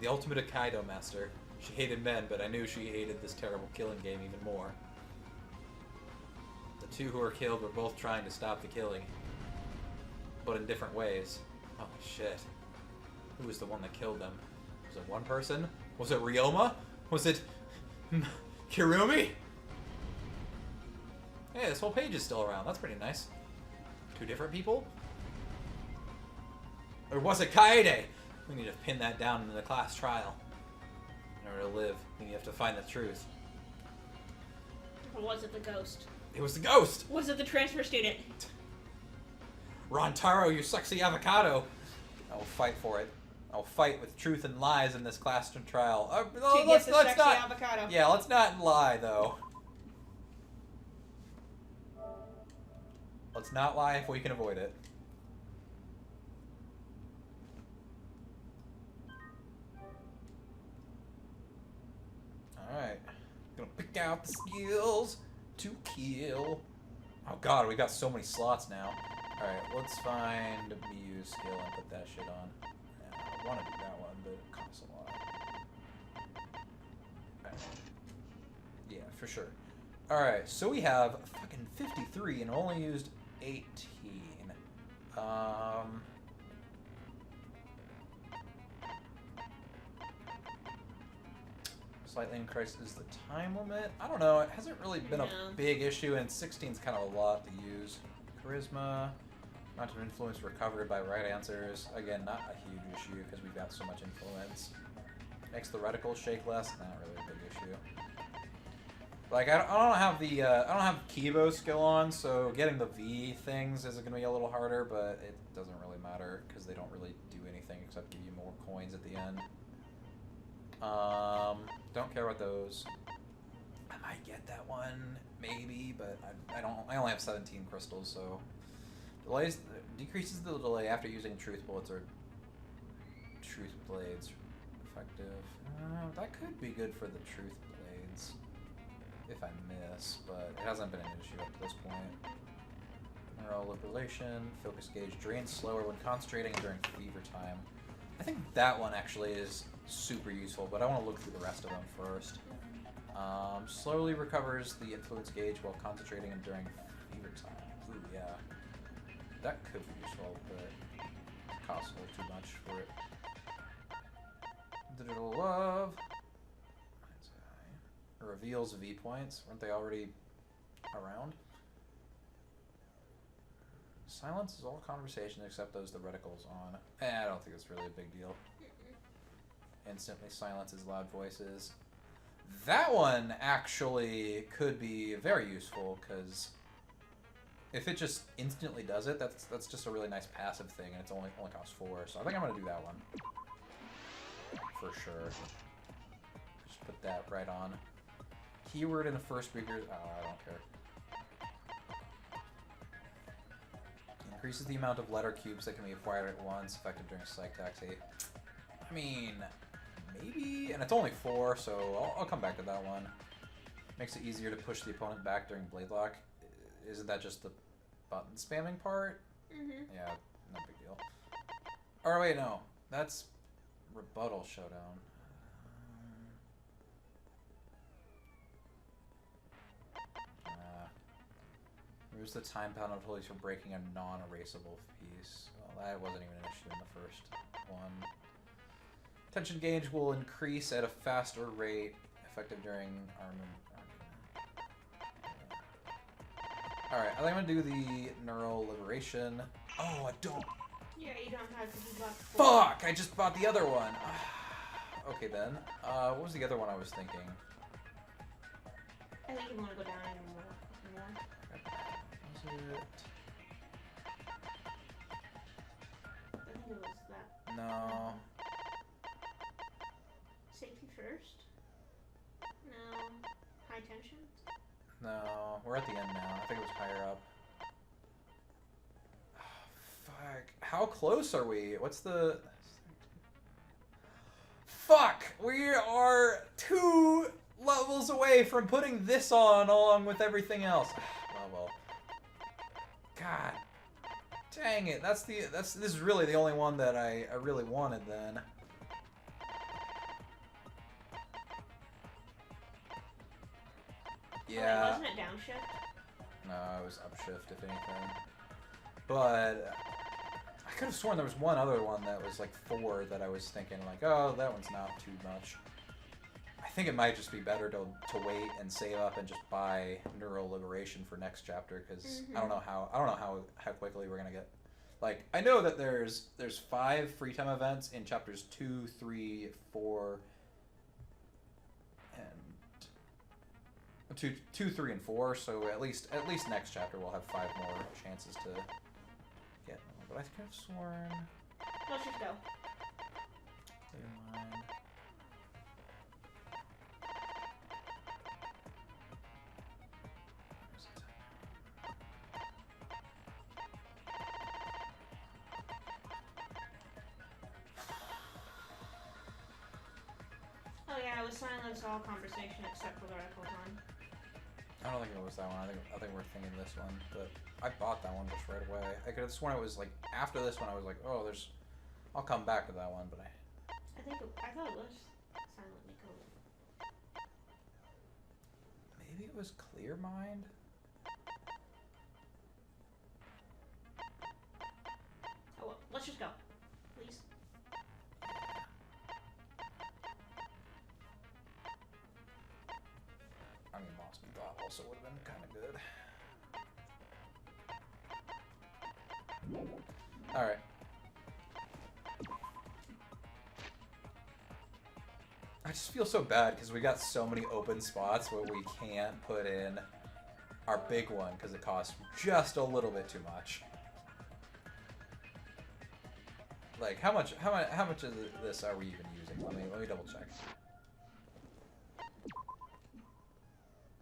The ultimate Aikido master. She hated men, but I knew she hated this terrible killing game even more. The 2 who were killed were both trying to stop the killing, but in different ways. Oh shit. Who was the one that killed them? Was it one person? Was it Ryoma? Was it... Kirumi? Hey, this whole page is still around. That's pretty nice. 2 different people? Or was it Kaede? We need to pin that down in the class trial. In order to live, we have to find the truth. Or was it the ghost? It was the ghost! Was it the transfer student? Rontaro, you sexy avocado! I will fight for it. I'll fight with truth and lies in this class trial. Let's not. Avocado. Yeah, let's not lie though. Let's not lie if we can avoid it. Alright. Gonna pick out the skills to kill. Oh god, we got so many slots now. Alright, let's find Miyu's skill and put that shit on. Yeah, I want to do that one, but it costs a lot. Okay. Yeah, for sure. Alright, so we have fucking 53 and only used 18. Slightly increases the time limit. I don't know, it hasn't really been a big issue, and 16's kind of a lot to use. Charisma, amount of influence recovered by right answers. Again, not a huge issue because we've got so much influence. Makes the reticle shake less. Not really a big issue. Like I don't have the I don't have Kibo's skill on, so getting the V things is gonna be a little harder, but it doesn't really matter because they don't really do anything except give you more coins at the end. Don't care about those. I might get that one, maybe, but I don't. I only have 17 crystals, so delays decreases the delay after using truth bullets or truth blades. Effective. That could be good for the truth blades if I miss, but it hasn't been an issue up to this point. Neural liberation, focus gauge drains slower when concentrating during fever time. I think that one actually is super useful, but I want to look through the rest of them first. Slowly recovers the influence gauge while concentrating and during fever time. Ooh, yeah. That could be useful, but it costs a little too much for it. Digital love. reveals V points. Weren't they already around? Silence is all conversation except those the reticle's on. I don't think it's really a big deal. Instantly silences loud voices. That one actually could be very useful, because if it just instantly does it, that's just a really nice passive thing, and it's only costs 4. So I think I'm gonna do that one for sure. Just put that right on. Keyword in the first speakers. Oh, I don't care. Increases the amount of letter cubes that can be acquired at once, effective during psych taxi. I mean, maybe, and it's only 4, so I'll come back to that one. Makes it easier to push the opponent back during blade lock. Isn't that just the button spamming part? Mm-hmm. Yeah, no big deal. Or wait, no, that's rebuttal showdown. Removes the time penalties for breaking a non-erasable piece. Well, that wasn't even an issue in the first one. Tension gauge will increase at a faster rate, effective during argument. Alright, I think I'm gonna do the neural liberation. Oh, I don't. Yeah, you don't have to do that. Fuck! I just bought the other one. Okay then. What was the other one I was thinking? I think you want to go down even more. Was it? I think it was that. No. Safety first? No. High tension? No. We're at the end now. I think it was higher up. Oh, fuck. How close are we? What's the... Fuck! We are 2 levels away from putting this on along with everything else. Well. God. Dang it. This is really the only one that I really wanted then. Yeah. Oh, wasn't it downshift? No, it was upshift, if anything. But I could have sworn there was one other one that was like 4 that I was thinking like, oh, that one's not too much. I think it might just be better to wait and save up and just buy Neural Liberation for next chapter, because I don't know how quickly we're gonna get. Like, I know that there's 5 free time events in chapters 2, 3, 4, and 2, 3, and 4. So at least next chapter we'll have 5 more chances to get them. But I could have sworn. Let's just go. Oh yeah, it was silence all conversation except for the radicals on. I don't think it was that one. I think we're thinking this one, but I bought that one just right away. I could have sworn it was like after this one. I was like, oh, I'll come back to that one, but I thought it was silent Nico. Maybe it was Clear Mind. Oh well, let's just go, please. I mean, Lost in Thought also would have been kind of good. Alright. I just feel so bad because we got so many open spots where we can't put in our big one because it costs just a little bit too much. Like, how much of this are we even using? Let me double check.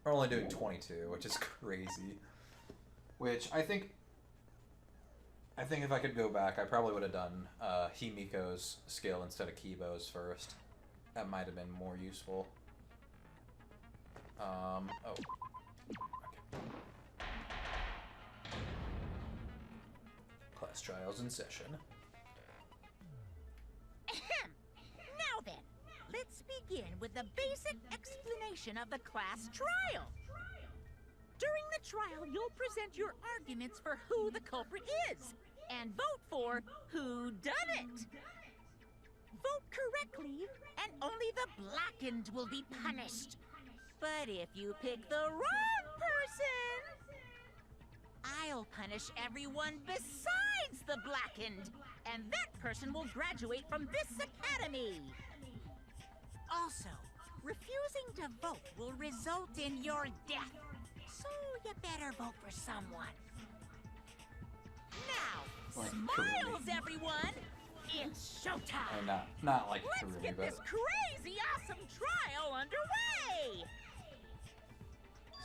We're only doing 22, which is crazy. Which I think if I could go back, I probably would have done Himiko's skill instead of Kibo's first. That might have been more useful. Oh. Okay. Class trials in session. Now then, let's begin with the basic explanation of the class trial. During the trial, you'll present your arguments for who the culprit is, and vote for who done it. Vote correctly, and only the blackened will be punished. But if you pick the wrong person, I'll punish everyone besides the Blackened, and that person will graduate from this academy. Also, refusing to vote will result in your death, so you better vote for someone. Now, smiles, everyone! It's showtime! Not like Let's get this crazy awesome trial underway!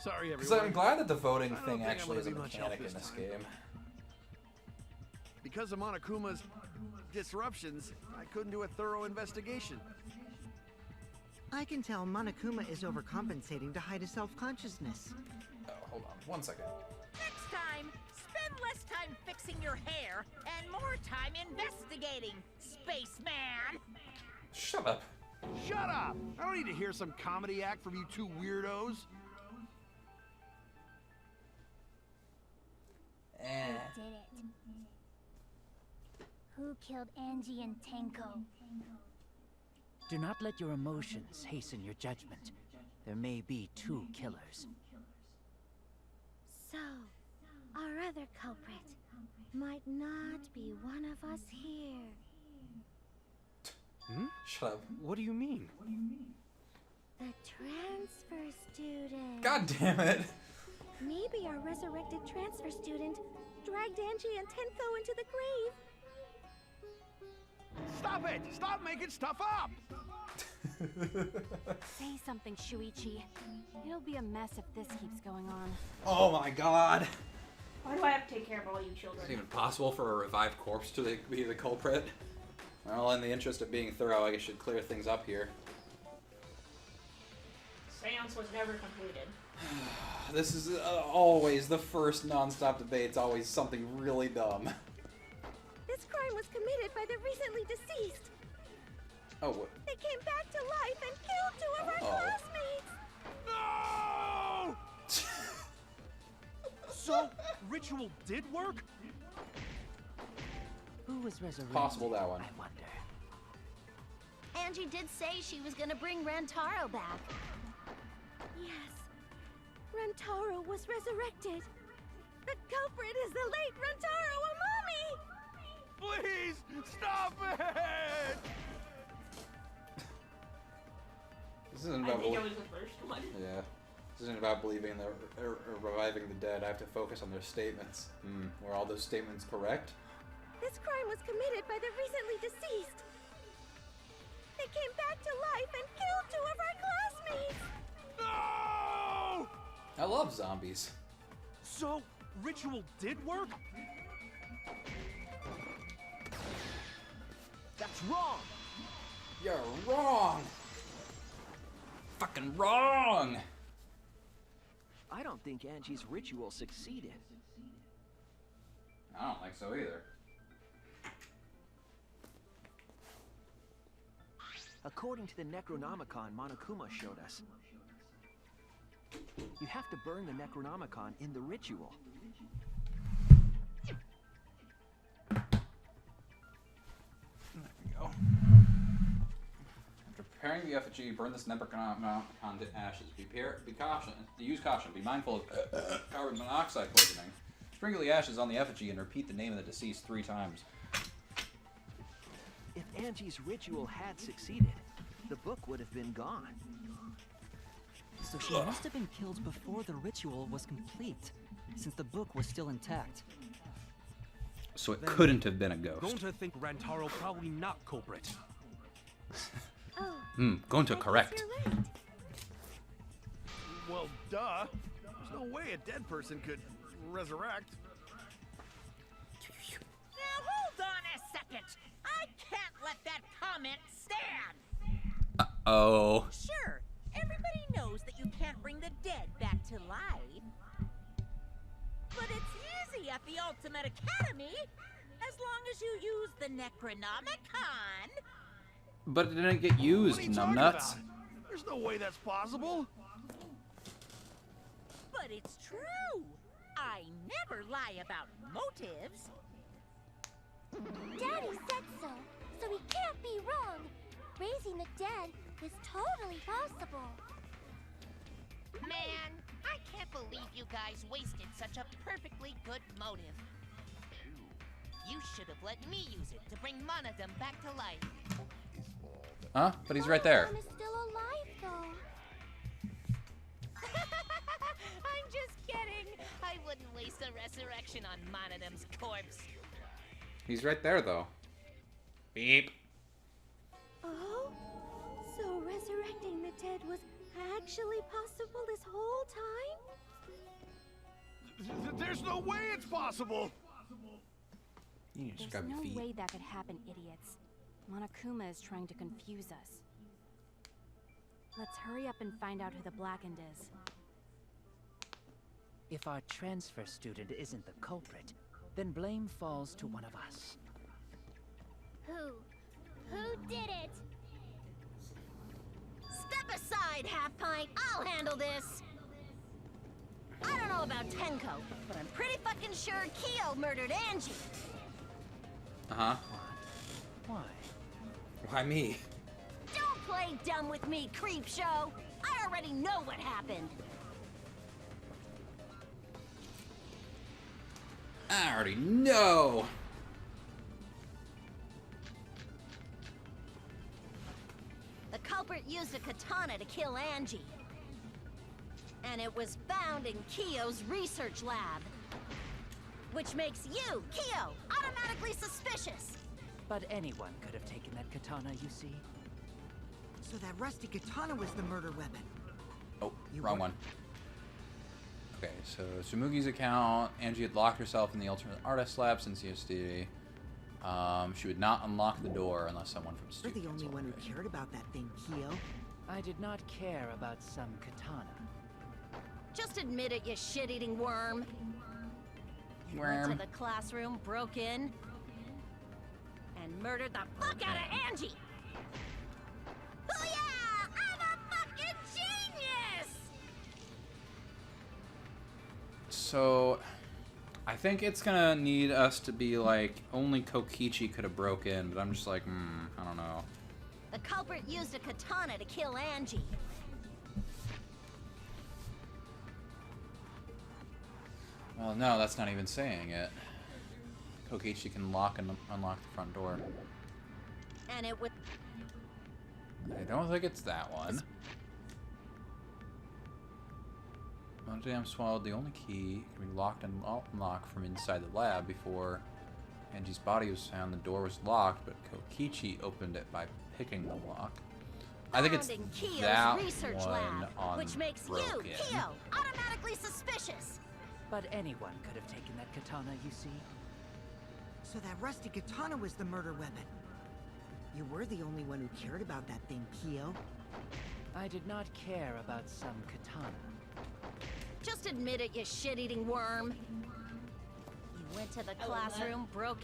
Sorry, Because everyone. I'm glad that the voting I don't thing think I'm actually gonna is a be much help mechanic in this this time. game. Because of Monokuma's disruptions, I couldn't do a thorough investigation. I can tell Monokuma is overcompensating to hide his self-consciousness. Oh, hold on, 1 second. Next time, spend less time fixing your hair and more time investigating, spaceman! Shut up. Shut up! I don't need to hear some comedy act from you two weirdos. Who did it? Who killed Angie and Tenko? Do not let your emotions hasten your judgment. There may be 2 killers. So, our other culprit might not be one of us here. Shut up. What do you mean? The transfer student. God damn it. Maybe our resurrected transfer student dragged Angie and Tenko into the grave. Stop it! Stop making stuff up! Say something, Shuichi. It'll be a mess if this keeps going on. Oh my god. Why do I have to take care of all you children? Is it even possible for a revived corpse to be the culprit? Well, in the interest of being thorough, I should clear things up here. Seance was never completed. This is always the first non-stop debate. It's always something really dumb. This crime was committed by the recently deceased. Oh, what? They came back to life and killed 2 of our classmates. No! So, ritual did work? Who was resurrected? Possible that one. I wonder. Angie did say she was gonna bring Rantaro back. Yes, Rantaro was resurrected. The culprit is the late Rantaro Amami! Please, stop it! This isn't I about think it was the first one. yeah. This isn't about believing or reviving the dead. I have to focus on their statements. Were all those statements correct? This crime was committed by the recently deceased. They came back to life and killed 2 of our classmates. No! I love zombies. So, ritual did work? That's wrong! You're wrong! Fucking wrong! I don't think Angie's ritual succeeded. I don't think so either. According to the Necronomicon Monokuma showed us, you have to burn the Necronomicon in the ritual. There we go. After preparing the effigy, burn this Necronomicon to ashes. Be caution. Use caution. Be mindful of carbon monoxide poisoning. Sprinkle the ashes on the effigy and repeat the name of the deceased 3 times. If Angie's ritual had succeeded, the book would have been gone. So she must have been killed before the ritual was complete, since the book was still intact. So it couldn't have been a ghost. Going to think Rantaro probably not culprit. Going to correct. You're right. Well, duh. There's no way a dead person could resurrect. Now hold on a second! I can't let that comment stand! Oh. Sure, everybody knows that you can't bring the dead back to life. But it's easy at the Ultimate Academy, as long as you use the Necronomicon. But it didn't get used, What are you talking numbnuts. about? There's no way that's possible. But it's true. I never lie about motives. Daddy said so, so he can't be wrong. Raising the dead is totally possible. guys wasted such a perfectly good motive. You should have let me use it to bring Monodum back to life. Huh? But he's right there. Monodum is still alive, though. I'm just kidding. I wouldn't waste a resurrection on Monodum's corpse. He's right there, though. Beep. Oh? So resurrecting the dead was actually possible this whole time? There's no way it's possible! You just There's grab your no feet. way that could happen, idiots. Monokuma is trying to confuse us. Let's hurry up and find out who the Blackened is. If our transfer student isn't the culprit, then blame falls to one of us. Who? Who did it? Step aside, Half Pint. I'll handle this. I don't know about Tenko, but I'm pretty fucking sure Kyo murdered Angie. Uh-huh. Why? Why me? Don't play dumb with me, creep show. I already know what happened. I already know. The culprit used a katana to kill Angie. And it was found in Kyo's research lab. Which makes you, Kyo, automatically suspicious. But anyone could have taken that katana, you see. So that rusty katana was the murder weapon. Oh, wrong one. Okay, so Tsumugi's account. Angie had locked herself in the alternate artist lab since yesterday. She would not unlock the door unless someone from You're student the only council one who appeared. cared about that thing, Kyo. I did not care about some katana. Just admit it, you shit-eating worm. You went Worm. to the classroom, broke in, and murdered the fuck out of Angie. Oh yeah! I'm a fucking genius! So, I think it's gonna need us to be like, only Kokichi could have broke in, but I'm just like, I don't know. The culprit used a katana to kill Angie. Well, no, that's not even saying it. Kokichi can lock and unlock the front door. And it would... I don't think it's that one. Monodam swallowed the only key. It can be locked and unlocked from inside the lab. Before Angie's body was found, the door was locked, but Kokichi opened it by picking the lock. I think it's found in Kyo's that research one lab, on which makes broken. you, Kyo, automatically suspicious. But anyone could have taken that katana, you see. So that rusty katana was the murder weapon. You were the only one who cared about that thing, Kyo. I did not care about some katana. Just admit it, you shit-eating worm. You went to the classroom, broke...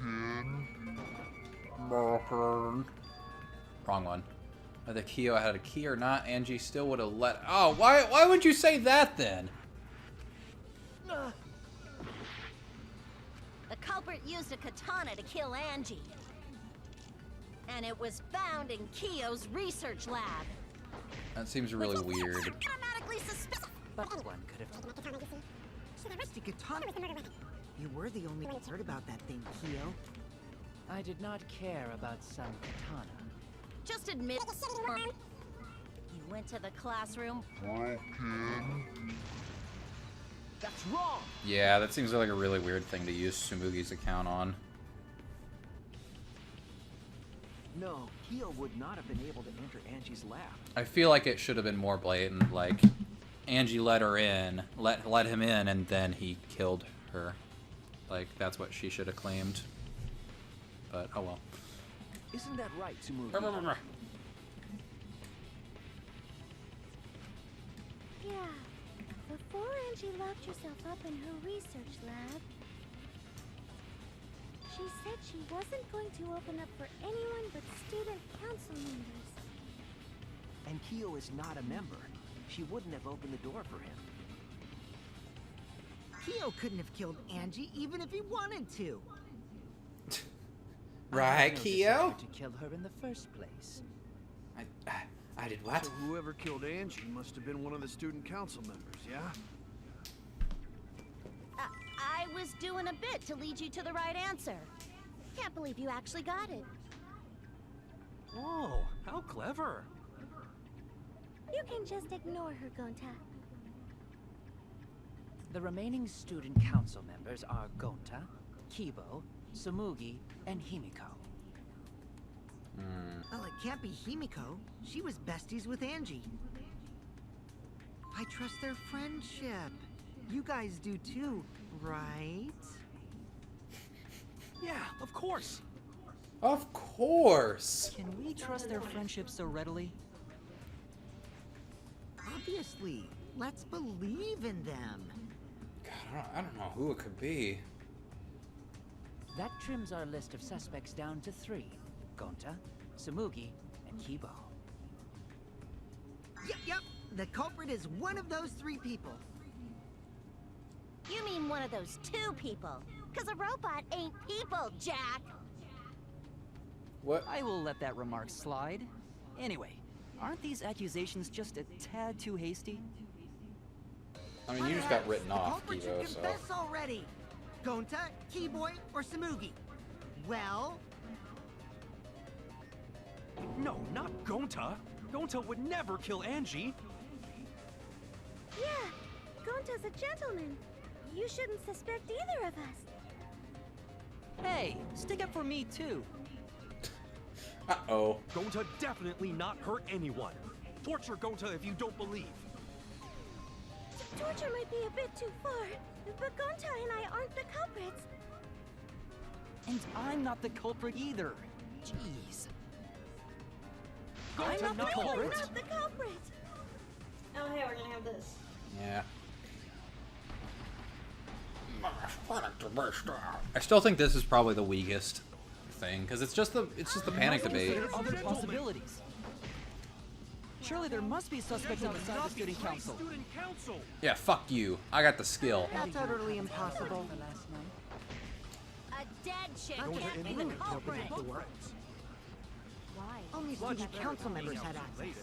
Wrong one. Whether Kyo had a key or not, Angie still would have let... Oh, why would you say that then? The culprit used a katana to kill Angie. And it was found in Kyo's research lab. That seems really weird. Automatically suspicious. But one could have... So that rusty katana was the murder weapon. You were the only one who cared about that thing, Kyo. I did not care about some katana. Just admit it. You went to the classroom. That's wrong! Yeah, that seems like a really weird thing to use Tsumugi's account on. No, Kyo would not have been able to enter Angie's lab. I feel like it should have been more blatant, like Angie let her in, let him in, and then he killed her. Like, that's what she should have claimed. But, oh well. Isn't that right, Tsumugi? Yeah. Before Angie locked herself up in her research lab, she said she wasn't going to open up for anyone but student council members. And Kyo is not a member. She wouldn't have opened the door for him. Kyo couldn't have killed Angie even if he wanted to. Right, I Kyo? to kill her in the first place. I did what? So whoever killed Angie must have been one of the student council members, yeah? was doing a bit to lead you to the right answer. Can't believe you actually got it. Whoa, how clever. You can just ignore her, Gonta. The remaining student council members are Gonta, Kibo, Samugi, and Himiko. Well, it can't be Himiko. She was besties with Angie. I trust their friendship. You guys do too, right? Yeah, of course. Of course. Can we trust their friendship so readily? Obviously. Let's believe in them. God, I don't know who it could be. That trims our list of suspects down to 3. Gonta, Samugi, and Kibo. Yep. The culprit is one of those 3 people. You mean one of those 2 people? Because a robot ain't people, Jack! What? I will let that remark slide. Anyway, aren't these accusations just a tad too hasty? I mean, you just got written The off, culprit should Kibo, so... confess already. Gonta, Keyboy, or Samugi? Well... No, not Gonta. Gonta would never kill Angie. Yeah, Gonta's a gentleman. You shouldn't suspect either of us. Hey, stick up for me too. Uh-oh. Gonta definitely not hurt anyone. Torture Gonta if you don't believe. Torture might be a bit too far, but Gonta and I aren't the culprits. And I'm not the culprit either. Jeez. I'm not the culprit. not the culprit. Oh, hey, we're gonna have this. Yeah. I still think this is probably the weakest thing, because it's just the panic debate. Consider other possibilities. Surely there must be suspects outside the student council. Yeah, fuck you. I got the skill. That's utterly impossible. A dead chick Gonta can't be and the Lily culprit! opened the door. Why? Only student council members had access.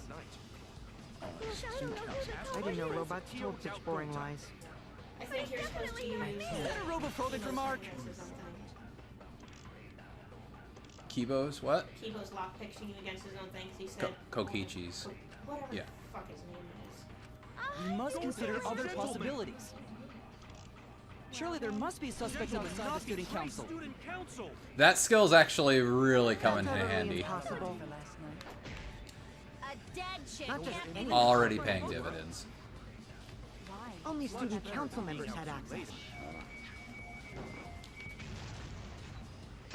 I don't know who the I culprit didn't know is. robots told such boring lies. I think you're supposed to use... Is that a robophobic remark? Kibo's what? Kibo's lockpicking you against his own things. He said... Kokichi's. Whatever Yeah. the fuck his name is. We must consider other possibilities. Surely there must be suspects outside the student council. That skill's actually really coming in That's utterly handy. impossible. A dead chick Not just can't be any the Already culprit. paying dividends. Why? Only student council members had access.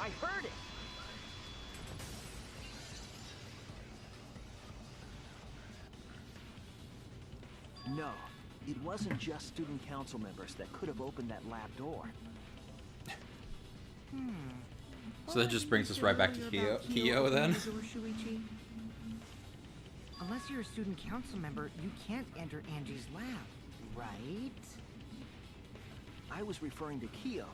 I heard it. No, it wasn't just student council members that could have opened that lab door. So that just brings us right back to Kyo then. Shuichi? Unless you're a student council member, you can't enter Angie's lab, right? I was referring to Kyo.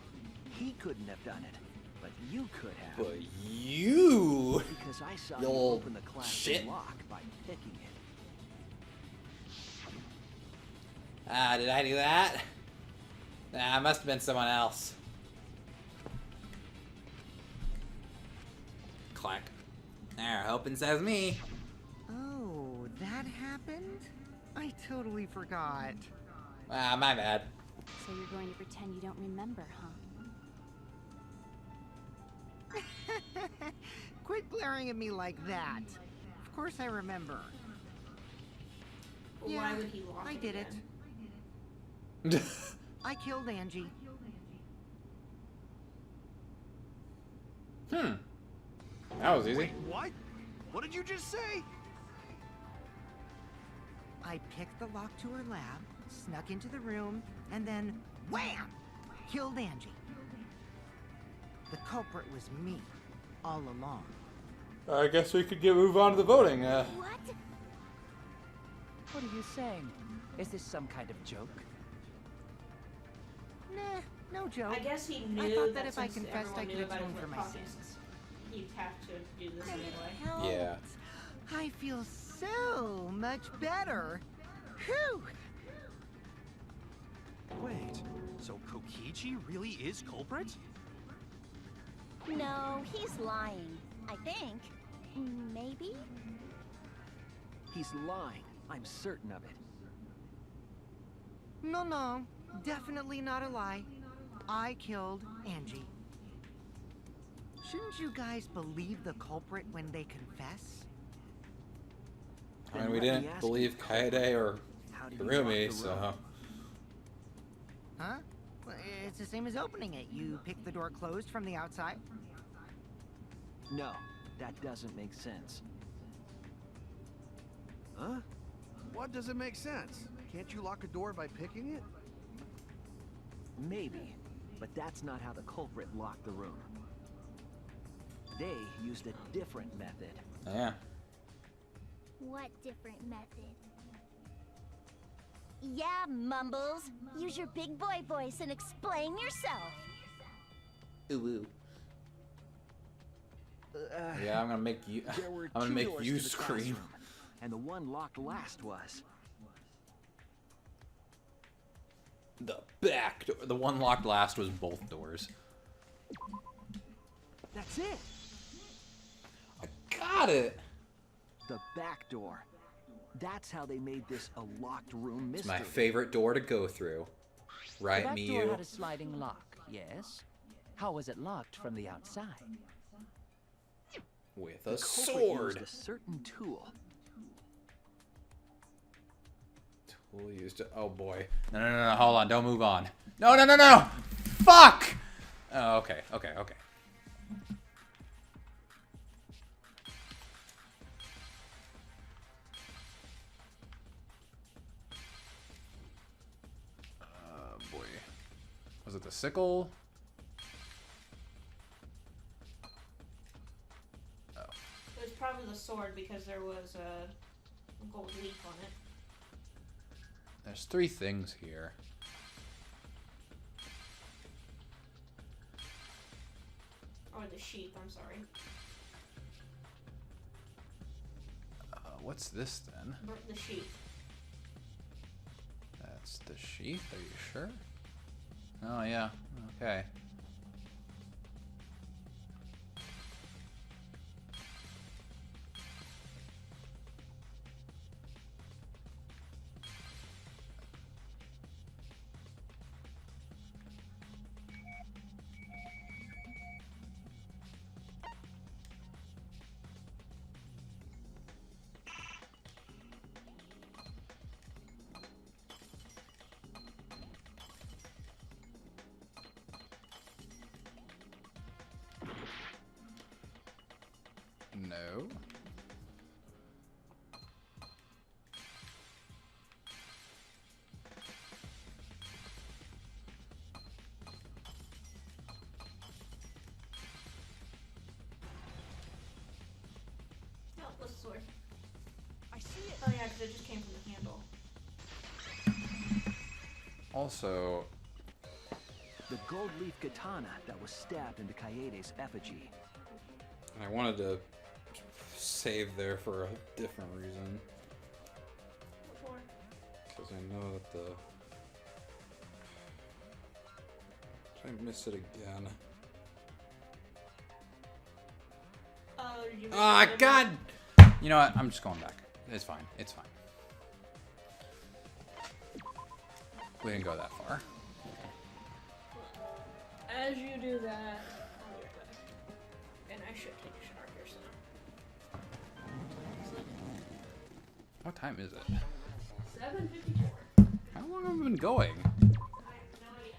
He couldn't have done it, but you could have. But you... Because I saw You you old open the class shit. lock by picking it. Ah, did I do that? Nah, it must have been someone else. Clack. There, hoping says me. Oh, that happened? I totally forgot. Ah, my bad. So you're going to pretend you don't remember, huh? Quit glaring at me like that. Of course I remember. Well, why would he lock I it did it. again? I killed Angie. That was easy. Wait, what? What did you just say? I picked the lock to her lab, snuck into the room, and then wham! Killed Angie. The culprit was me, all along. I guess we could move on to the voting. What? What are you saying? Is this some kind of joke? Nah, no joke. I guess he knew I thought that if I since confessed, I everyone could knew about atone his for my hypothesis, sins. You'd have to do this And it anyway. Yeah. helped. I feel so much better. Whew! Wait, So Kokichi really is culprit? No, he's lying. I think. Maybe? He's lying. I'm certain of it. No, definitely not a lie. I killed Angie. Shouldn't you guys believe the culprit when they confess? I mean, we didn't believe Kaede or Hirumi, so... Huh? Well, it's the same as opening it. You pick the door closed from the outside? No, that doesn't make sense. Huh? What doesn't make sense? Can't you lock a door by picking it? Maybe, but that's not how the culprit locked the room. They used a different method. Yeah. What different method? Yeah, Mumbles. Use your big boy voice and explain yourself. Ooh. Yeah, I'm gonna make you. I'm gonna make you scream. And the one locked last was the back door. The one locked last was both doors. That's it. I got it. The back door. That's how they made this a locked room mystery. It's my favorite door to go through. Right, the Miyu? back door had a sliding lock, yes. How was it locked from the outside? With a the sword. Used a certain tool. Tool used to. Oh boy. No. Hold on. Don't move on. No. Fuck. Oh, okay. Boy. Was it the sickle? Oh. It was probably the sword because there was a gold leaf on it. There's 3 things here. Or the sheath, I'm sorry. What's this then? The sheath. That's the sheath? Are you sure? Oh, yeah. Okay. No. No, it was the sword. I see it. Oh yeah, because it just came from the handle. Also, the gold leaf katana that was stabbed into Kaede's effigy. I wanted to save there for a different reason. Because I know that the... I miss it again. Oh, did you miss Ah, it? God! You know what? I'm just going back. It's fine. It's fine. We didn't go that far. As you do that, I'll be right back. And I should take a shower here soon. What time is it? 7:54. How long have we been going? I have no idea.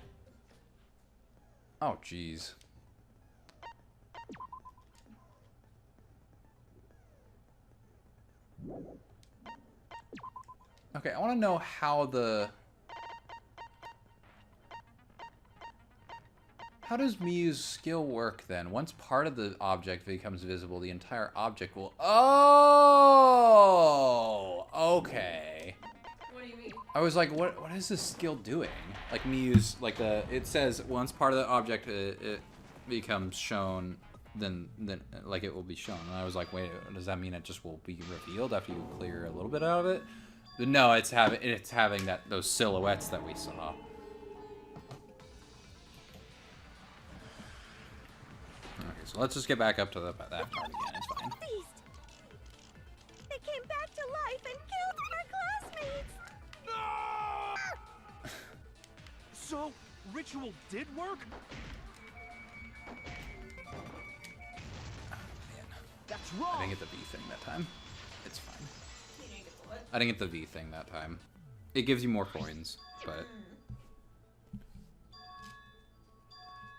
Oh, jeez. Okay, I want to know how the... How does Miyu's skill work then? Once part of the object becomes visible, the entire object will... Oh! Okay. What do you mean? I was like, what is this skill doing? Like Miyu's, like it says once part of the object it becomes shown, then like it will be shown. And I was like, wait, does that mean it just will be revealed after you clear a little bit out of it? But no, it's having those silhouettes that we saw. So let's just get back up to that target again. It's fine. Beast. It came back to life and killed our classmates. So, ritual did work? That's wrong. I didn't get the V thing that time. It's fine. You didn't get the what? I didn't get the V thing that time. It gives you more coins, but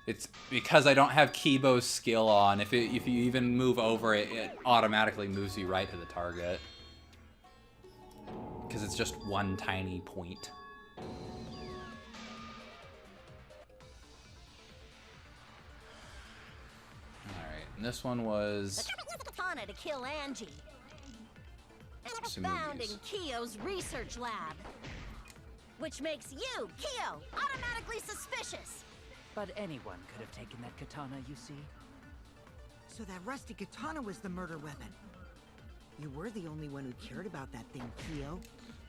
it's because I don't have Kibo's skill on. If you even move over it, it automatically moves you right to the target. Because it's just one tiny point. Alright, and this one was... Katana to kill Angie. Some Found in movies. Kyo's research lab. Which makes you, Kyo, automatically suspicious. But anyone could have taken that katana, you see. So that rusty katana was the murder weapon. You were the only one who cared about that thing, Kyo.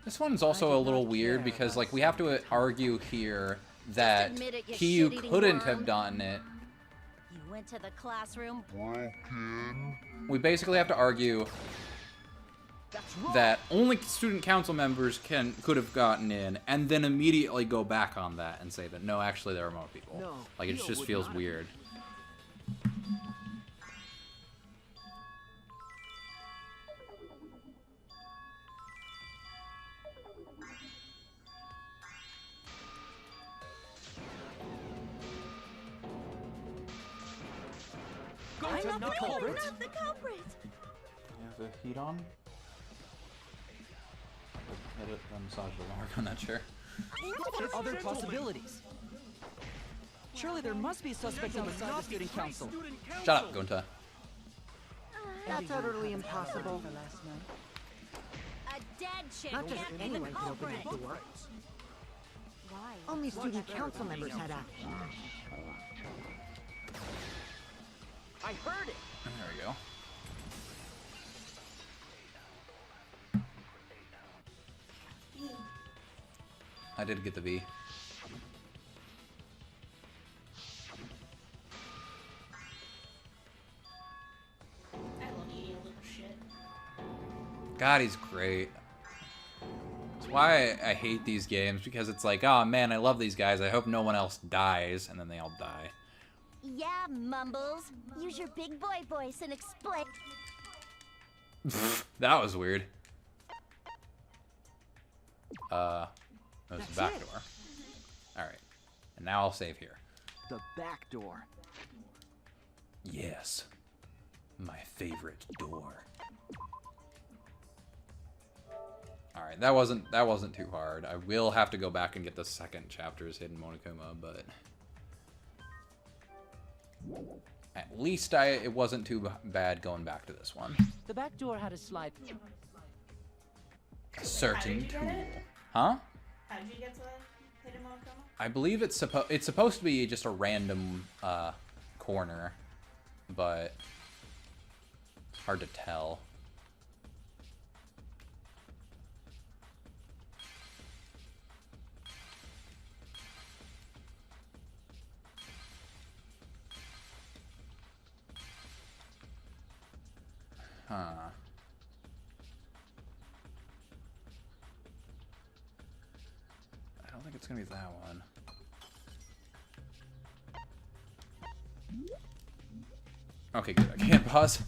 This one's also a little weird because, like, we have to argue here that admit it, you Kyo shit-eating couldn't worm. have done it. You went to the classroom. We basically have to argue that only student council members could have gotten in, and then immediately go back on that and say that no, actually there are more people. No, like it Kyo just would feels not have. weird. I'm not the culprit. Not the culprit. You have the heat on? Edit the massage the mark on that chair. There are other possibilities. Surely there must be suspects outside the student council. Shut up, Gunta. That's utterly impossible. A dead chick Not just can't be the anyone could open culprit. that door. Why? Only student council members had access. I heard it. There we go. I did get the V. I love you, you little shit. God, he's great. That's why I hate these games, because it's like, oh man, I love these guys. I hope no one else dies, and then they all die. Yeah, Mumbles. Use your big boy voice and explain. That was weird. That was the That's back it. door. Alright. And now I'll save here. The back door. Yes. My favorite door. Alright, that wasn't too hard. I will have to go back and get the second chapter's Hidden Monokuma, but at least it wasn't too bad going back to this one. The back door had a slide. A certain How did you tool. get it? Huh? How did you get to Hidden Monokuma? I believe it's supposed to be just a random corner, but it's hard to tell. Huh. I don't think it's gonna be that one. Okay, good. I can't pause.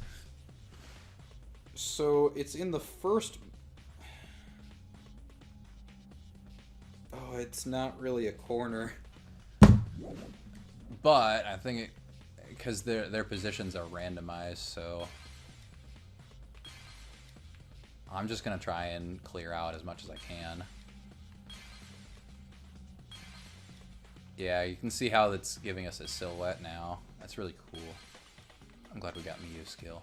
So it's in the first. Oh, it's not really a corner. But I think it, because their positions are randomized, so I'm just gonna try and clear out as much as I can. Yeah, you can see how it's giving us a silhouette now. That's really cool. I'm glad we got Miyu's skill.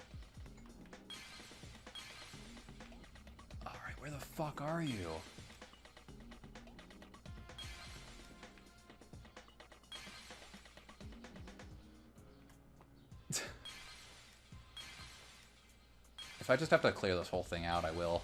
Alright, where the fuck are you? If I just have to clear this whole thing out, I will.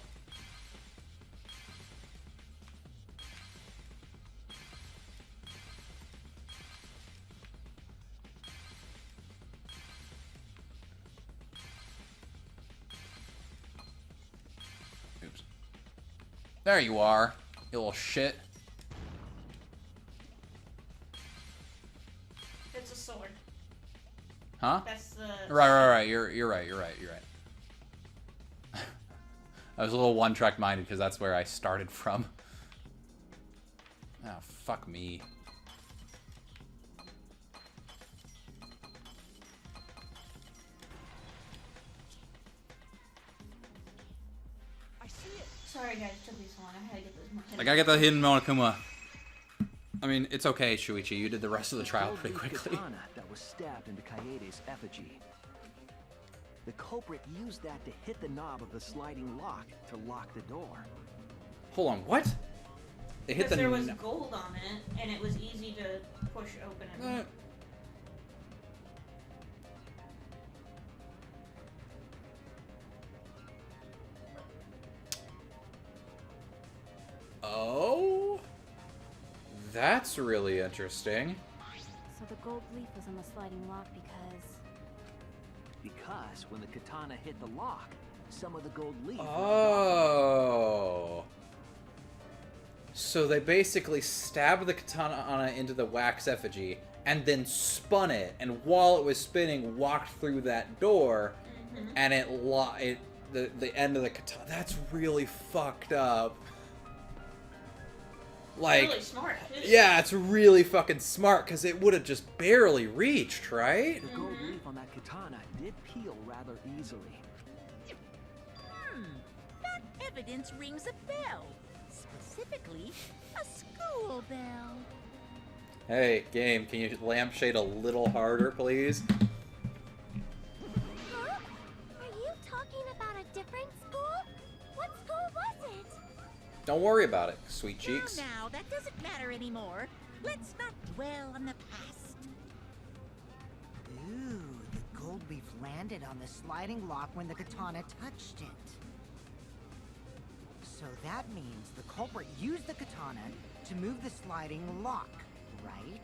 There you are, you little shit. It's a sword. Huh? That's the... Right. You're right. I was a little one-track minded because that's where I started from. Oh, fuck me. I see it. Sorry guys, it took me so long. I had to get this more. I gotta get the hidden Monokuma. I mean, it's okay, Shuichi. You did the rest of the trial pretty quickly. Katana that was stabbed into Kaede's effigy. The culprit used that to hit the knob of the sliding lock to lock the door. Hold on, what? It hit Because there was gold on it, and it was easy to push open it. Oh? That's really interesting. So the gold leaf was on the sliding lock Because when the katana hit the lock, some of the gold leaf... Oh. So they basically stabbed the katana into the wax effigy and then spun it, and while it was spinning, walked through that door, and the end of the katana. That's really fucked up. Like, really smart. Yeah, it's really fucking smart because it would have just barely reached, right? The gold leaf on that katana did peel rather easily. That evidence rings a bell. Specifically, a school bell. Hey, game, can you lampshade a little harder, please? Huh? Are you talking about a different school? What school was it? Don't worry about it, sweet cheeks. Now, that doesn't matter anymore. Let's not dwell on the past. Ooh, the gold leaf landed on the sliding lock when the katana touched it. So that means the culprit used the katana to move the sliding lock, right?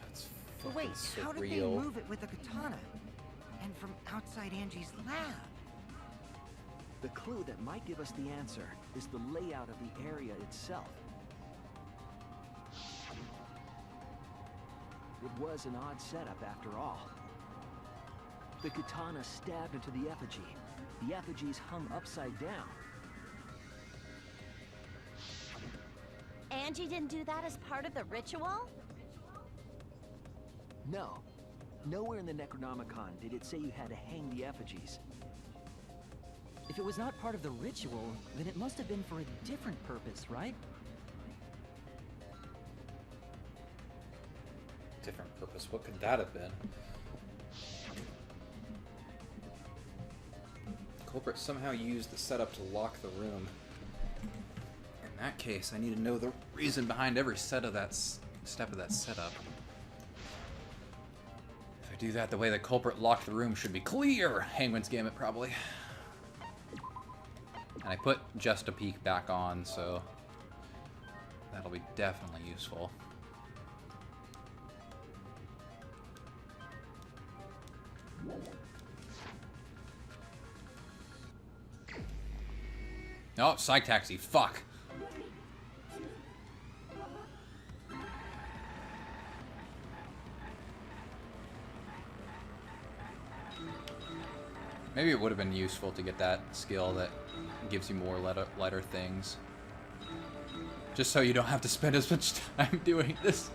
That's Wait, fucking how did they surreal. move it with the katana? And from outside Angie's lab? The clue that might give us the answer is the layout of the area itself. It was an odd setup after all. The katana stabbed into the effigy. The effigies hung upside down. Angie didn't do that as part of the ritual? No. Nowhere in the Necronomicon did it say you had to hang the effigies. If it was not part of the ritual, then it must have been for a different purpose, right? Different purpose. What could that have been? The culprit somehow used the setup to lock the room. In that case, I need to know the reason behind every step of that setup. If I do that, the way the culprit locked the room should be clear. Hangman's Gambit, probably. And I put Just a Peek back on, so that'll be definitely useful. Oh, Psych Taxi, fuck. Maybe it would have been useful to get that skill that gives you more lighter things. Just so you don't have to spend as much time doing this.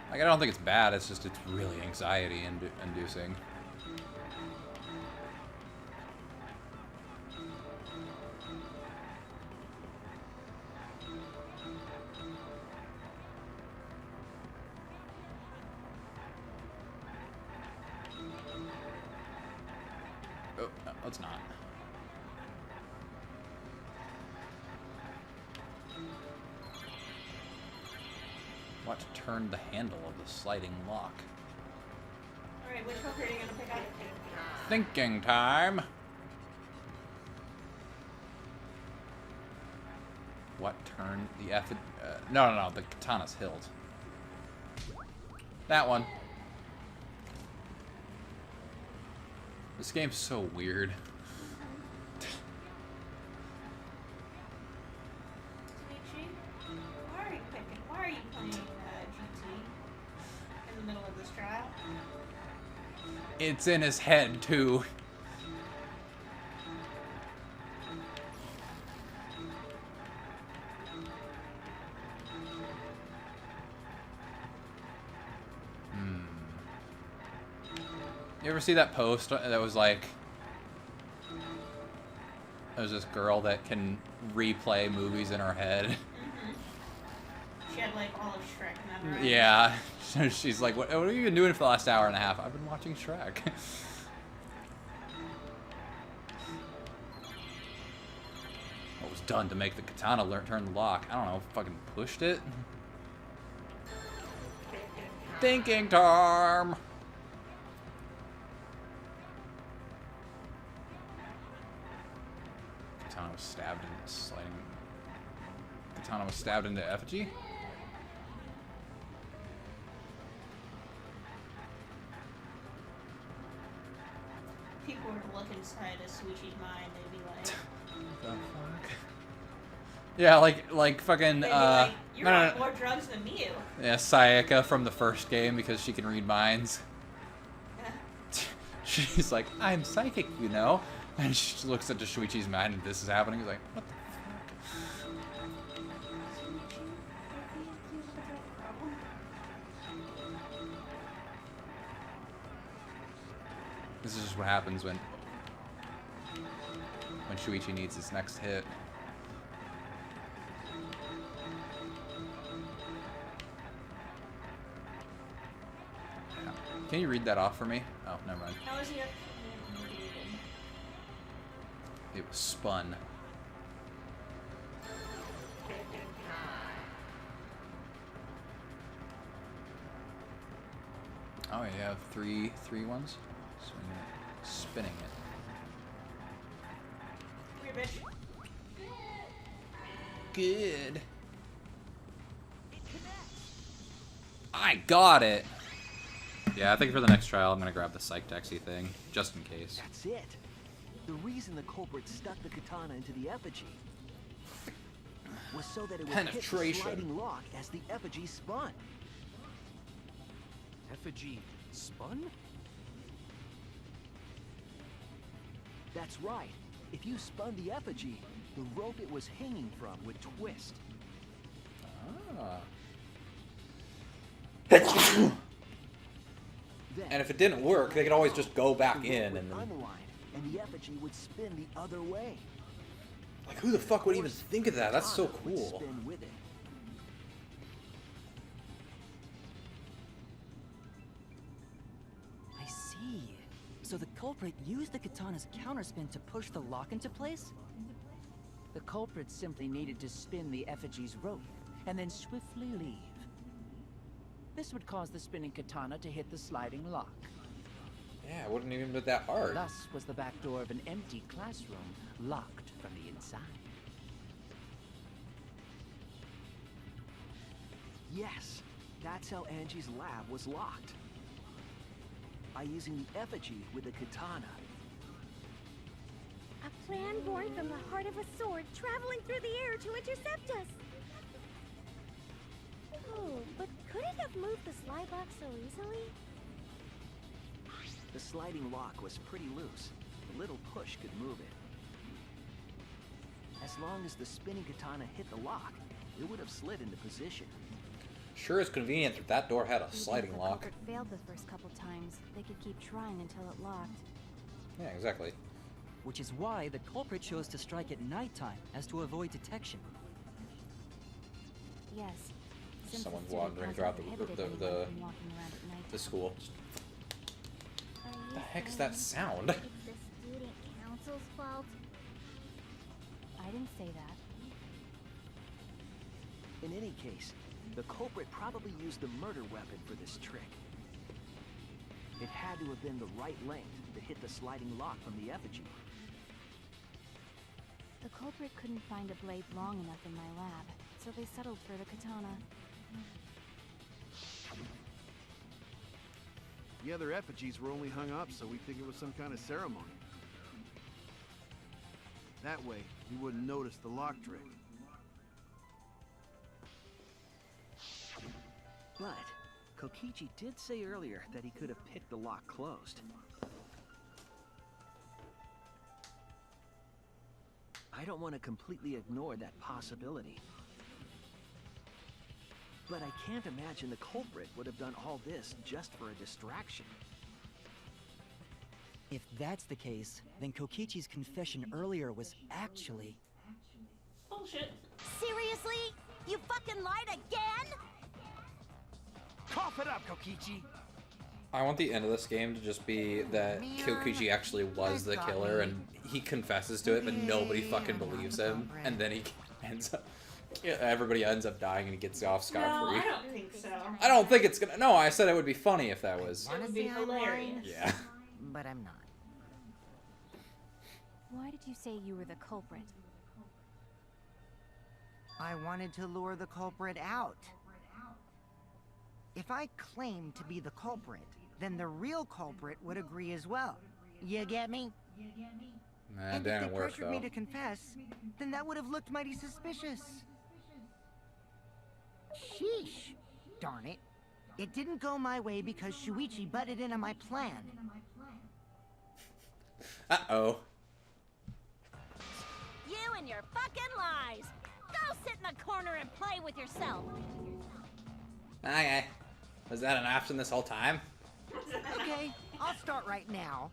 Like, I don't think it's bad, it's just it's really anxiety-inducing. Oh, no, let's not. Want to turn the handle of the sliding lock. Alright, which culprit are you gonna pick up? Thinking time. What turn the F? No, the katana's hilt. That one. This game's so weird. It's in his head, too. You ever see that post that was like, there's this girl that can replay movies in her head? Mm-hmm. She had like all of Shrek memorized. Yeah. She's like, what have you been doing for the last hour and a half? I've been watching Shrek. What was done to make the katana turn the lock? I don't know, fucking pushed it? Thinking term! Katana was stabbed into sliding. Katana was stabbed into effigy? People were to look inside of Suichi's mind, they'd be like, The fuck? Yeah, like fucking they'd be like, you're no, on no. more drugs than Miu. Yeah, Sayaka from the first game because she can read minds. Yeah. She's like, I'm psychic, you know? And she looks into Shuichi's mind and this is happening. He's like, what the This is just what happens when Shuichi needs his next hit. Can you read that off for me? Oh, never mind. How is he up? It was spun. Oh, you have three ones? So you're spinning it. Weird bitch. Good. I got it! Yeah, I think for the next trial I'm gonna grab the Psych Taxi thing, just in case. That's it. The reason the culprit stuck the katana into the effigy was so that it would hit the Penetration. sliding lock as the effigy spun. Effigy spun? That's right. If you spun the effigy, the rope it was hanging from would twist. Ah. Then, And if it didn't work, they could always just go back the rope in would and then... unwind, and the effigy would spin the other way. Like, who the fuck would even Or think of that? That's so katana would cool. spin with it. I see. So the culprit used the katana's counterspin to push the lock into place? The culprit simply needed to spin the effigy's rope and then swiftly leave. This would cause the spinning katana to hit the sliding lock. Yeah, it wouldn't even be that hard. Thus was the back door of an empty classroom locked from the inside. Yes, that's how Angie's lab was locked. By using the effigy with the katana. A plan born from the heart of a sword traveling through the air to intercept us. Oh, but could it have moved the slide lock so easily? The sliding lock was pretty loose. A little push could move it. As long as the spinning katana hit the lock, it would have slid into position. Sure is convenient that that door had a Even if sliding the lock. culprit failed the first couple times, they could keep trying until it locked. Yeah, exactly. Which is why the culprit chose to strike at nighttime, as to avoid detection. Yes. Since Someone's the student wandering council throughout prohibited anyone from walking around at night. The school. Are you The heck's saying that sound? It's the student council's fault? I didn't say that. In any case, the culprit probably used the murder weapon for this trick. It had to have been the right length to hit the sliding lock from the effigy. The culprit couldn't find a blade long enough in my lab, so they settled for the katana. The other effigies were only hung up so we think it was some kind of ceremony. That way, we wouldn't notice the lock trick. But Kokichi did say earlier that he could have picked the lock closed. I don't want to completely ignore that possibility. But I can't imagine the culprit would have done all this just for a distraction. If that's the case, then Kokichi's confession earlier was actually... Bullshit. Seriously? You fucking lied again? Cough it up, Kokichi! I want the end of this game to just be that Kokichi actually was the killer and he confesses to it, but nobody fucking believes him, and then he ends up... Everybody ends up dying and he gets off scot-free. No, I don't think so. I don't think it's gonna... No, I said it would be funny if that was... It would be hilarious. Yeah. But I'm not. Why did you say you were the culprit? I wanted to lure the culprit out. If I claimed to be the culprit, then the real culprit would agree as well. You get me? Nah, And it if didn't they work, pressured though. me to confess, then that would have looked mighty suspicious. Sheesh. Darn it. It didn't go my way because Shuichi butted in on my plan. Uh-oh. You and your fucking lies! Go sit in the corner and play with yourself! Okay. Was that an option this whole time? Okay, I'll start right now.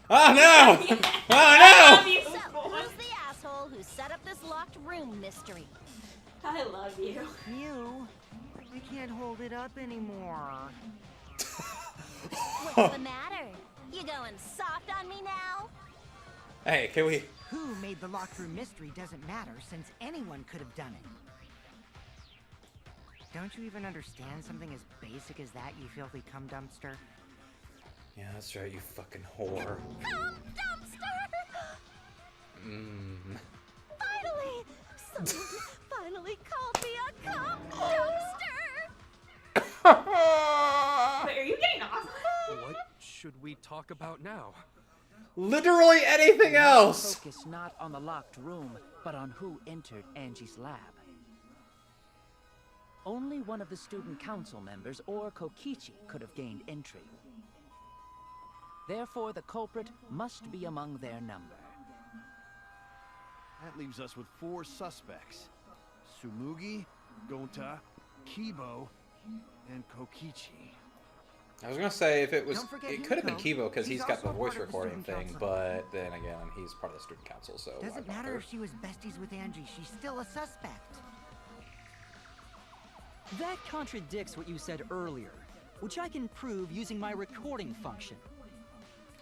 Oh no! Oh no! So, who's the asshole who set up this locked room mystery? I love you. You? I can't hold it up anymore. What's the matter? You going soft on me now? Hey, can we... Who made the locked room mystery doesn't matter, since anyone could have done it. Don't you even understand something as basic as that, you filthy cum dumpster? Yeah, that's right, you fucking whore. Cum dumpster! Mmm. Finally! Someone finally called me a cum dumpster! Wait, are you getting off? What should we talk about now? Literally anything else! Focus not on the locked room, but on who entered Angie's lab. Only one of the student council members or Kokichi could have gained entry. Therefore, the culprit must be among their number. That leaves us with 4 suspects. Tsumugi, Gonta, Kibo, and Kokichi. I was gonna say, if it was... Don't forget It could have been Himiko. Kibo, because He's he's got the also voice part of the recording student thing, council. but then again, he's part of the student council, so... why Doesn't matter bother? if she was besties with Angie, she's still a suspect. That contradicts what you said earlier, which I can prove using my recording function.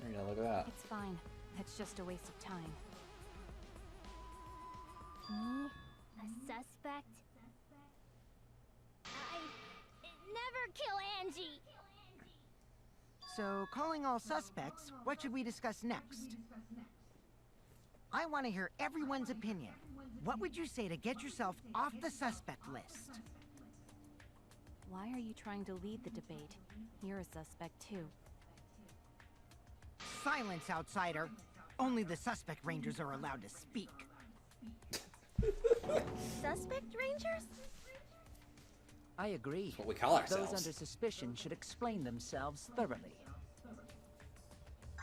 There you go, look at that. It's fine. It's just a waste of time. Me? A suspect? I never kill Angie! So, calling all suspects, what should we discuss next? I want to hear everyone's opinion. What would you say to get yourself off the suspect list? Why are you trying to lead the debate? You're a suspect too. Silence, outsider. Only the suspect rangers are allowed to speak. Suspect rangers? I agree. That's what we call Those ourselves. under suspicion should explain themselves thoroughly.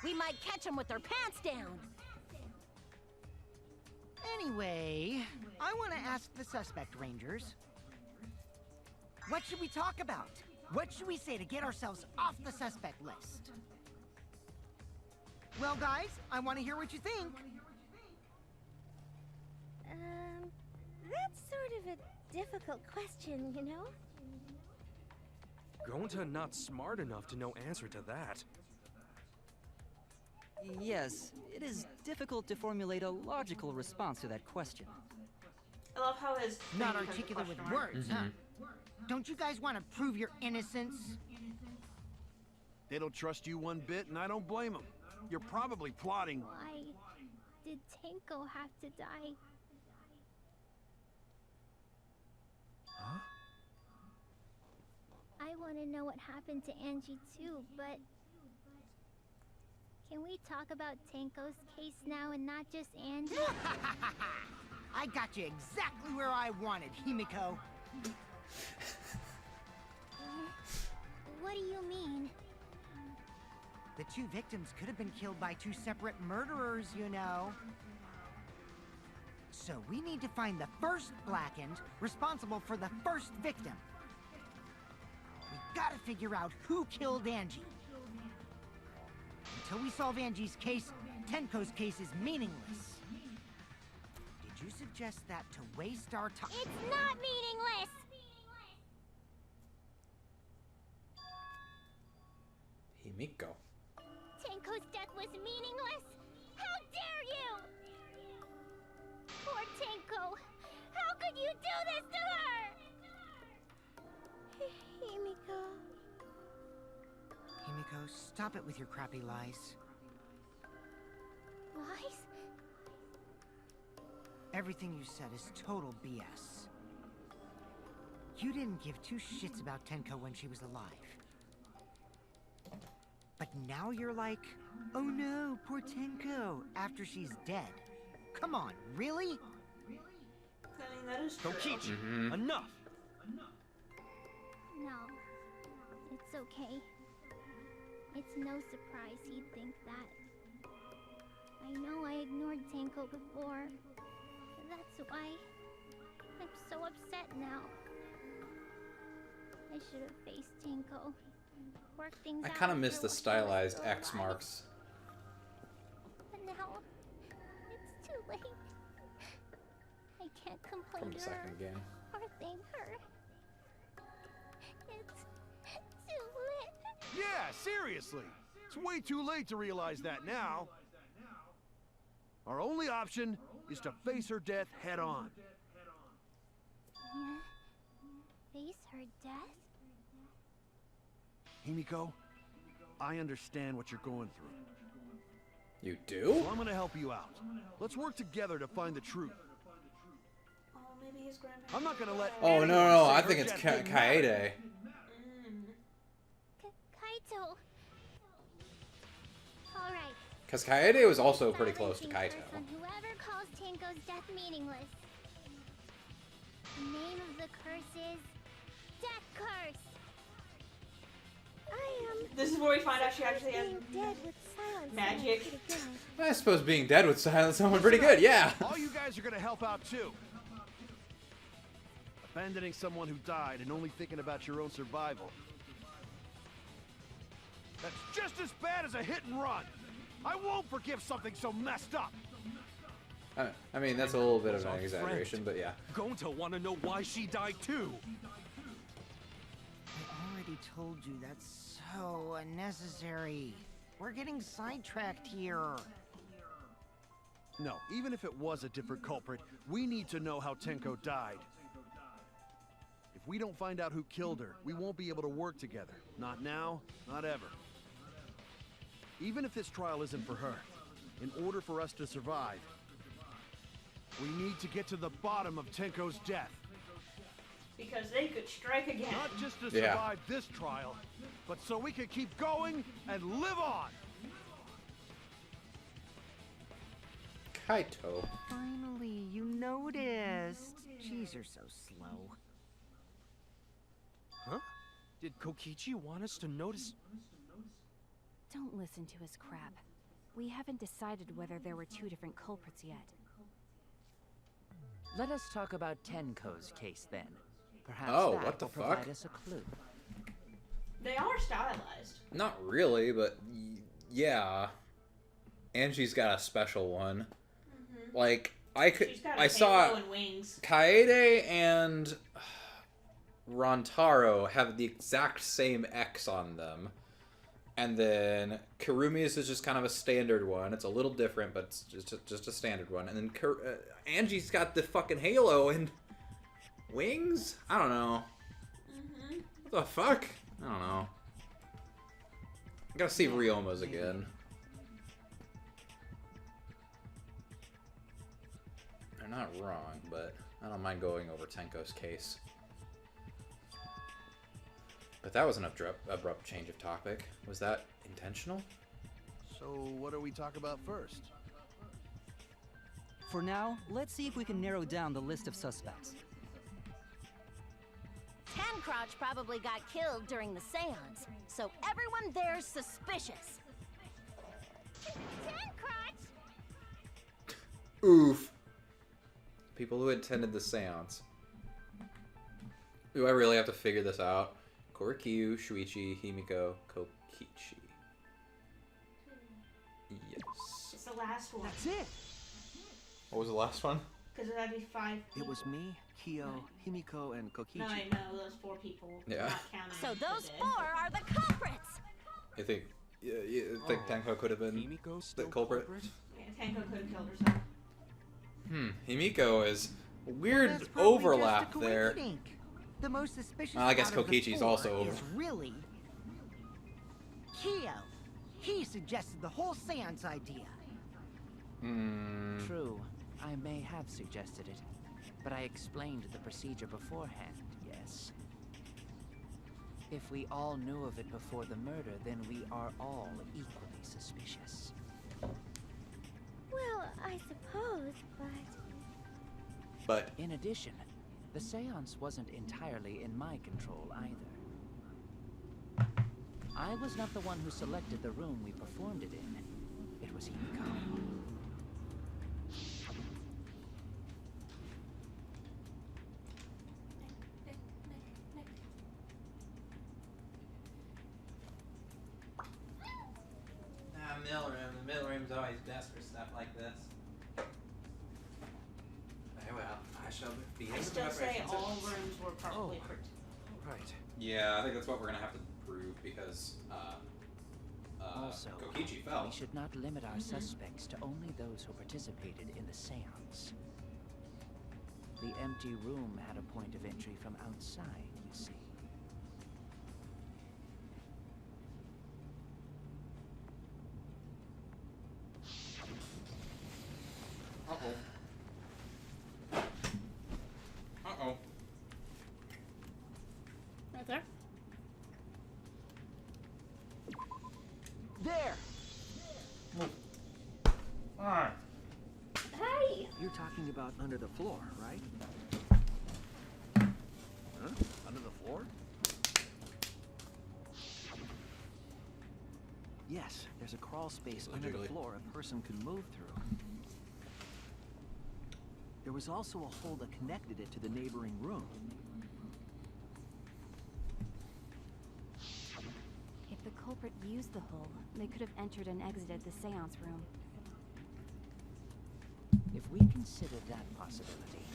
We might catch them with their pants down. Anyway, I want to ask the suspect rangers. What should we talk about? What should we say to get ourselves off the suspect list? Well, guys, I want to hear what you think. That's sort of a difficult question, you know? Gonta not smart enough to know answer to that. Yes, it is difficult to formulate a logical response to that question. I love how his Not thing becomes a articulate with question mark. words, huh? Don't you guys want to prove your innocence? They don't trust you one bit, and I don't blame them. You're probably plotting. Why did Tenko have to die? Huh? I want to know what happened to Angie too, but... Can we talk about Tenko's case now and not just Angie? I got you exactly where I wanted, Himiko. What do you mean? The 2 victims could have been killed by 2 separate murderers, you know. So we need to find the first Blackened responsible for the first victim. We gotta figure out who killed Angie. Until we solve Angie's case, Tenko's case is meaningless. Did you suggest that to waste our time? It's not meaningless! Himiko. Tenko's death was meaningless? How dare you! Poor Tenko! How could you do this to her? Himiko... Himiko, stop it with your crappy lies. Lies? Everything you said is total BS. You didn't give 2 shits about Tenko when she was alive. But now you're like, oh no, poor Tenko, after she's dead. Come on, really? I mean, that is true. Kokichi, enough! No. It's okay. It's no surprise he'd think that. I know I ignored Tenko before. That's why I'm so upset now. I should have faced Tenko. Worked things I out kind of miss with the her while she was stylized still X alive. marks. But now, it's too late. I can't complain From the to second her game. or thank her. It's too late. Yeah, seriously. It's way too late to realize that now. Our only option is to face her death head on. Yeah. Face her death? Himiko, I understand what you're going through. You do? So I'm gonna help you out. Let's work together to find the truth. Oh, maybe his grandparents. I'm not gonna let. Oh, anyone no, say I her think it's death didn't matter. Kaede. Kaito. All right. Because Kaede was also pretty close to Silencing Kaito. curse on whoever calls Tenko's death meaningless. The name of the curse is Death Curse. I am. This is where we find out she actually has being dead with silence. magic. I suppose being dead would silence someone pretty good, yeah. All you guys are gonna help out too. Abandoning someone who died and only thinking about your own survival. That's just as bad as a hit and run. I won't forgive something so messed up. I mean, that's a little bit of an exaggeration, but yeah. Gonta wanna know why she died too. I already told you that's so unnecessary. We're getting sidetracked here. No, even if it was a different culprit, we need to know how Tenko died. If we don't find out who killed her, we won't be able to work together. Not now, not ever. Even if this trial isn't for her, in order for us to survive, we need to get to the bottom of Tenko's death. Because they could strike again. Not just to Yeah. survive this trial, but so we can keep going and live on. Kaito. Finally, you noticed. Jeez, you're so slow. Huh? Did Kokichi want us to notice? Don't listen to his crap. We haven't decided whether there were 2 different culprits yet. Let us talk about Tenko's case then. Perhaps Oh, that what the will provide fuck? us a clue. They are stylized. Not really, but yeah. Angie's got a special one. Like, She's got a I saw halo and wings. Kaede and Rantaro have the exact same X on them. And then Kurumi's is just kind of a standard one. It's a little different, but it's just a standard one. And then Angie's got the fucking halo and wings? I don't know. What the fuck? I don't know. I gotta see Ryoma's again. They're not wrong, but I don't mind going over Tenko's case. But that was an abrupt change of topic. Was that intentional? So what do we talk about first? For now, let's see if we can narrow down the list of suspects. Crotch probably got killed during the seance, so everyone there's suspicious. Crotch! Oof. People who attended the seance. Do I really have to figure this out? Korikyu, Shuichi, Himiko, Kokichi. Yes. It's the last one. That's it. What was the last one? Because that'd be 5 people. It was me, Kyo, Himiko, and Kokichi. No, I know, those 4 people. Yeah. Not counting So the those dead. 4 are the culprits! I think. Yeah, you think Tenko could have been Himiko the still culprit? Yeah, Tenko could have killed herself. Himiko is weird That's probably overlap just a there. coinkydink. The most suspicious Well, I guess out of the Kokichi's 4 also is really Kyo. He suggested the whole seance idea. True, I may have suggested it, but I explained the procedure beforehand, yes. If we all knew of it before the murder, then we are all equally suspicious. Well, I suppose, But in addition, the seance wasn't entirely in my control either. I was not the one who selected the room we performed it in. It was Himiko. Mailroom. The mailroom's always best for stuff like this. Very well. I shall be. I still say all rooms were properly protected. Right. yeah, I think that's what we're gonna have to prove because Also, Kokichi fell. we should not limit our suspects to only those who participated in the seance. The empty room had a point of entry from outside, you see. Uh-oh. Uh-oh. Right there. There! Alright. Hey! You're talking about under the floor, right? Huh? Under the floor? Yes, there's a crawl space under the Jiggly. floor a person could move through. There was also a hole that connected it to the neighboring room. If the culprit used the hole, they could have entered and exited the seance room. If we consider that possibility,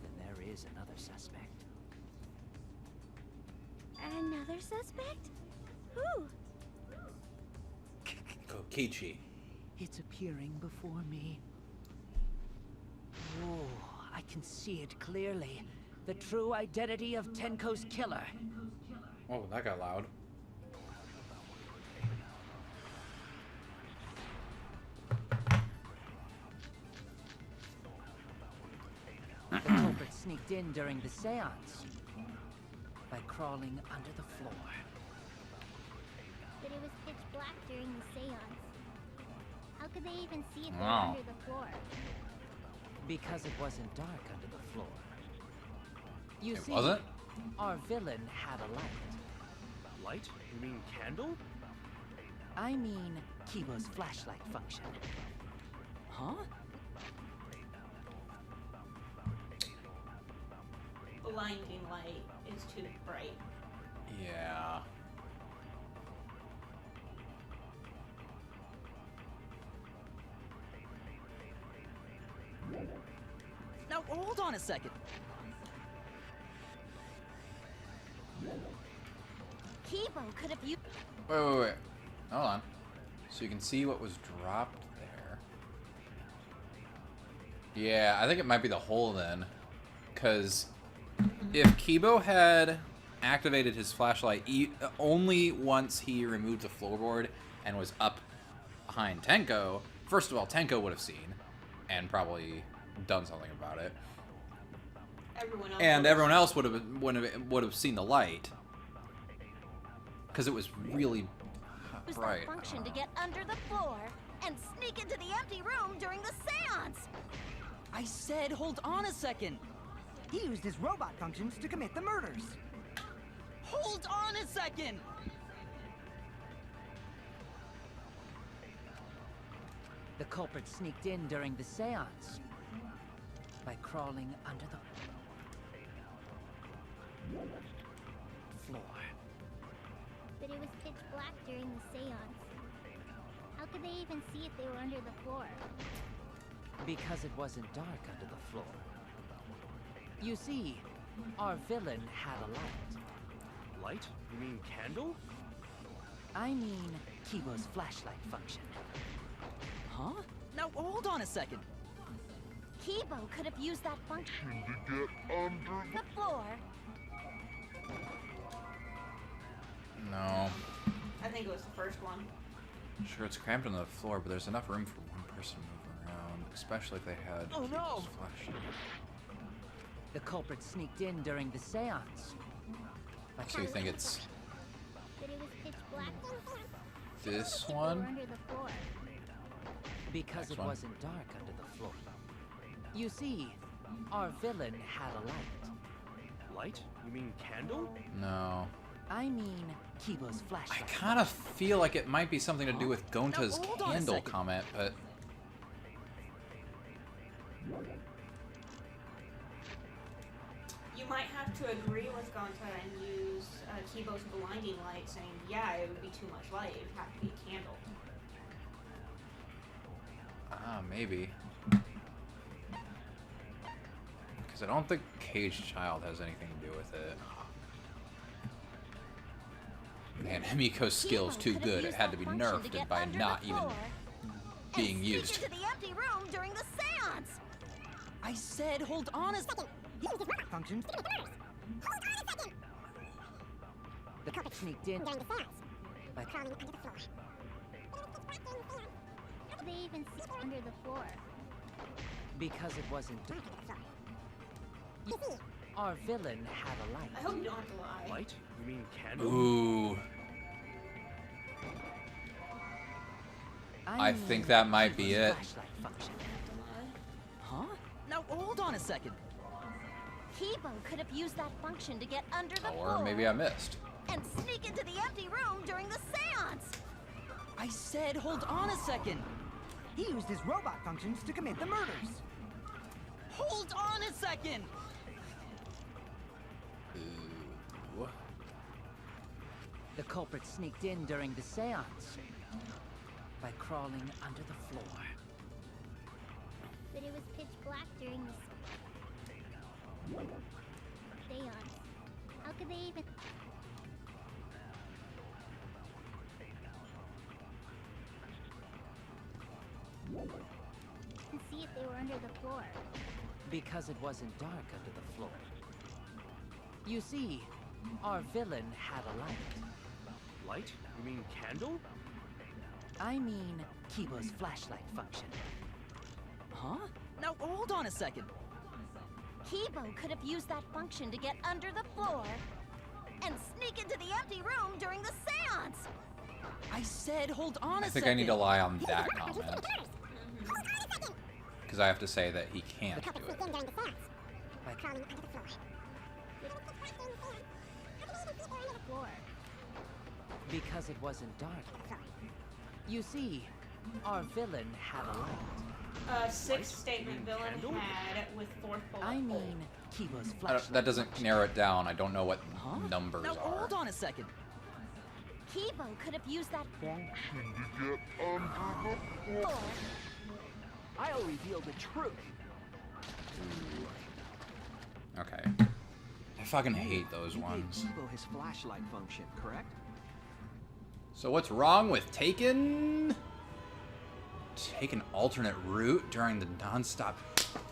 then there is another suspect. another suspect? Who? Kokichi. It's appearing before me. Oh, I can see it clearly. The true identity of Tenko's killer. Oh, that got loud. The culprit sneaked in during the seance by crawling under the floor. But it was pitch black during the seance. How could they even see if they were Wow. under the floor? Because it wasn't dark under the floor. You It see, wasn't? our villain had a light. Light? You mean candle? I mean, Kibo's flashlight function. Huh? Blinding light is too bright. Yeah. Now, hold on a second. Kibo could have used. Wait. Hold on. So you can see what was dropped there. Yeah, I think it might be the hole then. Because if Kibo had activated his flashlight only once he removed the floorboard and was up behind Tenko, first of all, Tenko would have seen and probably done something about it. Everyone else would have seen the light. Because it was really Use bright. that function to get under the floor and sneak into the empty room during the seance. I said hold on a second. He used his robot functions to commit the murders. Hold on a second! The culprit sneaked in during the seance by crawling under the floor. But it was pitch black during the seance. How could they even see if they were under the floor? Because it wasn't dark under the floor. You see, our villain had a light. Light? You mean candle? I mean, Kibo's flashlight function. Huh? Now hold on a second. Kibo could have used that function To get under the floor. No. I think it was the first one. Sure, it's cramped on the floor, but there's enough room for one person to move around, especially if they had Oh, no. flashlight. The culprit sneaked in during the seance. So you think it's But it was pitch black. this They were one? under the floor. Because Next it one. wasn't dark under the floor. You see, our villain had a light. Light? You mean candle? No. I mean, Kibo's I flashlight. kind of feel like it might be something to do with Gonta's Now, hold on a candle second. comment, but You might have to agree with Gonta and use Kibo's blinding light, saying, yeah, it would be too much light. It would have to be a candle. maybe. Because I don't think Caged Child has anything to do with it. Man, Himiko's skill's too good. It had to be nerfed by not even being used. Into the empty room during the seance. I said hold on a second. Functions. The culprit sneaked in. By They even see under the floor. because it wasn't dark. Our villain had a light. I hope you don't have to lie. Light? You mean candle? Ooh. I mean, think that might be Kibo's it. flashlight function. Huh? Now hold on a second. Kibo could have used that function to get under the Or floor maybe I missed. and sneak into the empty room during the seance. I said hold on a second. He used his robot functions to commit the murders. Hold on a second. Ooh. The culprit sneaked in during the seance by crawling under the floor. But it was pitch black during the seance. How could they even... and see if they were under the floor? Because it wasn't dark under the floor. You see, our villain had a light. Light? You mean candle? I mean, Kibo's flashlight function. Huh? Now hold on a second. Kibo could have used that function to get under the floor and sneak into the empty room during the seance. I said hold on a I second. think I need to lie on that comment. Because I have to say that he can't do it. By Floor. because it wasn't dark. You see, our villain had a light. Sixth statement villain had with fourth bullet. I mean, Kibo's I don't- flashlight. that doesn't narrow it down. I don't know what Huh? numbers Now are. hold on a second. Kibo could have used that function to get under the floor. I'll reveal the truth. Okay. I fucking hate those You ones. gave Kibo his flashlight function, correct? So what's wrong with taking an alternate route during the non-stop?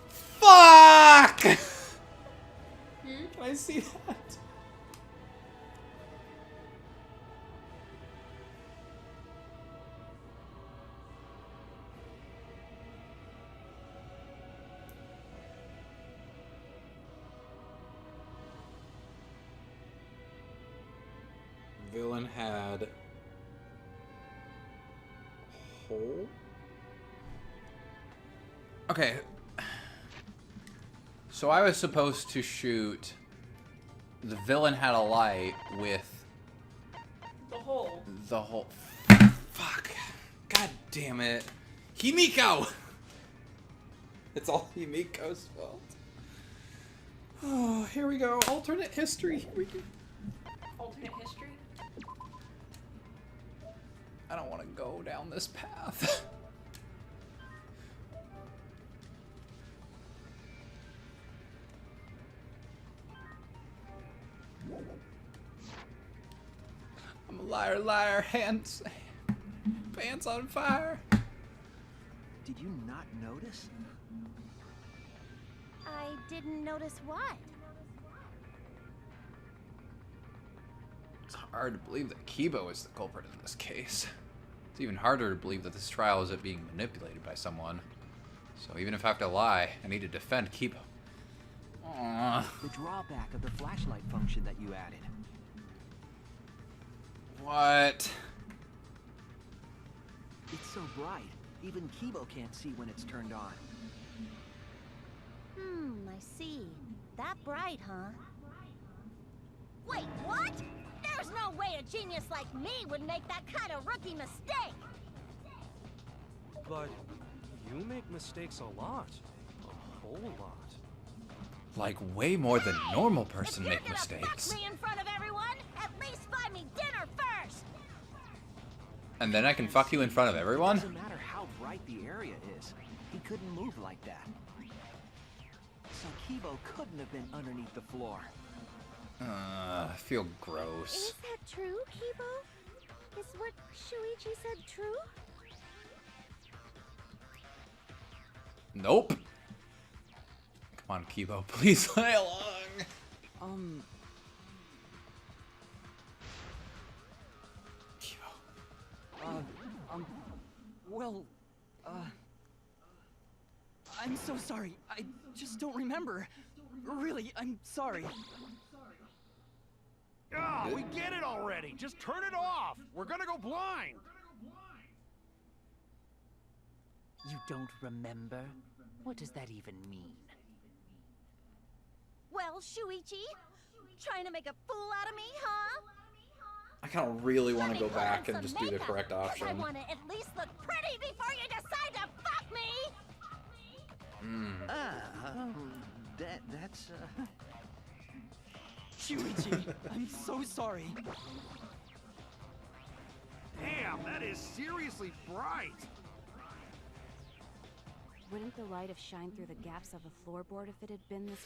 Fuck! Can I see that? Villain had hole. Okay. So I was supposed to shoot the villain had a light with The hole. the whole. Fuck. God damn it. Himiko! It's all Himiko's fault. Oh, here we go. Alternate history. Here we go. Alternate history? I don't want to go down this path. I'm a liar, liar, hands, pants on fire. Did you not notice? I didn't notice what. It's hard to believe that Kibo is the culprit in this case. It's even harder to believe that this trial isn't being manipulated by someone. So even if I have to lie, I need to defend Kibo. The drawback of the flashlight function that you added. What? It's so bright, even Kibo can't see when it's turned on. I see. That bright, huh? Wait, what? There's no way a genius like me would make that kind of rookie mistake! But you make mistakes a lot. A whole lot. Like way more than normal person If make you're gonna mistakes. fuck me in front of everyone, at least buy me dinner first! And then I can fuck you in front of everyone? Doesn't matter how bright the area is. He couldn't move like that. So Kibo couldn't have been underneath the floor. I feel gross. Is that true, Kibo? Is what Shuichi said true? Nope. Come on, Kibo, please play along. Well, I'm so sorry. I just don't remember. Really, I'm sorry. Ah, we get it already. Just turn it off. We're gonna go blind. You don't remember? What does that even mean? Well, Shuichi, trying to make a fool out of me, huh? I kind of really want to Let me go put on back and some just do the makeup, correct 'cause option. I want to at least look pretty before you decide to fuck me! That's Shuichi, I'm so sorry. Damn, that is seriously bright. Wouldn't the light have shined through the gaps of the floorboard if it had been this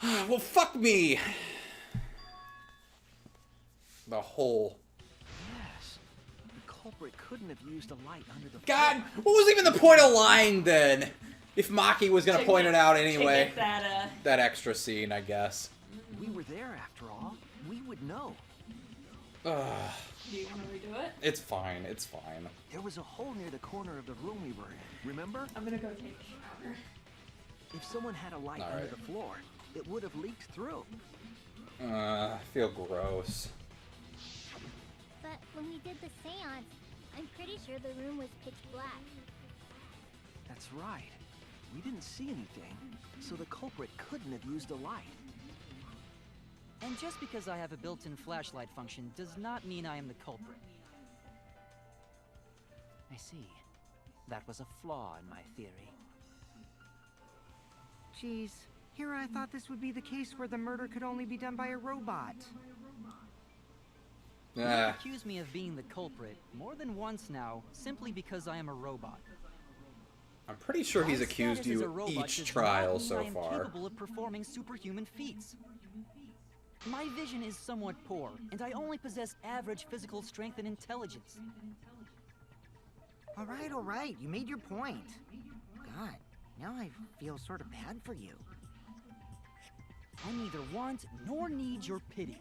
bright? Well, fuck me! The hole. Yes. The culprit couldn't have used a light under the God, floor. what was even the point of lying then? If Maki was gonna point it out anyway. That extra scene, I guess. We were there after all. We would know. Ugh. Do you want to redo it? It's fine, it's fine. There was a hole near the corner of the room we were in. Remember? I'm gonna go take a shower. If someone had a light under the floor, it would have leaked through. I feel gross. But when we did the seance, I'm pretty sure the room was pitch black. That's right. We didn't see anything, so the culprit couldn't have used a light. And just because I have a built-in flashlight function does not mean I am the culprit. I see. That was a flaw in my theory. Geez, here I thought this would be the case where the murder could only be done by a robot. You have accused me of being the culprit more than once now, simply because I am a robot. I'm pretty sure he's My accused status as a you robot each does trial not mean so I am far. capable of performing superhuman feats. My vision is somewhat poor, and I only possess average physical strength and intelligence. All right, you made your point. God, now I feel sort of bad for you. I neither want nor need your pity.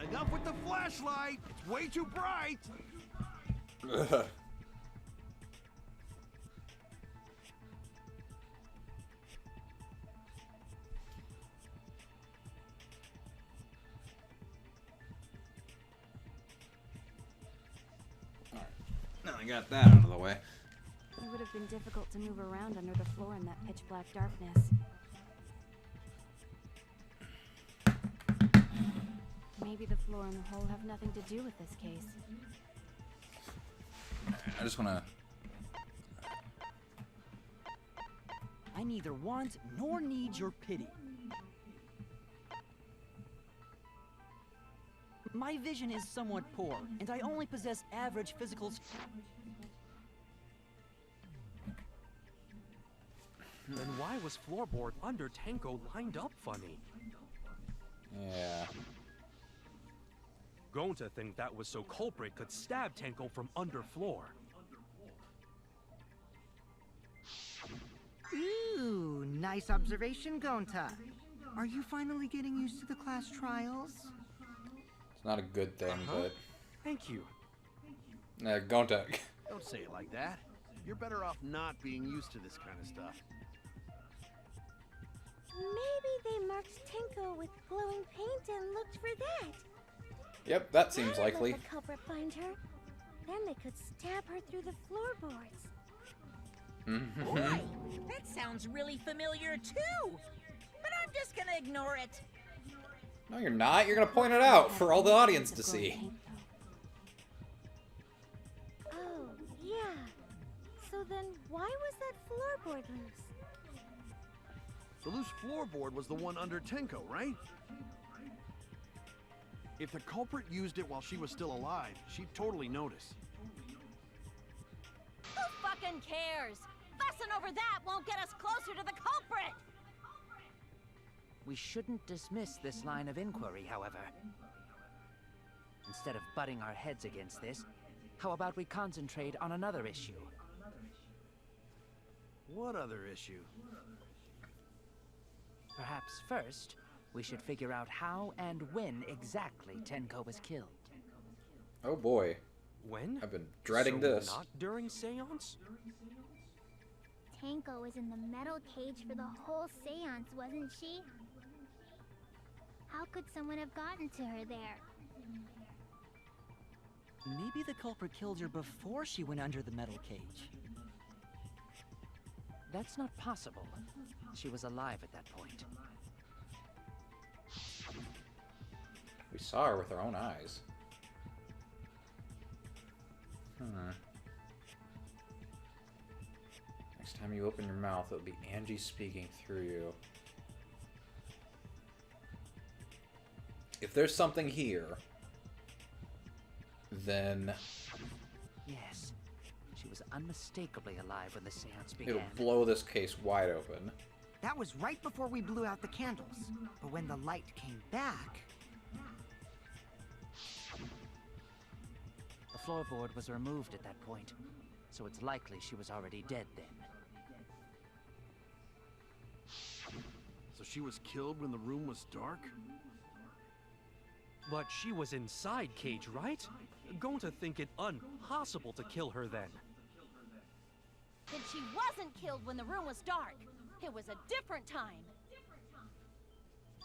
Enough with the flashlight. It's way too bright. Now I got that out of the way. It would have been difficult to move around under the floor in that pitch black darkness. Maybe the floor and the hole have nothing to do with this case. I just want to... I neither want nor need your pity. My vision is somewhat poor, and I only possess average physical Then why was Floorboard under Tenko lined up funny? Yeah. Going to think that was so Culprit could stab Tenko from under floor. Ooh, nice observation, Gonta. Are you finally getting used to the class trials? It's not a good thing, but... Thank you. Gonta. Don't say it like that. You're better off not being used to this kind of stuff. Maybe they marked Tenko with glowing paint and looked for that. Yep, that seems likely. Let the culprit find her. Then they could stab her through the floorboards. Boy, that sounds really familiar too. But I'm just gonna ignore it. No, you're not. You're gonna point it out for all the audience to see. Oh, yeah. So then why was that floorboard loose? The loose floorboard was the one under Tenko, right? If the culprit used it while she was still alive, she'd totally notice. Who fucking cares? Fussing over that won't get us closer to the culprit. We shouldn't dismiss this line of inquiry, however. Instead of butting our heads against this, how about we concentrate on another issue? What other issue? Perhaps first, we should figure out how and when exactly Tenko was killed. Oh boy. When? I've been dreading So this. Not during seance? Tenko was in the metal cage for the whole seance, wasn't she? How could someone have gotten to her there? Maybe the culprit killed her before she went under the metal cage. That's not possible. She was alive at that point. We saw her with our own eyes. Next time you open your mouth, it'll be Angie speaking through you. If there's something here, then... Yes. She was unmistakably alive when the seance began. it'll blow this case wide open. That was right before we blew out the candles. But when the light came back... The floorboard was removed at that point, so it's likely she was already dead then. So she was killed when the room was dark? But she was inside cage, right? Going to think it impossible to kill her then. Then she wasn't killed when the room was dark. It was a different time.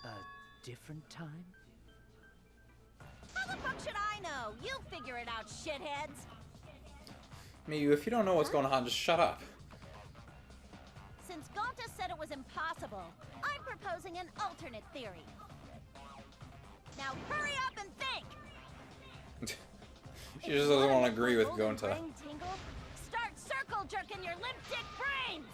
A different time? How the fuck should I know? You figure it out, shitheads. Miyu, if you don't know what's going on, just shut up. Since Gonta said it was impossible, I'm proposing an alternate theory. Now hurry up and think! She just doesn't want to agree with Gonta. Brain tingle? Start circle jerking your limp dick brains!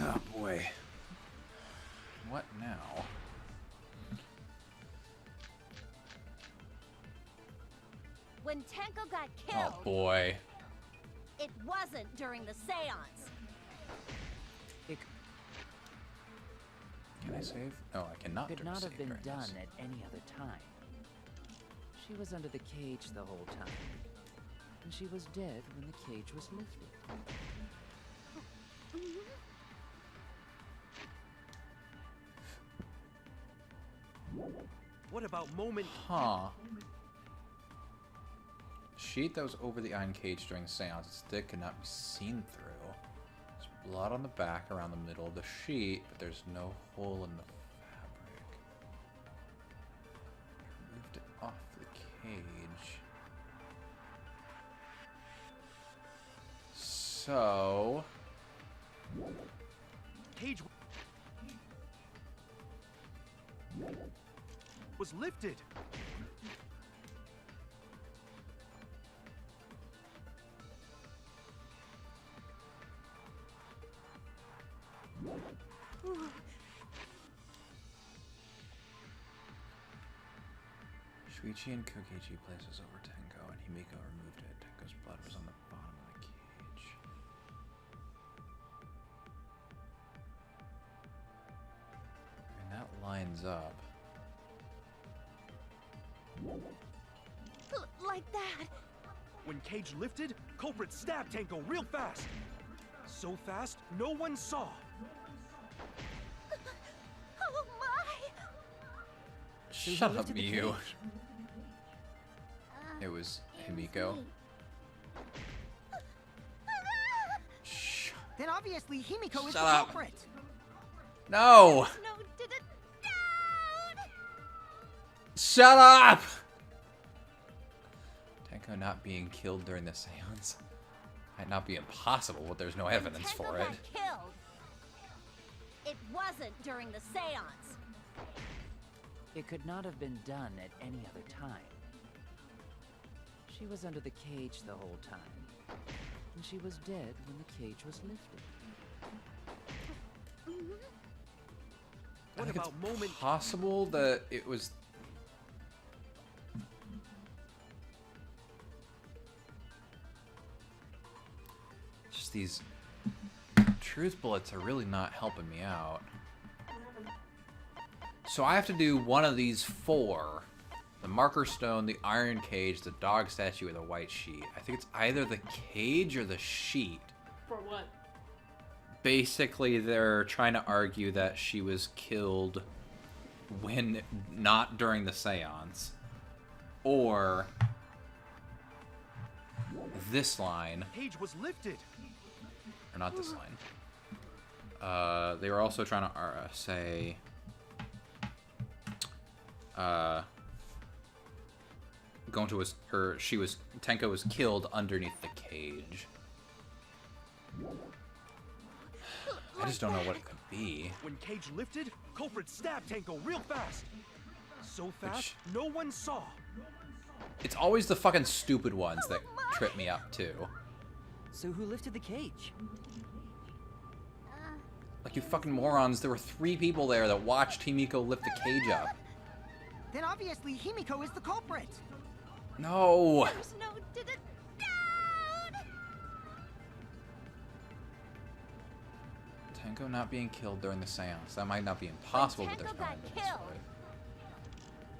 Oh boy. What now? When Tenko got Oh killed, boy. it wasn't during the seance. Can I save? No, I cannot. Could not have been during done this. at any other time. She was under the cage the whole time. And she was dead when the cage was lifted. What about moment... Huh. Sheet that was over the iron cage during the seance. Its thick could not be seen through. There's blood on the back around the middle of the sheet, but there's no hole in the fabric. Removed it off the cage. So... Cage... was lifted. Shuichi and Kokichi places over Tenko, and Himiko removed it. Tenko's blood was on the bottom of the cage. And that lines up. Like that. When cage lifted, culprit stabbed Tenko real fast. So fast, no one saw. Oh my! Shut up, Miyu. It was Himiko. Shh. Then obviously Himiko is the Shut up. culprit. No! Shut up! Tenko not being killed during the seance might not be impossible, but there's no evidence for it. Killed. It wasn't during the seance. It could not have been done at any other time. She was under the cage the whole time, and she was dead when the cage was lifted. I think it's possible that it was... Just these truth bullets are really not helping me out. So I have to do one of these four. The marker stone, the iron cage, the dog statue, or the white sheet. I think it's either the cage or the sheet. For what? Basically, they're trying to argue that she was killed when not during the seance. Or this line. Cage was lifted. Or not this line. They were also trying to say... Tenko was killed underneath the cage. I just don't know what it could be. When cage lifted, culprit stabbed Tenko real fast. So fast, no one saw. It's always the fucking stupid ones that trip me up too. So who lifted the cage? Like, you fucking morons, there were 3 people there that watched Himiko lift the cage up. Then obviously Himiko is the culprit. No! There's no doubt. Tenko not being killed during the seance. That might not be impossible, but there's no evidence for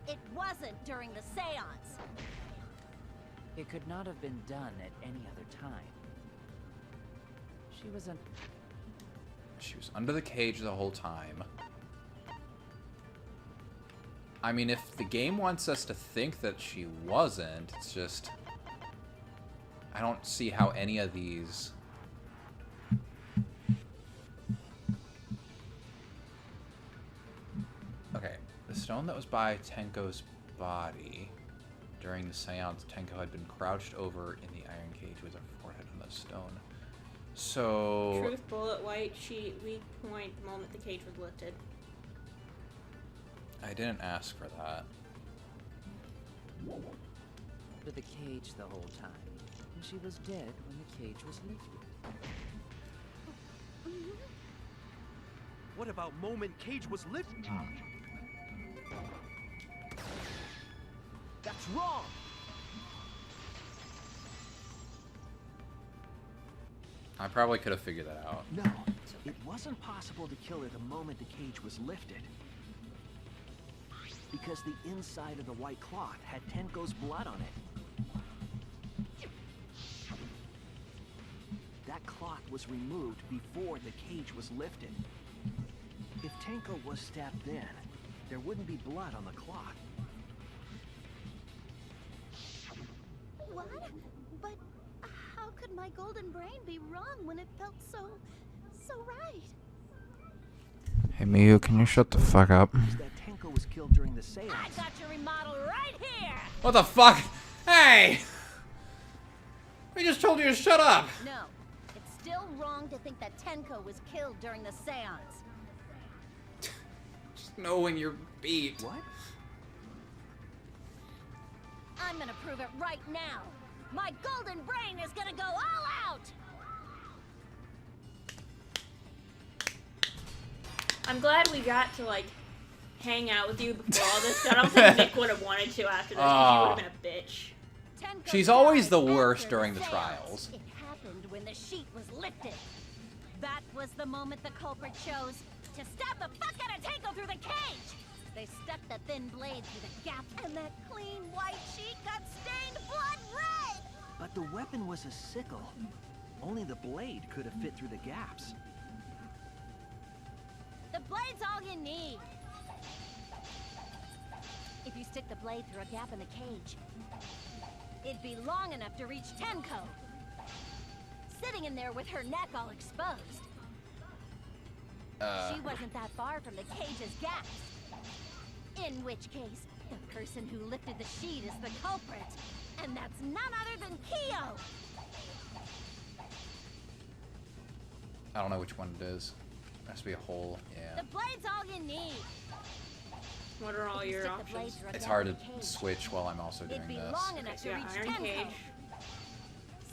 it. It wasn't during the seance. It could not have been done at any other time. She was under the cage the whole time. I mean, if the game wants us to think that she wasn't, it's just... I don't see how any of these... Okay, the stone that was by Tenko's body. During the seance, Tenko had been crouched over in the iron cage with her forehead on the stone. So... Truth bullet, white sheet, weak point, the moment the cage was lifted. I didn't ask for that. Under the cage the whole time, and she was dead when the cage was lifted. What about moment cage was lifted? That's wrong! I probably could have figured that out. No, it wasn't possible to kill her the moment the cage was lifted. Because the inside of the white cloth had Tenko's blood on it. That cloth was removed before the cage was lifted. If Tenko was stabbed then, there wouldn't be blood on the cloth. What? But how could my golden brain be wrong when it felt so right? Hey Miyu, can you shut the fuck up? That Tenko was killed during the seance. I got your remodel right here! What the fuck? Hey! We just told you to shut up! No, it's still wrong to think that Tenko was killed during the seance. Just know when you're beat. What? I'm gonna prove it right now. My golden brain is gonna go all out! I'm glad we got to, like, hang out with you before all this. I don't think Nick would have wanted to after this, because he would have been a bitch. She's always the worst during the trials. It happened when the sheet was lifted. That was the moment the culprit chose to stab the fuck out of Tanko through the cage. They stuck the thin blade through the gap, and that clean white sheet got stained blood red. But the weapon was a sickle. Only the blade could have fit through the gaps. The blade's all you need. If you stick the blade through a gap in the cage, it'd be long enough to reach Tenko. Sitting in there with her neck all exposed. She wasn't that far from the cage's gaps. In which case, the person who lifted the sheet is the culprit. And that's none other than Kyo! I don't know which one it is. There has to be a hole. Yeah. The blade's all you need. What are all your options? It's hard to switch while I'm also doing It'd be this. long enough to reach Iron Tenko. cage.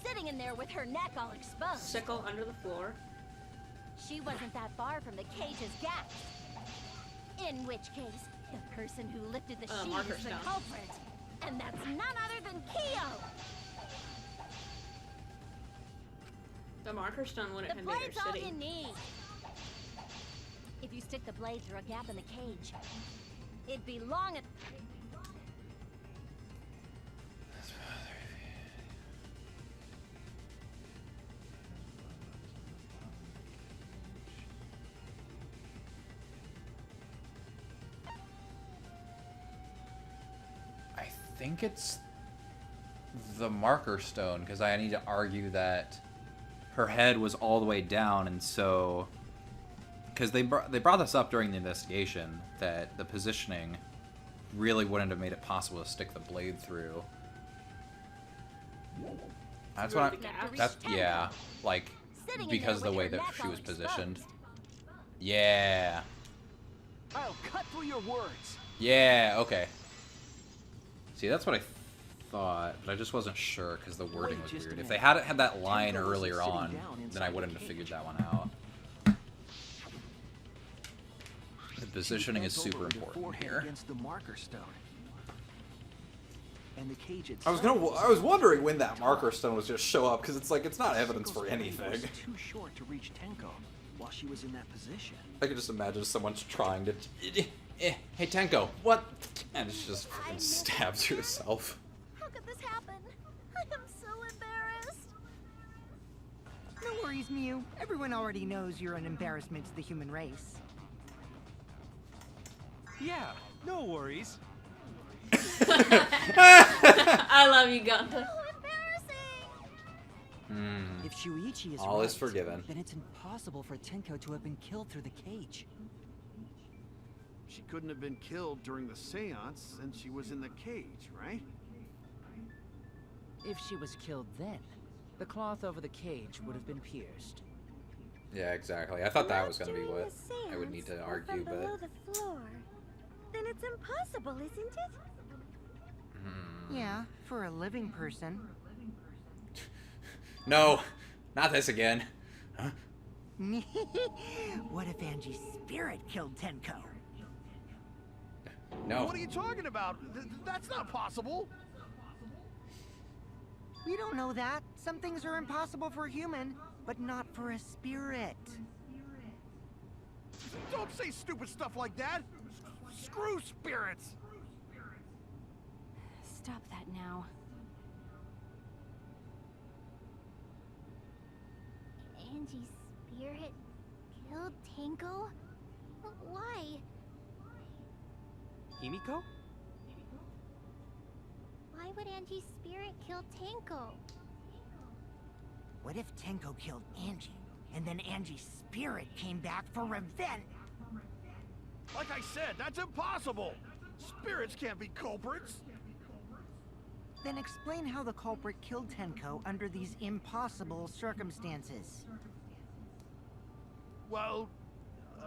Sitting in there with her neck all exposed. Sickle under the floor. She wasn't that far from the cage's gaps. In which case, the person who lifted the sheet marker is the stone. culprit. And that's none other than Kyo! The marker stone wouldn't The have made her blade's all you sitting. need. If you stick the blade through a gap in the cage, it'd be long at... I think it's the marker stone, because I need to argue that her head was all the way down, and so... Because they brought this up during the investigation, that the positioning really wouldn't have made it possible to stick the blade through. That's what that's, yeah, like, because of the way that she was positioned. Yeah. I'll cut through your words. Yeah, okay. See, that's what I thought, but I just wasn't sure because the wording was weird. If they had had that line earlier on, then I wouldn't have figured that one out. The positioning is super important here. Against the marker stone. And the cage I was wondering when that marker stone was just show up, because it's like, it's not evidence for anything. Was too short to reach Tenko while she was in that position. I could just imagine someone's trying to... Hey, Tenko, what? And she just fucking stabs herself. How could this happen? I am so embarrassed. No worries, Miu. Everyone already knows you're an embarrassment to the human race. Yeah, no worries. I love you, Gunther. If Shuichi is All right, is forgiven. then it's impossible for Tenko to have been killed through the cage. She couldn't have been killed during the seance since she was in the cage, right? If she was killed then, the cloth over the cage would have been pierced. Yeah, exactly. I thought that was going to be what I would need to argue, but... Below the floor. Then it's impossible, isn't it? Yeah, for a living person. No, not this again. Huh? What if Angie's spirit killed Tenko? No. What are you talking about? That's not possible. We don't know that. Some things are impossible for a human, but not for a spirit. Don't say stupid stuff like that. Screw spirits. Stop that now. Angie's spirit killed Tanko? Why? Himiko? Why would Angie's spirit kill Tanko? What if Tenko killed Angie, and then Angie's spirit came back for revenge? Like I said, that's impossible. Spirits can't be culprits. Then explain how the culprit killed Tenko under these impossible circumstances. Well,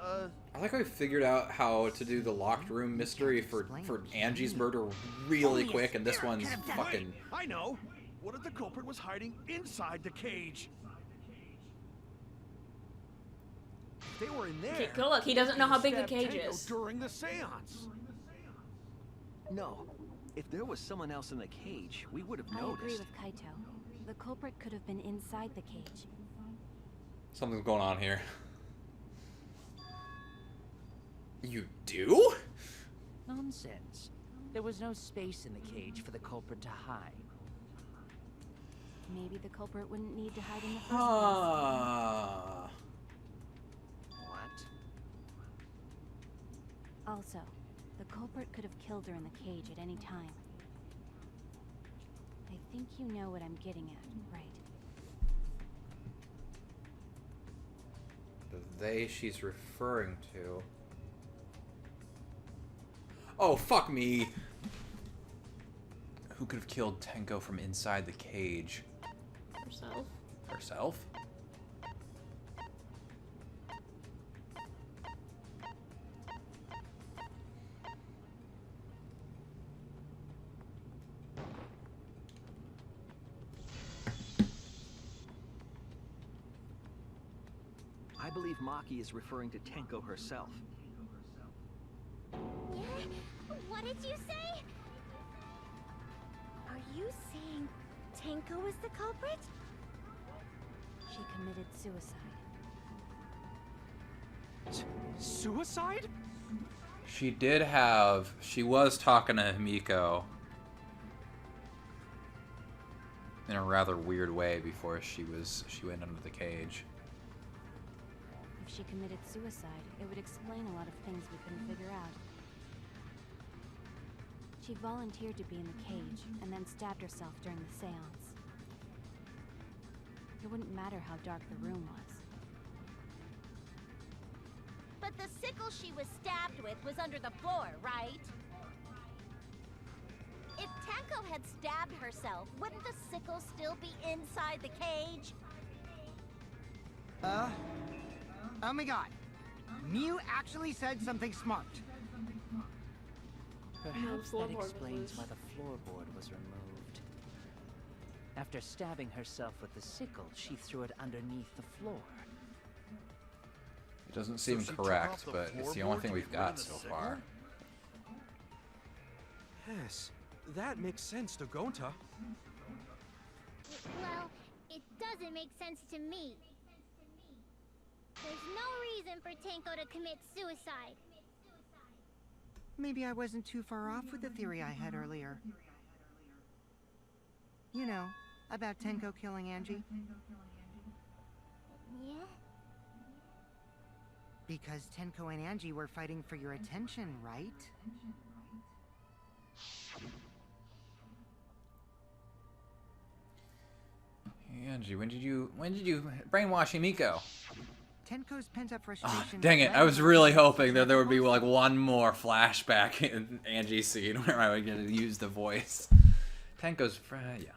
I like how we figured out how to do the locked room mystery for Angie's murder really quick, and this one's fucking... Wait, I know! What if the culprit was hiding inside the cage? If they were in there... Okay, good luck. He doesn't know how big the cage Tenko is. during the seance. No. If there was someone else in the cage, we would have I noticed. agree with Kaito. The culprit could have been inside the cage. Something's going on here. You do? Nonsense. There was no space in the cage for the culprit to hide. Maybe the culprit wouldn't need to hide in the first Ah. What? Also, the culprit could have killed her in the cage at any time. I think you know what I'm getting at, right? The they she's referring to. Oh, fuck me. Who could have killed Tenko from inside the cage? Herself. Herself? I believe Maki is referring to Tenko herself. What did you say? Are you saying Tenko is the culprit? She committed suicide. Suicide? She did have... She was talking to Himiko in a rather weird way before she went under the cage. If she committed suicide, it would explain a lot of things we couldn't figure out. She volunteered to be in the cage, and then stabbed herself during the seance. It wouldn't matter how dark the room was. But the sickle she was stabbed with was under the floor, right? If Tenko had stabbed herself, wouldn't the sickle still be inside the cage? Oh my god. Mew actually said something smart. Perhaps that floorboard was explains loose. why the floorboard was removed. After stabbing herself with the sickle, she threw it underneath the floor. It doesn't seem So she took correct, off the but it's the only floorboard thing to we've get rid of got the so sickle? far. Yes, that makes sense to Gonta. Well, it doesn't make sense to me. There's no reason for Tenko to commit suicide. Maybe I wasn't too far off with the theory I had earlier. You know, about Tenko killing Angie. Yeah? Because Tenko and Angie were fighting for your attention, right? Angie, when did you brainwash Himiko? Tenko's pent-up frustration... Dang it, I was really hoping that there would be like one more flashback in Angie's scene where I would get to use the voice. Tenko's, yeah.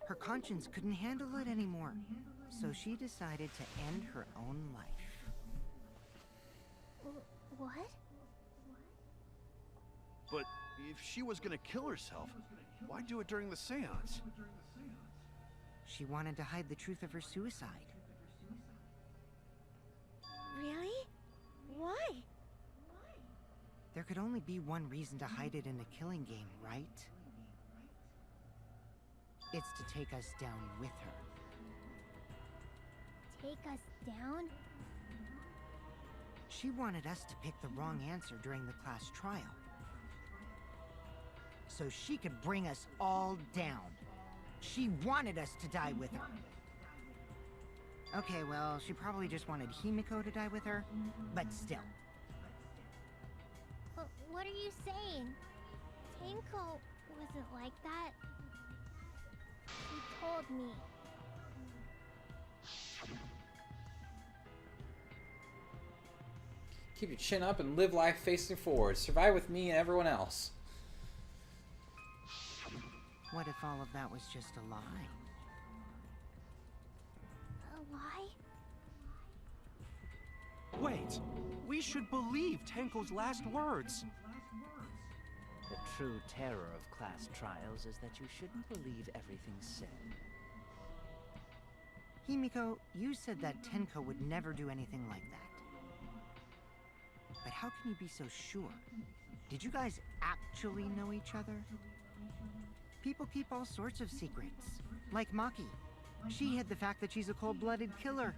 Her conscience couldn't handle it anymore, so she decided to end her own life. What? But if she was gonna kill herself, why do it during the seance? She wanted to hide the truth of her suicide. Really? Why? There could only be one reason to hide it in a killing game, right? It's to take us down with her. Take us down? She wanted us to pick the wrong answer during the class trial. So she could bring us all down. She wanted us to die with her. Okay, well, she probably just wanted Himiko to die with her, but still. What are you saying? Tenko wasn't like that. He told me. Keep your chin up and live life facing forward. Survive with me and everyone else. What if all of that was just a lie? A lie? Wait, We should believe Tenko's last words. The true terror of class trials is that you shouldn't believe everything said. Himiko, you said that Tenko would never do anything like that. But how can you be so sure? Did you guys actually know each other? People keep all sorts of secrets. Like Maki. She hid the fact that she's a cold-blooded killer.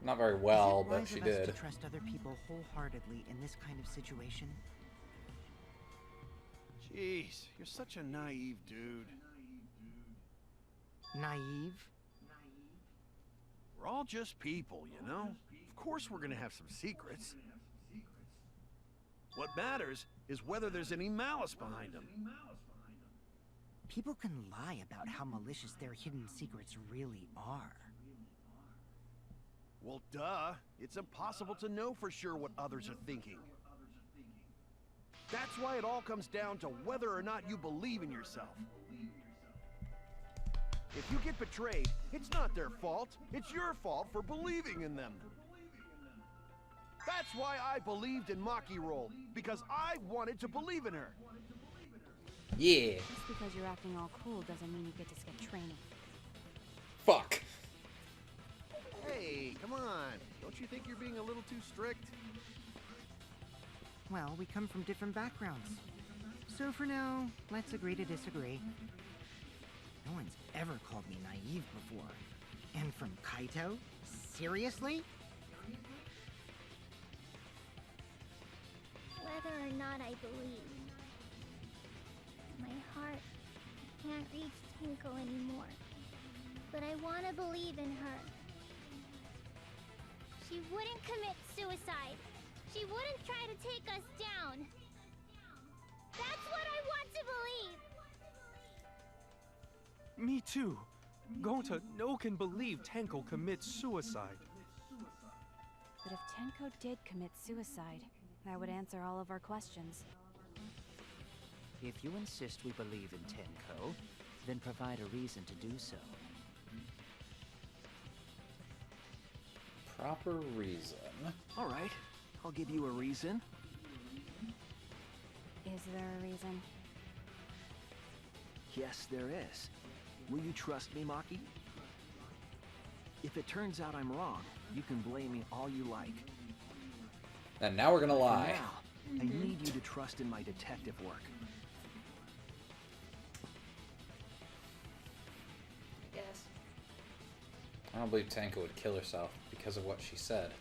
Not very well, Is it but wise she of us did. to trust other people wholeheartedly in this kind of situation? Jeez, you're such a naive dude. Naive? We're all just people, you know? Of course we're gonna have some secrets. What matters is whether there's any malice behind them. People can lie about how malicious their hidden secrets really are. Well, duh. It's impossible to know for sure what others are thinking. That's why it all comes down to whether or not you believe in yourself. If you get betrayed, it's not their fault. It's your fault for believing in them. That's why I believed in Maki Roll, because I wanted to believe in her. Yeah. Just because you're acting all cool doesn't mean you get to skip training. Fuck. Hey, come on. Don't you think you're being a little too strict? Well, we come from different backgrounds. So for now, let's agree to disagree. No one's ever called me naive before. And from Kaito? Seriously? Whether or not I believe, my heart can't reach Tenko anymore. But I want to believe in her. She wouldn't commit suicide. She wouldn't try to take us down. That's what I want to believe. Me too. Gonta, no can believe Tenko commits suicide. But if Tenko did commit suicide, that would answer all of our questions. If you insist we believe in Tenko, then provide a reason to do so. Proper reason. All right, I'll give you a reason. Is there a reason? Yes, there is. Will you trust me, Maki? If it turns out I'm wrong, you can blame me all you like. And now we're gonna lie. For now, I need you to trust in my detective work. Yes. I don't believe Tenko would kill herself because of what she said.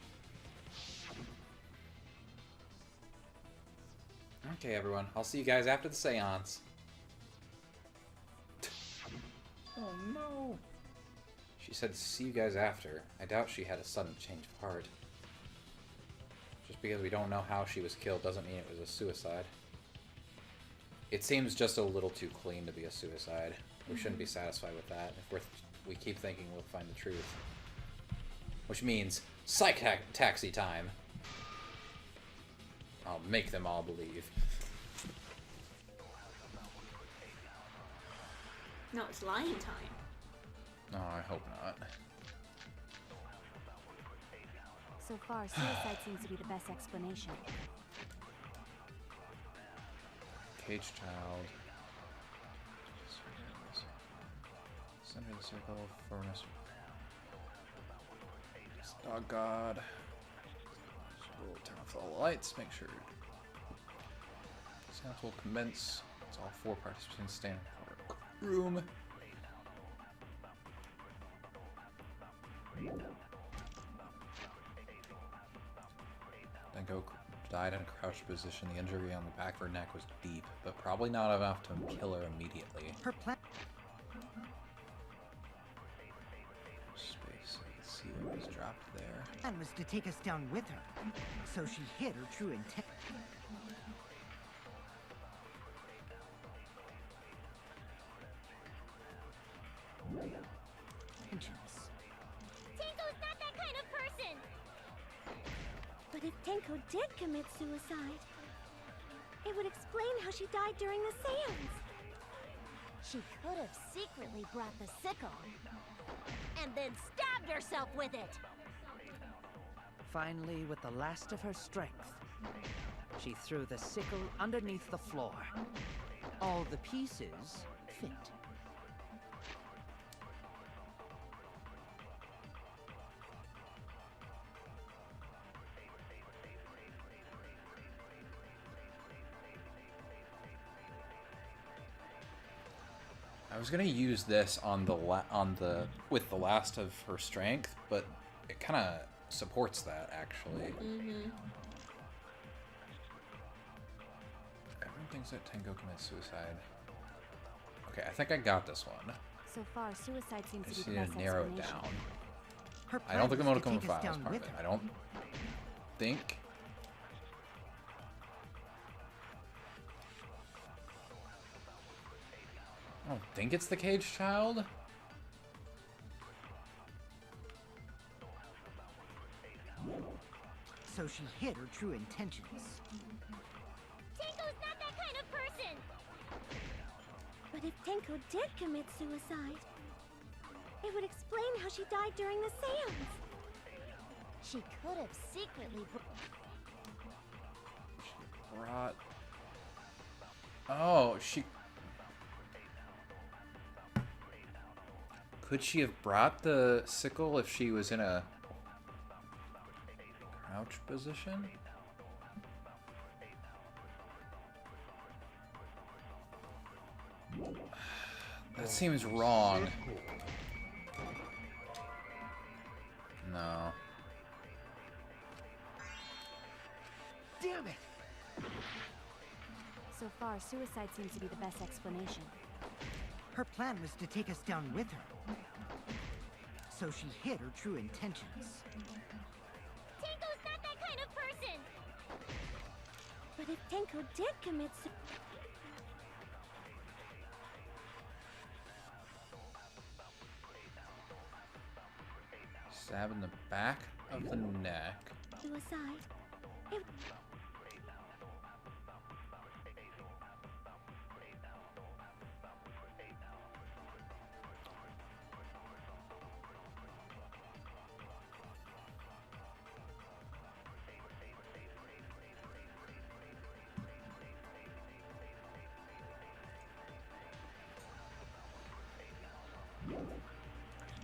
Okay, everyone. I'll see you guys after the seance. Oh no! She said, see you guys after. I doubt she had a sudden change of heart. Just because we don't know how she was killed doesn't mean it was a suicide. It seems just a little too clean to be a suicide. We shouldn't be satisfied with that if we keep thinking we'll find the truth. Which means, psych taxi time! I'll make them all believe. No, it's lying time. No, I hope not. So far, suicide seems to be the best explanation. Cage child. Center of the circle, furnace. Dog god. We'll turn off all the lights, make sure. Seance will commence. It's all 4 participants stand in the room. Denko died in a crouched position. The injury on the back of her neck was deep, but probably not enough to kill her immediately. Space, let's see what was dropped there. Plan was to take us down with her, so she hid her true intent. Tenko's not that kind of person! But if Tenko did commit suicide, it would explain how she died during the seance. She could have secretly brought the sickle and then stabbed herself with it. Finally, with the last of her strength, she threw the sickle underneath the floor. All the pieces fit. I was gonna use this on with the last of her strength, but it kind of supports that actually. Mm-hmm. Everyone thinks that Tenko commits suicide. Okay, I think I got this one. So far, suicide seems I to just be the need best to narrow it explanation. down. I don't think I'm gonna come with files part of it. I don't think. I don't think it's the cage child. So she hid her true intentions. Tenko's not that kind of person! But if Tenko did commit suicide, it would explain how she died during the seance. She could have secretly Brought. Oh, she. Could she have brought the sickle if she was in a crouch position? That seems wrong. No. Damn it! So far, suicide seems to be the best explanation. Her plan was to take us down with her. So she hid her true intentions. Tenko's not that kind of person! But if Tenko did commit Stab in the back of the neck. suicide, it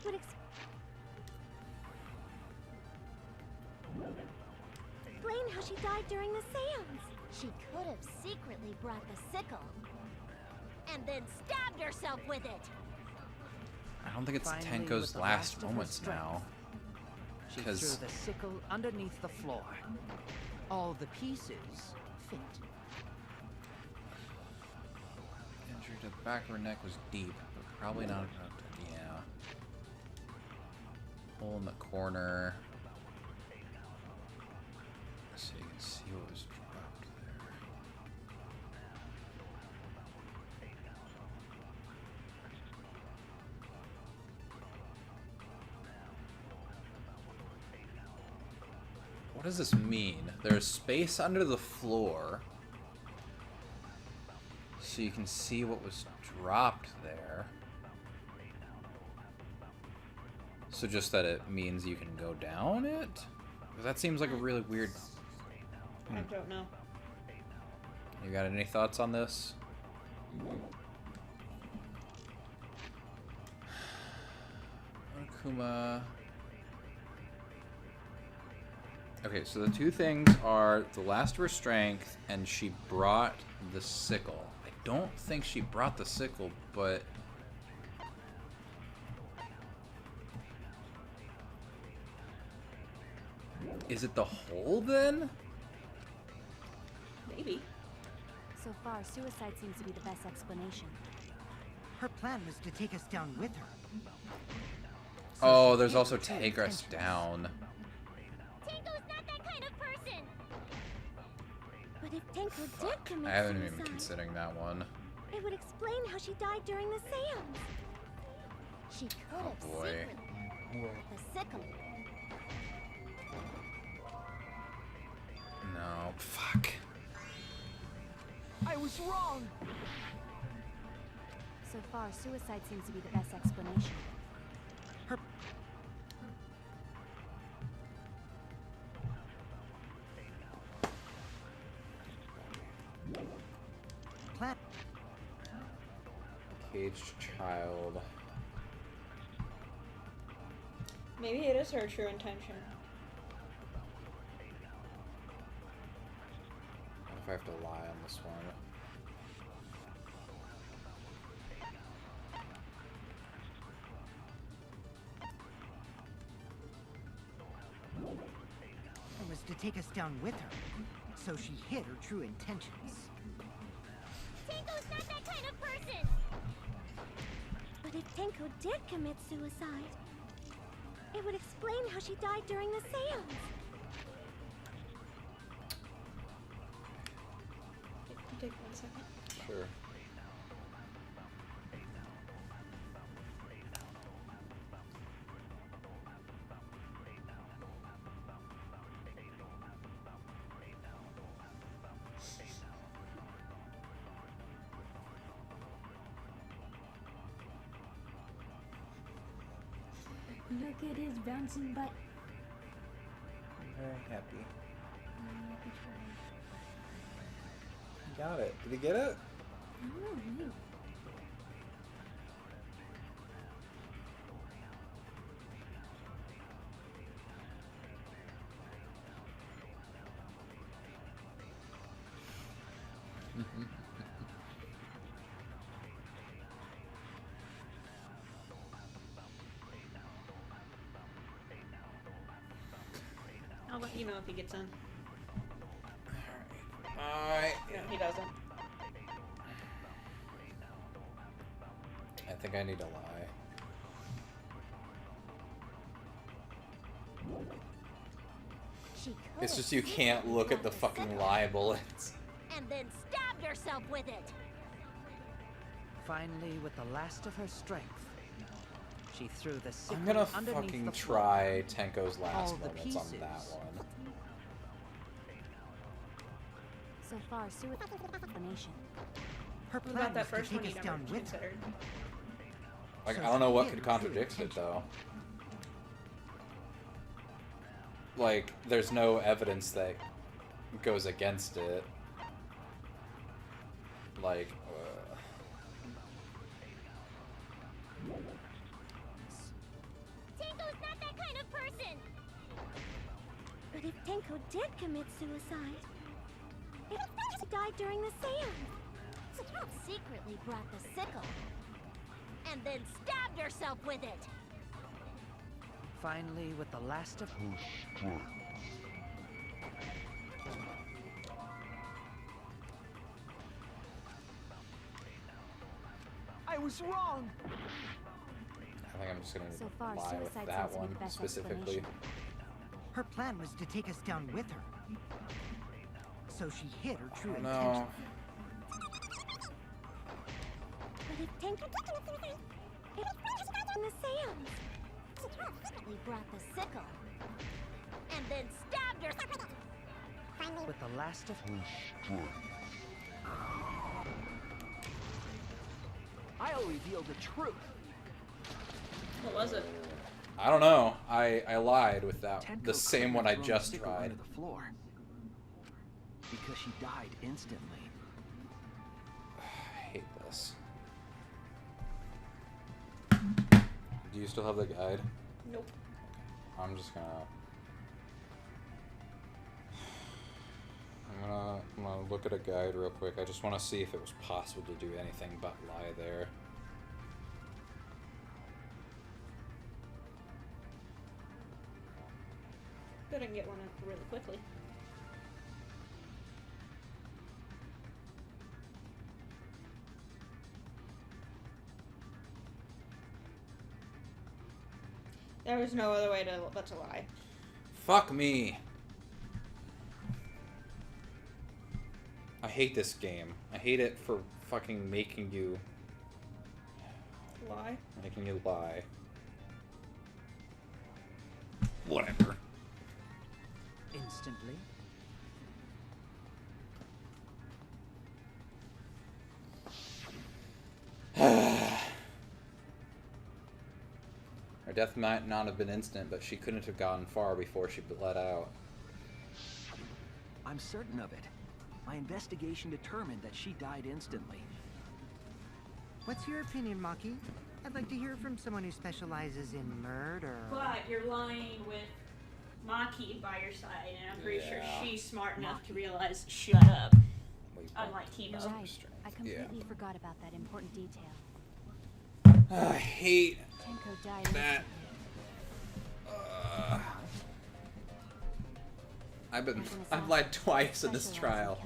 would explain how she died during the seance. She could have secretly brought the sickle and then stabbed herself with it. I don't think it's Finally, Tenko's with the last of her moments strength, now. She Because threw the sickle underneath the floor. All the pieces fit. injury to the back of her neck was deep, but probably not enough to, yeah. Hole in the corner. So you can see what was dropped there. What does this mean? There's space under the floor, so you can see what was dropped there. So just that it means you can go down it? Because that seems like a really weird... I don't know. You got any thoughts on this? Akuma... Okay, so the two things are the last of her strength, and she brought the sickle. I don't think she brought the sickle, but... Is it the hole, then? Maybe. So far, suicide seems to be the best explanation. Her plan was to take us down with her. So Oh, she there's hid also her true take us intentions. down. Tenko's not that kind of person. But if Tenko did commit I haven't suicide, even considering that one. it would explain how she died during the seance. She could have boy. secretly brought the sickle. No, fuck. I was wrong! So far, suicide seems to be the best explanation. Her... plan. Caged child. Maybe it is her true intention. What if I have to lie on this one? Was to take us down with her, so she hid her true intentions. Tenko's not that kind of person! But if Tenko did commit suicide, it would explain how she died during the seance. Take 1 second. Sure. Look at his bouncing butt. I'm very happy. Got it. Did he get it? I don't know. I'll let you know if he gets in. Alright. No, he doesn't. I think I need to lie. She It's just you can't look at the fucking lie bullets. and then stabbed herself with it. Finally, with the last of her strength, she threw the sickle I'm gonna underneath fucking the floor. try Tenko's last All the moments on that pieces. one. So far, suicide explanation. Her What plan about that was to first one take you us never down with her. considered? Like, So I don't know she what hid could her true contradict it, intention. though. Like, there's no evidence that goes against it. Like, Tenko's not that kind of person! But if Tenko did commit suicide, it she died during the seance. Secretly brought the sickle. And then stabbed herself with it. Finally, with the last of I was wrong. I think I'm just gonna So far, lie with suicide that seems to be one the best specifically. explanation. Her plan was to take us down with her, so she hid her true No. intentions. But if Tenko did commit suicide, it died during the seance. Secretly brought the sickle. And then stabbed herself with it. Finally, with the last of I'll reveal the truth. What was it? I don't know. I lied with that. Tenko The same couldn't one have I thrown just the sickle tried. onto the floor because she died instantly. I hate this. Do you still have the guide? Nope. I'm just gonna... I'm gonna look at a guide real quick. I just want to see if it was possible to do anything but lie there. Bet I can get one really quickly. There was no other way but to lie. Fuck me. I hate this game. I hate it for fucking making you Lie? lie. Whatever. instantly. Her death might not have been instant, but she couldn't have gone far before she bled out. I'm certain of it. My investigation determined that she died instantly. What's your opinion, Maki? I'd like to hear from someone who specializes in murder. But you're lying with Maki by your side, and I'm pretty sure she's smart enough to realize, shut up. Unlike Timo. Right. I completely forgot about that important detail. I hate Tenko died that. I've lied twice in this trial.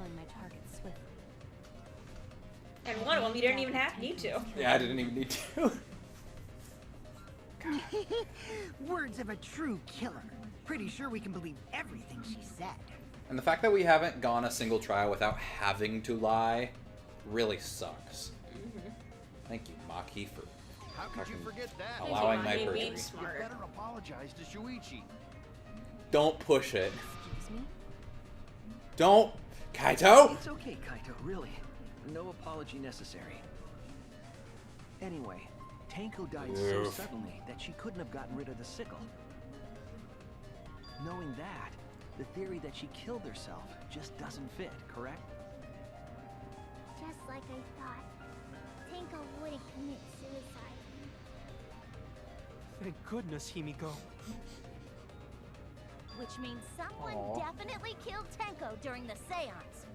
And one of them you didn't even need to. Yeah, I didn't even need to. Words of a true killer. Pretty sure we can believe everything she said. And the fact that we haven't gone a single trial without having to lie really sucks. Thank you, Maki, for How could you forget that? allowing my Being perjury. smart. You better apologize to Shuichi. Don't push it. Don't, Kaito. It's okay, Kaito, really. No apology necessary. Anyway, Tenko died so Oof. suddenly that she couldn't have gotten rid of the sickle. Knowing that, the theory that she killed herself just doesn't fit, correct? Just like I thought. Tenko wouldn't commit suicide. Thank goodness, Himiko. Which means someone Aw. definitely killed Tenko during the seance.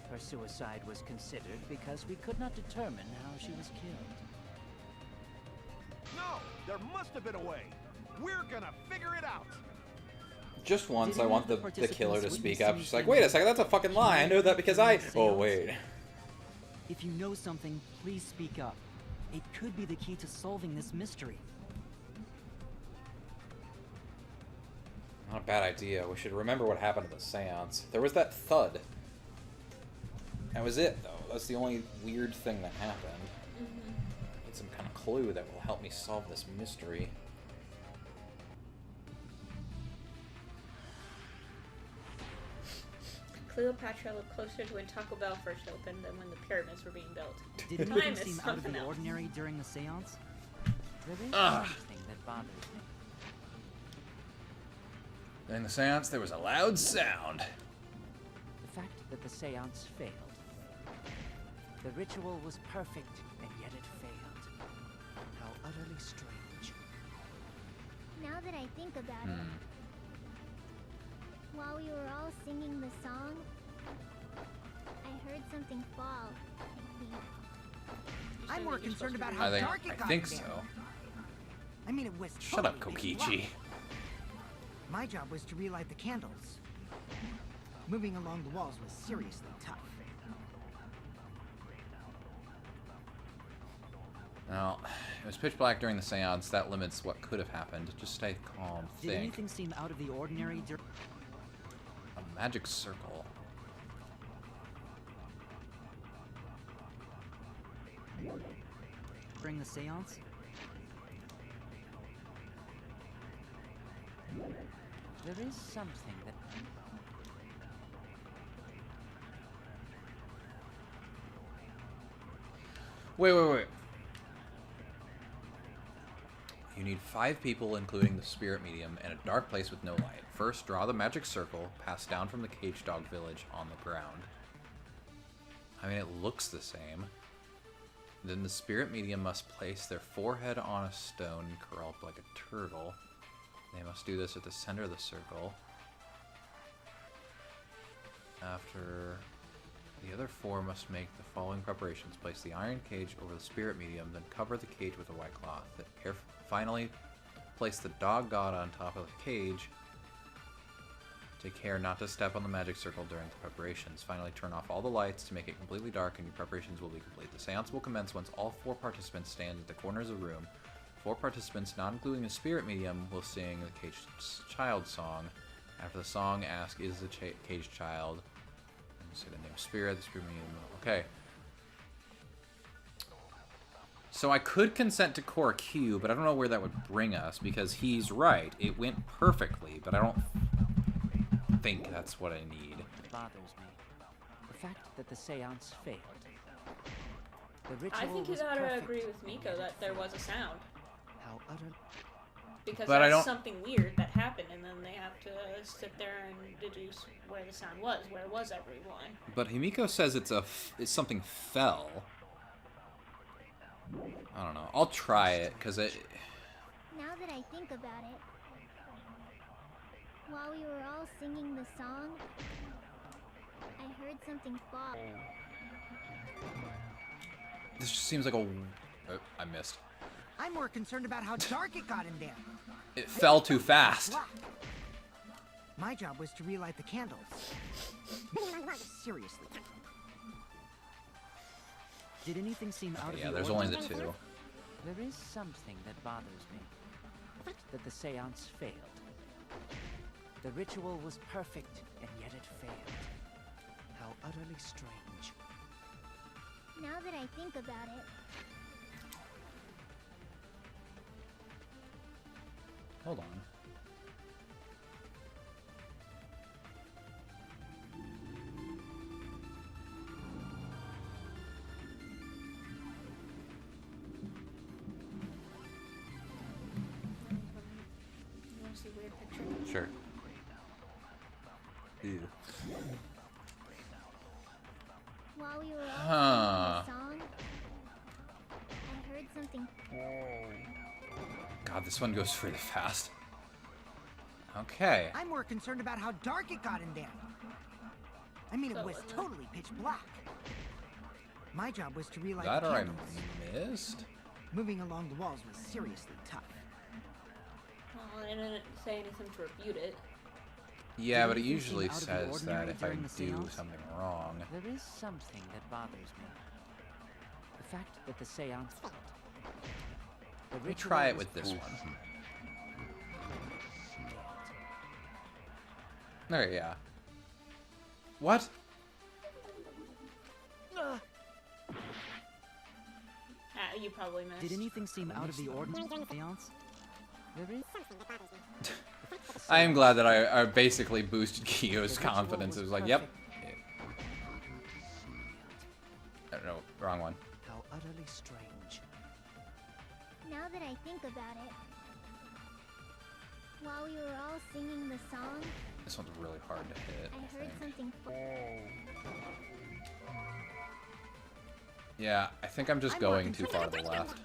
Her suicide was considered because we could not determine how she was killed. No, there must have been a way. We're gonna figure it out. Just once, Did I any want of the the participants killer to witness speak up. She's like, anything wait a second, that's a fucking lie. I know that because I... Oh, wait. If you know something, please speak up. It could be the key to solving this mystery. Not a bad idea. We should remember what happened at the seance. There was that thud. That was it, though. That's the only weird thing that happened. I need some kind of clue that will help me solve this mystery. Cleopatra looked closer to when Taco Bell first opened than when the pyramids were being built. Did Time anything is seem out of something the else. ordinary during the seance? There is Ugh. something that bothers me. During the seance, there was a loud sound. The fact that the seance failed. The ritual was perfect, and yet it failed. How utterly strange. Now that I think about it, while we were all singing the song, I heard something fall, I think. I'm more concerned about how dark it got I think in there. so. I mean, it was Shut up, totally Kokichi. rough. My job was to relight the candles. Moving along the walls was seriously tough. Well, it was pitch black during the seance. That limits what could have happened. Just stay calm, Did think. anything seem out of the ordinary during... A magic circle. during the seance? There is something that... Wait. You need 5 people, including the spirit medium, in a dark place with no light. First, draw the magic circle, passed down from the cage dog village on the ground. I mean, it looks the same. Then the spirit medium must place their forehead on a stone and curl up like a turtle. They must do this at the center of the circle. After... The other 4 must make the following preparations. Place the iron cage over the spirit medium, then cover the cage with a white cloth. Then finally, place the dog god on top of the cage. Take care not to step on the magic circle during the preparations. Finally, turn off all the lights to make it completely dark and your preparations will be complete. The seance will commence once all 4 participants stand at the corners of the room. 4 participants, not including the spirit medium, will sing the caged child song. After the song, ask, is the caged child... Say the name spirit, the spirit medium. Okay. So I could consent to core Q, but I don't know where that would bring us because he's right. It went perfectly, but I don't think that's what I need. It bothers me. The fact that the seance failed. The ritual I think you was gotta perfect, agree with and Miko yet it that there was a failed. sound. How utter... Because But I that's don't- something weird that happened, and then they have to sit there and deduce where the sound was. Where was everyone? But Himiko says it's something fell. I don't know. I'll try it because it. Now that I think about it, while we were all singing the song, I heard something fall. This just seems like a. Oh, I missed. I'm more concerned about how dark it got in there. It fell too fast. My job was to relight the candles. Seriously. Did anything seem out of Yeah, the there's only ordinary? the two. There is something that bothers me. The fact that the seance failed. The ritual was perfect, and yet it failed. How utterly strange. Now that I think about it, Hold on. You want to see a weird picture? Sure. Ew. while we were all Huh. singing the song, I heard something. God, this one goes really fast. Okay. I'm more concerned about how dark it got in there. I mean, it was totally pitch black. My job was to relight That the or I candles. missed? Moving along the walls was seriously tough. Well, I didn't say anything to refute it. Yeah, but it anything usually seem out of the says that ordinary if I during the do seance? something wrong. There is something that bothers me. The fact that the seance failed. The Let me ritual try it was with this one. perfect. There, yeah. What? You probably missed. Did anything seem out of the ordinary during the seance? There is I am glad that I basically boosted Kiyo's confidence. It was like, yep. No, wrong one. how utterly strange. Now that I think about it, while we were all singing the song, This one's really hard to hit. I heard think. something. Yeah, I think I'm just going too far to the left.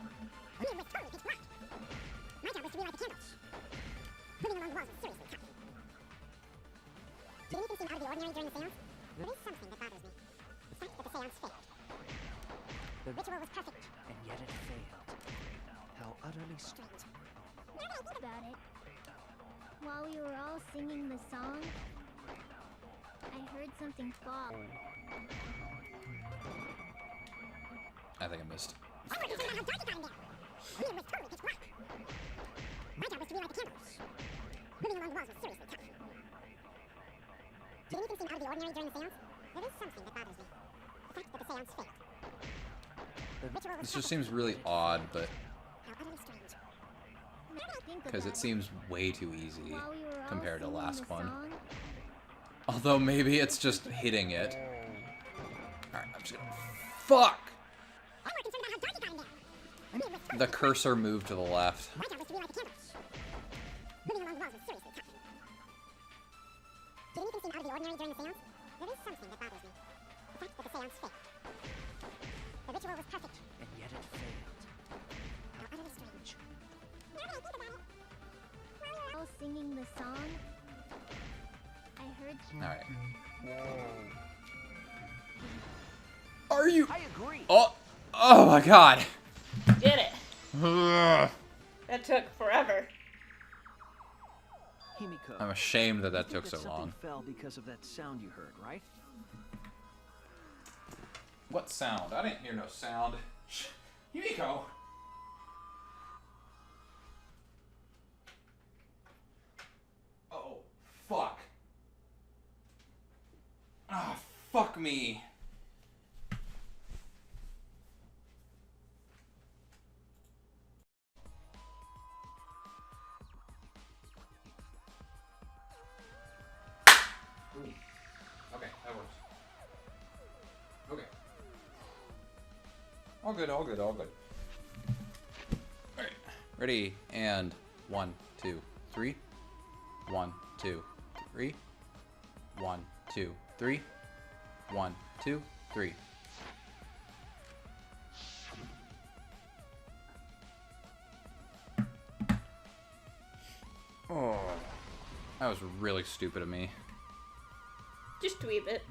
The ritual was perfect, and yet it failed. How utterly strange. About it, while we were all singing the song, I heard something fall. I think I missed. My job was to relight the candles. Moving along the walls was seriously tough. Did anything seem out of the ordinary during the seance? There is something that bothers me. The fact that the seance failed. The ritual was This just seems really odd, but how utterly strange. because it seems way too easy While we were all compared to singing last the one. song, Although maybe it's just hitting it. Alright, I'm just gonna. Fuck! I'm more concerned about how dark it got in there. The cursor moved to the left. My job was to relight the candles. Moving along the walls was seriously tough. Did anything seem out of the ordinary during the seance? There is something that bothers me. The fact that the seance failed. The ritual was perfect. And yet it failed. How utterly strange. Now that I think about it, while we were all singing the song, I heard. Alright. Are you? I agree. Oh! Oh my god! Did it. Ugh. That took forever. Himiko, I'm ashamed that you that think took so something long. fell because of that sound you heard, right? What sound? I didn't hear no sound. Yumiko! Oh, fuck. Ah, fuck me. Ooh. Okay, that works. Okay. All good, all good, all good. Alright. Ready, and 1, 2, 3. 1, 2, 3. 1, 2, 3. 1, 2, 3. Oh, that was really stupid of me. Just a wee bit.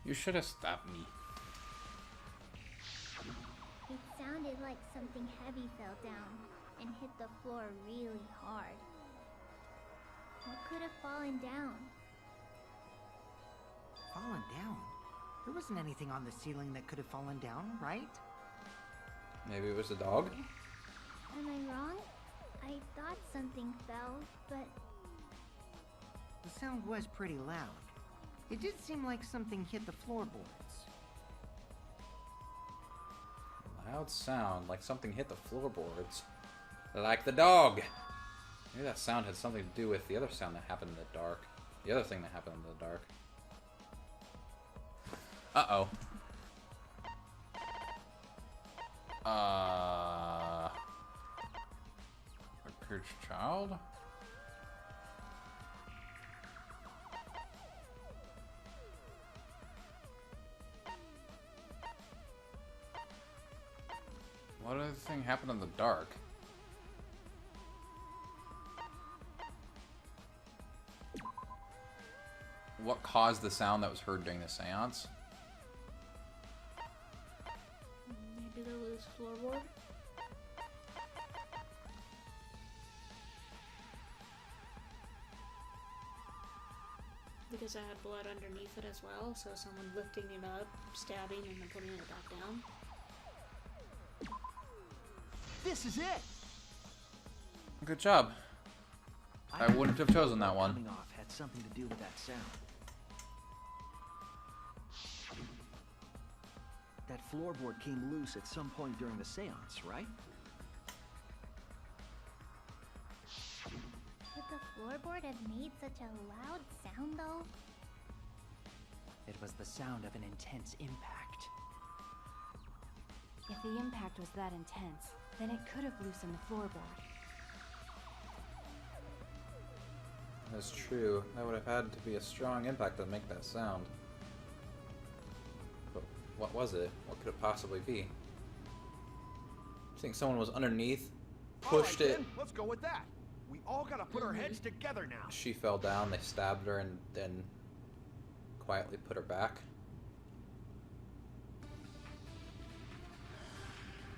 You should have stopped me. It sounded like something heavy fell down and hit the floor really hard. What could have fallen down? Fallen down? There wasn't anything on the ceiling that could have fallen down, right? Maybe it was a dog? Am I wrong? I thought something fell, but The sound was pretty loud. It did seem like something hit the floorboards. Loud sound, like something hit the floorboards. Like the dog! Maybe that sound had something to do with the other sound that happened in the dark. The other thing that happened in the dark. Uh-oh. A cursed child? What other thing happened in the dark? What caused the sound that was heard during the seance? Maybe the loose floorboard? Because I had blood underneath it as well, so someone lifting it up, stabbing, and then putting it back down. This is it! Good job. I wouldn't have chosen that one. Coming off had something to do with that sound. That floorboard came loose at some point during the seance, right? would the floorboard have made such a loud sound, though? It was the sound of an intense impact. If the impact was that intense, then it could have loosened the floorboard. That's true. That would have had to be a strong impact to make that sound. But what was it? What could it possibly be? I think someone was underneath, pushed it. Then, let's go with that. We all gotta put our heads together now. She fell down, they stabbed her, and then quietly put her back.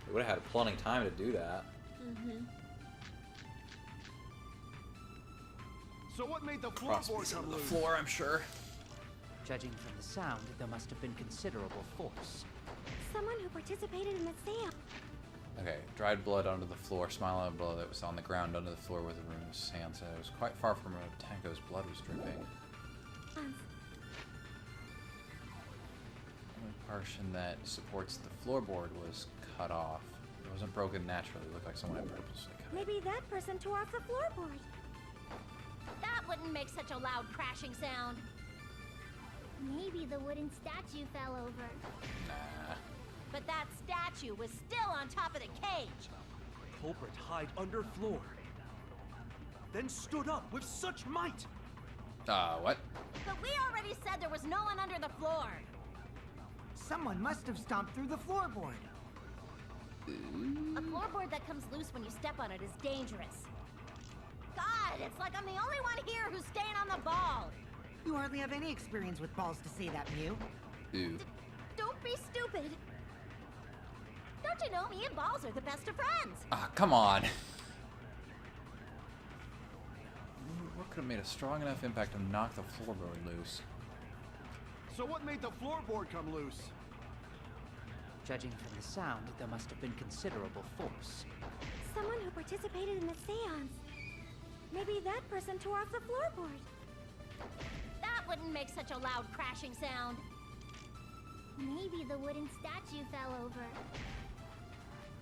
They would have had plenty of time to do that. Mm-hmm. So what made the Possibly floorboard some come of the loose? floor, I'm sure. Judging from the sound, there must have been considerable force. Someone who participated in the seance. Okay, dried blood under the floor, smile on blood that was on the ground under the floor where the room was Sansa. It was quite far from where Tango's blood was dripping. The only portion that supports the floorboard was cut off. It wasn't broken naturally. It looked like someone had purposely cut it. Maybe that person tore off the floorboard. That wouldn't make such a loud crashing sound. Maybe the wooden statue fell over. Nah. But that statue was still on top of the cage. Culprit hide under floor, then stood up with such might. What? But we already said there was no one under the floor. Someone must have stomped through the floorboard. A floorboard that comes loose when you step on it is dangerous. God, it's like I'm the only one here who's staying on the ball. You hardly have any experience with balls to say that, Mew. Ew. Don't be stupid. Don't you know me and balls are the best of friends? Ah, come on. What could have made a strong enough impact to knock the floorboard loose? So what made the floorboard come loose? Judging from the sound, there must have been considerable force. Someone who participated in the seance. Maybe that person tore off the floorboard. That wouldn't make such a loud crashing sound. Maybe the wooden statue fell over.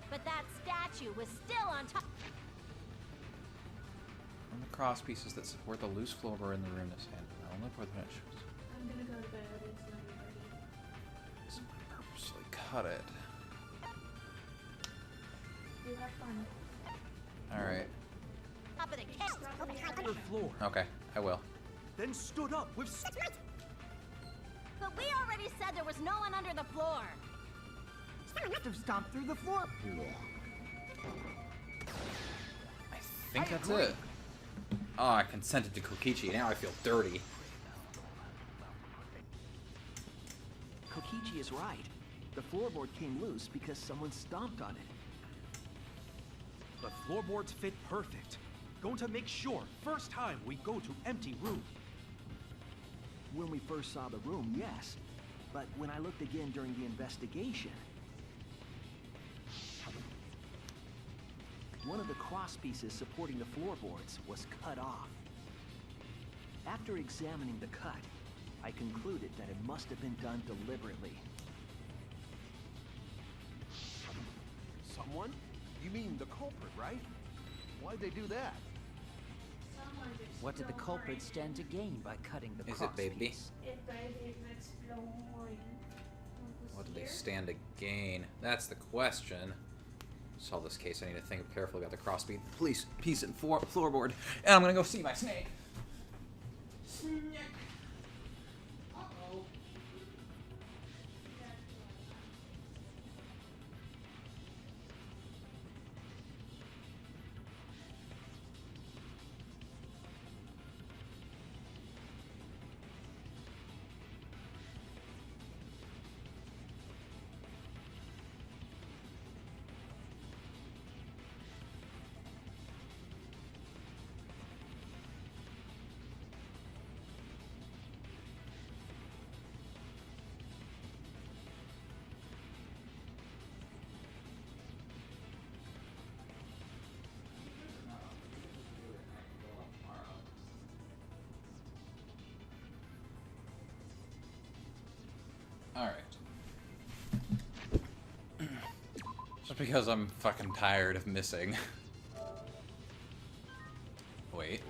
But that statue was still on top. And the cross pieces that support the loose floorboard in the room this hand. Only for the finish. I'm gonna go to bed. It's not ready. Someone purposely cut it. You have fun. Alright. top of the cake. The floor. Okay, I will. Then stood up with. But we already said there was no one under the floor. To stomp through the floor. I think that's it. Oh, I consented to Kokichi. Now I feel dirty. Kokichi is right. The floorboard came loose because someone stomped on it. The floorboards fit perfect. Going to make sure first time we go to empty room. When we first saw the room, yes. But when I looked again during the investigation, one of the cross pieces supporting the floorboards was cut off. After examining the cut, I concluded that it must have been done deliberately. Someone? You mean the culprit, right? Why'd they do that? What did the culprit stand to gain by cutting the Is cross it, baby? piece? What do they stand to gain? That's the question. To solve this case, I need to think carefully about the crossbeam, police piece, and floorboard. And I'm gonna go see my snake. Uh-oh. Alright. Just because I'm fucking tired of missing. Wait.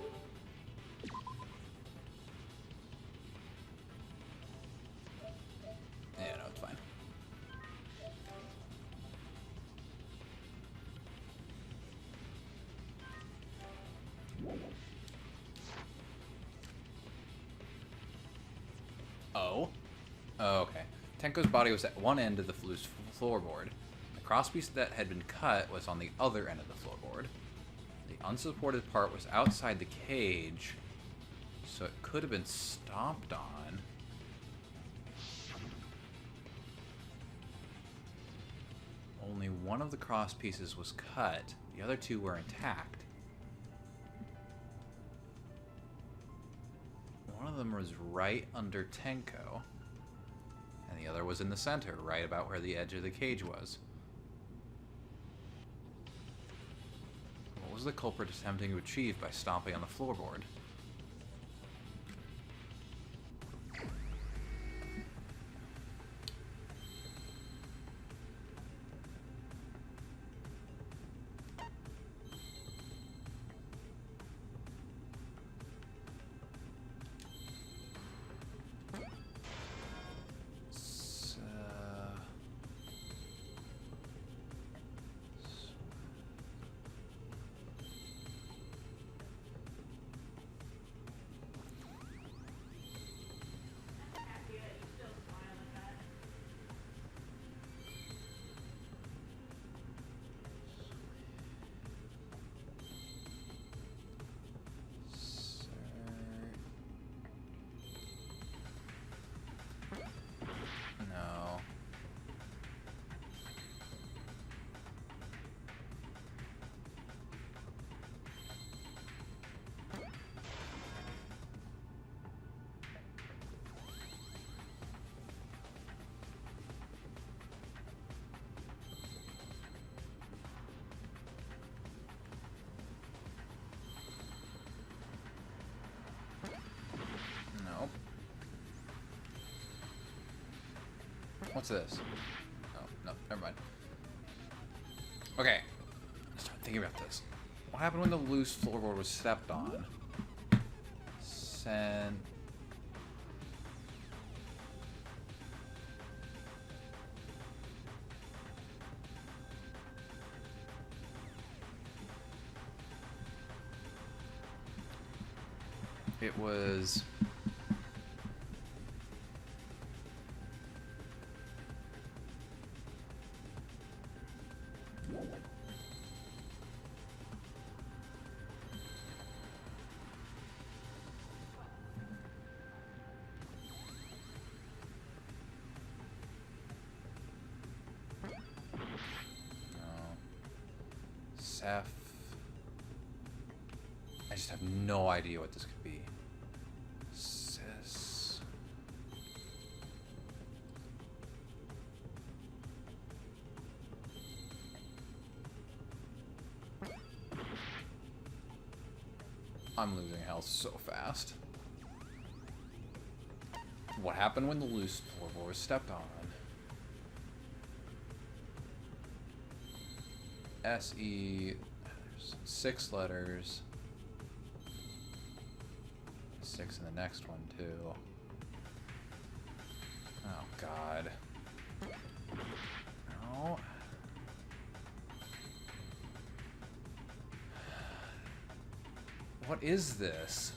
Yeah, no, it's fine. Oh? Oh, okay. Tenko's body was at one end of the loose floorboard. The crosspiece that had been cut was on the other end of the floorboard. The unsupported part was outside the cage, so it could have been stomped on. Only one of the cross pieces was cut. The other two were intact. One of them was right under Tenko, and the other was in the center, right about where the edge of the cage was. What was the culprit attempting to achieve by stomping on the floorboard? No. Nope. What's this? Oh, no, never mind. Okay, let's start thinking about this. What happened when the loose floorboard was stepped on? Send... It was... Seth. I just have no idea what this could be. Sis. I'm losing health so fast. What happened when the loose floorboard was stepped on? S-E... There's 6 letters. 6 in the next one, too. Oh, God. No. What is this?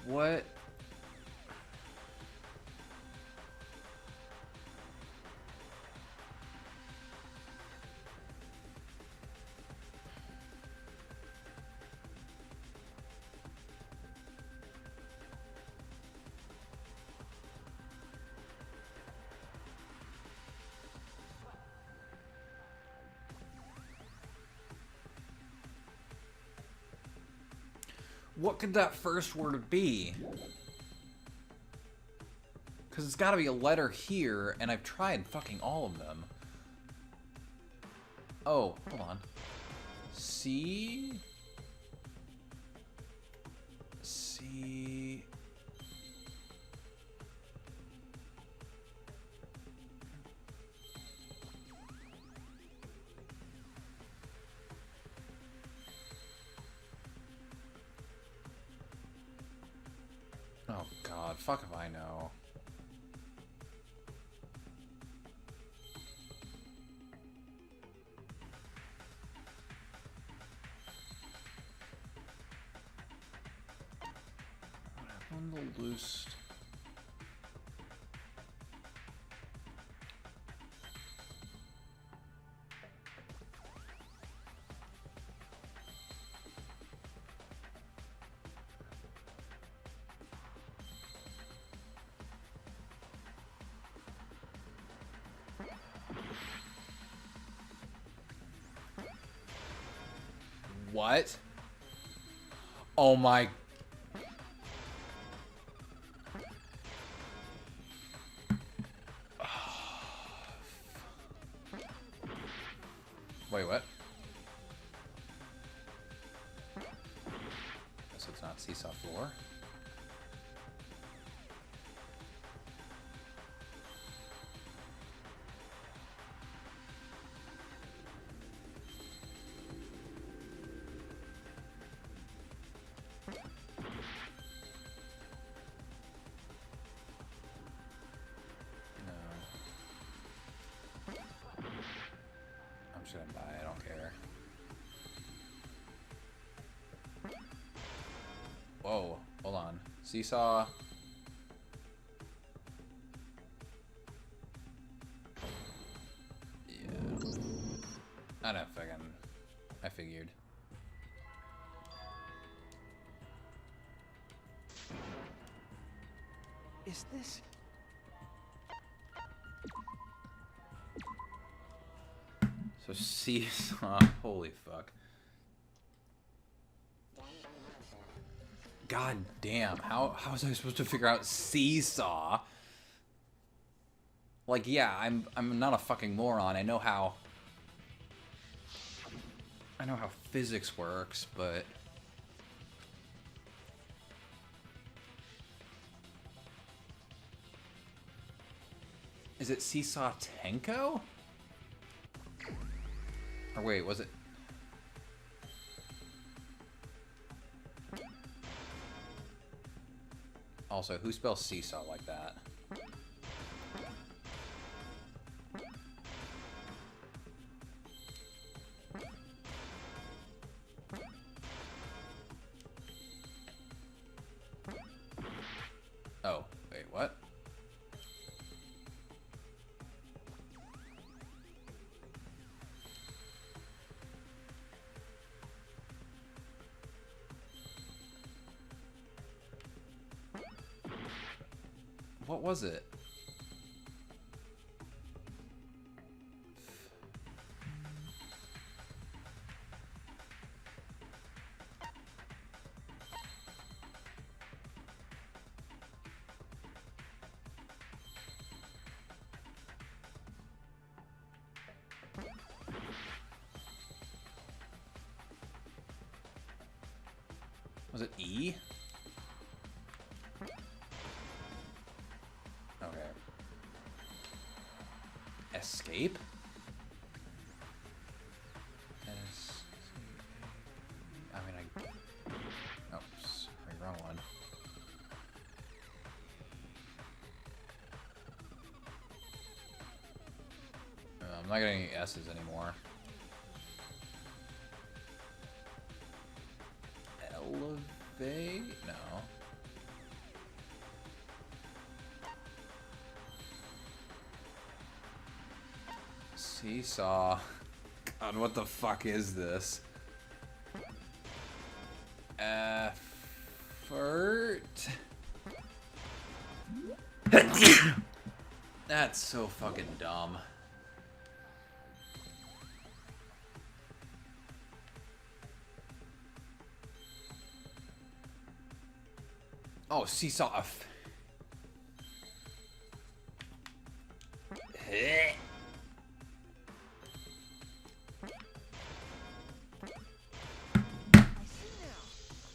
What? What could that first word be? Because it's got to be a letter here, and I've tried fucking all of them. Oh, hold on. C? C... Oh God, fuck if I know. What happened to loose? What? Oh my... Wait, what? Guess it's not seesaw floor. I'm just gonna die, I don't care. Whoa, hold on. Seesaw. Yeah. I don't fucking... I figured. Is this... So seesaw, holy fuck. God damn, how was I supposed to figure out seesaw? Like, yeah, I'm not a fucking moron. I know how physics works, but is it Seesaw Tenko? Or wait, was it? Also, who spells seesaw like that? Oh, wait, what? What was it? Was it E? Okay. Escape? I mean, oh, sorry, wrong one. I'm not getting any S's anymore. Elevate? No. Seesaw. God, what the fuck is this? Effort? That's so fucking dumb. Oh, seesaw.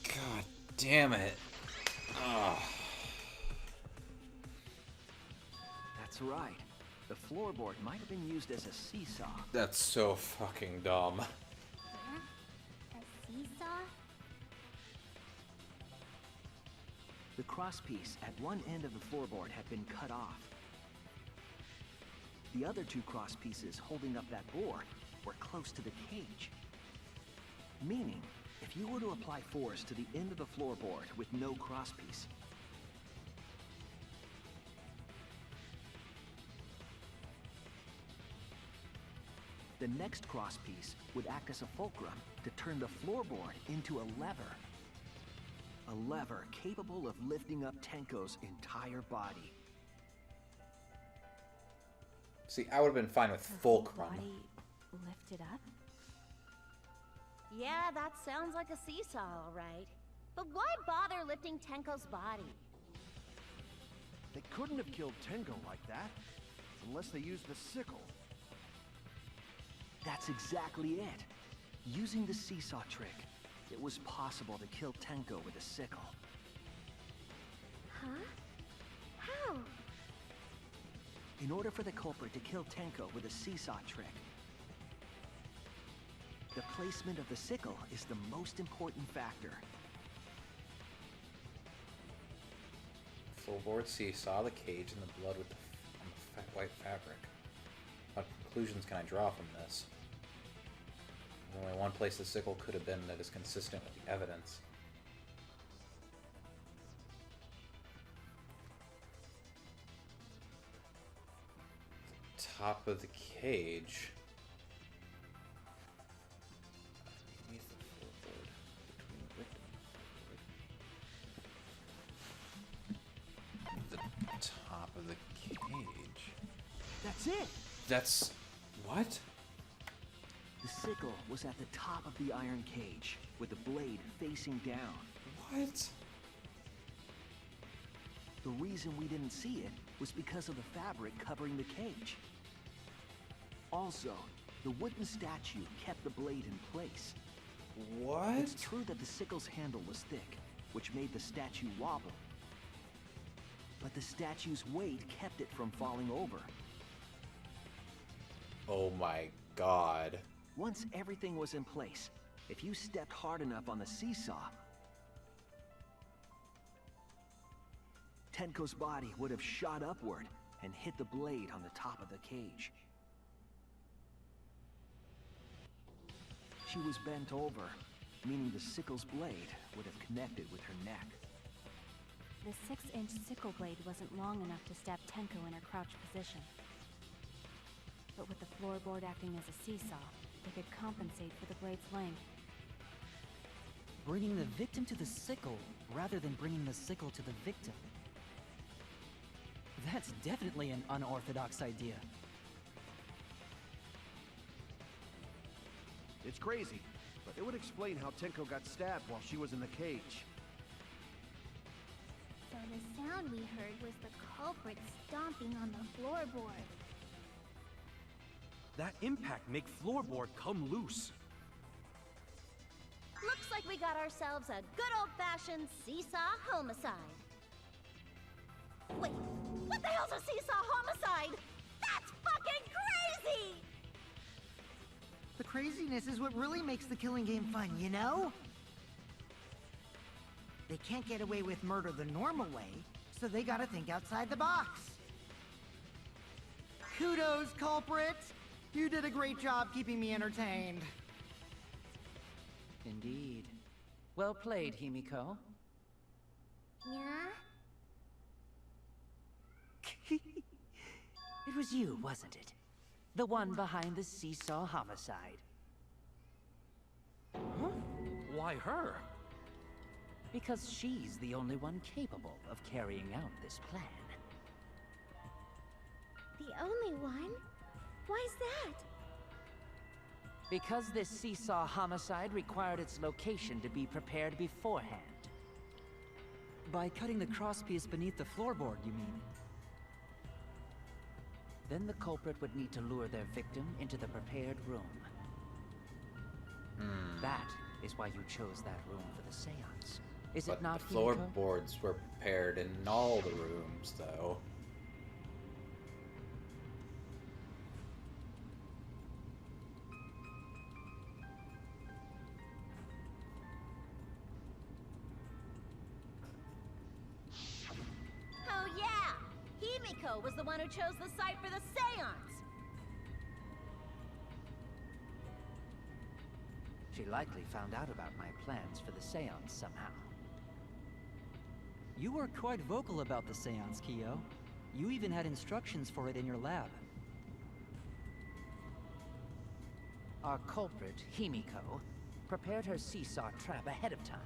God damn it. Oh. That's right. The floorboard might have been used as a seesaw. That's so fucking dumb. Huh? A seesaw? The crosspiece at one end of the floorboard had been cut off. The other two crosspieces holding up that board were close to the cage. Meaning, if you were to apply force to the end of the floorboard with no crosspiece, the next crosspiece would act as a fulcrum to turn the floorboard into a lever. A lever capable of lifting up Tenko's entire body. See, I would have been fine with fulcrum. Body lifted up? Yeah, that sounds like a seesaw, all right. But why bother lifting Tenko's body? They couldn't have killed Tenko like that, unless they used the sickle. That's exactly it. Using the seesaw trick, it was possible to kill Tenko with a sickle. Huh? How? In order for the culprit to kill Tenko with a seesaw trick, the placement of the sickle is the most important factor. Floorboard seesaw, the cage, and the blood with the white fabric. What conclusions can I draw from this? There's only one place the sickle could have been that is consistent with the evidence. The top of the cage. Beneath the floorboard, between the victim and the top of the cage. That's it! That's... what? The sickle was at the top of the iron cage, with the blade facing down. What? The reason we didn't see it was because of the fabric covering the cage. Also, the wooden statue kept the blade in place. What? It's true that the sickle's handle was thick, which made the statue wobble. But the statue's weight kept it from falling over. Oh my god. Once everything was in place, if you stepped hard enough on the seesaw, Tenko's body would have shot upward and hit the blade on the top of the cage. She was bent over, meaning the sickle's blade would have connected with her neck. The 6-inch sickle blade wasn't long enough to stab Tenko in her crouched position. But with the floorboard acting as a seesaw, they could compensate for the blade's length. Bringing the victim to the sickle, rather than bringing the sickle to the victim. That's definitely an unorthodox idea. It's crazy, but it would explain how Tenko got stabbed while she was in the cage. So the sound we heard was the culprit stomping on the floorboard. That impact make floorboard come loose. Looks like we got ourselves a good old-fashioned seesaw homicide. Wait, what the hell's a seesaw homicide? That's fucking crazy! The craziness is what really makes the killing game fun, you know? They can't get away with murder the normal way, so they gotta think outside the box. Kudos, culprit! You did a great job keeping me entertained. Indeed. Well played, Himiko. Yeah? It was you, wasn't it? The one behind the seesaw homicide. Huh? Why her? Because she's the only one capable of carrying out this plan. The only one? Why's that? Because this seesaw homicide required its location to be prepared beforehand. By cutting the crosspiece beneath the floorboard, you mean? Then the culprit would need to lure their victim into the prepared room. That is why you chose that room for the seance. Is it not, the Himiko? floorboards were prepared in all the rooms, though. Oh yeah! Himiko was the one who chose the site for the seance! She likely found out about my plans for the seance somehow. You were quite vocal about the seance, Kyo. You even had instructions for it in your lab. Our culprit, Himiko, prepared her seesaw trap ahead of time.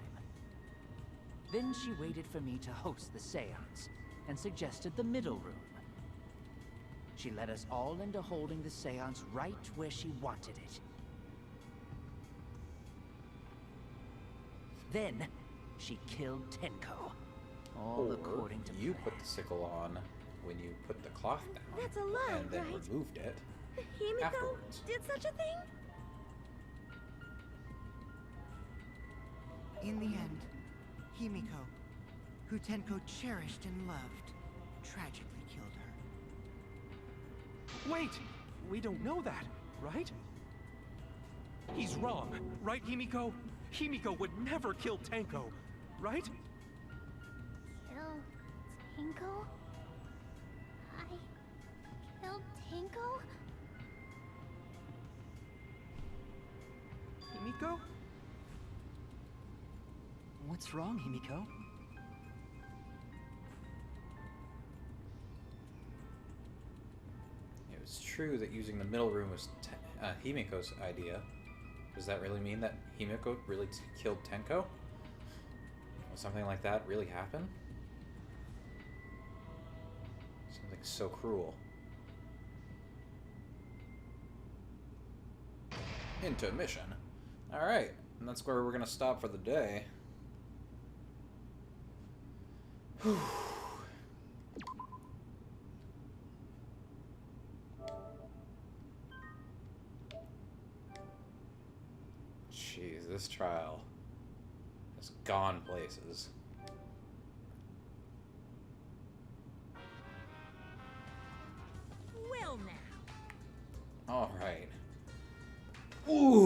Then she waited for me to host the seance, and suggested the middle room. She led us all into holding the seance right where she wanted it. Then, she killed Tenko. All according to you plan. put the sickle on when you put the cloth down. That's a lie, and then right? removed it Himiko afterwards. did such a thing? In the end, Himiko, who Tenko cherished and loved, tragically killed her. Wait! We don't know that, right? He's wrong, right, Himiko? Himiko would never kill Tenko, right? Kill Tenko? I killed Tenko? Himiko? What's wrong, Himiko? It was true that using the middle room was Himiko's idea. Does that really mean that Himiko really killed Tenko? Will something like that really happen? Something so cruel. Intermission. Alright, and that's where we're gonna stop for the day. jeez, this trial has gone places. Well now. All right. Ooh.